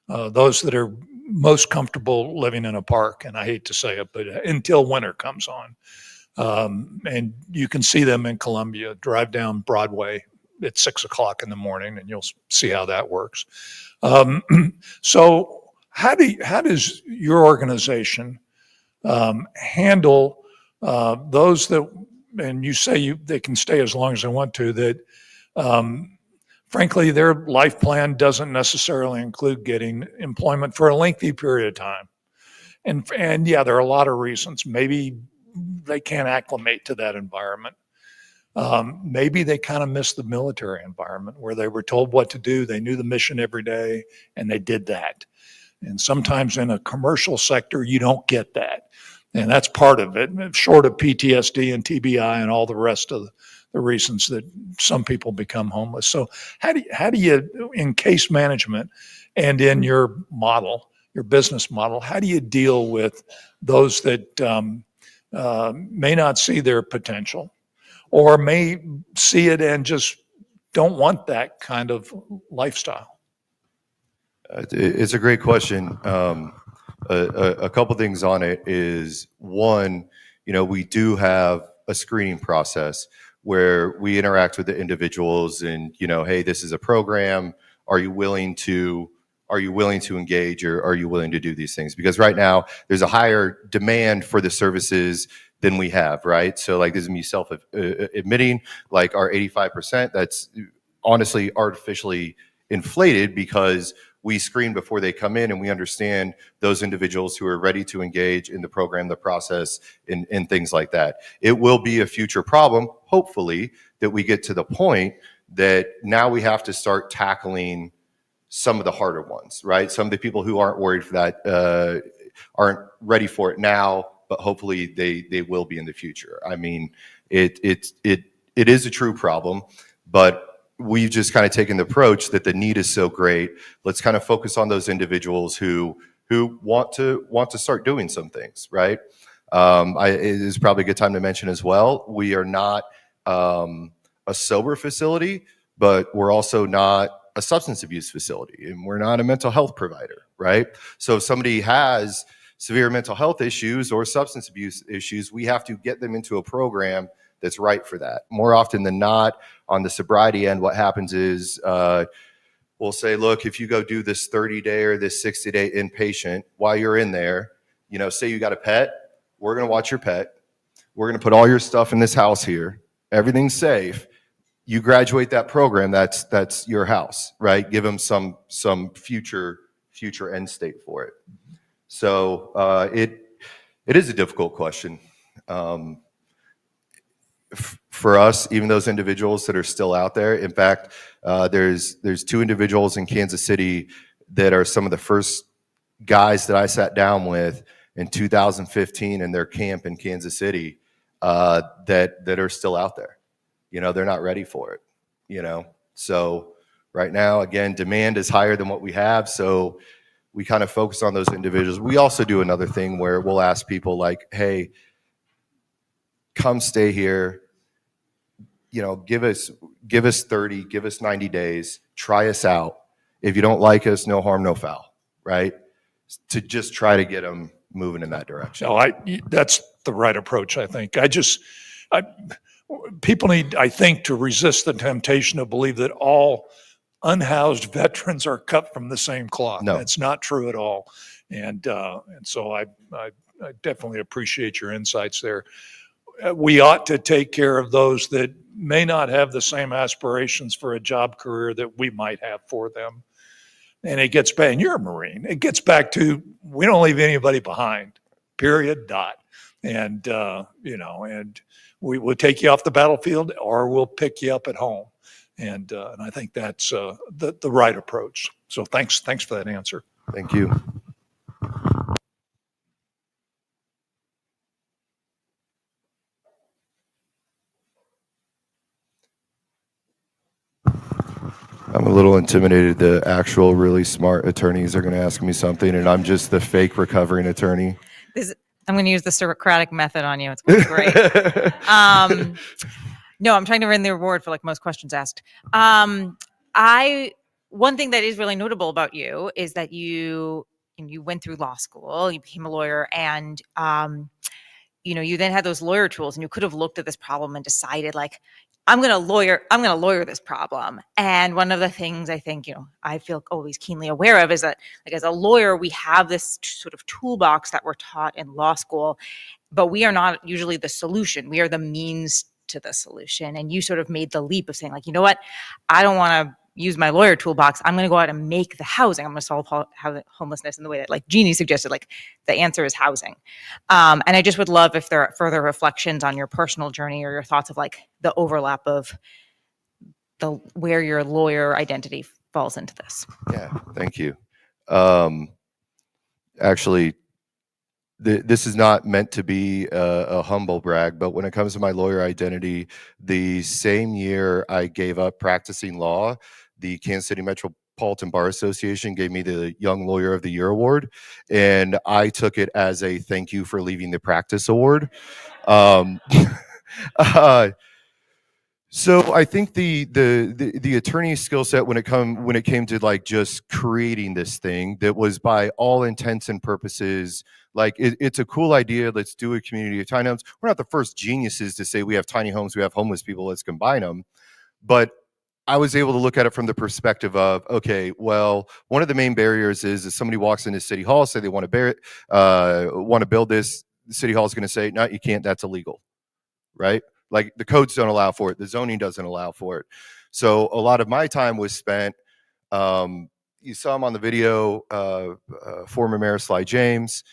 those that are most comfortable living in a park. And I hate to say it, but until winter comes on. And you can see them in Columbia, drive down Broadway at 6 o'clock in the morning, and you'll see how that works. So how does your organization handle those that, and you say they can stay as long as they want to, that frankly, their life plan doesn't necessarily include getting employment for a lengthy period of time. And yeah, there are a lot of reasons. Maybe they can't acclimate to that environment. Maybe they kind of miss the military environment where they were told what to do. They knew the mission every day, and they did that. And sometimes in a commercial sector, you don't get that. And that's part of it, short of PTSD and TBI and all the rest of the reasons that some people become homeless. So how do you, in case management and in your model, your business model, how do you deal with those that may not see their potential or may see it and just don't want that kind of lifestyle? It's a great question. A couple things on it is, one, we do have a screening process where we interact with the individuals and, hey, this is a program. Are you willing to engage, or are you willing to do these things? Because right now there's a higher demand for the services than we have, right? So like, this is me self-admitting, like our 85%, that's honestly artificially inflated because we screen before they come in and we understand those individuals who are ready to engage in the program, the process, and things like that. It will be a future problem, hopefully, that we get to the point that now we have to start tackling some of the harder ones, right? Some of the people who aren't worried for that aren't ready for it now, but hopefully they will be in the future. I mean, it is a true problem, but we've just kind of taken the approach that the need is so great. Let's kind of focus on those individuals who want to start doing some things, right? It is probably a good time to mention as well, we are not a sober facility, but we're also not a substance abuse facility, and we're not a mental health provider, right? So if somebody has severe mental health issues or substance abuse issues, we have to get them into a program that's right for that. More often than not, on the sobriety end, what happens is we'll say, look, if you go do this 30-day or this 60-day inpatient, while you're in there, say you got a pet, we're going to watch your pet. We're going to put all your stuff in this house here. Everything's safe. You graduate that program, that's your house, right? Give them some future end state for it. So it is a difficult question. For us, even those individuals that are still out there. In fact, there's 2 individuals in Kansas City that are some of the first guys that I sat down with in 2015 in their camp in Kansas City that are still out there. They're not ready for it. So right now, again, demand is higher than what we have. So we kind of focus on those individuals. We also do another thing where we'll ask people like, hey, come stay here, give us 30, give us 90 days, try us out. If you don't like us, no harm, no foul, right? To just try to get them moving in that direction. No, that's the right approach, I think. People need, I think, to resist the temptation to believe that all unhoused veterans are cut from the same cloth. No. That's not true at all. And so I definitely appreciate your insights there. We ought to take care of those that may not have the same aspirations for a job career that we might have for them. And it gets back, and you're a Marine, it gets back to, we don't leave anybody behind, period, dot. And, and we will take you off the battlefield or we'll pick you up at home. And I think that's the right approach. So thanks for that answer. Thank you. I'm a little intimidated. The actual really smart attorneys are going to ask me something, and I'm just the fake recovering attorney. I'm going to use the Socratic method on you. It's going to be great. No, I'm trying to win the award for like most questions asked. One thing that is really notable about you is that you went through law school, you became a lawyer, and you then had those lawyer tools, and you could have looked at this problem and decided like, I'm going to lawyer this problem. And one of the things I think, I feel always keenly aware of is that like as a lawyer, we have this sort of toolbox that we're taught in law school, but we are not usually the solution. We are the means to the solution. And you sort of made the leap of saying like, you know what, I don't want to use my lawyer toolbox. I'm going to go out and make the housing. I'm going to solve homelessness in the way that like Jeannie suggested, like the answer is housing. And I just would love if there are further reflections on your personal journey or your thoughts of like the overlap of where your lawyer identity falls into this. Yeah, thank you. Actually, this is not meant to be a humble brag, but when it comes to my lawyer identity, the same year I gave up practicing law, the Kansas City Metropolitan Bar Association gave me the Young Lawyer of the Year award, and I took it as a thank you for leaving the practice award. So I think the attorney skill set when it came to like just creating this thing that was by all intents and purposes, like it's a cool idea. Let's do a community of tiny homes. We're not the first geniuses to say we have tiny homes, we have homeless people, let's combine them. But I was able to look at it from the perspective of, okay, well, one of the main barriers is if somebody walks into City Hall, say they want to build this, the City Hall is going to say, no, you can't, that's illegal, right? Like the codes don't allow for it, the zoning doesn't allow for it. So a lot of my time was spent, you saw him on the video, former Mayor Sly James,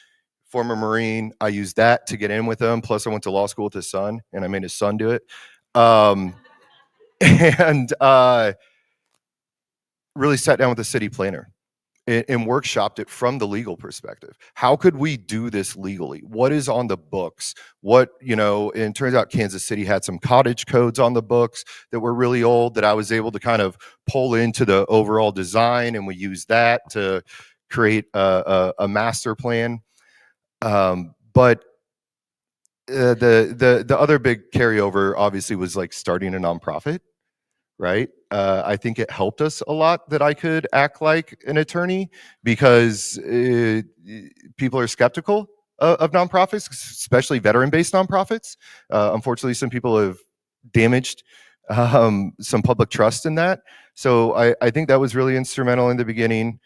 former Marine. I used that to get in with him. Plus I went to law school with his son and I made his son do it. And really sat down with the city planner and workshopped it from the legal perspective. How could we do this legally? What is on the books? And it turns out Kansas City had some cottage codes on the books that were really old that I was able to kind of pull into the overall design, and we used that to create a master plan. But the other big carryover obviously was like starting a nonprofit, right? I think it helped us a lot that I could act like an attorney because people are skeptical of nonprofits, especially veteran-based nonprofits. Unfortunately, some people have damaged some public trust in that. So I think that was really instrumental in the beginning.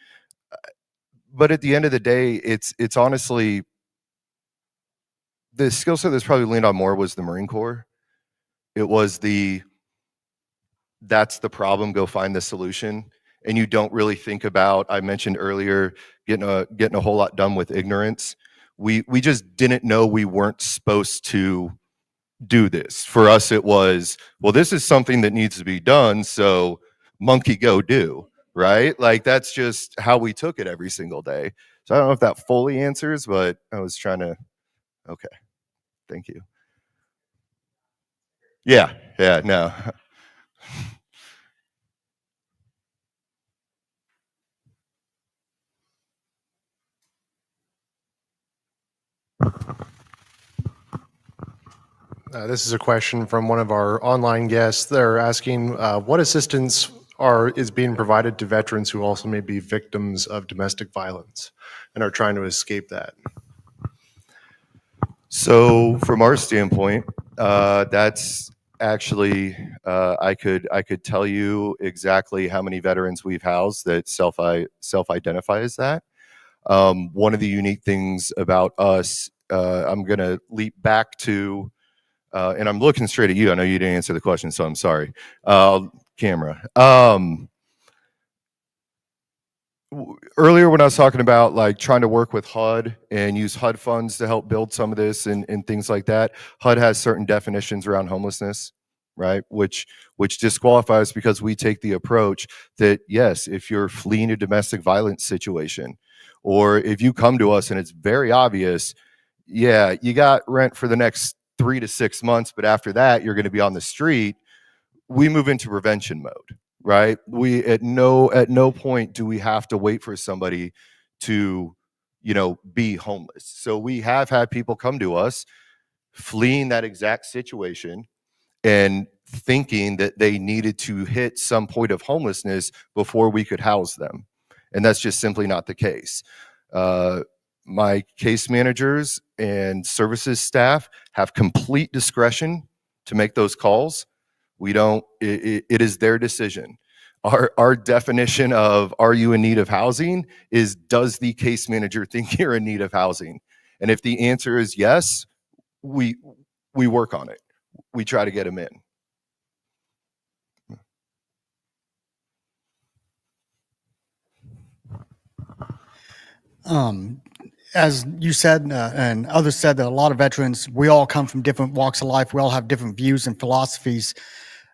But at the end of the day, it's honestly, the skill set that's probably leaned on more was the Marine Corps. It was that's the problem, go find the solution. And you don't really think about, I mentioned earlier, getting a whole lot done with ignorance. We just didn't know we weren't supposed to do this. For us, it was, well, this is something that needs to be done, so monkey go do, right? Like that's just how we took it every single day. So I don't know if that fully answers, but I was trying to, okay, thank you. Yeah, no. This is a question from one of our online guests. They're asking what assistance is being provided to veterans who also may be victims of domestic violence and are trying to escape that. So from our standpoint, that's actually, I could tell you exactly how many veterans we've housed that self-identify as that. One of the unique things about us, I'm gonna leap back to And I'm looking straight at you. I know you didn't answer the question, so I'm sorry. Camera. Earlier when I was talking about like trying to work with HUD and use HUD funds to help build some of this and things like that, HUD has certain definitions around homelessness, right? Which disqualifies because we take the approach that, yes, if you're fleeing a domestic violence situation, or if you come to us and it's very obvious, yeah, you got rent for the next 3 to 6 months, but after that, you're going to be on the street, we move into prevention mode. Right? We at no point do we have to wait for somebody to, be homeless. So we have had people come to us fleeing that exact situation and thinking that they needed to hit some point of homelessness before we could house them. And that's just simply not the case. My case managers and services staff have complete discretion to make those calls. We don't, it is their decision. Our definition of are you in need of housing is, does the case manager think you're in need of housing? And if the answer is yes, we work on it. We try to get them in. As you said, and others said, that a lot of veterans, we all come from different walks of life. We all have different views and philosophies.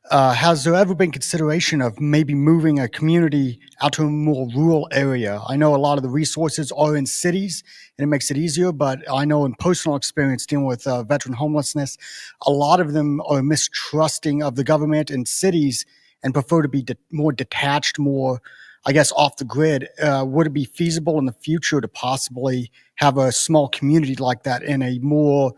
Has there ever been consideration of maybe moving a community out to a more rural area? I know a lot of the resources are in cities and it makes it easier, but I know in personal experience dealing with veteran homelessness, a lot of them are mistrusting of the government and cities and prefer to be more detached, more, I guess, off the grid. Would it be feasible in the future to possibly have a small community like that in a more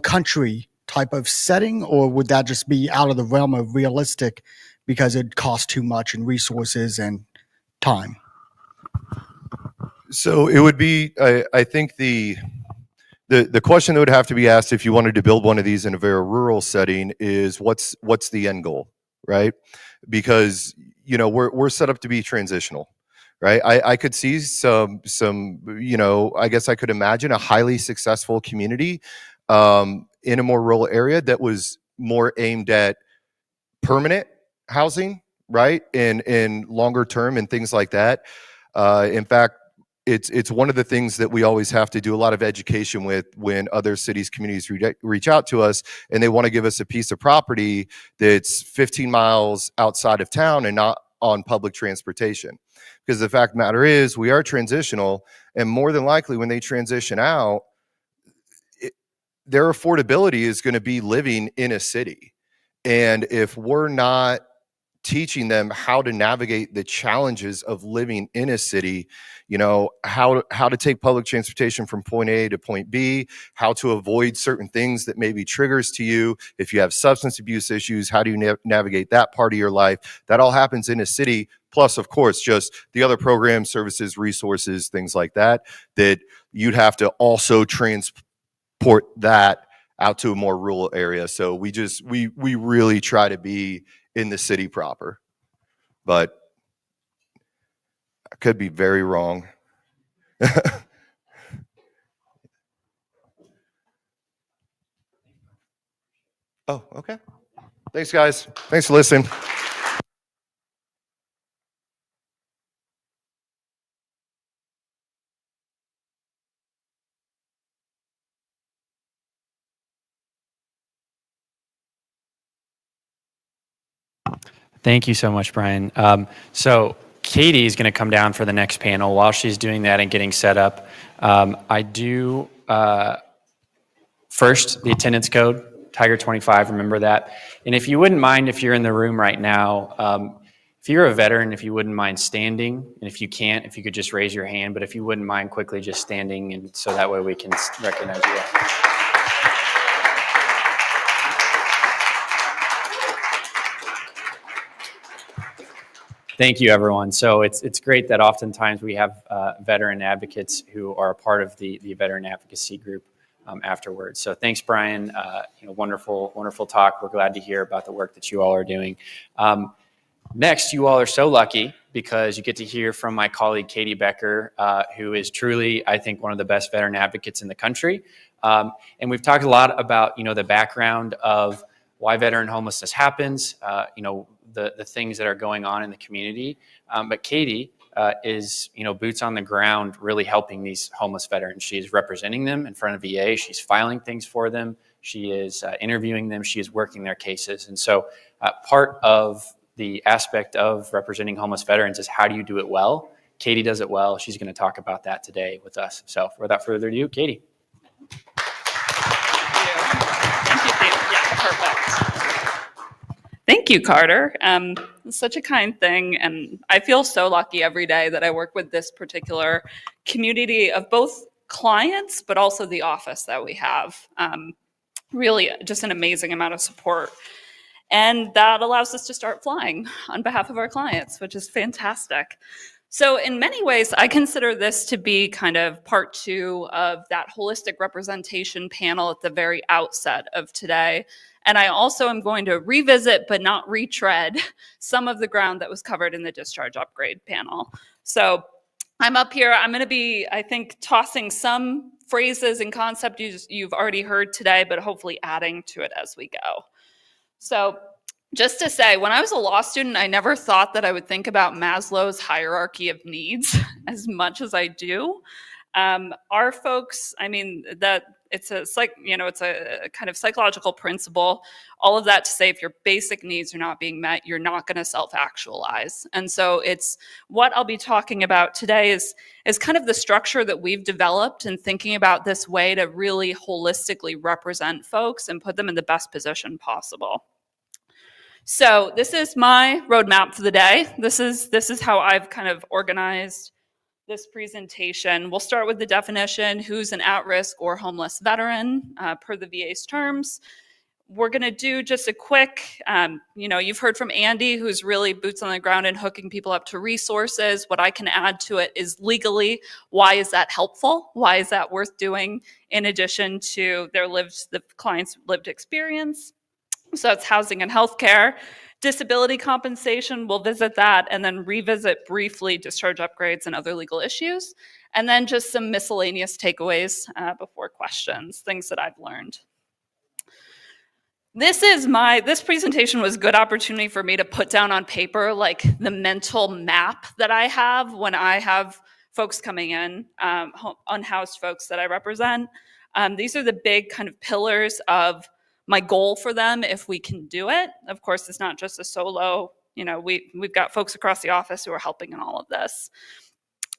country type of setting, or would that just be out of the realm of realistic because it costs too much in resources and time? So it would be, I think the question that would have to be asked if you wanted to build one of these in a very rural setting is what's the end goal, right? Because we're set up to be transitional, right? I could see some I guess I could imagine a highly successful community in a more rural area that was more aimed at permanent housing, right? And longer term and things like that. In fact, it's one of the things that we always have to do a lot of education with when other cities, communities reach out to us and they want to give us a piece of property that's 15 miles outside of town and not on public transportation. Because the fact of the matter is we are transitional, and more than likely when they transition out, their affordability is going to be living in a city. And if we're not teaching them how to navigate the challenges of living in a city, how to take public transportation from point A to point B, how to avoid certain things that may be triggers to you. If you have substance abuse issues, how do you navigate that part of your life? That all happens in a city. Plus, of course, just the other programs, services, resources, things like that you'd have to also transport that out to a more rural area. So we really try to be in the city proper, but I could be very wrong. Oh, okay. Thanks, guys. Thanks for listening. Thank you so much, Brian. So Katie is going to come down for the next panel. While she's doing that and getting set up, I do, first, the attendance code, Tiger 25, remember that. And if you wouldn't mind, if you're in the room right now, if you're a veteran, if you wouldn't mind standing, and if you can't, if you could just raise your hand, but if you wouldn't mind quickly just standing, and so that way we can recognize you. Thank you, everyone. So it's great that oftentimes we have veteran advocates who are a part of the veteran advocacy group afterwards. So thanks, Brian. Wonderful talk. We're glad to hear about the work that you all are doing. Next, you all are so lucky because you get to hear from my colleague Katie Becker, who is truly, I think, one of the best veteran advocates in the country. And we've talked a lot about, the background of why veteran homelessness happens, the things that are going on in the community. But Katie is, boots on the ground, really helping these homeless veterans. She is representing them in front of VA. She's filing things for them. She is interviewing them. She is working their cases. And so part of the aspect of representing homeless veterans is how do you do it well? Katie does it well. She's going to talk about that today with us. So without further ado, Katie. Thank you, Carter. It's such a kind thing, and I feel so lucky every day that I work with this particular community of both clients, but also the office that we have. Really just an amazing amount of support. And that allows us to start flying on behalf of our clients, which is fantastic. So in many ways, I consider this to be kind of part 2 of that holistic representation panel at the very outset of today. And I also am going to revisit, but not retread, some of the ground that was covered in the discharge upgrade panel. So I'm up here, I'm going to be, I think, tossing some phrases and concepts you've already heard today, but hopefully adding to it as we go. So just to say, when I was a law student, I never thought that I would think about Maslow's hierarchy of needs as much as I do. Our folks, I mean, that it's a kind of psychological principle. All of that to say, if your basic needs are not being met, you're not going to self-actualize. And so it's what I'll be talking about today is kind of the structure that we've developed and thinking about this way to really holistically represent folks and put them in the best position possible. So this is my roadmap for the day. This is how I've kind of organized this presentation. We'll start with the definition, who's an at-risk or homeless veteran per the VA's terms. We're gonna do just a quick, you've heard from Andy, who's really boots on the ground and hooking people up to resources. What I can add to it is legally, why is that helpful? Why is that worth doing in addition to the client's lived experience? So it's housing and healthcare. Disability compensation, we'll visit that and then revisit briefly discharge upgrades and other legal issues. And then just some miscellaneous takeaways before questions, things that I've learned. This presentation was a good opportunity for me to put down on paper like the mental map that I have when I have folks coming in, unhoused folks that I represent. These are the big kind of pillars of my goal for them if we can do it. Of course, it's not just a solo, we've got folks across the office who are helping in all of this.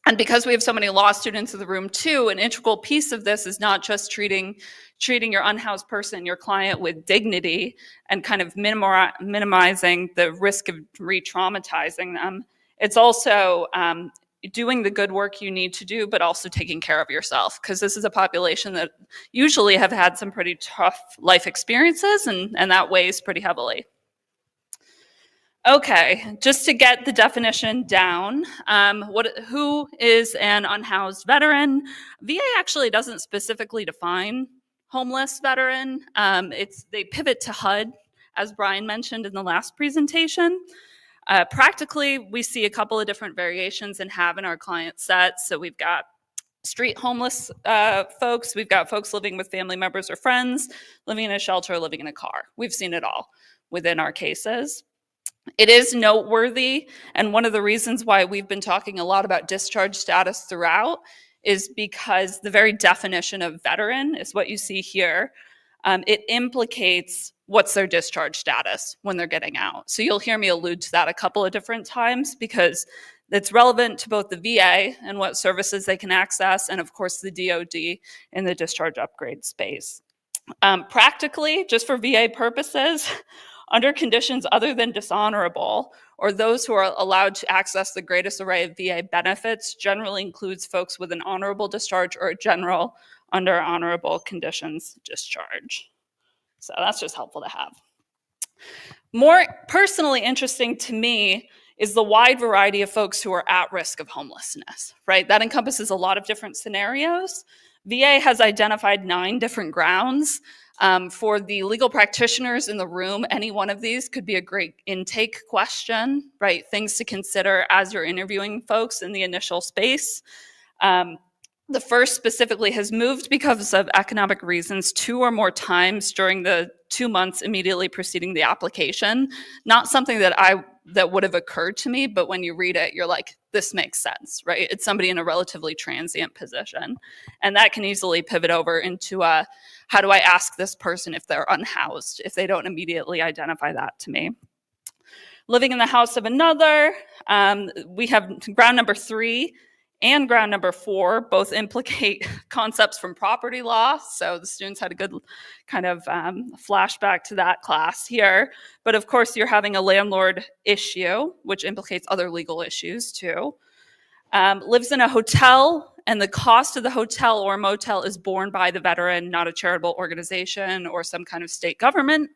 And because we have so many law students in the room too, an integral piece of this is not just treating your unhoused person, your client, with dignity and kind of minimizing the risk of re-traumatizing them. It's also doing the good work you need to do, but also taking care of yourself, because this is a population that usually have had some pretty tough life experiences, and that weighs pretty heavily. Okay, just to get the definition down, who is an unhoused veteran? VA actually doesn't specifically define homeless veteran. They pivot to HUD, as Brian mentioned in the last presentation. Practically, we see a couple of different variations and have in our client set. So we've got street homeless folks. We've got folks living with family members or friends, living in a shelter, living in a car. We've seen it all within our cases. It is noteworthy, and one of the reasons why we've been talking a lot about discharge status throughout is because the very definition of veteran is what you see here. It implicates what's their discharge status when they're getting out. So you'll hear me allude to that a couple of different times because it's relevant to both the VA and what services they can access, and of course the DoD in the discharge upgrade space. Practically, just for VA purposes, under conditions other than dishonorable, or those who are allowed to access the greatest array of VA benefits, generally includes folks with an honorable discharge or a general under honorable conditions discharge. So that's just helpful to have. More personally interesting to me is the wide variety of folks who are at risk of homelessness, right? That encompasses a lot of different scenarios. VA has identified 9 different grounds. For the legal practitioners in the room, any one of these could be a great intake question, right? Things to consider as you're interviewing folks in the initial space. The first specifically has moved because of economic reasons 2 or more times during the 2 months immediately preceding the application. Not something that would have occurred to me, but when you read it, you're like, this makes sense, right? It's somebody in a relatively transient position. And that can easily pivot over into how do I ask this person if they're unhoused, if they don't immediately identify that to me. Living in the house of another, we have ground number 3 and ground number 4 both implicate concepts from property law. So the students had a good kind of flashback to that class here. But of course, you're having a landlord issue, which implicates other legal issues too. Lives in a hotel, and the cost of the hotel or motel is borne by the veteran, not a charitable organization or some kind of state government.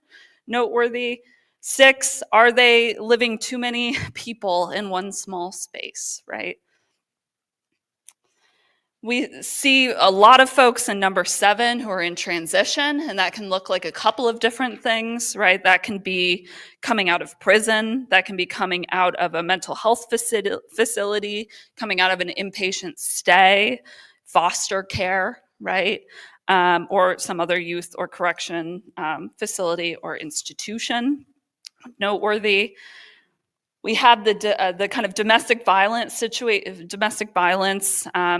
Noteworthy. 6, are they living too many people in one small space, right? We see a lot of folks in number 7 who are in transition, and that can look like a couple of different things, right? That can be coming out of prison, that can be coming out of a mental health facility, coming out of an inpatient stay, foster care, right? Or some other youth or correction facility or institution. Noteworthy. We have the kind of domestic violence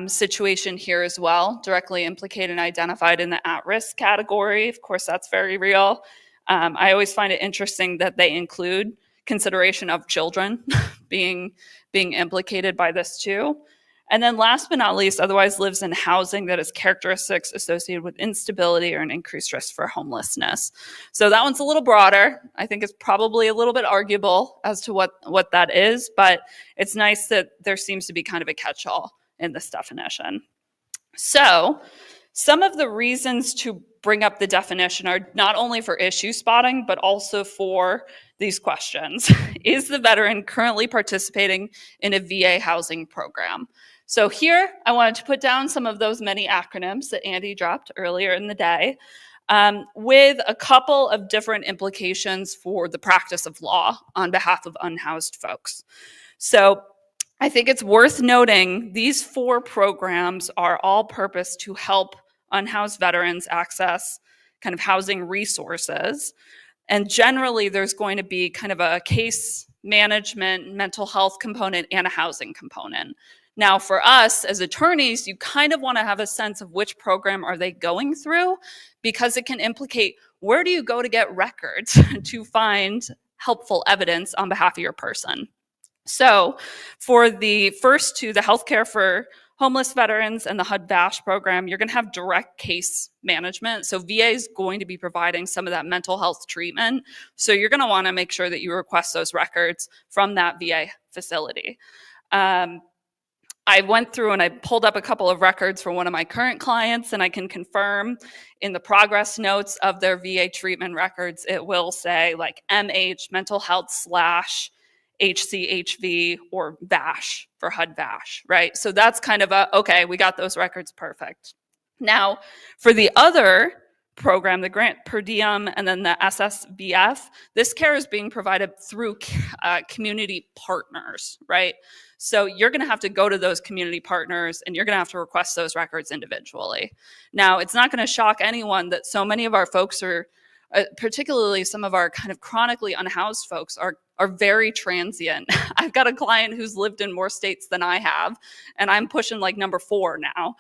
situation here as well, directly implicated and identified in the at-risk category. Of course, that's very real. I always find it interesting that they include consideration of children being implicated by this too. And then last but not least, otherwise lives in housing that has characteristics associated with instability or an increased risk for homelessness. So that one's a little broader. I think it's probably a little bit arguable as to what that is, but it's nice that there seems to be kind of a catch-all in this definition. So some of the reasons to bring up the definition are not only for issue spotting, but also for these questions. Is the veteran currently participating in a VA housing program? So here, I wanted to put down some of those many acronyms that Andy dropped earlier in the day, with a couple of different implications for the practice of law on behalf of unhoused folks. So I think it's worth noting these 4 programs are all purposed to help unhoused veterans access kind of housing resources. And generally, there's going to be kind of a case management, mental health component, and a housing component. Now, for us as attorneys, you kind of want to have a sense of which program are they going through, because it can implicate where do you go to get records to find helpful evidence on behalf of your person. So for the first 2, the healthcare for homeless veterans and the HUD-VASH program, you're going to have direct case management. So VA is going to be providing some of that mental health treatment. So you're going to want to make sure that you request those records from that VA facility. I went through and I pulled up a couple of records for one of my current clients, and I can confirm in the progress notes of their VA treatment records, it will say like MH, mental health / HCHV, or VASH for HUD-VASH, right? So that's kind of okay, we got those records, perfect. Now, for the other program, the grant per diem and then the SSVF, this care is being provided through community partners, right? So you're going to have to go to those community partners and you're going to have to request those records individually. Now, it's not going to shock anyone that so many of our folks are, particularly some of our kind of chronically unhoused folks, are very transient. I've got a client who's lived in more states than I have, and I'm pushing like number 4 now.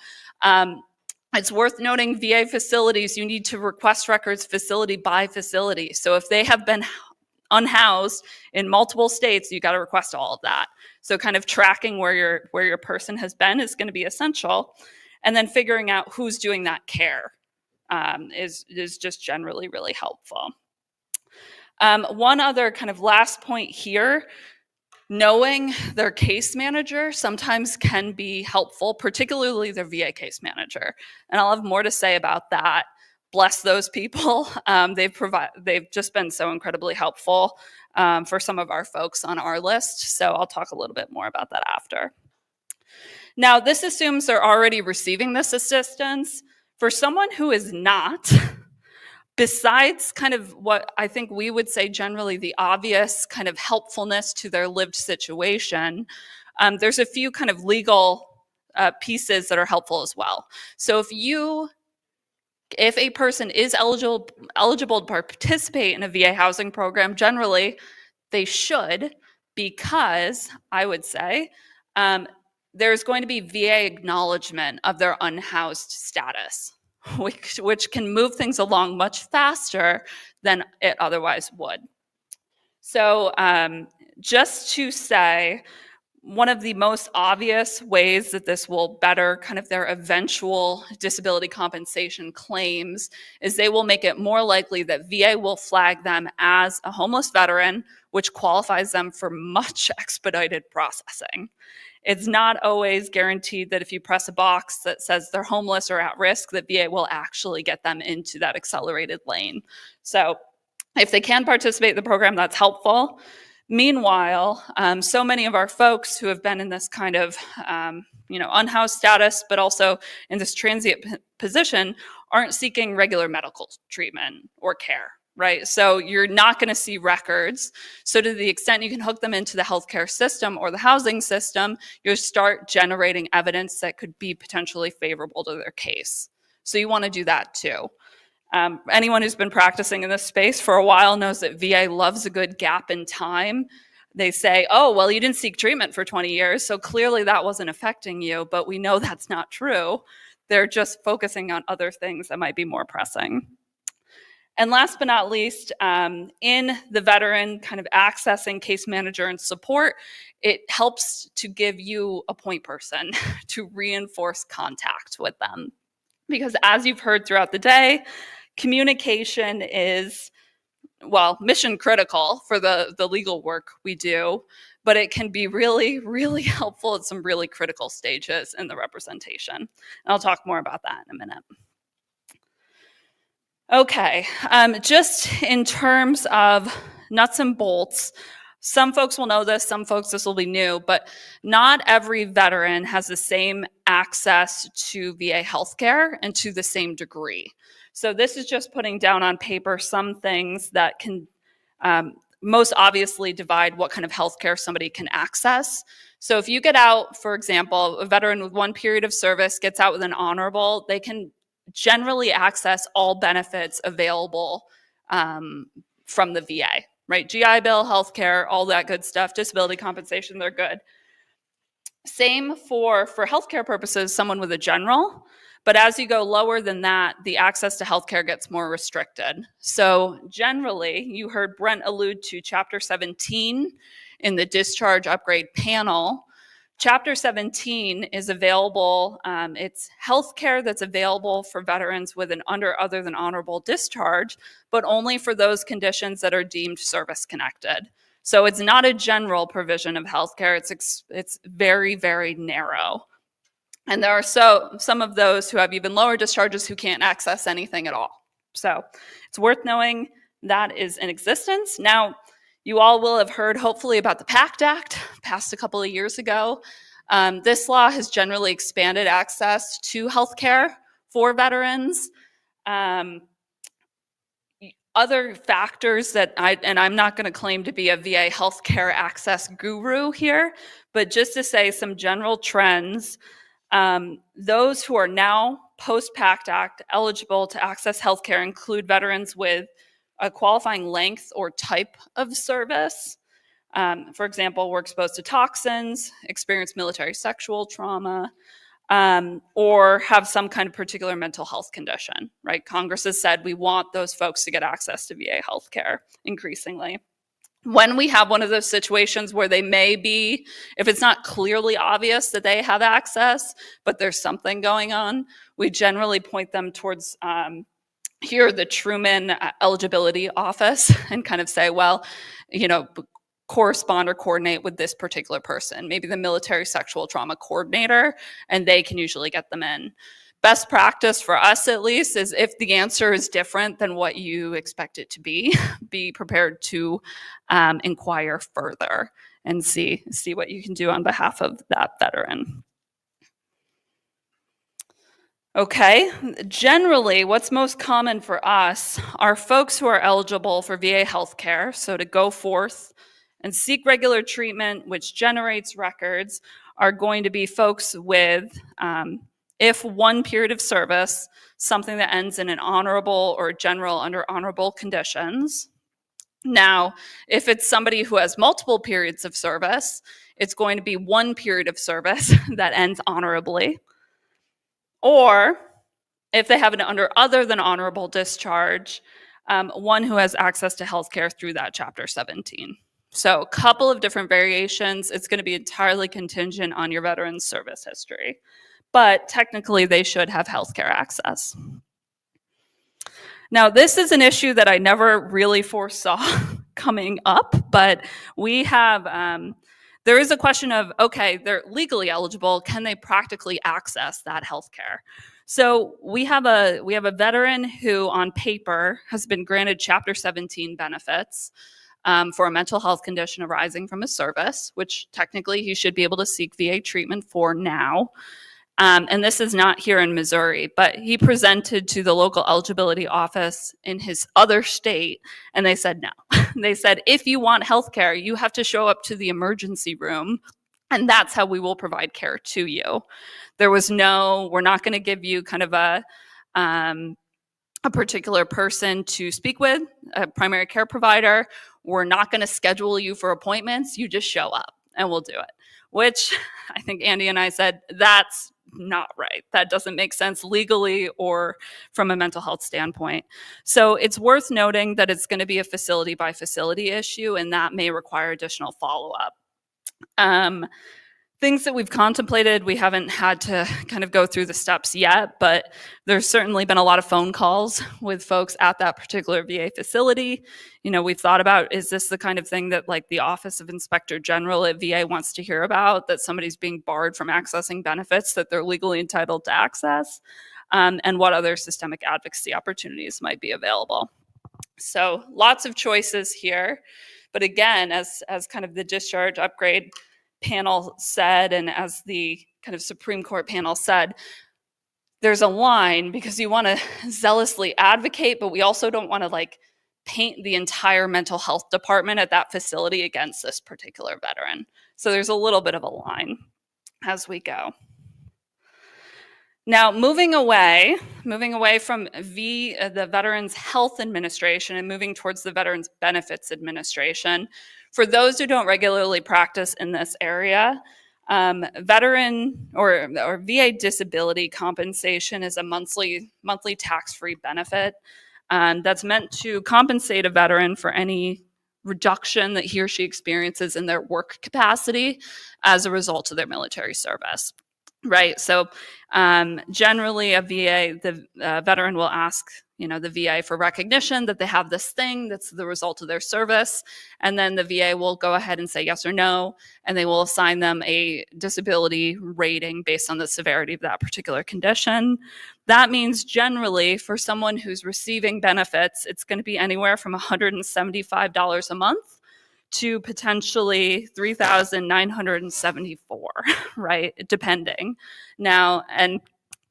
It's worth noting VA facilities, you need to request records facility by facility. So if they have been unhoused in multiple states, you got to request all of that. So kind of tracking where your person has been is going to be essential. And then figuring out who's doing that care is just generally really helpful. One other kind of last point here, knowing their case manager sometimes can be helpful, particularly their VA case manager. And I'll have more to say about that. Bless those people. They've just been so incredibly helpful for some of our folks on our list. So I'll talk a little bit more about that after. Now, this assumes they're already receiving this assistance. For someone who is not, besides kind of what I think we would say generally the obvious kind of helpfulness to their lived situation, there's a few kind of legal pieces that are helpful as well. So if a person is eligible to participate in a VA housing program, generally they should, because I would say there's going to be VA acknowledgement of their unhoused status, which can move things along much faster than it otherwise would. So just to say, one of the most obvious ways that this will better kind of their eventual disability compensation claims is they will make it more likely that VA will flag them as a homeless veteran, which qualifies them for much expedited processing. It's not always guaranteed that if you press a box that says they're homeless or at risk, that VA will actually get them into that accelerated lane. So if they can participate in the program, that's helpful. Meanwhile, so many of our folks who have been in this kind of unhoused status, but also in this transient position, aren't seeking regular medical treatment or care, right? So you're not going to see records. So to the extent you can hook them into the healthcare system or the housing system, you'll start generating evidence that could be potentially favorable to their case. So you want to do that too. Anyone who's been practicing in this space for a while knows that VA loves a good gap in time. They say, oh, well, you didn't seek treatment for 20 years, so clearly that wasn't affecting you, but we know that's not true. They're just focusing on other things that might be more pressing. And last but not least, in the veteran kind of accessing case manager and support, it helps to give you a point person to reinforce contact with them. Because as you've heard throughout the day, communication is, well, mission critical for the legal work we do, but it can be really, really helpful at some really critical stages in the representation. And I'll talk more about that in a minute. Okay, just in terms of nuts and bolts, some folks will know this, some folks this will be new, but not every veteran has the same access to VA healthcare and to the same degree. So this is just putting down on paper some things that can most obviously divide what kind of healthcare somebody can access. So if you get out, for example, a veteran with one period of service gets out with an honorable, they can generally access all benefits available from the VA, right? GI Bill, healthcare, all that good stuff, disability compensation, they're good. Same for healthcare purposes, someone with a general, but as you go lower than that, the access to healthcare gets more restricted. So generally, you heard Brent allude to Chapter 17 in the Discharge Upgrade panel. Chapter 17 is available, it's healthcare that's available for veterans with an other than honorable discharge, but only for those conditions that are deemed service-connected. So it's not a general provision of healthcare, it's very, very narrow. And there are some of those who have even lower discharges who can't access anything at all. So it's worth knowing that is in existence. Now, you all will have heard, hopefully, about the PACT Act, passed a couple of years ago. This law has generally expanded access to healthcare for veterans. Other factors that I'm not going to claim to be a VA healthcare access guru here, but just to say some general trends, those who are now post-PACT Act eligible to access healthcare include veterans with a qualifying length or type of service. For example, were exposed to toxins, experienced military sexual trauma, or have some kind of particular mental health condition, right? Congress has said we want those folks to get access to VA healthcare increasingly. When we have one of those situations where they may be, if it's not clearly obvious that they have access, but there's something going on, we generally point them towards here, the Truman Eligibility Office, and kind of say, well, correspond or coordinate with this particular person, maybe the military sexual trauma coordinator, and they can usually get them in. Best practice for us, at least, is if the answer is different than what you expect it to be prepared to inquire further and see what you can do on behalf of that veteran. Okay, generally, what's most common for us are folks who are eligible for VA healthcare, so to go forth and seek regular treatment, which generates records, are going to be folks with, if one period of service, something that ends in an honorable or general under honorable conditions. Now, if it's somebody who has multiple periods of service, it's going to be one period of service that ends honorably. Or if they have an under other than honorable discharge, one who has access to healthcare through that Chapter 17. So a couple of different variations. It's going to be entirely contingent on your veteran's service history. But technically, they should have healthcare access. Now, this is an issue that I never really foresaw coming up, but we have, there is a question of, okay, they're legally eligible, can they practically access that healthcare? So we have a veteran who on paper has been granted Chapter 17 benefits for a mental health condition arising from his service, which technically he should be able to seek VA treatment for now. And this is not here in Missouri, but he presented to the local eligibility office in his other state, and they said no. They said, if you want health care, you have to show up to the emergency room, and that's how we will provide care to you. There was no, we're not going to give you kind of a particular person to speak with, a primary care provider. We're not going to schedule you for appointments. You just show up, and we'll do it. Which I think Andy and I said, that's not right. That doesn't make sense legally or from a mental health standpoint. So it's worth noting that it's going to be a facility by facility issue, and that may require additional follow-up. Things that we've contemplated, we haven't had to kind of go through the steps yet, but there's certainly been a lot of phone calls with folks at that particular VA facility. You know, we've thought about, is this the kind of thing that like the Office of Inspector General at VA wants to hear about, that somebody's being barred from accessing benefits that they're legally entitled to access, and what other systemic advocacy opportunities might be available. So lots of choices here. But again, as kind of the discharge upgrade panel said, and as the kind of Supreme Court panel said, there's a line because you want to zealously advocate, but we also don't want to like paint the entire mental health department at that facility against this particular veteran. So there's a little bit of a line as we go. Now, moving away from the Veterans Health Administration and moving towards the Veterans Benefits Administration, for those who don't regularly practice in this area, veteran or VA disability compensation is a monthly tax-free benefit that's meant to compensate a veteran for any reduction that he or she experiences in their work capacity as a result of their military service. Right. So generally, the veteran will ask, the VA for recognition that they have this thing that's the result of their service. And then the VA will go ahead and say yes or no, and they will assign them a disability rating based on the severity of that particular condition. That means generally for someone who's receiving benefits, it's going to be anywhere from $175 a month to potentially $3,974, right? Depending. Now, and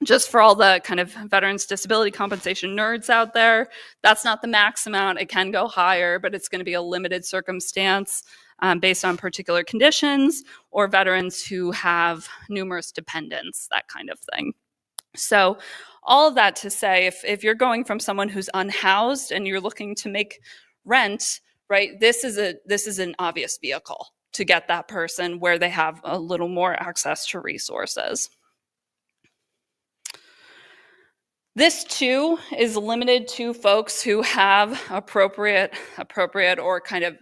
just for all the kind of veterans disability compensation nerds out there, that's not the max amount. It can go higher, but it's going to be a limited circumstance based on particular conditions or veterans who have numerous dependents, that kind of thing. So all of that to say, if you're going from someone who's unhoused and you're looking to make rent, right, this is an obvious vehicle to get that person where they have a little more access to resources. This too is limited to folks who have appropriate or kind of,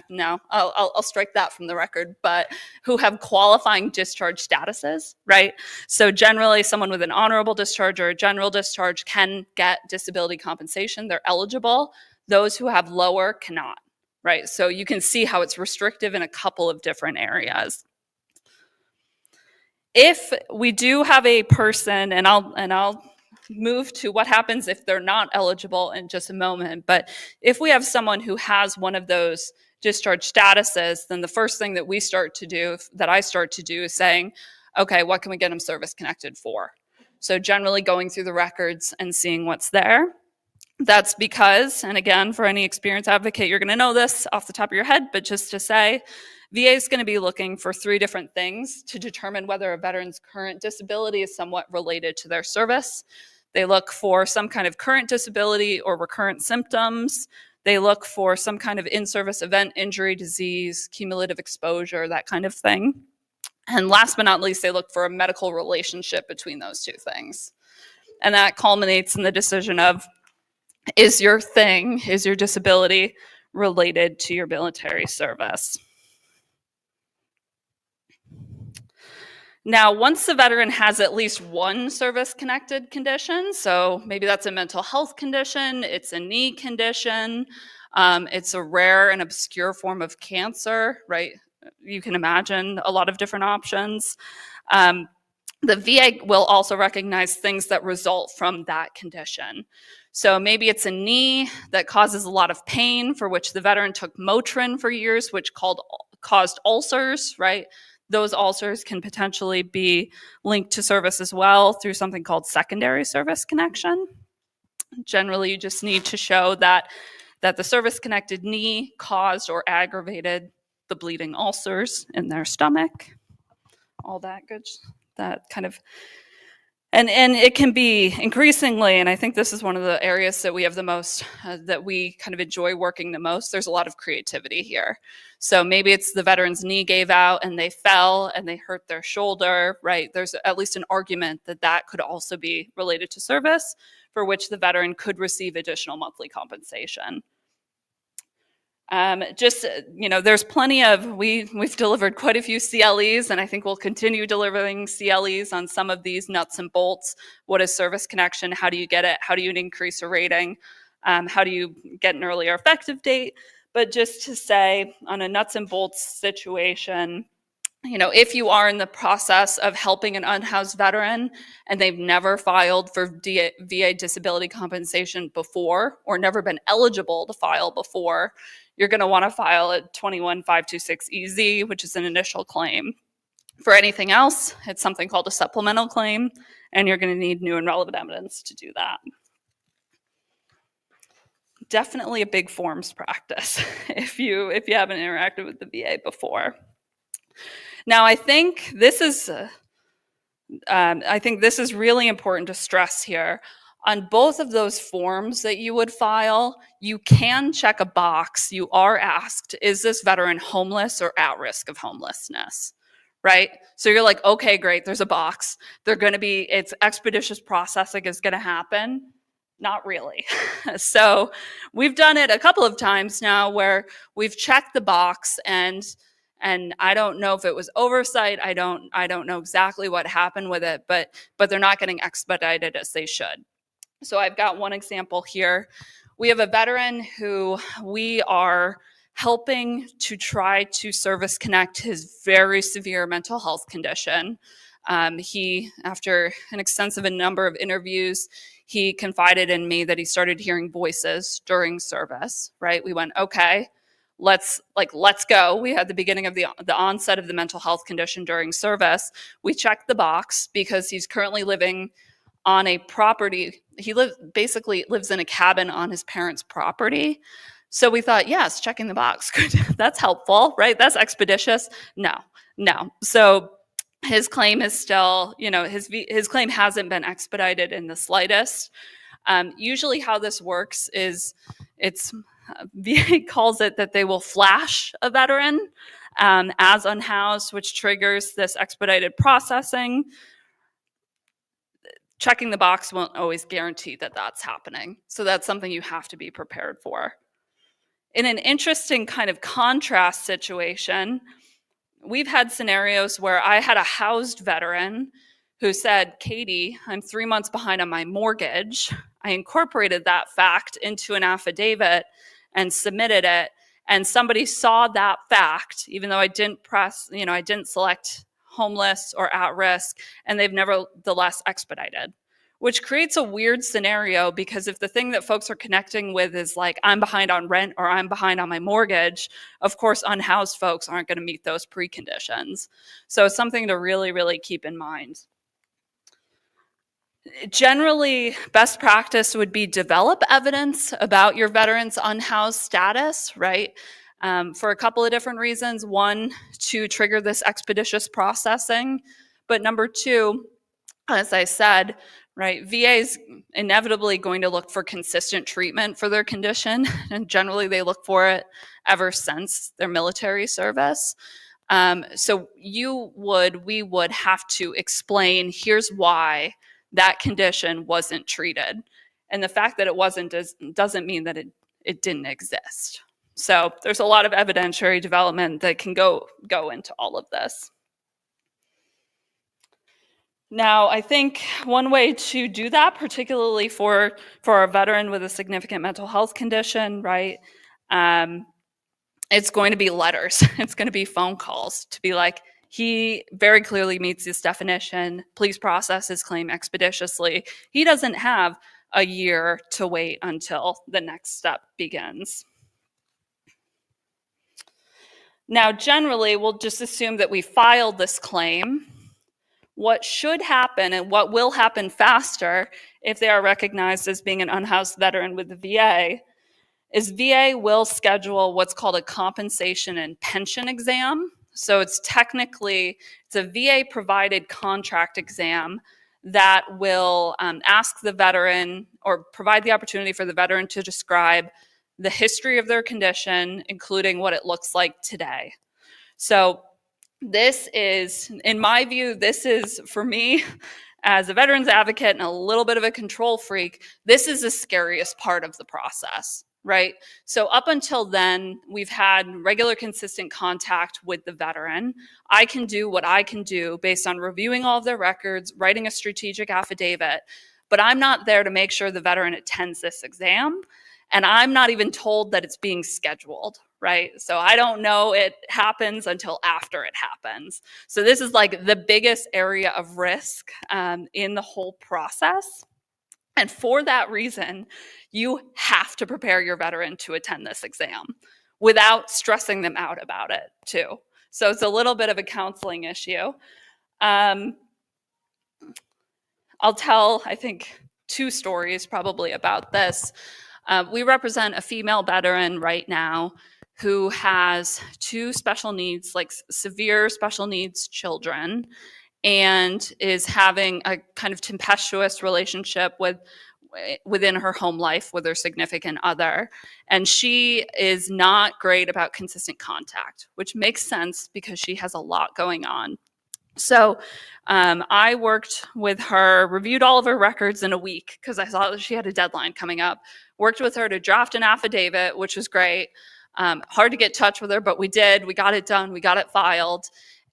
no, I'll strike that from the record, but who have qualifying discharge statuses, right? So generally someone with an honorable discharge or a general discharge can get disability compensation. They're eligible. Those who have lower cannot, right? So you can see how it's restrictive in a couple of different areas. If we do have a person, and I'll move to what happens if they're not eligible in just a moment, but if we have someone who has one of those discharge statuses, then the first thing that I start to do is saying, okay, what can we get them service connected for? So generally going through the records and seeing what's there. That's because, and again, for any experienced advocate, you're going to know this off the top of your head, but just to say, VA is going to be looking for 3 different things to determine whether a veteran's current disability is somewhat related to their service. They look for some kind of current disability or recurrent symptoms. They look for some kind of in-service event, injury, disease, cumulative exposure, that kind of thing. And last but not least, they look for a medical relationship between those 2 things. And that culminates in the decision of, is your disability related to your military service? Now, once the veteran has at least one service-connected condition, so maybe that's a mental health condition, it's a knee condition, it's a rare and obscure form of cancer, right? You can imagine a lot of different options. The VA will also recognize things that result from that condition. So maybe it's a knee that causes a lot of pain, for which the veteran took Motrin for years, which caused ulcers, right? Those ulcers can potentially be linked to service as well through something called secondary service connection. Generally, you just need to show that the service-connected knee caused or aggravated the bleeding ulcers in their stomach. All that good, that kind of, and it can be increasingly, and I think this is one of the areas that we have the most, that we kind of enjoy working the most. There's a lot of creativity here. So maybe it's the veteran's knee gave out and they fell and they hurt their shoulder, right? There's at least an argument that that could also be related to service, for which the veteran could receive additional monthly compensation. There's plenty of, we've delivered quite a few CLEs, and I think we'll continue delivering CLEs on some of these nuts and bolts. What is service connection? How do you get it? How do you increase a rating? How do you get an earlier effective date? But just to say, on a nuts and bolts situation, if you are in the process of helping an unhoused veteran and they've never filed for VA disability compensation before, or never been eligible to file before, you're going to want to file a 21526EZ, which is an initial claim. For anything else, it's something called a supplemental claim, and you're going to need new and relevant evidence to do that. Definitely a big forms practice if you haven't interacted with the VA before. Now, I think this is really important to stress here. On both of those forms that you would file, you can check a box. You are asked, is this veteran homeless or at risk of homelessness, right? So you're like, okay, great, there's a box. It's expeditious processing is gonna happen. Not really. So we've done it a couple of times now where we've checked the box, and I don't know if it was oversight. I don't know exactly what happened with it, but they're not getting expedited as they should. So I've got one example here. We have a veteran who we are helping to try to service connect his very severe mental health condition. He, after an extensive number of interviews, he confided in me that he started hearing voices during service, right? We went, okay, let's go. We had the beginning of the onset of the mental health condition during service. We checked the box because he's currently living on a property. He basically lives in a cabin on his parents' property. So we thought, yes, checking the box, good. That's helpful, right? That's expeditious. No. So his claim is still, his claim hasn't been expedited in the slightest. Usually how this works is VA calls it that they will flash a veteran as unhoused, which triggers this expedited processing. Checking the box won't always guarantee that that's happening. So that's something you have to be prepared for. In an interesting kind of contrast situation, we've had scenarios where I had a housed veteran who said, Katie, I'm 3 months behind on my mortgage. I incorporated that fact into an affidavit and submitted it. And somebody saw that fact, even though I didn't I didn't select homeless or at risk, and they've nevertheless expedited, which creates a weird scenario, because if the thing that folks are connecting with is like, I'm behind on rent or I'm behind on my mortgage, of course, unhoused folks aren't going to meet those preconditions. So it's something to really, really keep in mind. Generally, best practice would be develop evidence about your veteran's unhoused status, right? For a couple of different reasons. One, to trigger this expeditious processing. But number two, as I said, right, VA is inevitably going to look for consistent treatment for their condition. And generally, they look for it ever since their military service. So we would have to explain, here's why that condition wasn't treated. And the fact that it wasn't doesn't mean that it didn't exist. So there's a lot of evidentiary development that can go into all of this. Now, I think one way to do that, particularly for a veteran with a significant mental health condition, right, it's going to be letters. It's going to be phone calls to be like, he very clearly meets this definition. Please process his claim expeditiously. He doesn't have a year to wait until the next step begins. Now, generally, we'll just assume that we filed this claim. What should happen and what will happen faster if they are recognized as being an unhoused veteran with the VA is VA will schedule what's called a compensation and pension exam. So it's a VA provided contract exam that will ask the veteran or provide the opportunity for the veteran to describe the history of their condition, including what it looks like today. So this is, in my view, this is, for me, as a veterans advocate and a little bit of a control freak, this is the scariest part of the process, right? So up until then, we've had regular, consistent contact with the veteran. I can do what I can do based on reviewing all of their records, writing a strategic affidavit, but I'm not there to make sure the veteran attends this exam. And I'm not even told that it's being scheduled, right? So I don't know it happens until after it happens. So this is like the biggest area of risk in the whole process. And for that reason, you have to prepare your veteran to attend this exam without stressing them out about it too. So it's a little bit of a counseling issue. I'll tell, I think, 2 stories probably about this. We represent a female veteran right now who has 2 special needs, like severe special needs children, and is having a kind of tempestuous relationship within her home life with her significant other. And she is not great about consistent contact, which makes sense because she has a lot going on. So I worked with her, reviewed all of her records in a week because I saw that she had a deadline coming up. Worked with her to draft an affidavit, which was great. Hard to get in touch with her, but we did. We got it done. We got it filed.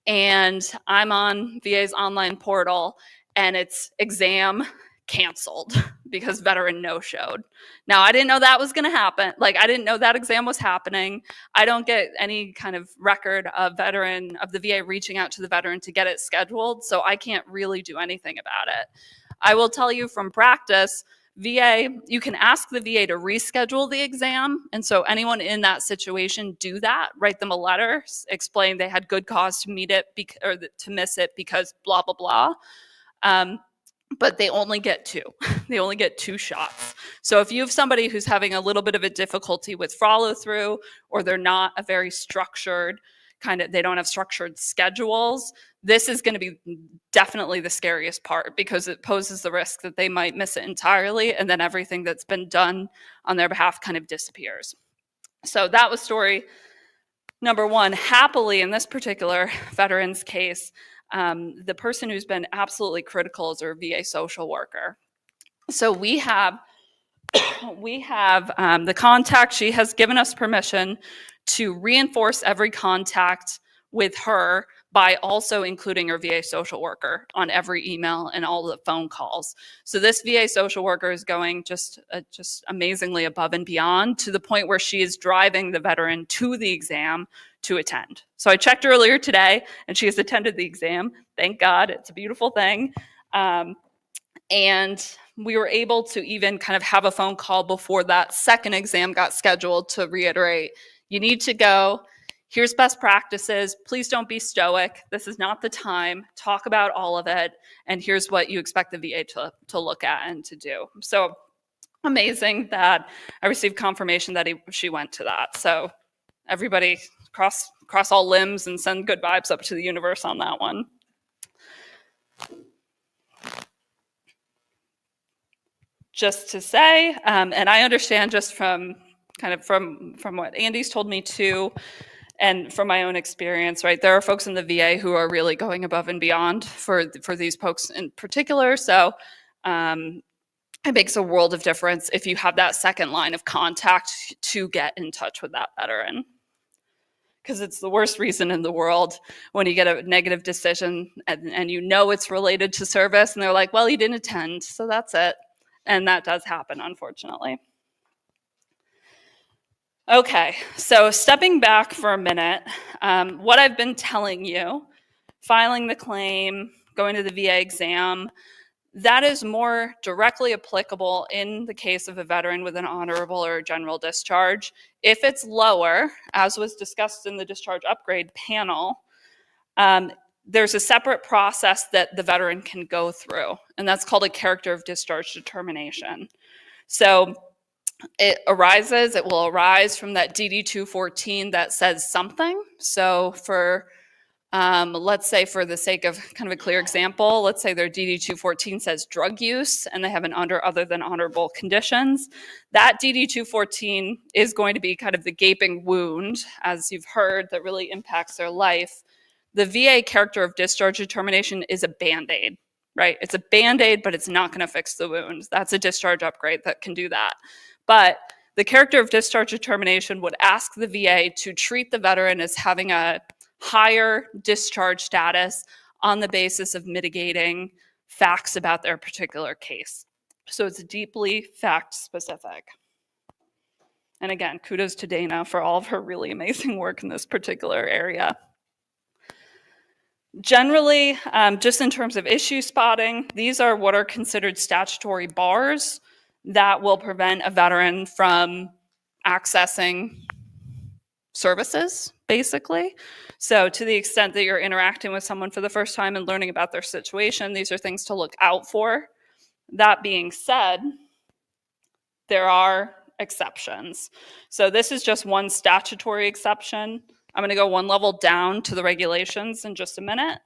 And I'm on VA's online portal, and it's exam canceled because veteran no-showed. Now, I didn't know that was going to happen. Like, I didn't know that exam was happening. I don't get any kind of record of the VA reaching out to the veteran to get it scheduled, so I can't really do anything about it. I will tell you from practice, VA, you can ask the VA to reschedule the exam. And so anyone in that situation, do that. Write them a letter, explain they had good cause to meet it or to miss it because blah, blah, blah. But they only get 2. They only get 2 shots. So if you have somebody who's having a little bit of a difficulty with follow through, or they're not a very structured they don't have structured schedules, this is going to be definitely the scariest part because it poses the risk that they might miss it entirely, and then everything that's been done on their behalf kind of disappears. So that was story number 1. Happily, in this particular veteran's case, the person who's been absolutely critical is our VA social worker. So we have the contact. She has given us permission to reinforce every contact with her by also including her VA social worker on every email and all the phone calls. So this VA social worker is going just amazingly above and beyond, to the point where she is driving the veteran to the exam to attend. So I checked earlier today, and she has attended the exam. Thank God, it's a beautiful thing. And we were able to even kind of have a phone call before that second exam got scheduled to reiterate, you need to go, here's best practices. Please don't be stoic. This is not the time. Talk about all of it. And here's what you expect the VA to look at and to do. So amazing that I received confirmation that she went to that. So everybody cross all limbs and send good vibes up to the universe on that one. Just to say, and I understand just from what Andy's told me too, and from my own experience, right? There are folks in the VA who are really going above and beyond for these folks in particular. So it makes a world of difference if you have that second line of contact to get in touch with that veteran. Because it's the worst reason in the world when you get a negative decision and you know it's related to service and they're like, well, you didn't attend, so that's it. And that does happen, unfortunately. Okay, so stepping back for a minute, what I've been telling you, filing the claim, going to the VA exam, that is more directly applicable in the case of a veteran with an honorable or general discharge. If it's lower, as was discussed in the discharge upgrade panel, there's a separate process that the veteran can go through, and that's called a character of discharge determination. So it will arise from that DD-214 that says something. So for, let's say for the sake of kind of a clear example, let's say their DD-214 says drug use and they have an other than honorable conditions. That DD-214 is going to be kind of the gaping wound, as you've heard, that really impacts their life. The VA character of discharge determination is a Band-Aid, right? It's a Band-Aid, but it's not going to fix the wound. That's a discharge upgrade that can do that. But the character of discharge determination would ask the VA to treat the veteran as having a higher discharge status on the basis of mitigating facts about their particular case. So it's deeply fact-specific. And again, kudos to Dana for all of her really amazing work in this particular area. Generally, just in terms of issue spotting, these are what are considered statutory bars that will prevent a veteran from accessing services, basically. So to the extent that you're interacting with someone for the first time and learning about their situation, these are things to look out for. That being said, there are exceptions. So this is just one statutory exception. I'm going to go one level down to the regulations in just a minute,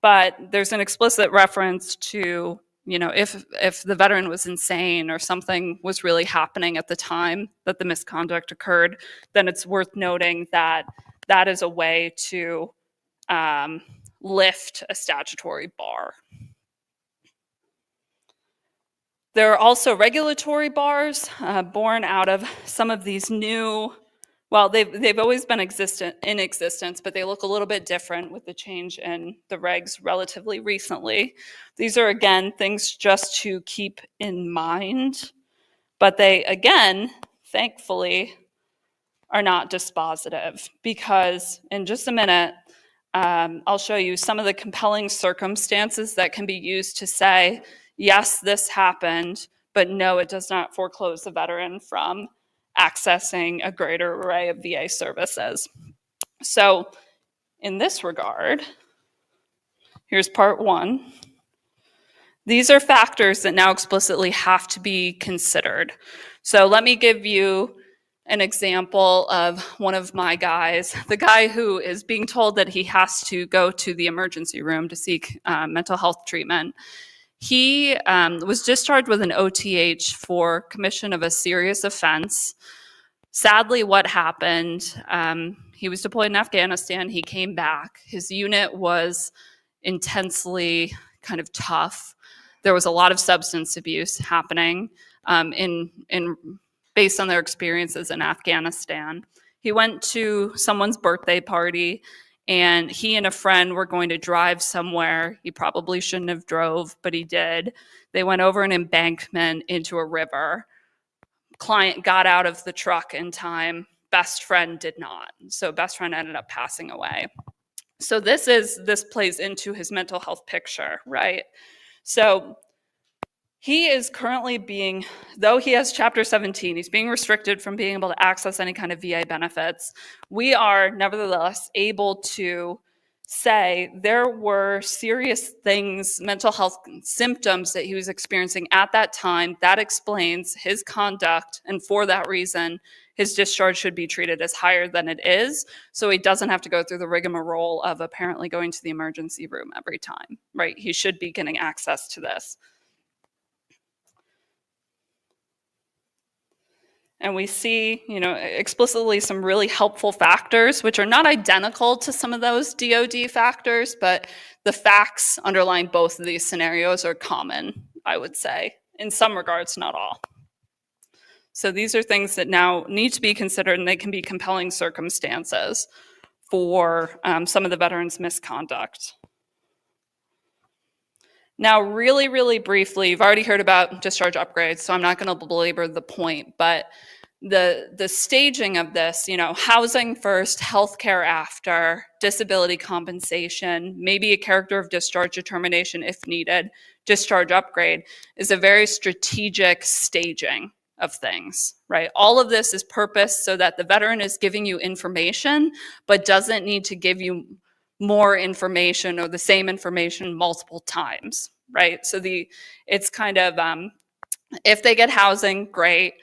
but there's an explicit reference to, you know, if the veteran was insane or something was really happening at the time that the misconduct occurred, then it's worth noting that that is a way to lift a statutory bar. There are also regulatory bars born out of some of these new, well, they've always been in existence, but they look a little bit different with the change in the regs relatively recently. These are, again, things just to keep in mind, but they, again, thankfully, are not dispositive, because in just a minute, I'll show you some of the compelling circumstances that can be used to say, yes, this happened, but no, it does not foreclose the veteran from accessing a greater array of VA services. So in this regard, here's part one. These are factors that now explicitly have to be considered. So let me give you an example of one of my guys, the guy who is being told that he has to go to the emergency room to seek mental health treatment. He was discharged with an OTH for commission of a serious offense. Sadly, what happened, he was deployed in Afghanistan. He came back. His unit was intensely kind of tough. There was a lot of substance abuse happening based on their experiences in Afghanistan. He went to someone's birthday party, and he and a friend were going to drive somewhere. He probably shouldn't have drove, but he did. They went over an embankment into a river. Client got out of the truck in time. Best friend did not. So best friend ended up passing away. So this plays into his mental health picture, right? So He is currently being, though he has Chapter 17, he's being restricted from being able to access any kind of VA benefits. We are nevertheless able to say there were serious things, mental health symptoms that he was experiencing at that time. That explains his conduct, and for that reason, his discharge should be treated as higher than it is, so he doesn't have to go through the rigmarole of apparently going to the emergency room every time, right? He should be getting access to this. And we see, explicitly some really helpful factors, which are not identical to some of those DoD factors, but the facts underlying both of these scenarios are common, I would say, in some regards, not all. So these are things that now need to be considered, and they can be compelling circumstances for some of the veterans' misconduct. Now, really, really briefly, you've already heard about discharge upgrades, so I'm not going to belabor the point, but the staging of this, housing first, healthcare after, disability compensation, maybe a character of discharge determination if needed, discharge upgrade, is a very strategic staging of things, right? All of this is purposed so that the veteran is giving you information, but doesn't need to give you more information or the same information multiple times, right? So it's kind of, if they get housing, great.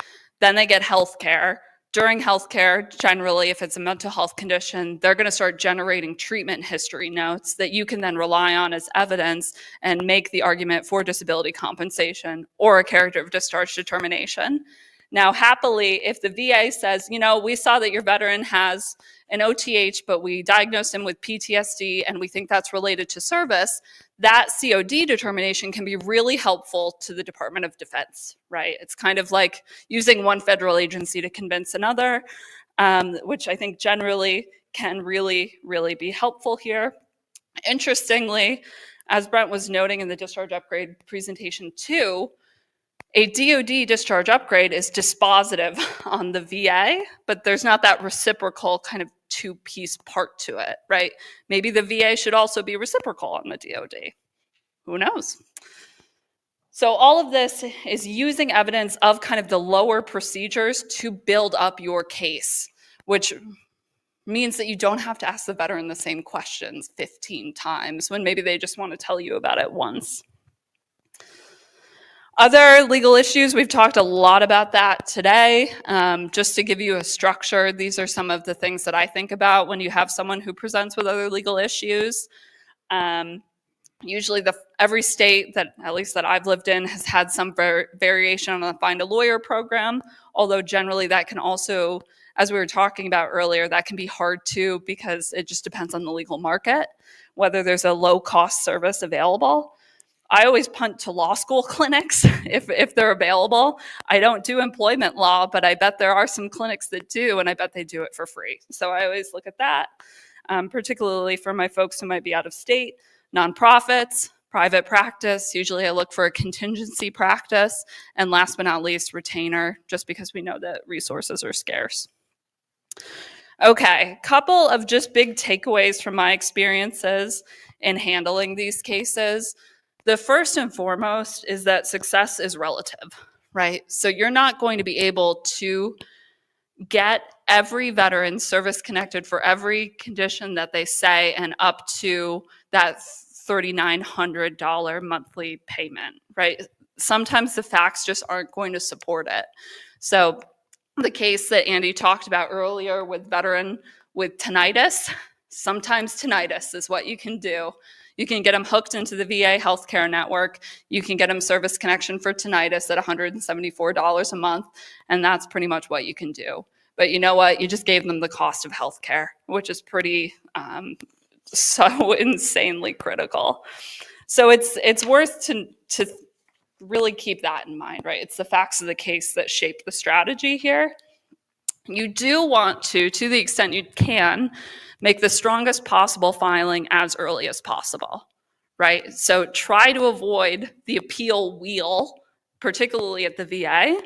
Then they get healthcare. During healthcare, generally, if it's a mental health condition, they're going to start generating treatment history notes that you can then rely on as evidence and make the argument for disability compensation or a character of discharge determination. Now, happily, if the VA says, we saw that your veteran has an OTH, but we diagnosed him with PTSD and we think that's related to service, that COD determination can be really helpful to the Department of Defense, right? It's kind of like using one federal agency to convince another, which I think generally can really, really be helpful here. Interestingly, as Brent was noting in the discharge upgrade presentation too, a DoD discharge upgrade is dispositive on the VA, but there's not that reciprocal kind of two-piece part to it, right? Maybe the VA should also be reciprocal on the DoD. Who knows? So all of this is using evidence of kind of the lower procedures to build up your case, which means that you don't have to ask the veteran the same questions 15 times when maybe they just want to tell you about it once. Other legal issues, we've talked a lot about that today. Just to give you a structure, these are some of the things that I think about when you have someone who presents with other legal issues. Usually every state that, at least that I've lived in, has had some variation on the Find a Lawyer program, although generally that can also, as we were talking about earlier, that can be hard too because it just depends on the legal market, whether there's a low-cost service available. I always punt to law school clinics if they're available. I don't do employment law, but I bet there are some clinics that do, and I bet they do it for free. So I always look at that, particularly for my folks who might be out of state, nonprofits, private practice. Usually I look for a contingency practice, and last but not least, retainer, just because we know that resources are scarce. Okay, couple of just big takeaways from my experiences in handling these cases. The first and foremost is that success is relative, right? So you're not going to be able to get every veteran service connected for every condition that they say and up to that $3,900 monthly payment, right? Sometimes the facts just aren't going to support it. So the case that Andy talked about earlier with veteran with tinnitus, sometimes tinnitus is what you can do. You can get them hooked into the VA healthcare network. You can get them service connection for tinnitus at $174 a month, and that's pretty much what you can do. But you know what? You just gave them the cost of healthcare, which is pretty so insanely critical. So it's worth to really keep that in mind, right? It's the facts of the case that shape the strategy here. You do want to the extent you can, make the strongest possible filing as early as possible, right? So try to avoid the appeal wheel, particularly at the VA.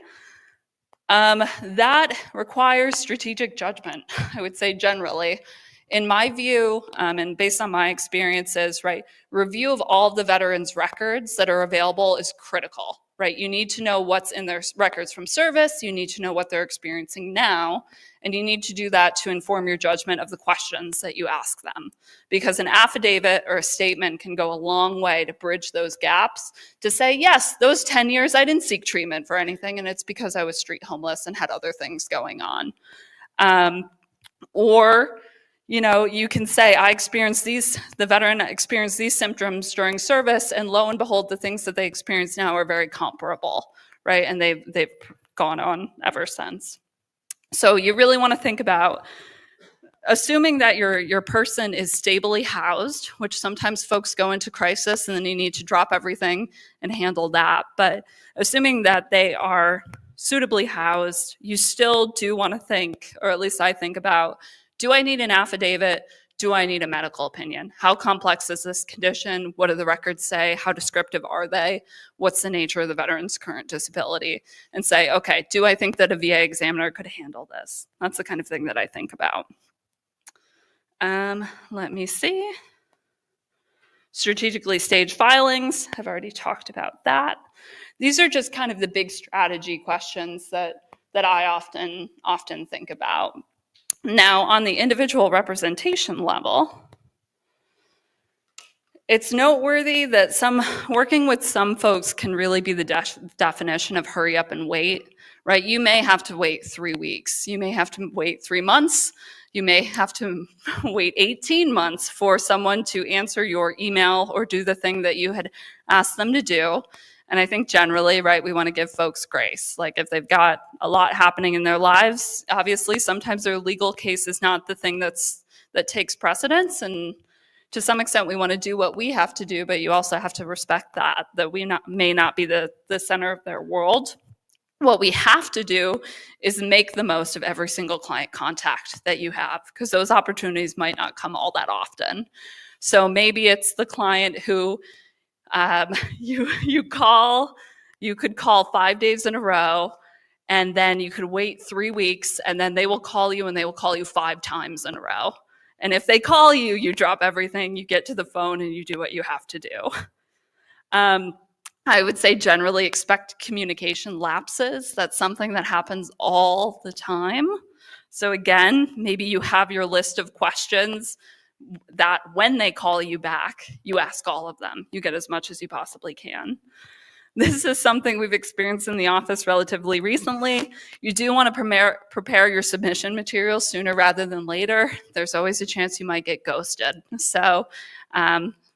That requires strategic judgment, I would say generally. in my view, and based on my experiences, right, review of all of the veterans' records that are available is critical, right? You need to know what's in their records from service, you need to know what they're experiencing now, and you need to do that to inform your judgment of the questions that you ask them. Because an affidavit or a statement can go a long way to bridge those gaps, to say, yes, those 10 years I didn't seek treatment for anything, and it's because I was street homeless and had other things going on. Or, you know, you can say, the veteran experienced these symptoms during service, and lo and behold, the things that they experience now are very comparable, right? And they've gone on ever since. So you really want to think about, assuming that your person is stably housed, which sometimes folks go into crisis and then you need to drop everything and handle that. But assuming that they are suitably housed, you still do want to think, or at least I think about, do I need an affidavit? Do I need a medical opinion? How complex is this condition? What do the records say? How descriptive are they? What's the nature of the veteran's current disability? And say, okay, do I think that a VA examiner could handle this? That's the kind of thing that I think about. Let me see. Strategically staged filings, I've already talked about that. These are just kind of the big strategy questions that I often think about. Now, on the individual representation level, it's noteworthy that working with some folks can really be the definition of hurry up and wait, right? You may have to wait 3 weeks. You may have to wait 3 months. You may have to wait 18 months for someone to answer your email or do the thing that you had asked them to do. And I think generally, right, we want to give folks grace. Like if they've got a lot happening in their lives, obviously sometimes their legal case is not the thing that takes precedence. And to some extent, we want to do what we have to do, but you also have to respect that we may not be the center of their world. What we have to do is make the most of every single client contact that you have, because those opportunities might not come all that often. So maybe it's the client who you could call 5 days in a row, and then you could wait 3 weeks, and then they will call you, and they will call you 5 times in a row. And if they call you, you drop everything, you get to the phone, and you do what you have to do. I would say generally expect communication lapses. That's something that happens all the time. So again, maybe you have your list of questions that when they call you back, you ask all of them. You get as much as you possibly can. This is something we've experienced in the office relatively recently. You do want to prepare your submission materials sooner rather than later. There's always a chance you might get ghosted. So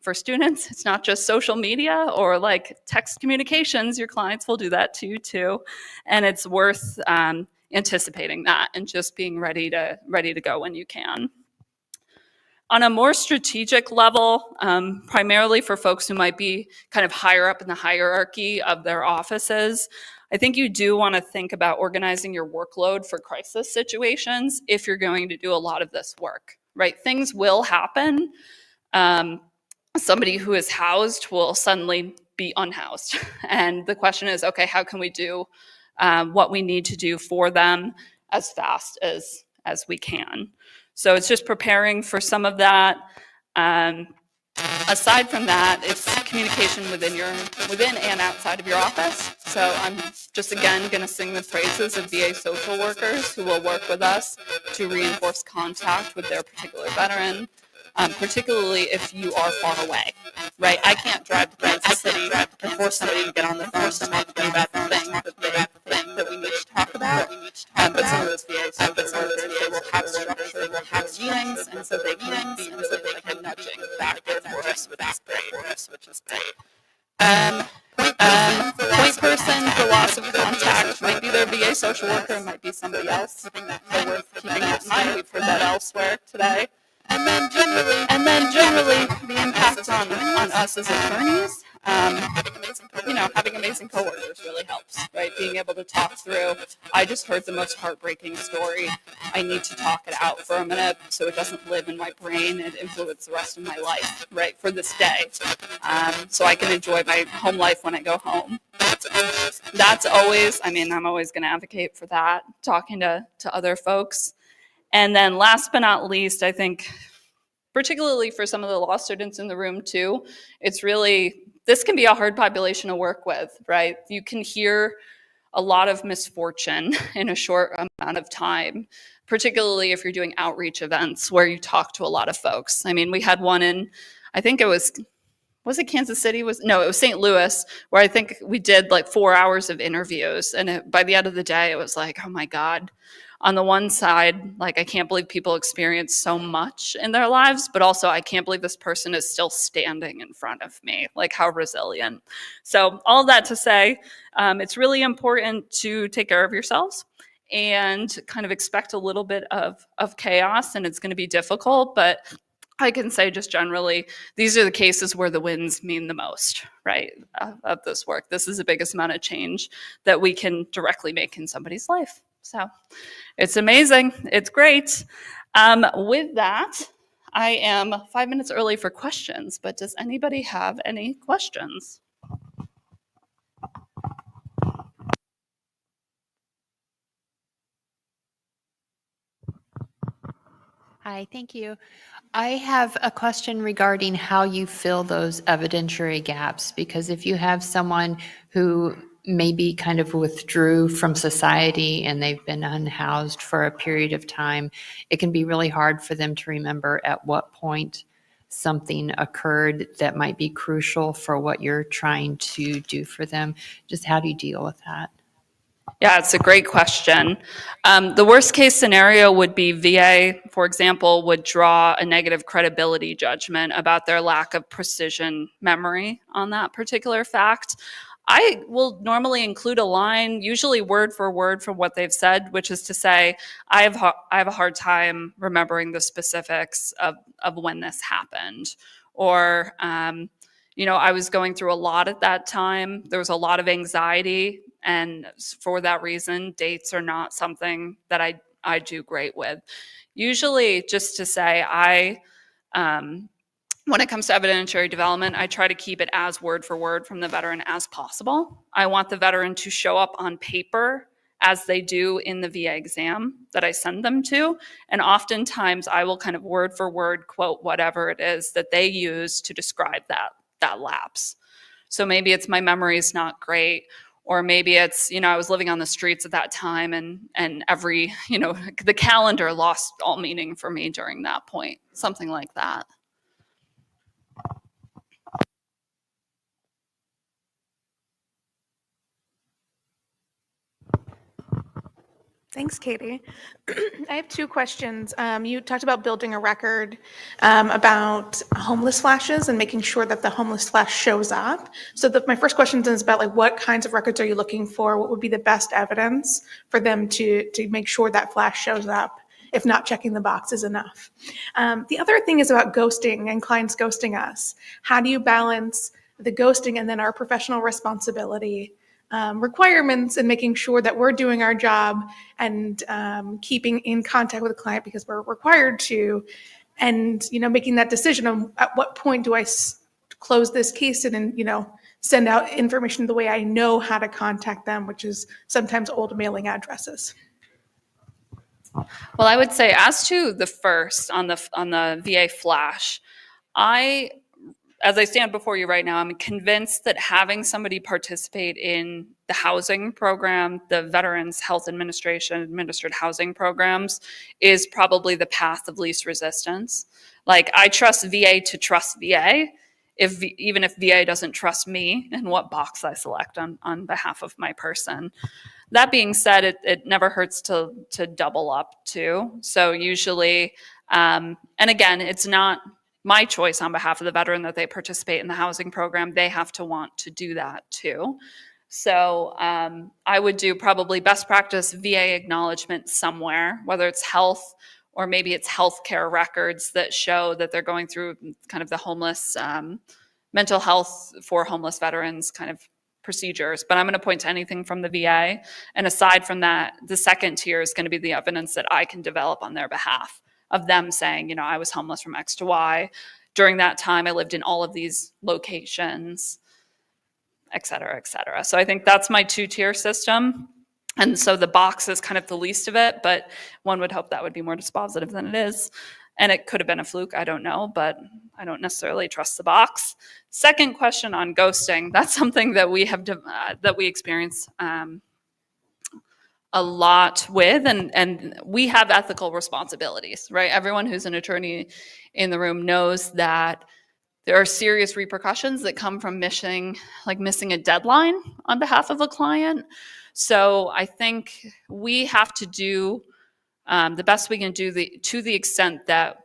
for students, it's not just social media or like text communications. Your clients will do that too. And it's worth anticipating that and just being ready to go when you can. On a more strategic level, primarily for folks who might be kind of higher up in the hierarchy of their offices, I think you do want to think about organizing your workload for crisis situations if you're going to do a lot of this work, right? Things will happen. Somebody who is housed will suddenly be unhoused. And the question is, okay, how can we do what we need to do for them as fast as we can? So it's just preparing for some of that. Aside from that, it's communication within and outside of your office. So I'm just again going to sing the praises of VA social workers who will work with us to reinforce contact with their particular veteran, particularly if you are far away, right? I can't drive to Kansas City and force somebody to get on the phone to talk to me about the thing that we need to talk about. But some of those VA social workers, they will have structure, they will have meetings, and so they can be really kind of nudging back and forth, which is great. Point person for loss of contact might be their VA social worker, it might be somebody else. So worth keeping that in mind. We've heard that elsewhere today. And then generally the impact on us as attorneys, having amazing coworkers really helps, right? Being able to talk through, I just heard the most heartbreaking story. I need to talk it out for a minute so it doesn't live in my brain and influence the rest of my life, right? For this day. So I can enjoy my home life when I go home. That's always, I'm always going to advocate for that, talking to other folks. And then last but not least, I think, particularly for some of the law students in the room too, it's really, this can be a hard population to work with, right? You can hear a lot of misfortune in a short amount of time, particularly if you're doing outreach events where you talk to a lot of folks. I mean, we had one in, I think it was it Kansas City? No, it was St. Louis, where I think we did like 4 hours of interviews. And by the end of the day, it was like, oh my God. On the one side, like, I can't believe people experience so much in their lives, but also I can't believe this person is still standing in front of me. Like, how resilient. So all that to say, it's really important to take care of yourselves and kind of expect a little bit of chaos, and it's going to be difficult, but I can say just generally, these are the cases where the wins mean the most, right, of this work. This is the biggest amount of change that we can directly make in somebody's life. So it's amazing. It's great. With that, I am 5 minutes early for questions, but does anybody have any questions? Hi, thank you. I have a question regarding how you fill those evidentiary gaps, because if you have someone who maybe kind of withdrew from society and they've been unhoused for a period of time, it can be really hard for them to remember at what point something occurred that might be crucial for what you're trying to do for them. Just how do you deal with that? Yeah, it's a great question. The worst case scenario would be VA, for example, would draw a negative credibility judgment about their lack of precision memory on that particular fact. I will normally include a line, usually word for word from what they've said, which is to say, I have a hard time remembering the specifics of when this happened. Or, I was going through a lot at that time. There was a lot of anxiety. And for that reason, dates are not something that I do great with. Usually, just to say, when it comes to evidentiary development, I try to keep it as word for word from the veteran as possible. I want the veteran to show up on paper as they do in the VA exam that I send them to. And oftentimes, I will kind of word for word quote whatever it is that they use to describe that lapse. So maybe it's my memory is not great, or maybe it's, I was living on the streets at that time and every, the calendar lost all meaning for me during that point, something like that. Thanks, Katie. I have two questions. You talked about building a record about homeless flashes and making sure that the homeless flash shows up. So my first question is about what kinds of records are you looking for? What would be the best evidence for them to make sure that flash shows up, if not checking the box is enough? The other thing is about ghosting and clients ghosting us. How do you balance the ghosting and then our professional responsibility requirements and making sure that we're doing our job and keeping in contact with the client because we're required to, and making that decision on at what point do I close this case and send out information the way I know how to contact them, which is sometimes old mailing addresses. Well, I would say as to the first on the VA flash, as I stand before you right now, I'm convinced that having somebody participate in the housing program, the Veterans Health Administration administered housing programs, is probably the path of least resistance. Like, I trust VA to trust VA, even if VA doesn't trust me and what box I select on behalf of my person. That being said, it never hurts to double up too. So usually, and again, it's not my choice on behalf of the veteran that they participate in the housing program. They have to want to do that too. So I would do probably best practice VA acknowledgement somewhere, whether it's health or maybe it's healthcare records that show that they're going through kind of the homeless, mental health for homeless veterans kind of procedures. But I'm going to point to anything from the VA. And aside from that, the second tier is going to be the evidence that I can develop on their behalf of them saying, I was homeless from X to Y. During that time, I lived in all of these locations, et cetera, et cetera. So I think that's my two-tier system. And so the box is kind of the least of it, but one would hope that would be more dispositive than it is. And it could have been a fluke, I don't know, but I don't necessarily trust the box. Second question on ghosting, that's something that we have that we experience a lot with, and we have ethical responsibilities, right? Everyone who's an attorney in the room knows that there are serious repercussions that come from missing a deadline on behalf of a client. So I think we have to do the best we can do to the extent that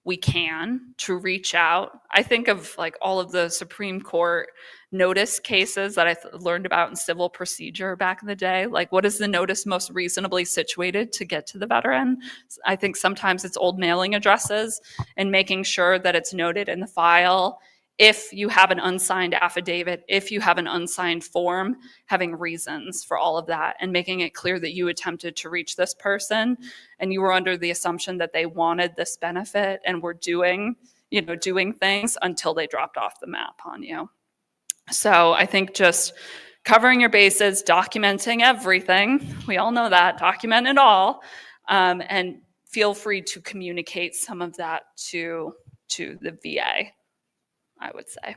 we can to reach out. I think of all of the Supreme Court notice cases that I learned about in civil procedure back in the day. Like, what is the notice most reasonably situated to get to the veteran? I think sometimes it's old mailing addresses and making sure that it's noted in the file. If you have an unsigned affidavit, if you have an unsigned form, having reasons for all of that and making it clear that you attempted to reach this person and you were under the assumption that they wanted this benefit and were doing things until they dropped off the map on you. So I think just covering your bases, documenting everything, we all know that, document it all, and feel free to communicate some of that to the VA. I would say.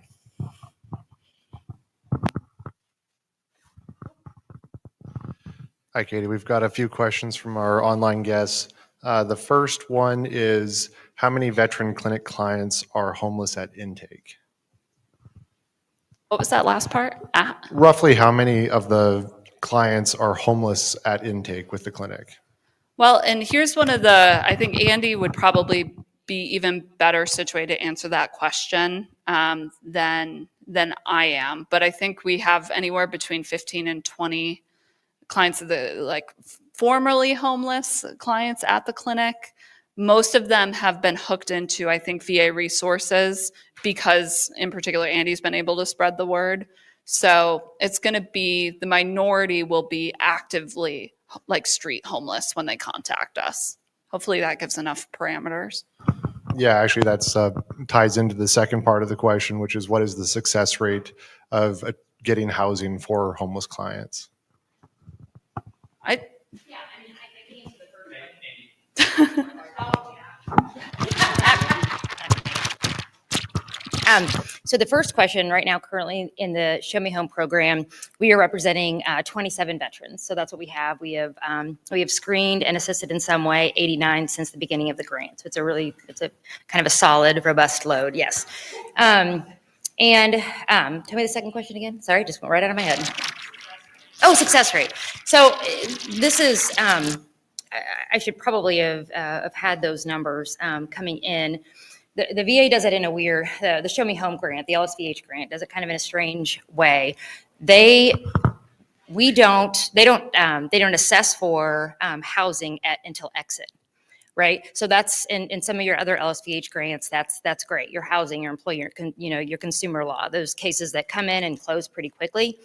Hi, Katie. We've got a few questions from our online guests. The first one is, how many veteran clinic clients are homeless at intake? What was that last part? Roughly how many of the clients are homeless at intake with the clinic? Well, and here's one of the, I think Andy would probably be even better situated to answer that question than I am. But I think we have anywhere between 15 and 20 clients of the formerly homeless clients at the clinic. Most of them have been hooked into, I think, VA resources because, in particular, Andy's been able to spread the word. So it's going to be, the minority will be actively street homeless when they contact us. Hopefully that gives enough parameters. Yeah, actually, that's ties into the second part of the question, which is, what is the success rate of getting housing for homeless clients? So the first question right now, currently in the Show Me Home program, we are representing 27 veterans. So that's what we have. We have screened and assisted in some way 89 since the beginning of the grant. So it's a kind of a solid, robust load. Yes. Tell me the second question again. Sorry, just went right out of my head. Oh, success rate. So this is, I should probably have had those numbers coming in. The VA does it in a weird, the Show Me Home grant, the LSVH grant, does it kind of in a strange way. They don't assess for housing until exit, right? So that's in some of your other LSVH grants, that's great. Your housing, your employer, your consumer law, those cases that come in and close pretty quickly.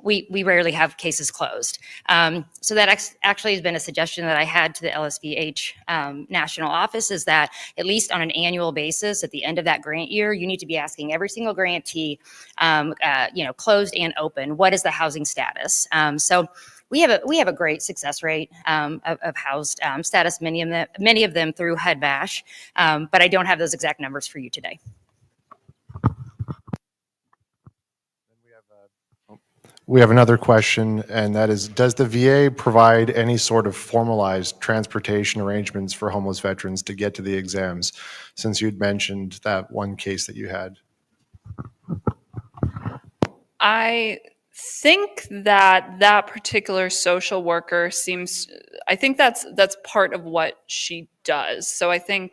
We rarely have cases closed. So that actually has been a suggestion that I had to the LSVH national office, is that at least on an annual basis at the end of that grant year, you need to be asking every single grantee, closed and open, what is the housing status? So we have a great success rate of housed status, many of them through HUD-VASH, but I don't have those exact numbers for you today. We have another question, and that is, does the VA provide any sort of formalized transportation arrangements for homeless veterans to get to the exams, since you'd mentioned that one case that you had? I think that particular social worker I think that's part of what she does. So I'm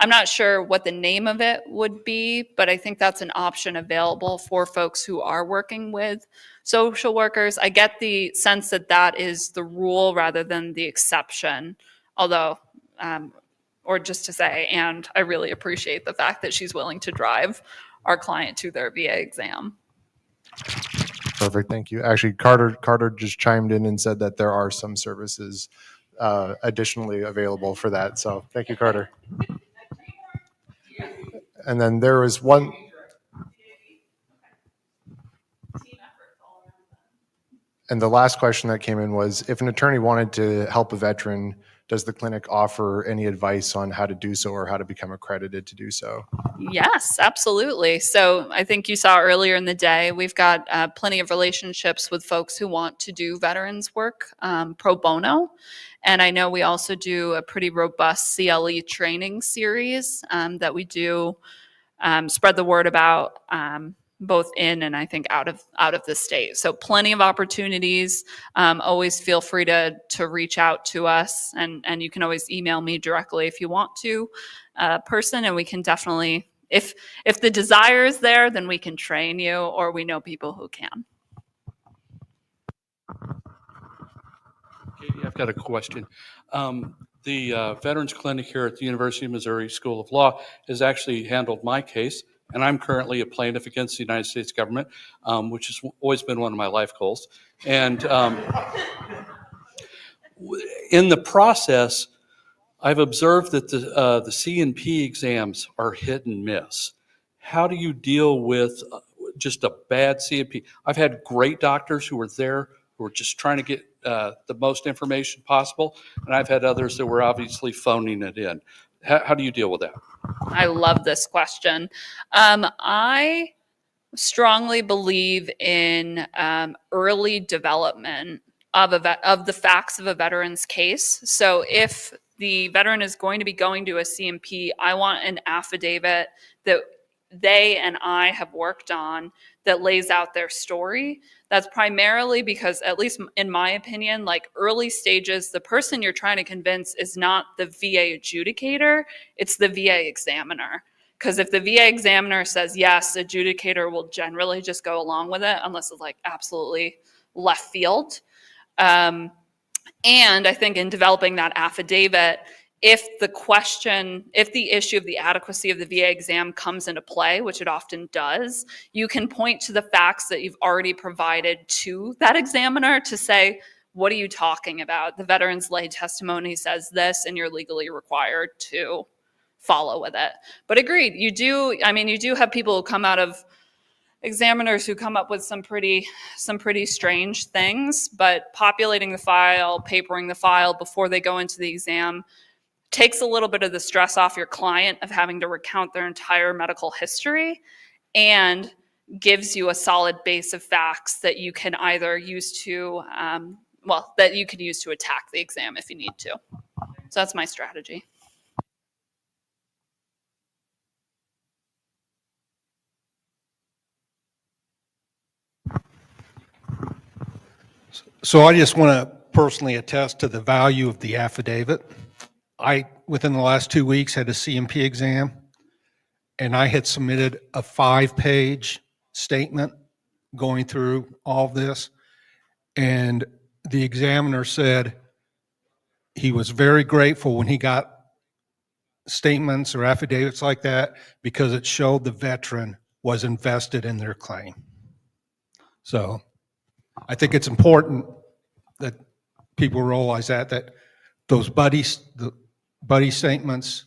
not sure what the name of it would be, but I think that's an option available for folks who are working with social workers. I get the sense that is the rule rather than the exception, although, or just to say, and I really appreciate the fact that she's willing to drive our client to their VA exam. Perfect, thank you. Actually, Carter just chimed in and said that there are some services additionally available for that. So thank you, Carter. And then there was one. And the last question that came in was, if an attorney wanted to help a veteran, does the clinic offer any advice on how to do so or how to become accredited to do so? Yes, absolutely. So I think you saw earlier in the day, we've got plenty of relationships with folks who want to do veterans work pro bono. And I know we also do a pretty robust CLE training series that we do spread the word about both in and I think out of the state. So plenty of opportunities. Always feel free to reach out to us, and you can always email me directly if you want to, person, and we can definitely, if the desire is there, then we can train you, or we know people who can. Katie, I've got a question. The Veterans Clinic here at the University of Missouri School of Law has actually handled my case, and I'm currently a plaintiff against the United States government, which has always been one of my life goals. And in the process, I've observed that the C&P exams are hit and miss. How do you deal with just a bad C&P? I've had great doctors who were there who were just trying to get the most information possible, and I've had others that were obviously phoning it in. How do you deal with that? I love this question. I strongly believe in early development of the facts of a veteran's case. So if the veteran is going to be going to a CMP, I want an affidavit that they and I have worked on that lays out their story. That's primarily because, at least in my opinion, like early stages, the person you're trying to convince is not the VA adjudicator, it's the VA examiner. Because if the VA examiner says yes, the adjudicator will generally just go along with it unless it's like absolutely left field. And I think in developing that affidavit, if the issue of the adequacy of the VA exam comes into play, which it often does, you can point to the facts that you've already provided to that examiner to say, what are you talking about? The veteran's lay testimony says this, and you're legally required to follow with it. But agreed, you do have people who come out of examiners who come up with some pretty strange things, but populating the file, papering the file before they go into the exam takes a little bit of the stress off your client of having to recount their entire medical history, and gives you a solid base of facts that you can either use to that you can use to attack the exam if you need to. So that's my strategy. So I just want to personally attest to the value of the affidavit. I, within the last 2 weeks, had a CMP exam, and I had submitted a 5-page statement going through all of this, and the examiner said he was very grateful when he got statements or affidavits like that because it showed the veteran was invested in their claim. So I think it's important that people realize that those buddy statements,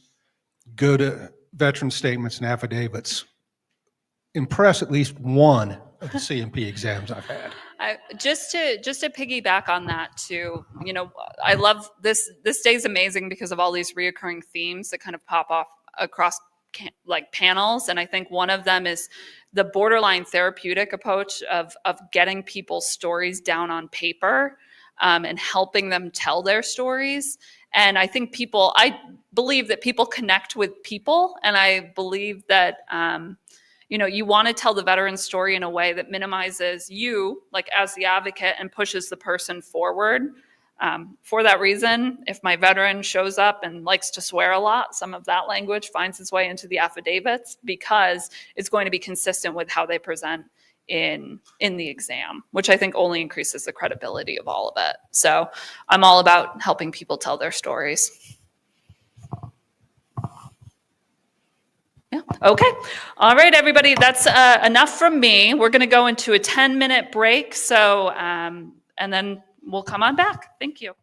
good veteran statements and affidavits impress at least one of the CMP exams I've had. Just to piggyback on that too, I love this. This day's amazing because of all these reoccurring themes that kind of pop off across like panels, and I think one of them is the borderline therapeutic approach of getting people's stories down on paper and helping them tell their stories. And I think I believe that people connect with people, and I believe that you want to tell the veteran's story in a way that minimizes you, like as the advocate, and pushes the person forward. For that reason, if my veteran shows up and likes to swear a lot, some of that language finds its way into the affidavits because it's going to be consistent with how they present in the exam, which I think only increases the credibility of all of it. So I'm all about helping people tell their stories. Yeah. Okay. All right, everybody. That's enough from me. We're going to go into a 10-minute break. So, and then we'll come on back. Thank you.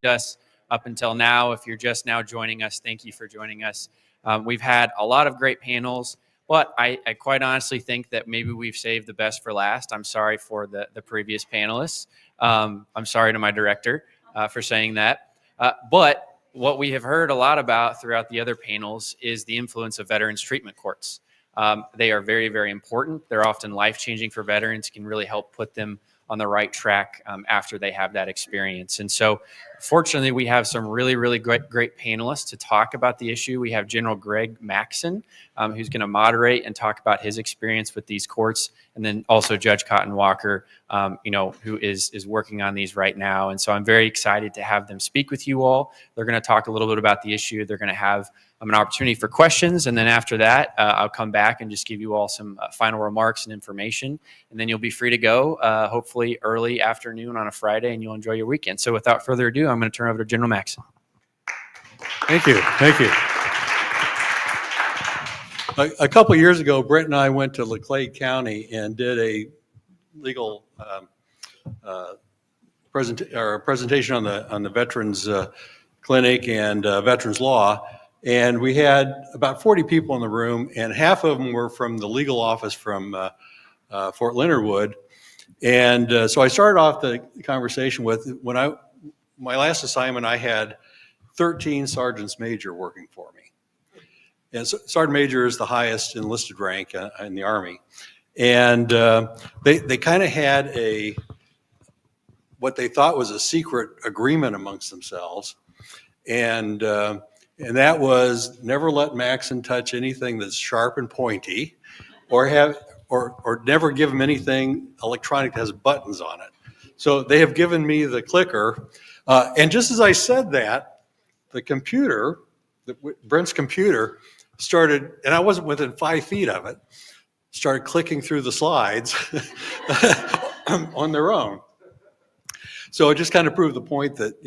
us up until now. If you're just now joining us, thank you for joining us. We've had a lot of great panels, but I quite honestly think that maybe we've saved the best for last. I'm sorry for the previous panelists. I'm sorry to my director for saying that. But what we have heard a lot about throughout the other panels is the influence of veterans treatment courts. They are very, very important. They're often life-changing for veterans, can really help put them on the right track after they have that experience. And so fortunately, we have some really, really great panelists to talk about the issue. We have General Greg Maxson, who's going to moderate and talk about his experience with these courts, and then also Judge Cotton Walker, who is working on these right now. And so I'm very excited to have them speak with you all. They're going to talk a little bit about the issue. They're going to have an opportunity for questions, and then after that, I'll come back and just give you all some final remarks and information, and then you'll be free to go, hopefully early afternoon on a Friday, and you'll enjoy your weekend. So without further ado, I'm going to turn over to General Maxson. Thank you. Thank you. A couple years ago, Brent and I went to Laclede County and did a legal presentation on the Veterans Clinic and Veterans Law. And we had about 40 people in the room, and half of them were from the legal office from Fort Leonard Wood. And so I started off the conversation with, my last assignment, I had 13 sergeants major working for me. And sergeant major is the highest enlisted rank in the Army. And they kind of had what they thought was a secret agreement amongst themselves. And that was never let Maxson touch anything that's sharp and pointy, or never give him anything electronic that has buttons on it. So they have given me the clicker. And just as I said that, the computer, Brent's computer, started, and I wasn't within 5 feet of it, started clicking through the slides on their own. So it just kind of proved the point that,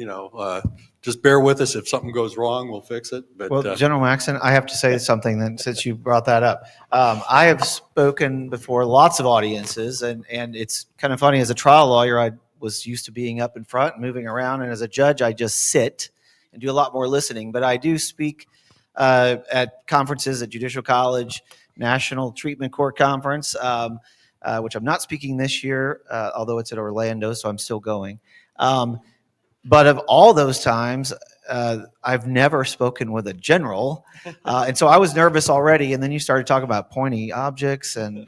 just bear with us. If something goes wrong, we'll fix it. But, well, General Maxson, I have to say something then, since you brought that up. I have spoken before lots of audiences, and it's kind of funny. As a trial lawyer, I was used to being up in front and moving around, and as a judge, I just sit and do a lot more listening. But I do speak at conferences at Judicial College, National Treatment Court Conference, which I'm not speaking this year, although it's at Orlando, so I'm still going. But of all those times, I've never spoken with a general. And so I was nervous already. And then you started talking about pointy objects and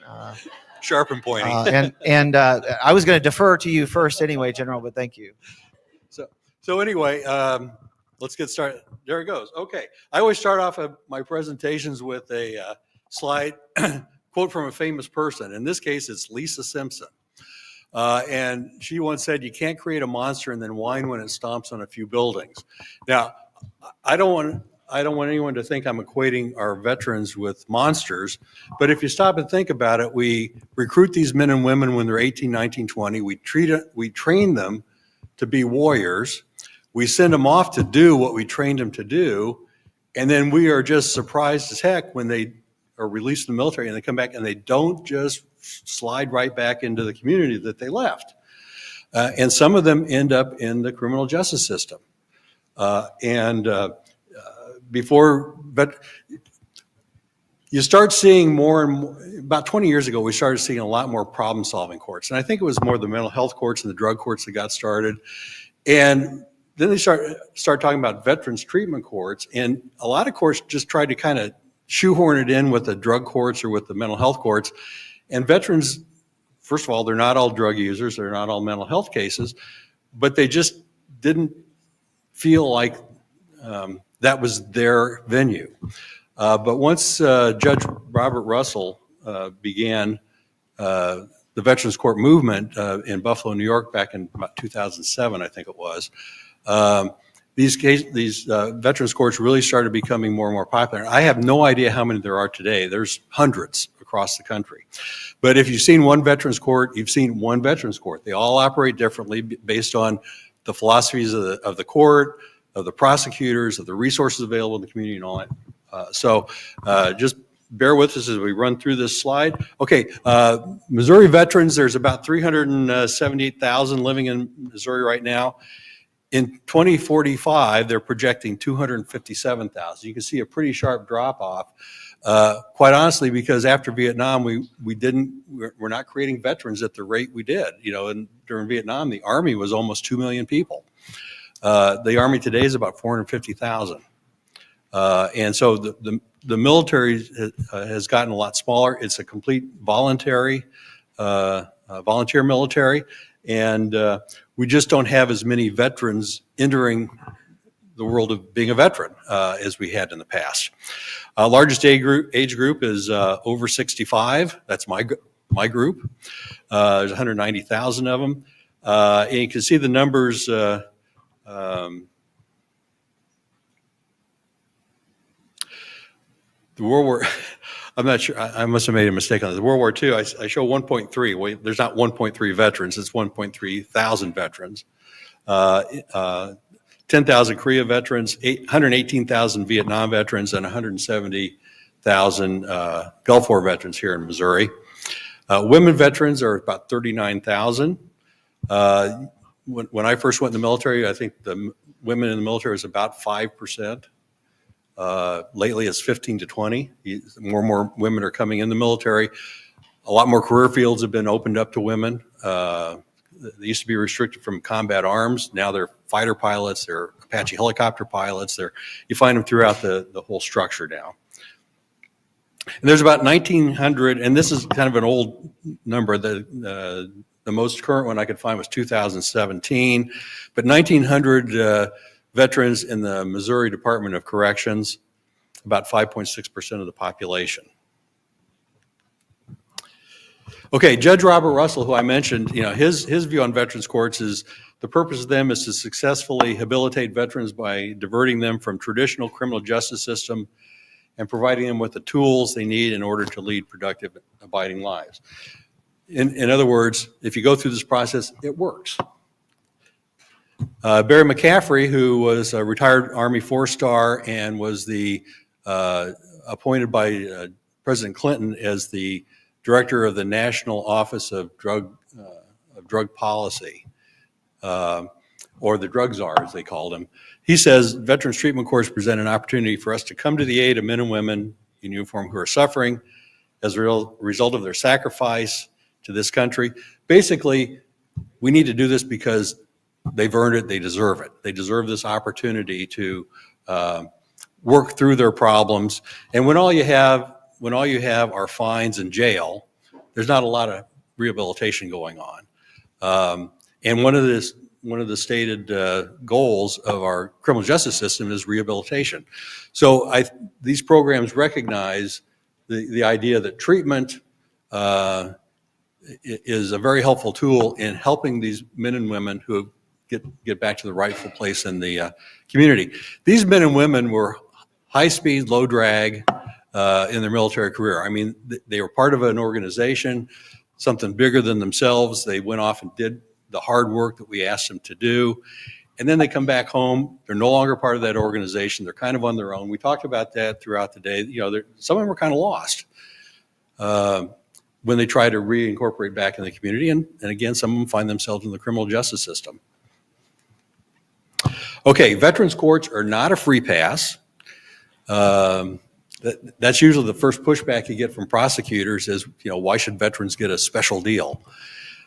sharp and pointy. And I was going to defer to you first anyway, General, but thank you. So anyway, let's get started. There it goes. Okay. I always start off my presentations with a slide quote from a famous person. In this case, it's Lisa Simpson. And she once said, "You can't create a monster and then whine when it stomps on a few buildings." Now, I don't want anyone to think I'm equating our veterans with monsters, but if you stop and think about it, we recruit these men and women when they're 18, 19, 20. We train them to be warriors. We send them off to do what we trained them to do, and then we are just surprised as heck when they are released from the military and they come back and they don't just slide right back into the community that they left. And some of them end up in the criminal justice system. But you start seeing more and more, about 20 years ago, we started seeing a lot more problem-solving courts. And I think it was more the mental health courts and the drug courts that got started. And then they start talking about veterans treatment courts. And a lot of courts just tried to kind of shoehorn it in with the drug courts or with the mental health courts. And veterans, first of all, they're not all drug users, they're not all mental health cases, but they just didn't feel like that was their venue. But once Judge Robert Russell began the Veterans Court movement in Buffalo, New York, back in about 2007, I think it was, these veterans courts really started becoming more and more popular. I have no idea how many there are today. There's hundreds across the country. But if you've seen one veterans court, you've seen one veterans court. They all operate differently based on the philosophies of the court, of the prosecutors, of the resources available in the community and all that. So just bear with us as we run through this slide. Okay, Missouri veterans, there's about 378,000 living in Missouri right now. In 2045, they're projecting 257,000. You can see a pretty sharp drop off. Quite honestly, because after Vietnam, we're not creating veterans at the rate we did. And during Vietnam, the Army was almost 2 million people. The Army today is about 450,000. And so the military has gotten a lot smaller. It's a complete volunteer military, and we just don't have as many veterans entering the world of being a veteran as we had in the past. Largest age group is over 65. That's my group. There's 190,000 of them. And you can see the numbers. The World War, I'm not sure, I must have made a mistake on this. World War II, I show 1.3. Well, there's not 1.3 veterans, it's 1.3 thousand veterans. 10,000 Korea veterans, 118,000 Vietnam veterans, and 170,000 Gulf War veterans here in Missouri. Women veterans are about 39,000. When I first went in the military, I think the women in the military was about 5%. Lately, it's 15 to 20. More and more women are coming in the military. A lot more career fields have been opened up to women. They used to be restricted from combat arms. Now they're fighter pilots, they're Apache helicopter pilots. You find them throughout the whole structure now. And there's about 1,900, and this is kind of an old number. The most current one I could find was 2017, but 1,900 veterans in the Missouri Department of Corrections, about 5.6% of the population. Okay, Judge Robert Russell, who I mentioned, his view on veterans courts is the purpose of them is to successfully rehabilitate veterans by diverting them from traditional criminal justice system and providing them with the tools they need in order to lead productive, abiding lives. In other words, if you go through this process, it works. Barry McCaffrey, who was a retired Army 4-star and was appointed by President Clinton as the director of the National Office of Drug Policy, or the drug czar, as they called him. He says veterans treatment courts present an opportunity for us to come to the aid of men and women in uniform who are suffering as a result of their sacrifice to this country. Basically, we need to do this because they've earned it, they deserve it. They deserve this opportunity to work through their problems. And when all you have are fines and jail, there's not a lot of rehabilitation going on. And one of the stated goals of our criminal justice system is rehabilitation. So these programs recognize the idea that treatment is a very helpful tool in helping these men and women who get back to the rightful place in the community. These men and women were high speed, low drag in their military career. I mean, they were part of an organization, something bigger than themselves. They went off and did the hard work that we asked them to do. And then they come back home. They're no longer part of that organization. They're kind of on their own. We talked about that throughout the day. Some of them were kind of lost when they try to reincorporate back in the community. And again, some of them find themselves in the criminal justice system. Okay, veterans courts are not a free pass. That's usually the first pushback you get from prosecutors is, why should veterans get a special deal?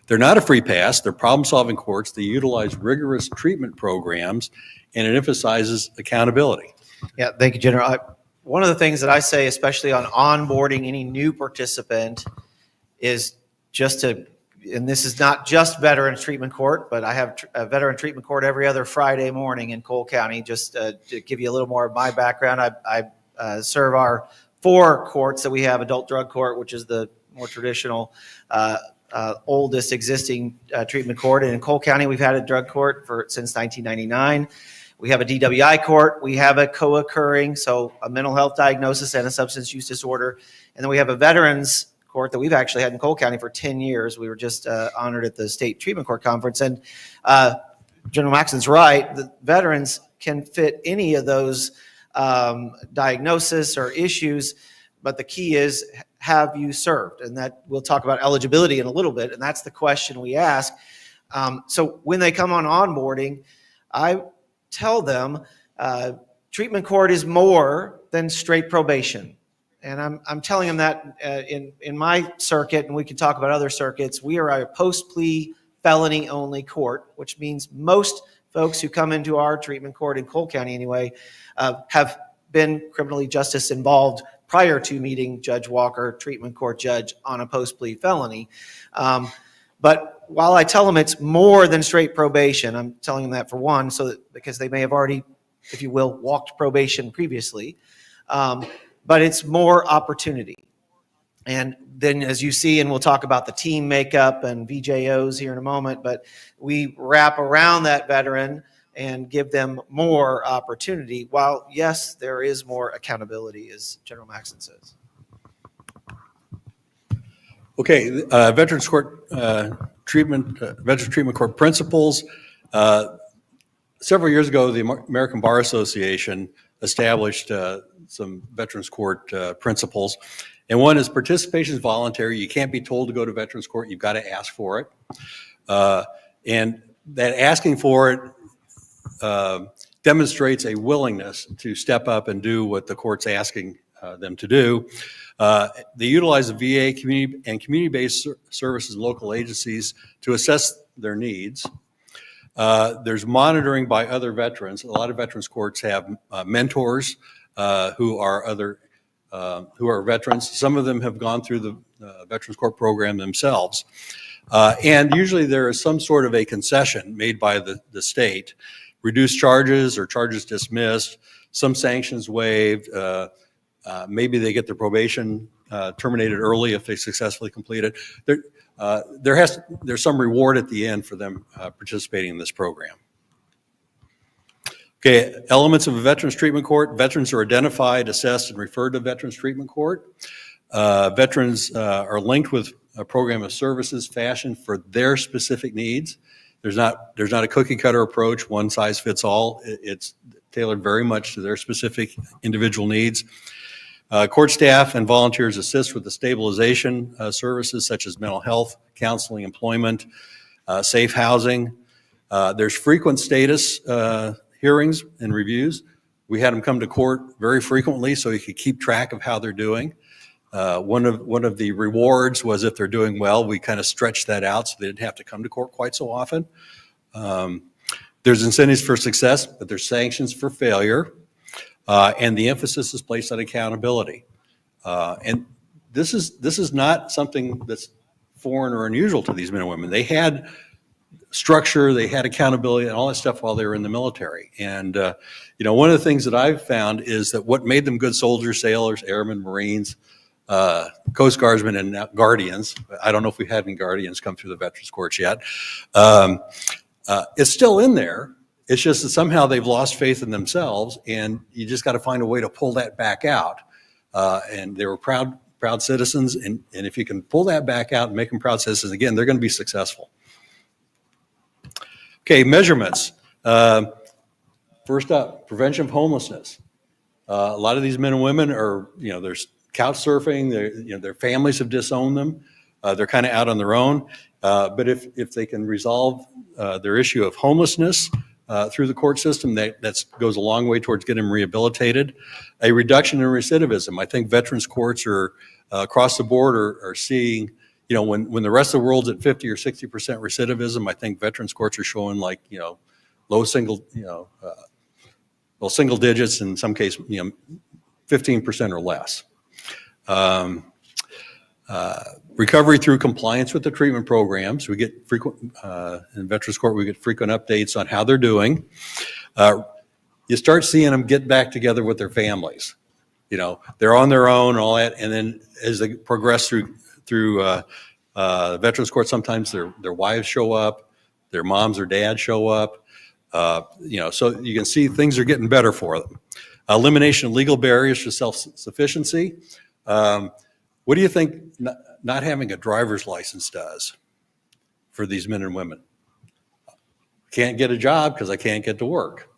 They're not a free pass. They're problem-solving courts. They utilize rigorous treatment programs, and it emphasizes accountability. Yeah, thank you, General. One of the things that I say, especially on onboarding any new participant, is just to, and this is not just veteran treatment court, but I have a veteran treatment court every other Friday morning in Cole County. Just to give you a little more of my background, I serve our 4 courts that we have: adult drug court, which is the more traditional, oldest existing treatment court. And in Cole County, we've had a drug court since 1999. We have a DWI court. We have a co-occurring, so a mental health diagnosis and a substance use disorder. And then we have a veterans court that we've actually had in Cole County for 10 years. We were just honored at the State Treatment Court Conference. And General Maxon's right. The veterans can fit any of those diagnosis or issues, but the key is, have you served? And that we'll talk about eligibility in a little bit, and that's the question we ask. So when they come on onboarding, I tell them treatment court is more than straight probation. And I'm telling them that in my circuit, and we can talk about other circuits, we are a post-plea felony only court, which means most folks who come into our treatment court in Cole County anyway have been criminally justice involved prior to meeting Judge Walker, treatment court judge, on a post-plea felony. But while I tell them it's more than straight probation, I'm telling them that for one, so that because they may have already, if you will, walked probation previously, but it's more opportunity. And then as you see, and we'll talk about the team makeup and VJOs here in a moment, but we wrap around that veteran and give them more opportunity, while yes, there is more accountability, as General Maxson says. Okay, Veterans Court Veterans Treatment Court principles. Several years ago, the American Bar Association established some Veterans Court principles. And one is participation is voluntary. You can't be told to go to Veterans Court. You've got to ask for it. And that asking for it demonstrates a willingness to step up and do what the court's asking them to do. They utilize the VA community and community-based services and local agencies to assess their needs. There's monitoring by other veterans. A lot of veterans courts have mentors who are veterans. Some of them have gone through the Veterans Court program themselves. And usually there is some sort of a concession made by the state. Reduced charges or charges dismissed, some sanctions waived, maybe they get their probation terminated early if they successfully complete it. There's some reward at the end for them participating in this program. Okay, elements of a Veterans Treatment Court. Veterans are identified, assessed, and referred to Veterans Treatment Court. Veterans are linked with a program of services fashioned for their specific needs. There's not a cookie cutter approach, one size fits all. It's tailored very much to their specific individual needs. Court staff and volunteers assist with the stabilization services such as mental health, counseling, employment, safe housing. There's frequent status hearings and reviews. We had them come to court very frequently so you could keep track of how they're doing. One of the rewards was if they're doing well, we kind of stretched that out so they didn't have to come to court quite so often. There's incentives for success, but there's sanctions for failure. And the emphasis is placed on accountability. And this is not something that's foreign or unusual to these men and women. They had structure, they had accountability and all that stuff while they were in the military. And one of the things that I've found is that what made them good soldiers, sailors, airmen, Marines, Coast Guardsmen, and now Guardians, I don't know if we've had any Guardians come through the Veterans Courts yet, it's still in there. It's just that somehow they've lost faith in themselves, and you just got to find a way to pull that back out. And they were proud citizens, and if you can pull that back out and make them proud citizens, again, they're going to be successful. Okay, measurements. First up, prevention of homelessness. A lot of these men and women are, there's couch surfing, their families have disowned them. They're kind of out on their own. But if they can resolve their issue of homelessness through the court system, that goes a long way towards getting them rehabilitated. A reduction in recidivism. I think veterans courts are across the board are seeing, when the rest of the world's at 50 or 60% recidivism, I think veterans courts are showing low single digits, in some cases, 15% or less. Recovery through compliance with the treatment programs. We get frequent, in Veterans Court, we get frequent updates on how they're doing. You start seeing them get back together with their families. They're on their own and all that, and then as they progress through Veterans Court, sometimes their wives show up, their moms or dads show up. So you can see things are getting better for them. Elimination of legal barriers to self-sufficiency. What do you think not having a driver's license does for these men and women? Can't get a job because I can't get to work.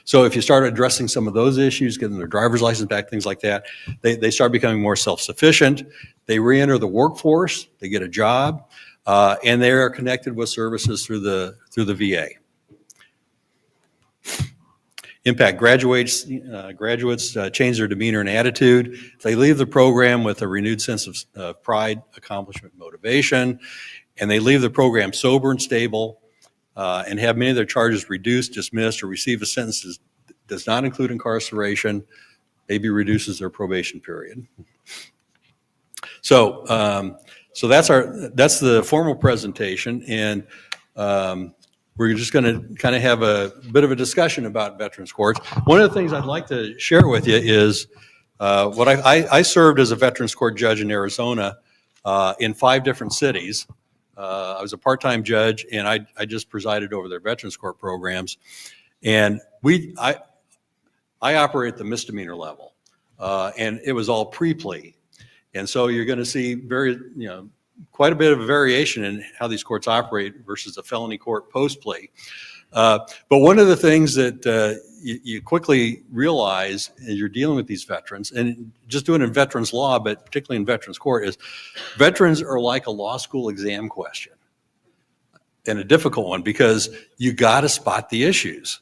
So if you start addressing some of those issues, getting their driver's license back, things like that, they start becoming more self-sufficient. They re-enter the workforce, they get a job, and they are connected with services through the VA. impact graduates, change their demeanor and attitude. They leave the program with a renewed sense of pride, accomplishment, motivation, and they leave the program sober and stable, and have many of their charges reduced, dismissed, or receive a sentence that does not include incarceration, maybe reduces their probation period. So, so that's the formal presentation, and we're just going to kind of have a bit of a discussion about veterans courts. One of the things I'd like to share with you is what I served as a veterans court judge in Arizona in 5 different cities. I was a part-time judge, and I just presided over their veterans court programs. And I operate at the misdemeanor level, and it was all pre-plea. And so you're going to see quite a bit of a variation in how these courts operate versus a felony court post-plea. But one of the things that you quickly realize as you're dealing with these veterans, and just doing it in veterans law, but particularly in veterans court, is veterans are like a law school exam question, and a difficult one, because you got to spot the issues.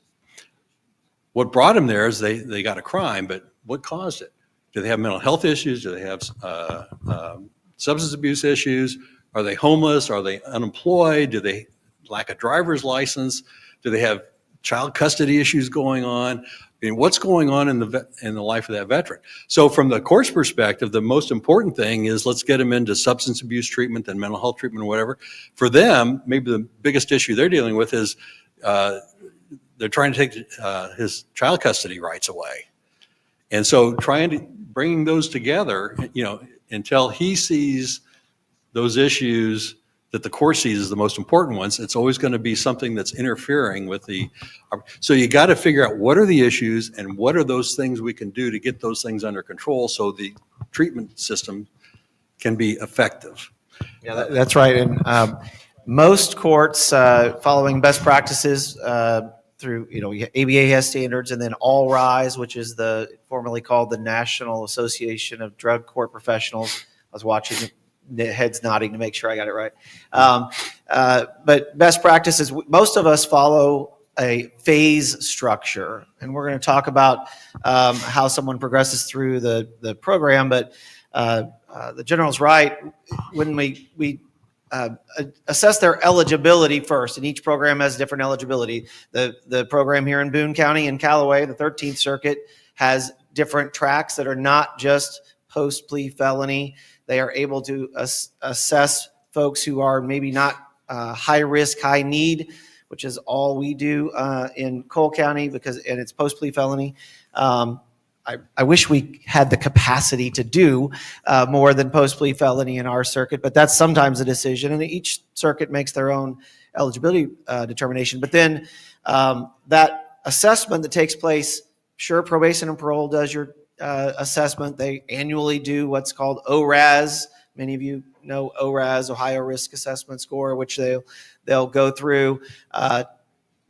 What brought them there is they got a crime, but what caused it? Do they have mental health issues? Do they have substance abuse issues? Are they homeless? Are they unemployed? Do they lack a driver's license? Do they have child custody issues going on? I mean, what's going on in the life of that veteran? So from the court's perspective, the most important thing is let's get them into substance abuse treatment and mental health treatment or whatever. For them, maybe the biggest issue they're dealing with is they're trying to take his child custody rights away. And so trying to bring those together, until he sees those issues that the court sees as the most important ones, it's always going to be something that's interfering with so you got to figure out what are the issues and what are those things we can do to get those things under control so the treatment system can be effective. Yeah, that's right. And most courts, following best practices, through, ABA has standards, and then All Rise, which is formerly called the National Association of Drug Court Professionals. I was watching heads nodding to make sure I got it right. But best practices, most of us follow a phase structure, and we're going to talk about how someone progresses through the program. But the general's right. When we assess their eligibility first, and each program has different eligibility. The program here in Boone County in Callaway, the 13th Circuit, has different tracks that are not just post-plea felony. They are able to assess folks who are maybe not high risk, high need, which is all we do in Cole County, and it's post-plea felony. I wish we had the capacity to do more than post-plea felony in our circuit, but that's sometimes a decision, and each circuit makes their own eligibility determination. But then that assessment that takes place, sure, probation and parole does your assessment. They annually do what's called ORAS. Many of you know ORAS, Ohio Risk Assessment Score, which they'll go through,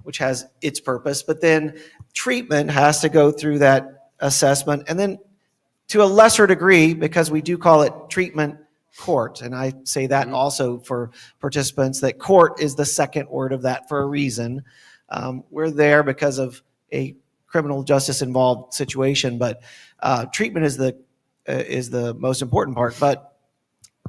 which has its purpose. But then treatment has to go through that assessment, and then to a lesser degree, because we do call it treatment court, and I say that also for participants, that court is the second word of that for a reason. We're there because of a criminal justice involved situation, but treatment is the most important part. But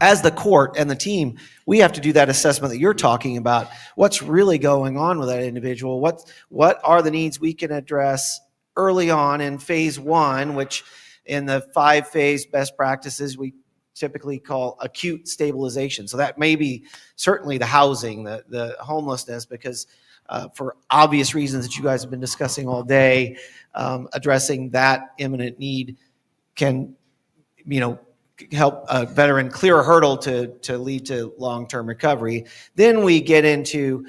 as the court and the team, we have to do that assessment that you're talking about. What's really going on with that individual? What are the needs we can address early on in phase 1, which in the 5-phase best practices we typically call acute stabilization. So that may be certainly the housing, the homelessness, because for obvious reasons that you guys have been discussing all day, addressing that imminent need can, help a veteran clear a hurdle to lead to long-term recovery. Then we get into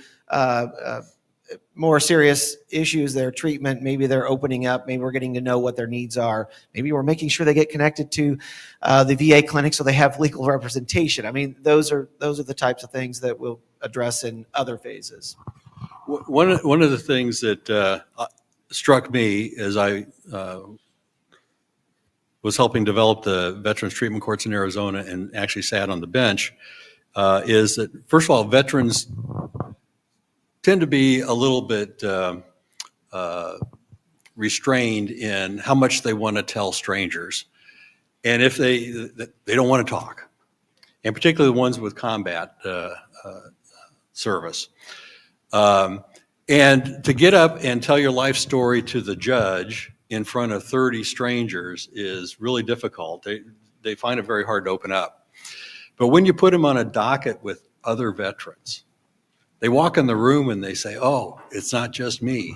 more serious issues, their treatment. Maybe they're opening up. Maybe we're getting to know what their needs are. Maybe we're making sure they get connected to the VA clinic so they have legal representation. I mean, those are the types of things that we'll address in other phases. One of the things that struck me as I was helping develop the veterans treatment courts in Arizona and actually sat on the bench is that, first of all, veterans tend to be a little bit restrained in how much they want to tell strangers, and if they don't want to talk, and particularly the ones with combat service. And to get up and tell your life story to the judge in front of 30 strangers is really difficult. They find it very hard to open up. But when you put them on a docket with other veterans, they walk in the room and they say, "Oh, it's not just me,"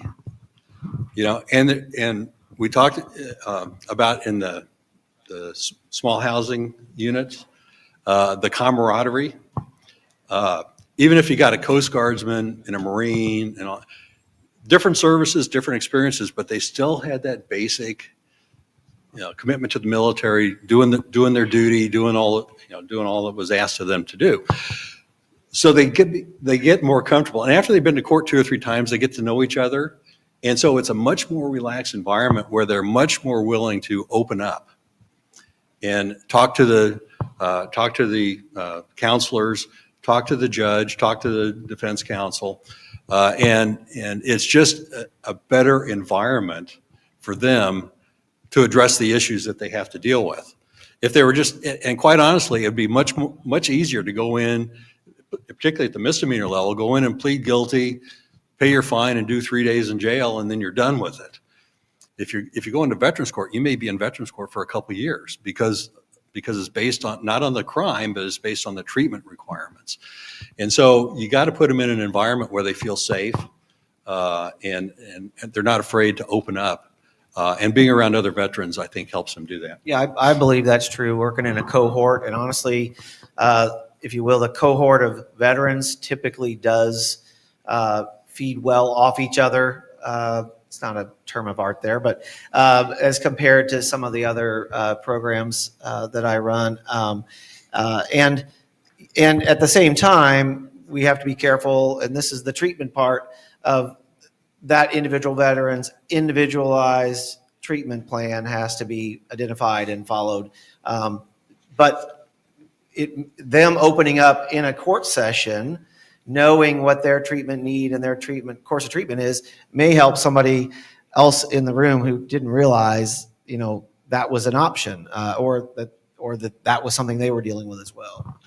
you know. And we talked about in the small housing units, the camaraderie. Even if you got a Coast Guardsman and a Marine and all, different services, different experiences, but they still had that basic, commitment to the military, doing their duty, doing all that was asked of them to do. So they get more comfortable, and after they've been to court 2 or 3 times, they get to know each other, and so it's a much more relaxed environment where they're much more willing to open up and talk to the counselors, talk to the judge, talk to the defense counsel, and it's just a better environment for them to address the issues that they have to deal with. If they were and quite honestly, it'd be much easier to go in, particularly at the misdemeanor level, go in and plead guilty, pay your fine, and do 3 days in jail, and then you're done with it. If you go into Veterans Court, you may be in Veterans Court for a couple of years because it's based on, not on the crime, but it's based on the treatment requirements. And so you got to put them in an environment where they feel safe, and they're not afraid to open up. And being around other veterans, I think, helps them do that. Yeah, I believe that's true. Working in a cohort, and honestly, if you will, the cohort of veterans typically does feed well off each other. It's not a term of art there, but as compared to some of the other programs that I run. And at the same time, we have to be careful, and this is the treatment part of that individual veteran's individualized treatment plan has to be identified and followed. But them opening up in a court session, knowing what their treatment need and their course of treatment is, may help somebody else in the room who didn't realize, that was an option, or that was something they were dealing with as well.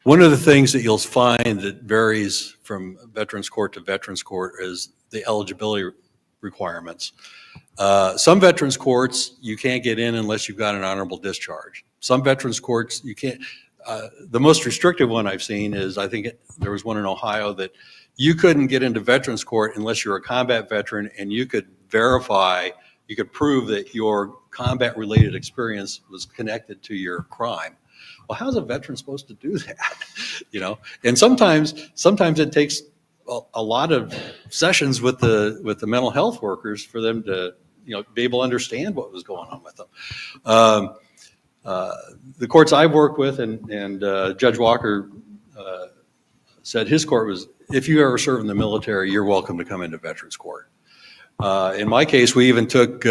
One of the things that you'll find that varies from Veterans Court to Veterans Court is the eligibility requirements. Some Veterans Courts, you can't get in unless you've got an honorable discharge. Some Veterans Courts, you can't. The most restrictive one I've seen is, I think there was one in Ohio that you couldn't get into Veterans Court unless you're a combat veteran and you could prove that your combat-related experience was connected to your crime. Well, how's a veteran supposed to do that? And sometimes it takes a lot of sessions with the mental health workers for them to be able to understand what was going on with them. The courts I've worked with, and Judge Walker said his court was, if you ever serve in the military, you're welcome to come into Veterans Court. In my case, we even took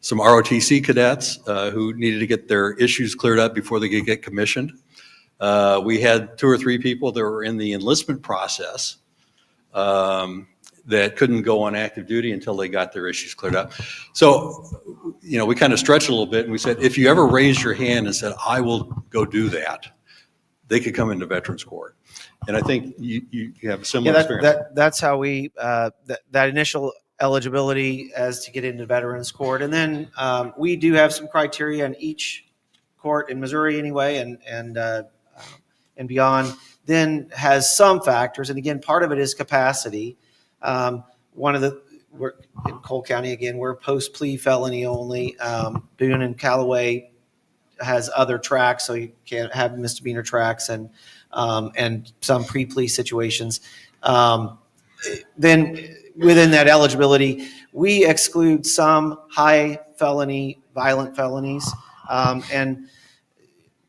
some ROTC cadets who needed to get their issues cleared up before they could get commissioned. We had 2 or 3 people that were in the enlistment process that couldn't go on active duty until they got their issues cleared up. So, we kind of stretched a little bit, and we said, if you ever raised your hand and said, I will go do that, they could come into Veterans Court. And I think you have a similar experience. That's how we, that initial eligibility as to get into Veterans Court. And then we do have some criteria in each court in Missouri anyway, and beyond, then has some factors. And again, part of it is capacity. We're in Cole County, again, we're post-plea felony only. Boone and Callaway has other tracks, so you can't have misdemeanor tracks and some pre-plea situations. Then within that eligibility, we exclude some high felony, violent felonies, and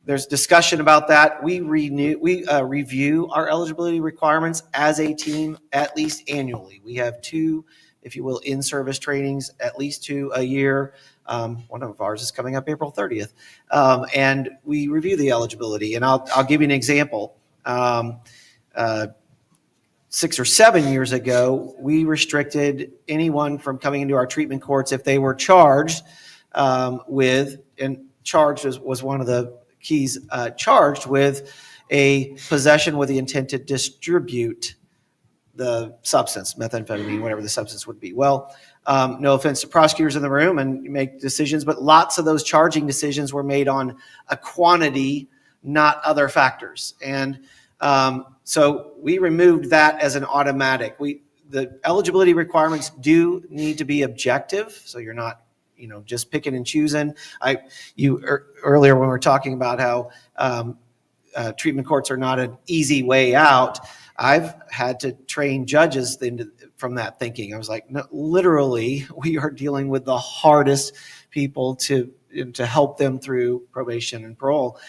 there's discussion about that. We review our eligibility requirements as a team at least annually. We have 2, if you will, in-service trainings, at least 2 a year. One of ours is coming up April 30th. And we review the eligibility. And I'll give you an example. 6 or 7 years ago, we restricted anyone from coming into our treatment courts if they were charged with, and charged was one of the keys, charged with a possession with the intent to distribute the substance, methamphetamine, whatever the substance would be. Well, no offense to prosecutors in the room and make decisions, but lots of those charging decisions were made on a quantity, not other factors. And so we removed that as an automatic. The eligibility requirements do need to be objective, so you're not, just picking and choosing. Earlier when we were talking about how treatment courts are not an easy way out, I've had to train judges from that thinking. I was like, no, literally, we are dealing with the hardest people to help them through probation and parole,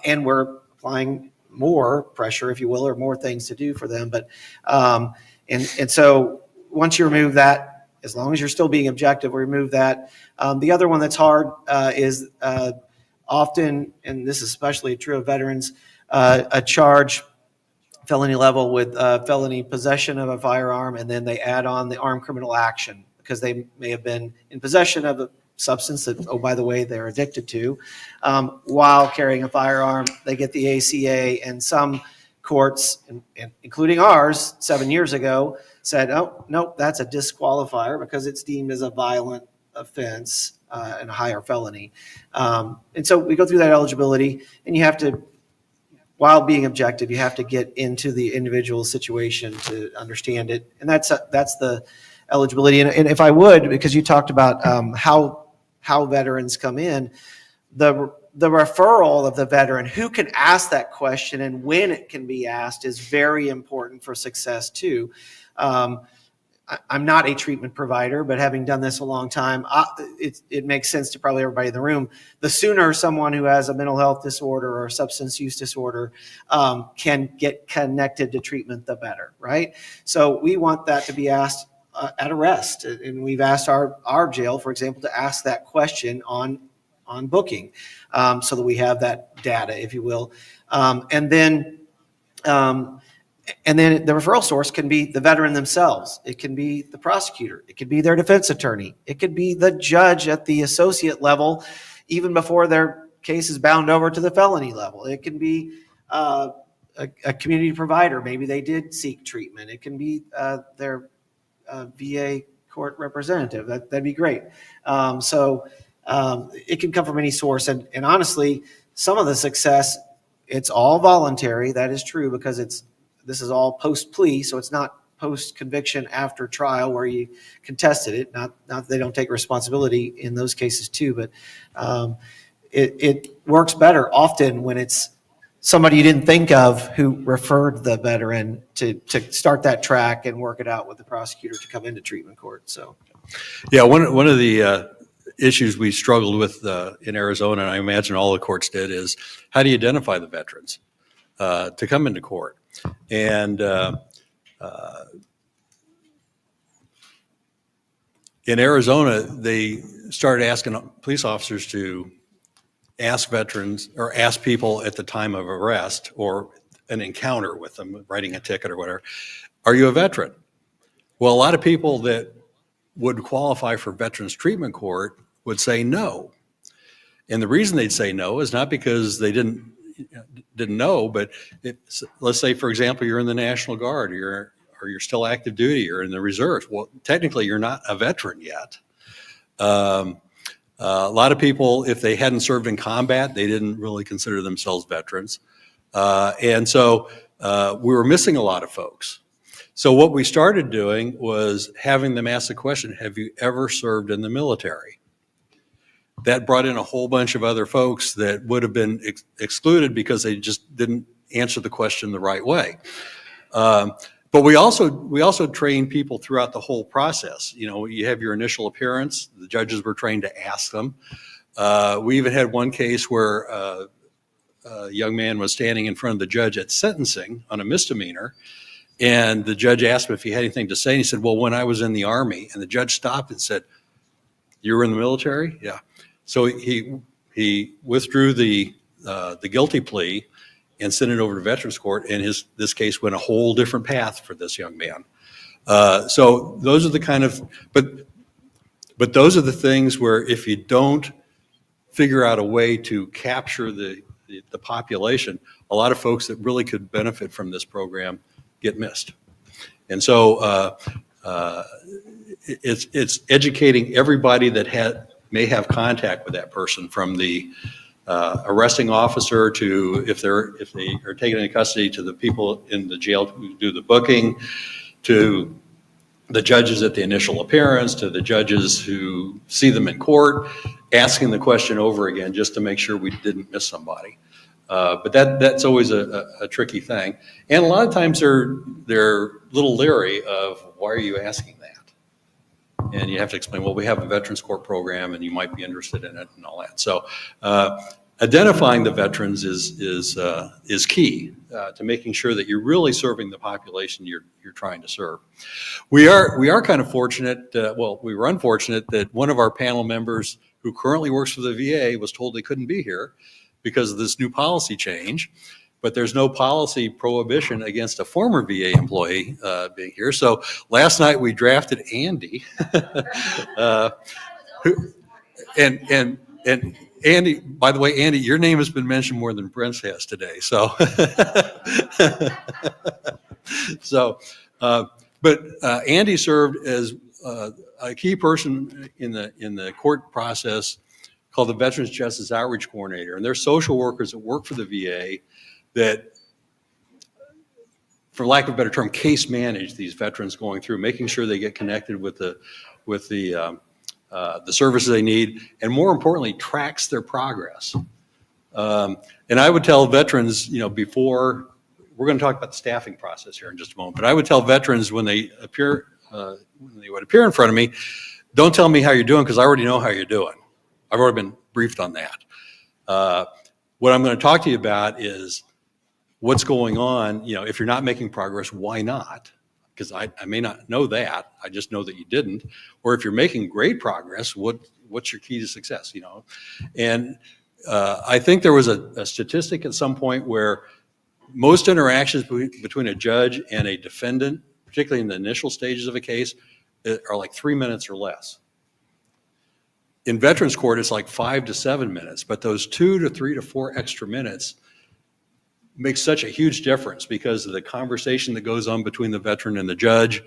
and we're applying more pressure, if you will, or more things to do for them. But and so once you remove that, as long as you're still being objective, we remove that. The other one that's hard is often, and this is especially true of veterans, a charge felony level with felony possession of a firearm, and then they add on the armed criminal action because they may have been in possession of a substance that, oh, by the way, they're addicted to, while carrying a firearm. They get the ACA, and some courts, including ours 7 years ago, said, oh, no, that's a disqualifier because it's deemed as a violent offense and a higher felony. And so we go through that eligibility, and you have to, while being objective, you have to get into the individual situation to understand it. And that's the eligibility. And if I would, because you talked about how veterans come in, the referral of the veteran, who can ask that question and when it can be asked, is very important for success too. I'm not a treatment provider, but having done this a long time, it makes sense to probably everybody in the room. The sooner someone who has a mental health disorder or a substance use disorder can get connected to treatment, the better, right? So we want that to be asked at arrest. And we've asked our jail, for example, to ask that question on booking, so that we have that data, if you will. And then the referral source can be the veteran themselves. It can be the prosecutor. It could be their defense attorney. It could be the judge at the associate level, even before their case is bound over to the felony level. It can be a community provider. Maybe they did seek treatment. It can be their VA court representative. That'd be great. So it can come from any source. And honestly, some of the success, it's all voluntary. That is true, because this is all post-plea, so it's not post-conviction after trial where you contested it. Not that they don't take responsibility in those cases too, but it works better often when it's somebody you didn't think of who referred the veteran to start that track and work it out with the prosecutor to come into treatment court. So, yeah, one of the issues we struggled with in Arizona, and I imagine all the courts did, is how do you identify the veterans to come into court? And in Arizona, they started asking police officers to ask veterans or ask people at the time of arrest or an encounter with them, writing a ticket or whatever, are you a veteran? Well, a lot of people that would qualify for Veterans Treatment Court would say no. And the reason they'd say no is not because they didn't know, but let's say, for example, you're in the National Guard, or you're still active duty, or in the reserves. Well, technically, you're not a veteran yet. A lot of people, if they hadn't served in combat, they didn't really consider themselves veterans. And so we were missing a lot of folks. So what we started doing was having them ask the question, have you ever served in the military? That brought in a whole bunch of other folks that would have been excluded because they just didn't answer the question the right way. But we also train people throughout the whole process. You know, you have your initial appearance. The judges were trained to ask them. We even had one case where a young man was standing in front of the judge at sentencing on a misdemeanor, and the judge asked him if he had anything to say, and he said, well, when I was in the Army. And the judge stopped and said, you were in the military? Yeah. So he withdrew the guilty plea and send it over to Veterans Court, and this case went a whole different path for this young man. So those are the kind of, but those are the things where if you don't figure out a way to capture the population, a lot of folks that really could benefit from this program get missed. And so it's educating everybody that may have contact with that person, from the arresting officer to if they are taken into custody, to the people in the jail who do the booking, to the judges at the initial appearance, to the judges who see them in court, asking the question over again just to make sure we didn't miss somebody. But that's always a tricky thing. And a lot of times they're a little leery of, why are you asking that? And you have to explain, well, we have a Veterans Court program and you might be interested in it and all that. So identifying the veterans is key to making sure that you're really serving the population you're trying to serve. We are kind of fortunate, we were unfortunate that one of our panel members who currently works for the VA was told they couldn't be here because of this new policy change, but there's no policy prohibition against a former VA employee being here. So last night we drafted Andy, and Andy, by the way, Andy, your name has been mentioned more than Brent's has today. So, but Andy served as a key person in the court process called the Veterans Justice Outreach Coordinator. And they're social workers that work for the VA that, for lack of a better term, case manage these veterans going through, making sure they get connected with the services they need, and more importantly, tracks their progress. And I would tell veterans, before, we're going to talk about the staffing process here in just a moment, but I would tell veterans when they would appear in front of me, don't tell me how you're doing, because I already know how you're doing. I've already been briefed on that. What I'm going to talk to you about is what's going on. If you're not making progress, why not? Because I may not know that. I just know that you didn't. Or if you're making great progress, what's your key to success? And I think there was a statistic at some point where most interactions between a judge and a defendant, particularly in the initial stages of a case, are like 3 minutes or less. In Veterans Court, it's like 5 to 7 minutes, but those 2 to 3 to 4 extra minutes makes such a huge difference because of the conversation that goes on between the veteran and the judge.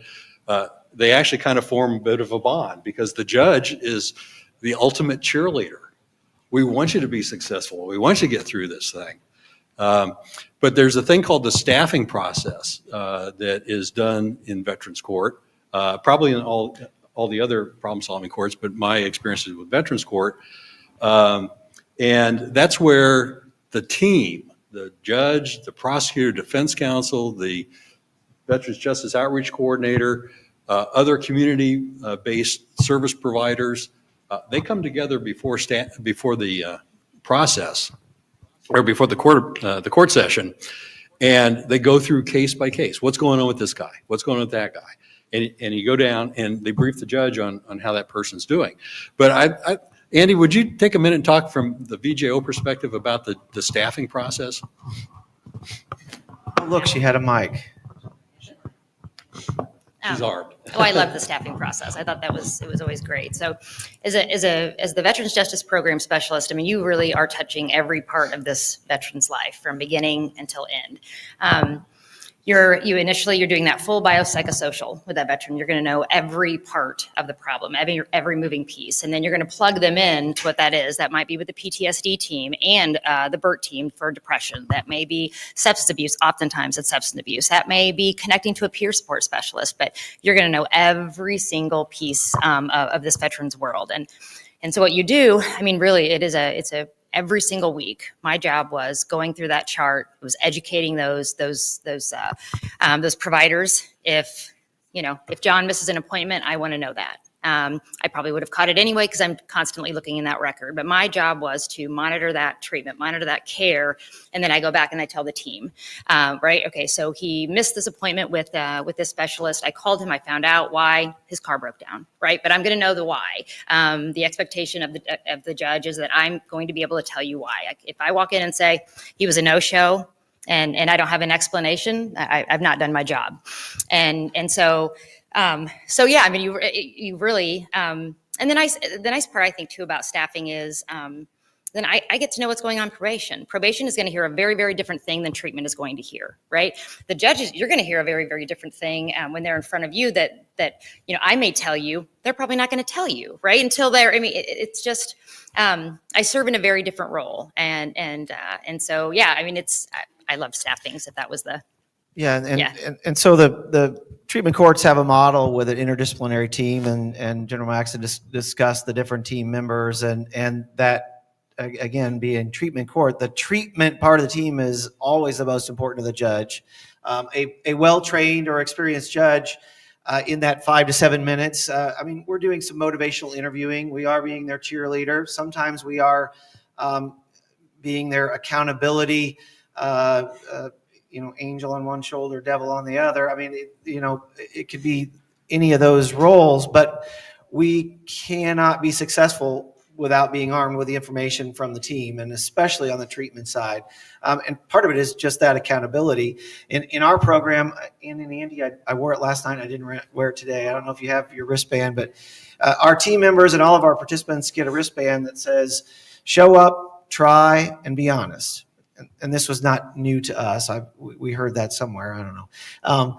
They actually kind of form a bit of a bond because the judge is the ultimate cheerleader. We want you to be successful. We want you to get through this thing. But there's a thing called the staffing process that is done in Veterans Court, probably in all the other problem-solving courts, but my experiences with Veterans Court. And that's where the team, the judge, the prosecutor, defense counsel, the Veterans Justice Outreach Coordinator, other community-based service providers, they come together before the process, or before the court session, and they go through case by case. What's going on with this guy? What's going on with that guy? And you go down and they brief the judge on how that person's doing. But Andy, would you take a minute and talk from the VJO perspective about the staffing process? Oh, look, she had a mic. She's armed. I love the staffing process. I thought it was always great. So as the Veterans Justice Program Specialist, you really are touching every part of this veteran's life from beginning until end. You're doing that full biopsychosocial with that veteran. You're going to know every part of the problem, every moving piece, and then you're going to plug them in to what that is. That might be with the PTSD team and the BERT team for depression. That may be substance abuse. Oftentimes it's substance abuse. That may be connecting to a peer support specialist, but you're going to know every single piece of this veteran's world. And so what you do, really, it's a every single week, my job was going through that chart. It was educating those providers. If John misses an appointment, I want to know that. I probably would have caught it anyway because I'm constantly looking in that record. But my job was to monitor that treatment, monitor that care, and then I go back and I tell the team, right? Okay, so he missed this appointment with this specialist. I called him. I found out why his car broke down, right? But I'm going to know the why. The expectation of the judge is that I'm going to be able to tell you why. If I walk in and say he was a no-show, and I don't have an explanation, I've not done my job. And so yeah, I mean, you really, and the nice part I think too about staffing is, then I get to know what's going on in probation. Probation is going to hear a very, very different thing than treatment is going to hear, right? The judges, you're going to hear a very, very different thing when they're in front of you that I may tell you, they're probably not going to tell you, right? Until they're, I mean, it's just, I serve in a very different role, and so yeah, I mean, I love staff things. If that was the And so the treatment courts have a model with an interdisciplinary team, and General Max discussed the different team members, and that, again, being treatment court, the treatment part of the team is always the most important to the judge. A well-trained or experienced judge in that 5 to 7 minutes, I mean, we're doing some motivational interviewing. We are being their cheerleader. Sometimes we are being their accountability, angel on one shoulder, devil on the other. I mean, it could be any of those roles, but we cannot be successful without being armed with the information from the team, and especially on the treatment side. And part of it is just that accountability. In our program, and Andy, I wore it last night. I didn't wear it today. I don't know if you have your wristband, but our team members and all of our participants get a wristband that says, show up, try, and be honest. And this was not new to us. We heard that somewhere. I don't know.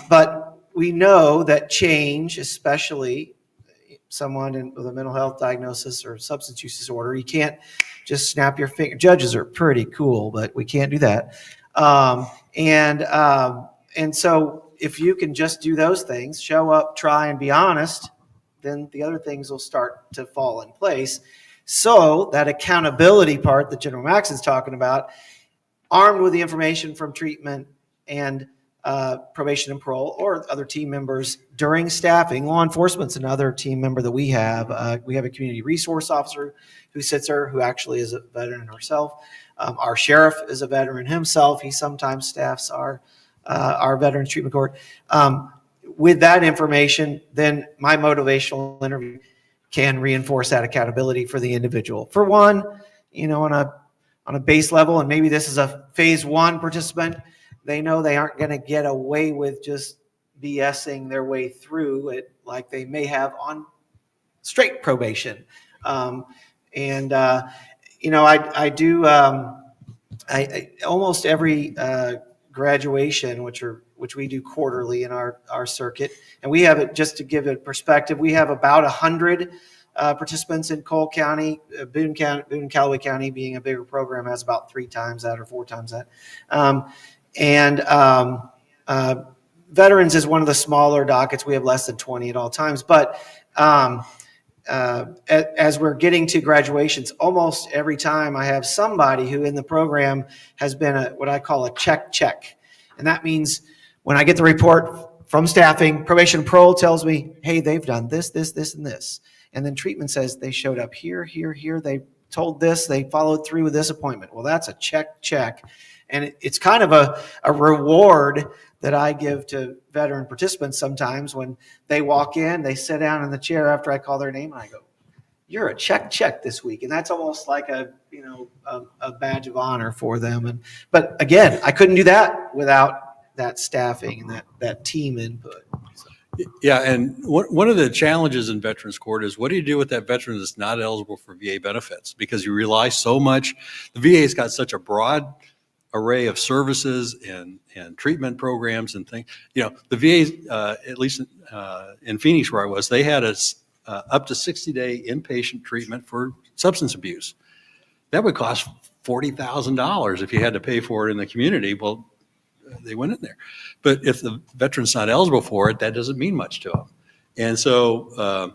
But we know that change, especially someone with a mental health diagnosis or substance use disorder, you can't just snap your finger. Judges are pretty cool, but we can't do that. And so if you can just do those things, show up, try, and be honest, then the other things will start to fall in place. So that accountability part that General Max is talking about, armed with the information from treatment and probation and parole or other team members during staffing. Law enforcement's another team member that we have. We have a community resource officer who sits there, who actually is a veteran herself. Our sheriff is a veteran himself. He sometimes staffs our Veterans Treatment Court. With that information, then my motivational interview can reinforce that accountability for the individual. For one, on a base level, and maybe this is a phase 1 participant, they know they aren't going to get away with just BSing their way through it like they may have on straight probation. I do almost every graduation, which we do quarterly in our circuit, and we have it, just to give it perspective, we have about 100 participants in Cole County. Boone and Callaway County, being a bigger program, has about 3 times that or 4 times that. Veterans is one of the smaller dockets. We have less than 20 at all times. But as we're getting to graduations, almost every time I have somebody who in the program has been what I call a check. And that means when I get the report from staffing, probation and parole tells me, hey, they've done this, this, this, and this. And then treatment says they showed up here, they told this, they followed through with this appointment. Well, that's a check. And it's kind of a reward that I give to veteran participants sometimes when they walk in, they sit down in the chair after I call their name, and I go, you're a check this week. And that's almost like a badge of honor for them. But again, I couldn't do that without that staffing and that team input. Yeah, and one of the challenges in Veterans Court is, what do you do with that veteran that's not eligible for VA benefits? Because you rely so much, the VA's got such a broad array of services and treatment programs and things. The VA, at least in Phoenix where I was, they had up to 60-day inpatient treatment for substance abuse. That would cost $40,000 if you had to pay for it in the community. Well, they went in there. But if the veteran's not eligible for it, that doesn't mean much to them. And so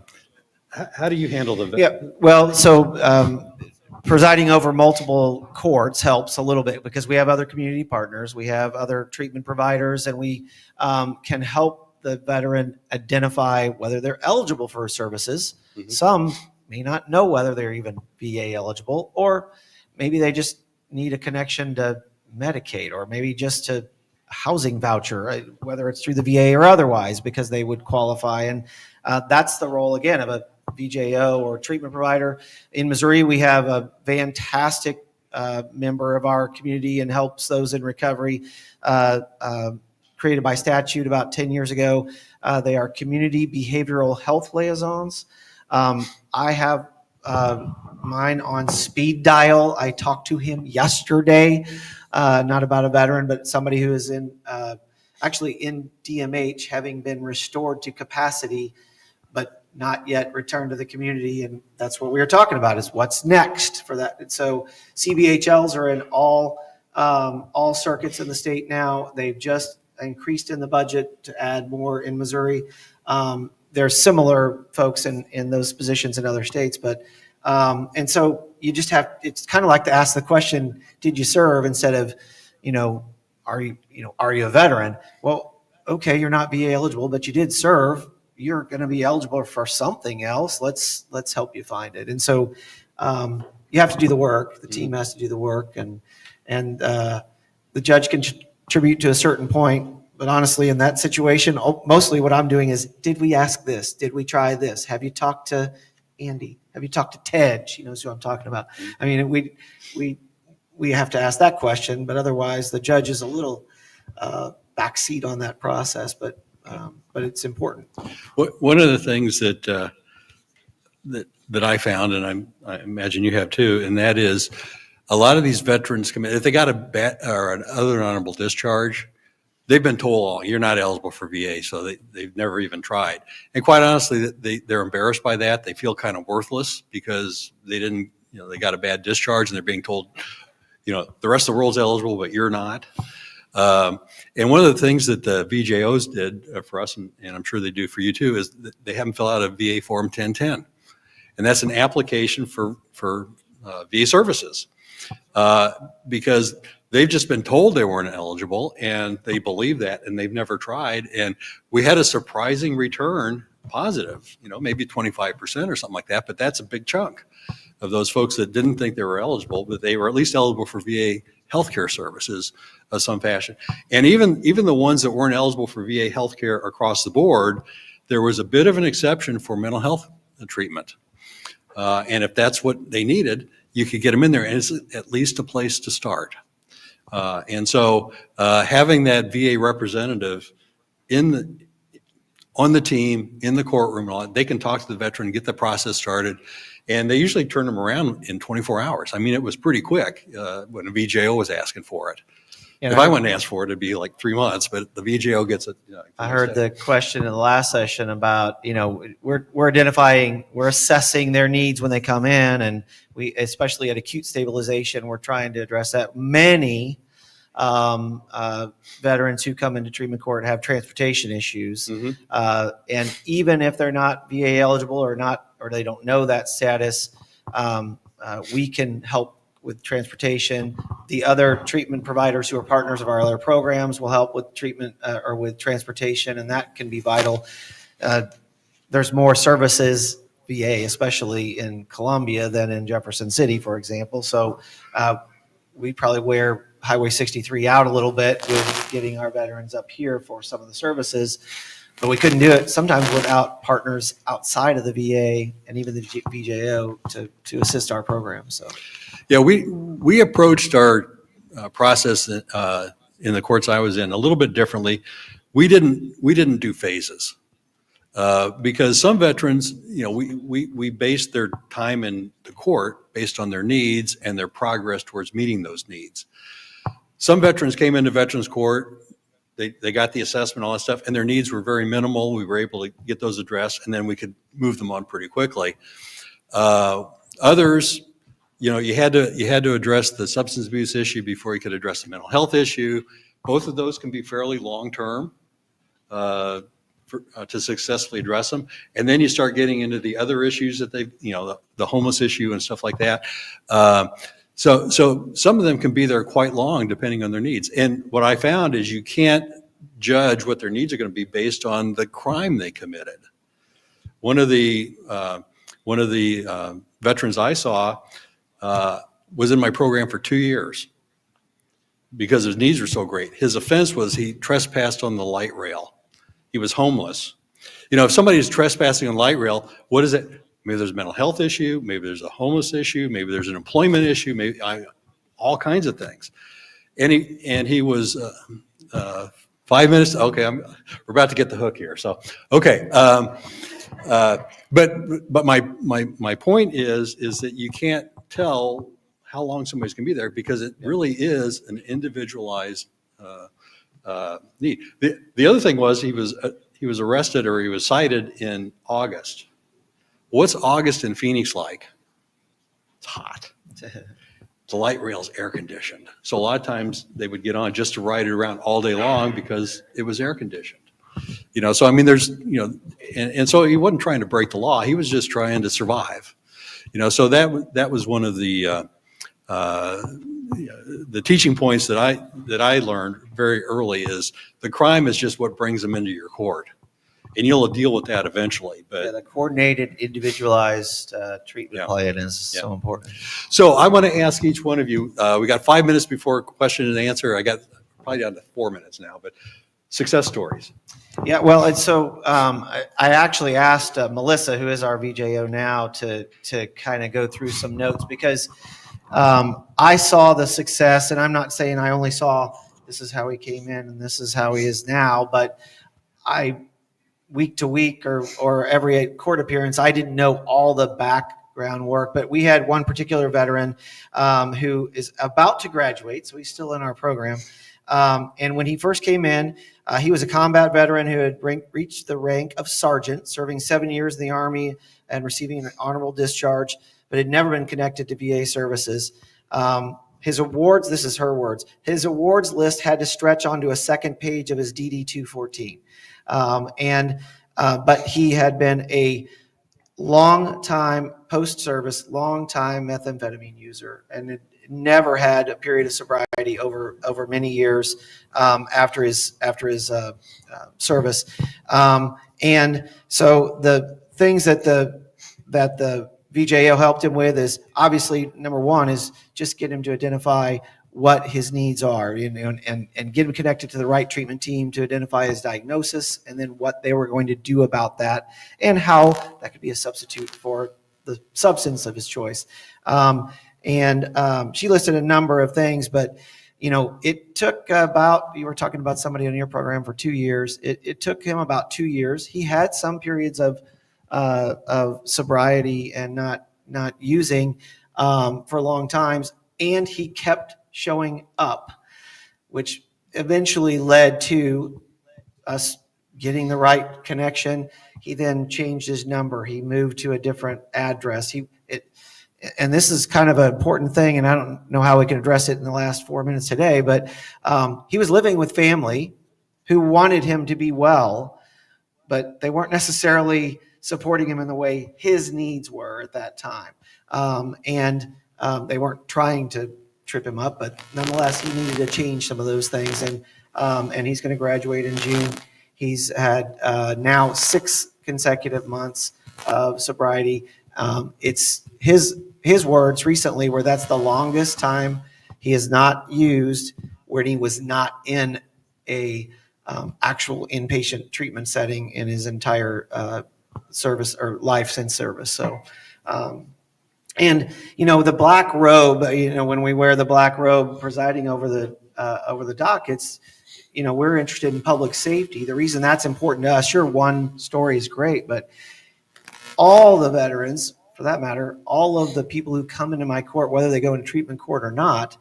how do you handle the Yeah, well, so presiding over multiple courts helps a little bit because we have other community partners, we have other treatment providers, and we can help the veteran identify whether they're eligible for services. Mm-hmm. Some may not know whether they're even VA eligible, or maybe they just need a connection to Medicaid, or maybe just to housing voucher, whether it's through the VA or otherwise, because they would qualify. And that's the role, again, of a VJO or treatment provider. In Missouri, we have a fantastic member of our community and helps those in recovery, created by statute about 10 years ago. They are community behavioral health liaisons. I have mine on speed dial. I talked to him yesterday, not about a veteran, but somebody who is actually in DMH, having been restored to capacity, but not yet returned to the community. And that's what we were talking about, is what's next for that. And so CBHLs are in all circuits in the state now. They've just increased in the budget to add more in Missouri. There's similar folks in those positions in other states, but and so you just have, it's kind of like to ask the question, did you serve, instead of, are you a veteran? Well, okay, you're not VA eligible, but you did serve. You're going to be eligible for something else. Let's help you find it. And so you have to do the work. The team has to do the work, and the judge can contribute to a certain point. But honestly, in that situation, mostly what I'm doing is, did we ask this? Did we try this? Have you talked to Andy? Have you talked to Ted? She knows who I'm talking about. I mean, we have to ask that question, but otherwise the judge is a little backseat on that process, but it's important. One of the things that I found, and I imagine you have too, and that is a lot of these veterans come in, if they got an other honorable discharge, they've been told, you're not eligible for VA, so they've never even tried. And quite honestly, they're embarrassed by that. They feel kind of worthless because they didn't, they got a bad discharge, and they're being told, the rest of the world's eligible, but you're not. And one of the things that the VJOs did for us, and I'm sure they do for you too, is that they have them fill out a VA Form 1010. And that's an application for VA services because they've just been told they weren't eligible, and they believe that, and they've never tried. And we had a surprising return, positive, maybe 25% or something like that, but that's a big chunk of those folks that didn't think they were eligible, but they were at least eligible for VA healthcare services of some fashion. And even the ones that weren't eligible for VA healthcare across the board, there was a bit of an exception for mental health treatment. And if that's what they needed, you could get them in there, and it's at least a place to start. And so having that VA representative on the team, in the courtroom, they can talk to the veteran, get the process started, and they usually turn them around in 24 hours. I mean, it was pretty quick when a VJO was asking for it. If I went and asked for it, it'd be like 3 months, but the VJO gets it. I heard the question in the last session about, we're identifying, we're assessing their needs when they come in, and we, especially at acute stabilization, we're trying to address that. Many veterans who come into treatment court have transportation issues, and even if they're not VA eligible or they don't know that status, we can help with transportation. The other treatment providers who are partners of our other programs will help with treatment or with transportation, and that can be vital. There's more services, VA, especially in Columbia, than in Jefferson City, for example. So we probably wear Highway 63 out a little bit with getting our veterans up here for some of the services, but we couldn't do it sometimes without partners outside of the VA and even the VJO to assist our program. So. Yeah, we approached our process in the courts I was in a little bit differently. We didn't do phases because some veterans, we based their time in the court based on their needs and their progress towards meeting those needs. Some veterans came into Veterans Court, they got the assessment, all that stuff, and their needs were very minimal. We were able to get those addressed, and then we could move them on pretty quickly. Others, you had to address the substance abuse issue before you could address the mental health issue. Both of those can be fairly long-term to successfully address them. And then you start getting into the other issues that the homeless issue and stuff like that. So some of them can be there quite long depending on their needs. And what I found is you can't judge what their needs are going to be based on the crime they committed. One of the veterans I saw was in my program for 2 years because his needs were so great. His offense was he trespassed on the light rail. He was homeless. If somebody's trespassing on light rail, what is it? Maybe there's a mental health issue, maybe there's a homeless issue, maybe there's an employment issue, all kinds of things. And he was 5 minutes. Okay, we're about to get the hook here. So, okay. But my point is that you can't tell how long somebody's going to be there because it really is an individualized need. The other thing was he was arrested or he was cited in August. What's August in Phoenix like? It's hot. The light rail's air conditioned. So a lot of times they would get on just to ride it around all day long because it was air conditioned. So I mean, there's, and so he wasn't trying to break the law. He was just trying to survive. So that was one of the teaching points that I learned very early is the crime is just what brings them into your court, and you'll deal with that eventually. But the coordinated, individualized treatment plan is so important. So I want to ask each one of you. We got 5 minutes before question and answer. I got probably down to 4 minutes now, but success stories. Yeah, well, and so I actually asked Melissa, who is our VJO now, to kind of go through some notes because I saw the success, and I'm not saying I only saw this is how he came in and this is how he is now, but week to week or every court appearance, I didn't know all the background work, but we had one particular veteran who is about to graduate, so he's still in our program. And when he first came in, he was a combat veteran who had reached the rank of sergeant, serving 7 years in the Army and receiving an honorable discharge, but had never been connected to VA services. His awards, this is her words, his awards list had to stretch onto a second page of his DD 214. But he had been a long time post-service, long time methamphetamine user, and it never had a period of sobriety over many years after his service. And so the things that the VJO helped him with is obviously number one is just get him to identify what his needs are, and get him connected to the right treatment team to identify his diagnosis and then what they were going to do about that and how that could be a substitute for the substance of his choice. She listed a number of things, but it took about, you were talking about somebody on your program for 2 years. It took him about 2 years. He had some periods of sobriety and not using for long times, and he kept showing up, which eventually led to us getting the right connection. He then changed his number. He moved to a different address. And this is kind of an important thing, and I don't know how we can address it in the last 4 minutes today, but he was living with family who wanted him to be well, but they weren't necessarily supporting him in the way his needs were at that time. They weren't trying to trip him up, but nonetheless, he needed to change some of those things. And he's going to graduate in June. He's had now 6 consecutive months of sobriety. It's his words recently where that's the longest time he has not used when he was not in a actual inpatient treatment setting in his entire service or life since service. So, the black robe, when we wear the black robe presiding over the dockets, we're interested in public safety. The reason that's important to us, sure, one story is great, but all the veterans, for that matter, all of the people who come into my court, whether they go into treatment court or not,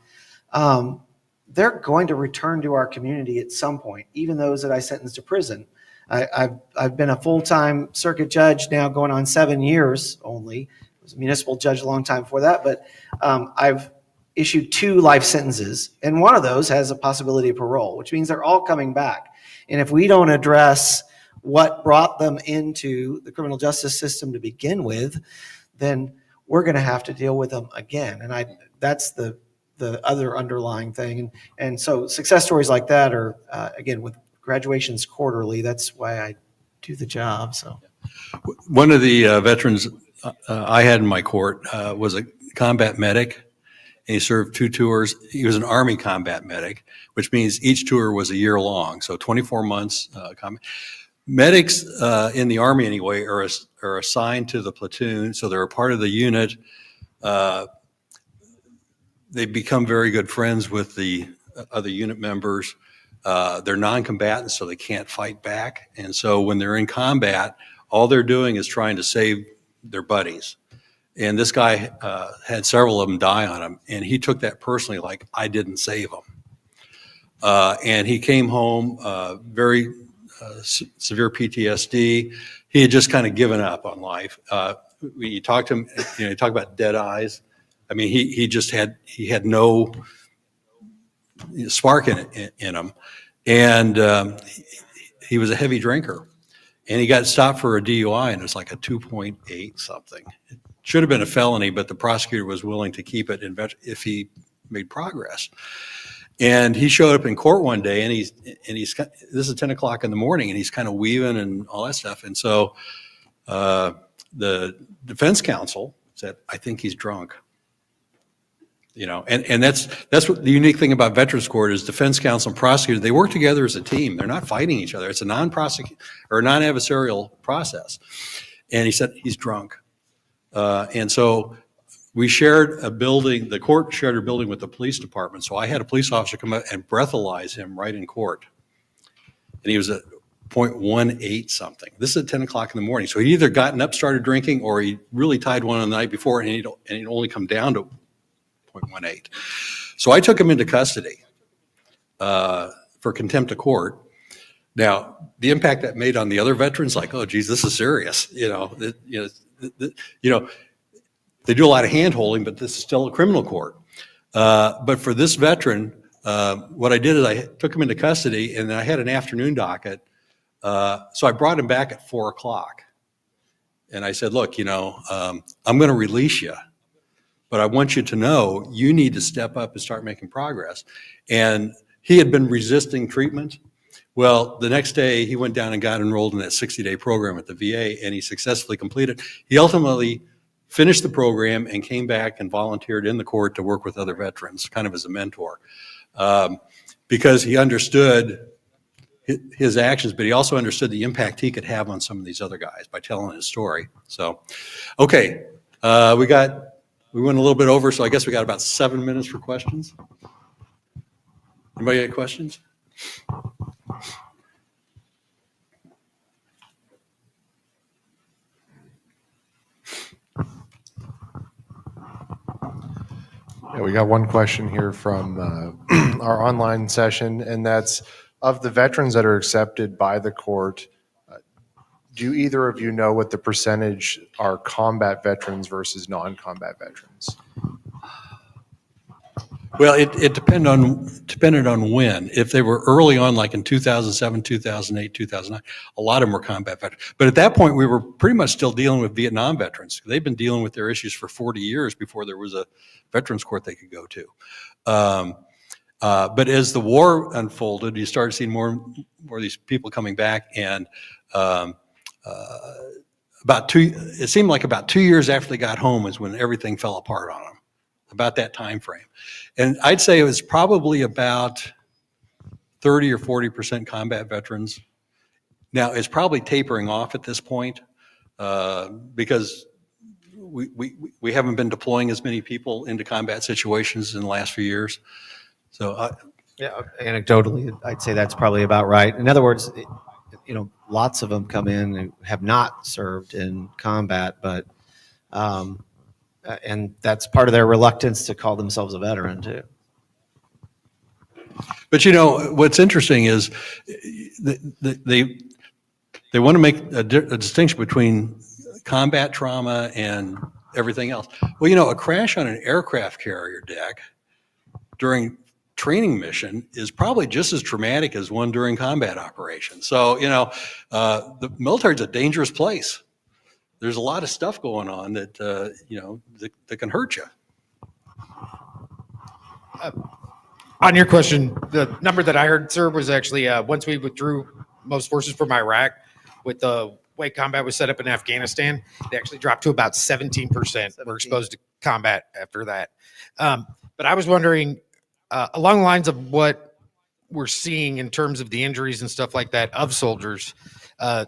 they're going to return to our community at some point, even those that I sentenced to prison. I've been a full-time circuit judge now going on 7 years only. I was a municipal judge a long time before that, but I've issued 2 life sentences, and one of those has a possibility of parole, which means they're all coming back. And if we don't address what brought them into the criminal justice system to begin with, then we're going to have to deal with them again. And that's the other underlying thing. And so success stories like that are, again, with graduations quarterly, that's why I do the job. So one of the veterans I had in my court was a combat medic, and he served 2 tours. He was an Army combat medic, which means each tour was a year long, so 24 months combat. Medics in the Army anyway are assigned to the platoon, so they're a part of the unit. they become very good friends with the other unit members. They're non-combatants, so they can't fight back. And so when they're in combat, all they're doing is trying to save their buddies. And this guy had several of them die on him, and he took that personally, like, I didn't save him. And he came home very severe PTSD. He had just kind of given up on life. When you talk to him, you talk about dead eyes. I mean, he had no spark in him, and he was a heavy drinker, and he got stopped for a DUI, and it was like a 2.8 something. It should have been a felony, but the prosecutor was willing to keep it if he made progress. And he showed up in court one day, and this is 10 o'clock in the morning, and he's kind of weaving and all that stuff. And so the defense counsel said, I think he's drunk. And that's what the unique thing about Veterans Court is. Defense counsel and prosecutor, they work together as a team. They're not fighting each other. It's a non-adversarial process. And he said, he's drunk. And so we shared a building, the court shared a building with the police department. So I had a police officer come out and breathalyze him right in court. And he was at 0.18 something. This is at 10 o'clock in the morning. So he'd either gotten up, started drinking, or he really tied one on the night before, and he'd only come down to 0.18. So I took him into custody for contempt of court. Now, the impact that made on the other veterans, like, oh, geez, this is serious. They do a lot of hand-holding, but this is still a criminal court. But for this veteran, what I did is I took him into custody, and then I had an afternoon docket. So I brought him back at 4 o'clock. And I said, look, I'm going to release you, but I want you to know you need to step up and start making progress. And he had been resisting treatment. Well, the next day he went down and got enrolled in that 60-day program at the VA, and he successfully completed. He ultimately finished the program and came back and volunteered in the court to work with other veterans, kind of as a mentor, because he understood his actions, but he also understood the impact he could have on some of these other guys by telling his story. So, okay, we went a little bit over, so I guess we got about 7 minutes for questions. Anybody got questions? Yeah, we got one question here from our online session, and that's, of the veterans that are accepted by the court, do either of you know what the percentage are combat veterans versus non-combat veterans? Well, it depended on when. If they were early on, like in 2007, 2008, 2009, a lot of them were combat veterans. But at that point, we were pretty much still dealing with Vietnam veterans. They've been dealing with their issues for 40 years before there was a veterans court they could go to. But as the war unfolded, you started seeing more of these people coming back, and it seemed like about 2 years after they got home is when everything fell apart on them, about that time frame. And I'd say it was probably about 30 or 40% combat veterans. Now, it's probably tapering off at this point because we haven't been deploying as many people into combat situations in the last few years. So, yeah, anecdotally, I'd say that's probably about right. In other words, lots of them come in and have not served in combat, but and that's part of their reluctance to call themselves a veteran too. But what's interesting is they want to make a distinction between combat trauma and everything else. Well, a crash on an aircraft carrier deck during training mission is probably just as traumatic as one during combat operations. So, the military is a dangerous place. There's a lot of stuff going on that, that can hurt you. On your question, the number that I heard, sir, was actually once we withdrew most forces from Iraq, with the way combat was set up in Afghanistan, they actually dropped to about 17% were exposed to combat after that. But I was wondering, along the lines of what we're seeing in terms of the injuries and stuff like that of soldiers,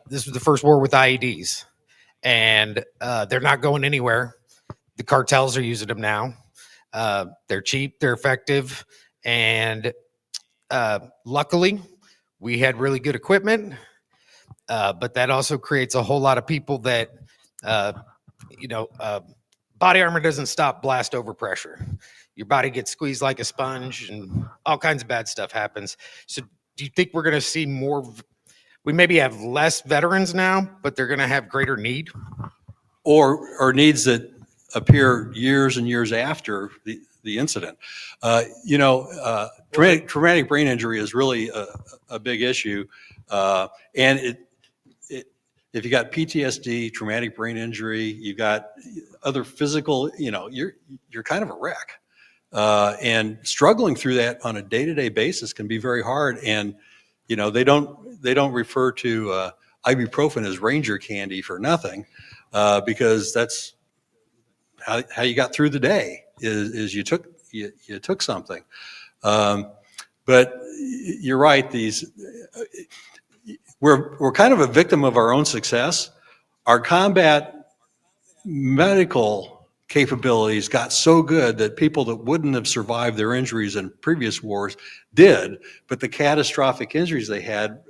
this was the first war with IEDs, and they're not going anywhere. The cartels are using them now. They're cheap, they're effective, and luckily, we had really good equipment. But that also creates a whole lot of people that, body armor doesn't stop blast over pressure. Your body gets squeezed like a sponge, and all kinds of bad stuff happens. So, do you think we're going to see more? We maybe have less veterans now, but they're going to have greater need, or needs that appear years and years after the incident. Traumatic brain injury is really a big issue, and if you got PTSD, traumatic brain injury, you got other physical, you're kind of a wreck, and struggling through that on a day-to-day basis can be very hard. And they don't refer to ibuprofen as Ranger candy for nothing, because that's how you got through the day. Is you took something. But you're right. We're kind of a victim of our own success. Our combat medical capabilities got so good that people that wouldn't have survived their injuries in previous wars did, but the catastrophic injuries they had,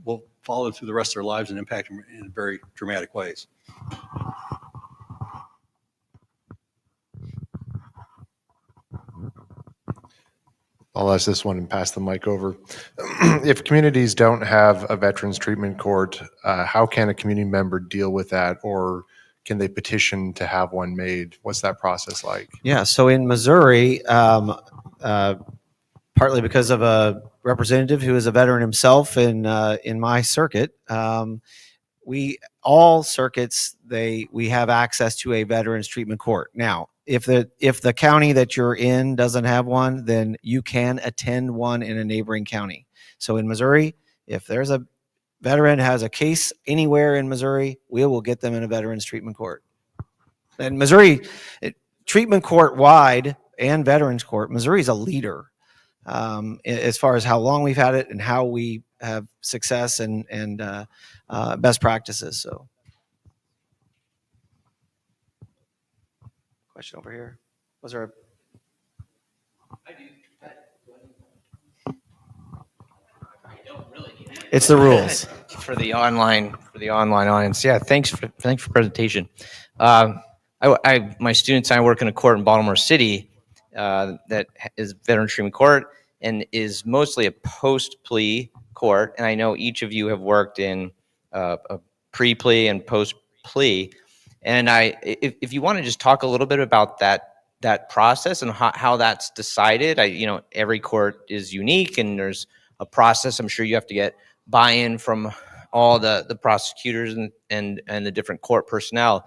will follow through the rest of their lives and impact them in very dramatic ways. I'll ask this one and pass the mic over. If communities don't have a veterans treatment court, how can a community member deal with that, or can they petition to have one made? What's that process like? Yeah, so in Missouri, partly because of a representative who is a veteran himself in my circuit, all circuits we have access to a veterans treatment court. Now, if the county that you're in doesn't have one, then you can attend one in a neighboring county. So in Missouri, if there's a veteran has a case anywhere in Missouri, we will get them in a veterans treatment court. And Missouri, treatment court wide and veterans court, Missouri is a leader as far as how long we've had it and how we have success and best practices. So, question over here. Was there a? It's the rules for the online audience. Yeah, thanks for presentation. My students and I work in a court in Baltimore City that is Veteran Treatment Court and is mostly a post-plea court. And I know each of you have worked in a pre-plea and post-plea. And if you want to just talk a little bit about that process and how that's decided. Every court is unique and there's a process. I'm sure you have to get buy-in from all the prosecutors and the different court personnel.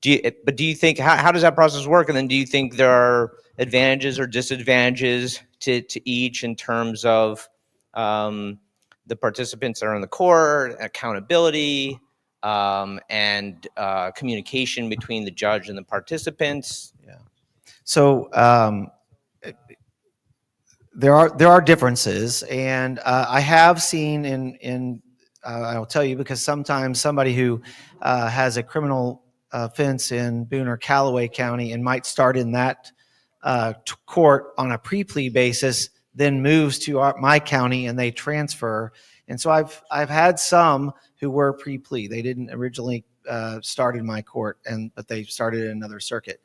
Do you think, how does that process work? And then do you think there are advantages or disadvantages to each in terms of the participants that are in the court, accountability, and communication between the judge and the participants? Yeah. So there are differences, and I have seen in I'll tell you, because sometimes somebody who has a criminal offense in Boone or Callaway County and might start in that court on a pre-plea basis, then moves to my county and they transfer. And so I've had some who were pre-plea. They didn't originally start in my court, but they started in another circuit.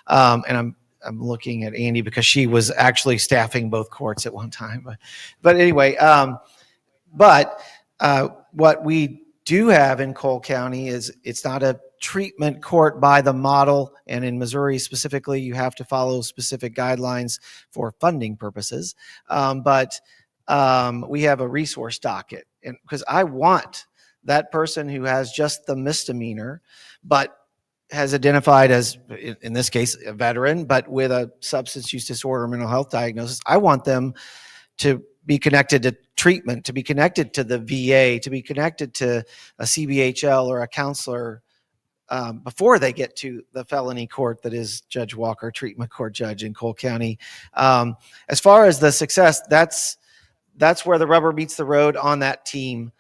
And I'm looking at Andy because she was actually staffing both courts at one time. But anyway, what we do have in Cole County is it's not a treatment court by the model, and in Missouri specifically, you have to follow specific guidelines for funding purposes. But we have a resource docket, and because I want that person who has just the misdemeanor, but has identified as, in this case, a veteran, but with a substance use disorder or mental health diagnosis, I want them to be connected to treatment, to be connected to the VA, to be connected to a CBHL or a counselor before they get to the felony court that is Judge Walker, treatment court judge in Cole County. As far as the success, that's where the rubber meets the road on that team,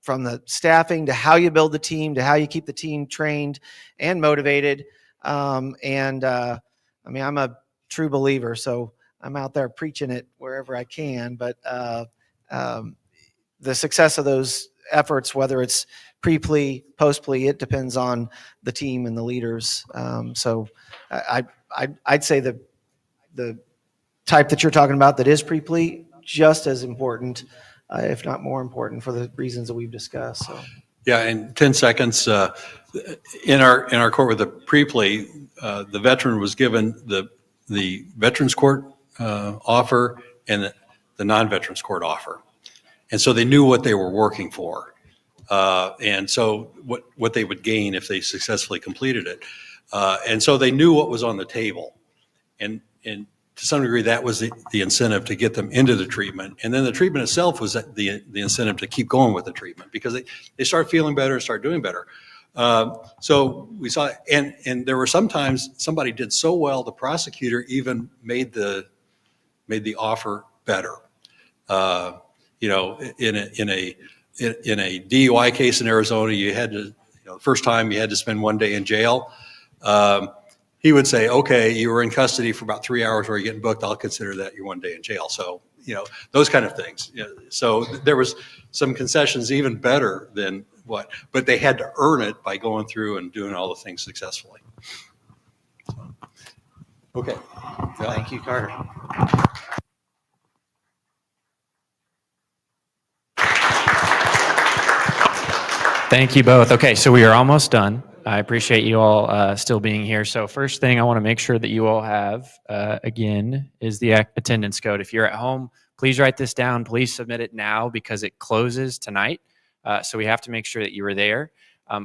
from the staffing to how you build the team to how you keep the team trained and motivated. I mean, I'm a true believer, so I'm out there preaching it wherever I can. But the success of those efforts, whether it's pre-plea, post-plea, it depends on the team and the leaders. So I'd say the type that you're talking about that is pre-plea, just as important, if not more important, for the reasons that we've discussed. So. Yeah, in 10 seconds, in our court with the pre-plea, the veteran was given the Veterans Court offer and the non-Veterans Court offer. And so they knew what they were working for. And so what they would gain if they successfully completed it. And so they knew what was on the table. And to some degree, that was the incentive to get them into the treatment. And then the treatment itself was the incentive to keep going with the treatment, because they start feeling better and start doing better. So we saw, and there were sometimes somebody did so well, the prosecutor even made the offer better. You know, in a DUI case in Arizona, you had to, the first time you had to spend 1 day in jail. He would say, okay, you were in custody for about 3 hours where you're getting booked. I'll consider that your 1 day in jail. So, you know, those kind of things. You know, so there was some concessions even better than but they had to earn it by going through and doing all the things successfully. So, okay. Thank you, Carter. Thank you both. Okay, so we are almost done. I appreciate you all still being here. So first thing I want to make sure that you all have, again, is the attendance code. If you're at home, please write this down. Please submit it now because it closes tonight. So we have to make sure that you were there.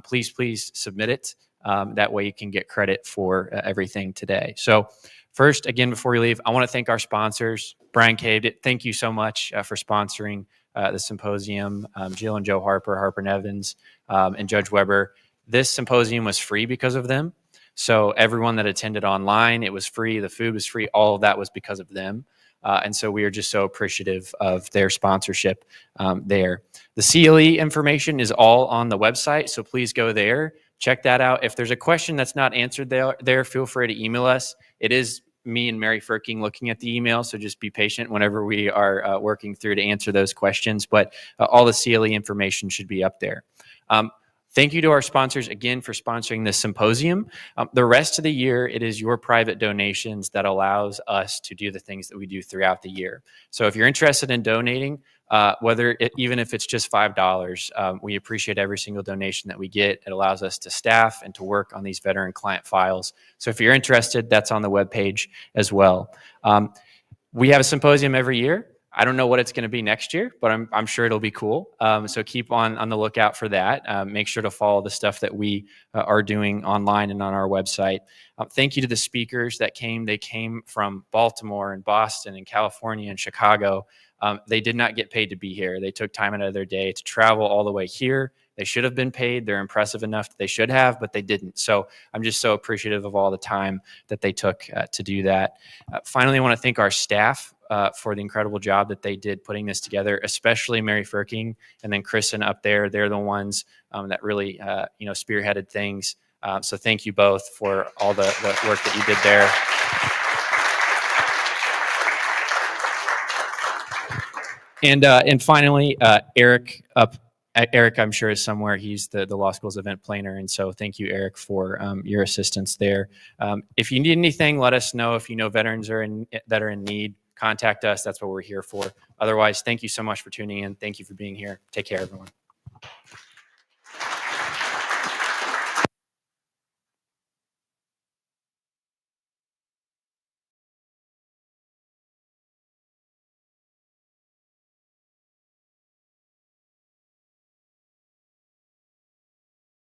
Please submit it. That way you can get credit for everything today. So first, again, before we leave, I want to thank our sponsors. Brian Caved, thank you so much for sponsoring the symposium. Jill and Joe Harper Nevins, and Judge Weber. This symposium was free because of them. So everyone that attended online, it was free. The food was free. All of that was because of them. And so we are just so appreciative of their sponsorship there. The CLE information is all on the website, so please go there. Check that out. If there's a question that's not answered there, feel free to email us. It is me and Mary Firking looking at the email, so just be patient whenever we are working through to answer those questions. But all the CLE information should be up there. Thank you to our sponsors again for sponsoring this symposium. The rest of the year, it is your private donations that allows us to do the things that we do throughout the year. So if you're interested in donating, even if it's just $5, we appreciate every single donation that we get. It allows us to staff and to work on these veteran client files. So if you're interested, that's on the webpage as well. We have a symposium every year. I don't know what it's going to be next year, but I'm sure it'll be cool. So keep on the lookout for that. Make sure to follow the stuff that we are doing online and on our website. Thank you to the speakers that came. They came from Baltimore and Boston and California and Chicago. They did not get paid to be here. They took time out of their day to travel all the way here. They should have been paid. They're impressive enough that they should have, but they didn't. So I'm just so appreciative of all the time that they took to do that. Finally, I want to thank our staff for the incredible job that they did putting this together, especially Mary Firking and then Kristen up there. They're the ones that really, spearheaded things. So thank you both for all the work that you did there. And finally, Eric, I'm sure is somewhere. He's the law school's event planner. And so thank you, Eric, for your assistance there. If you need anything, let us know. If you know veterans that are in need, contact us. That's what we're here for. Otherwise, thank you so much for tuning in. Thank you for being here. Take care, everyone.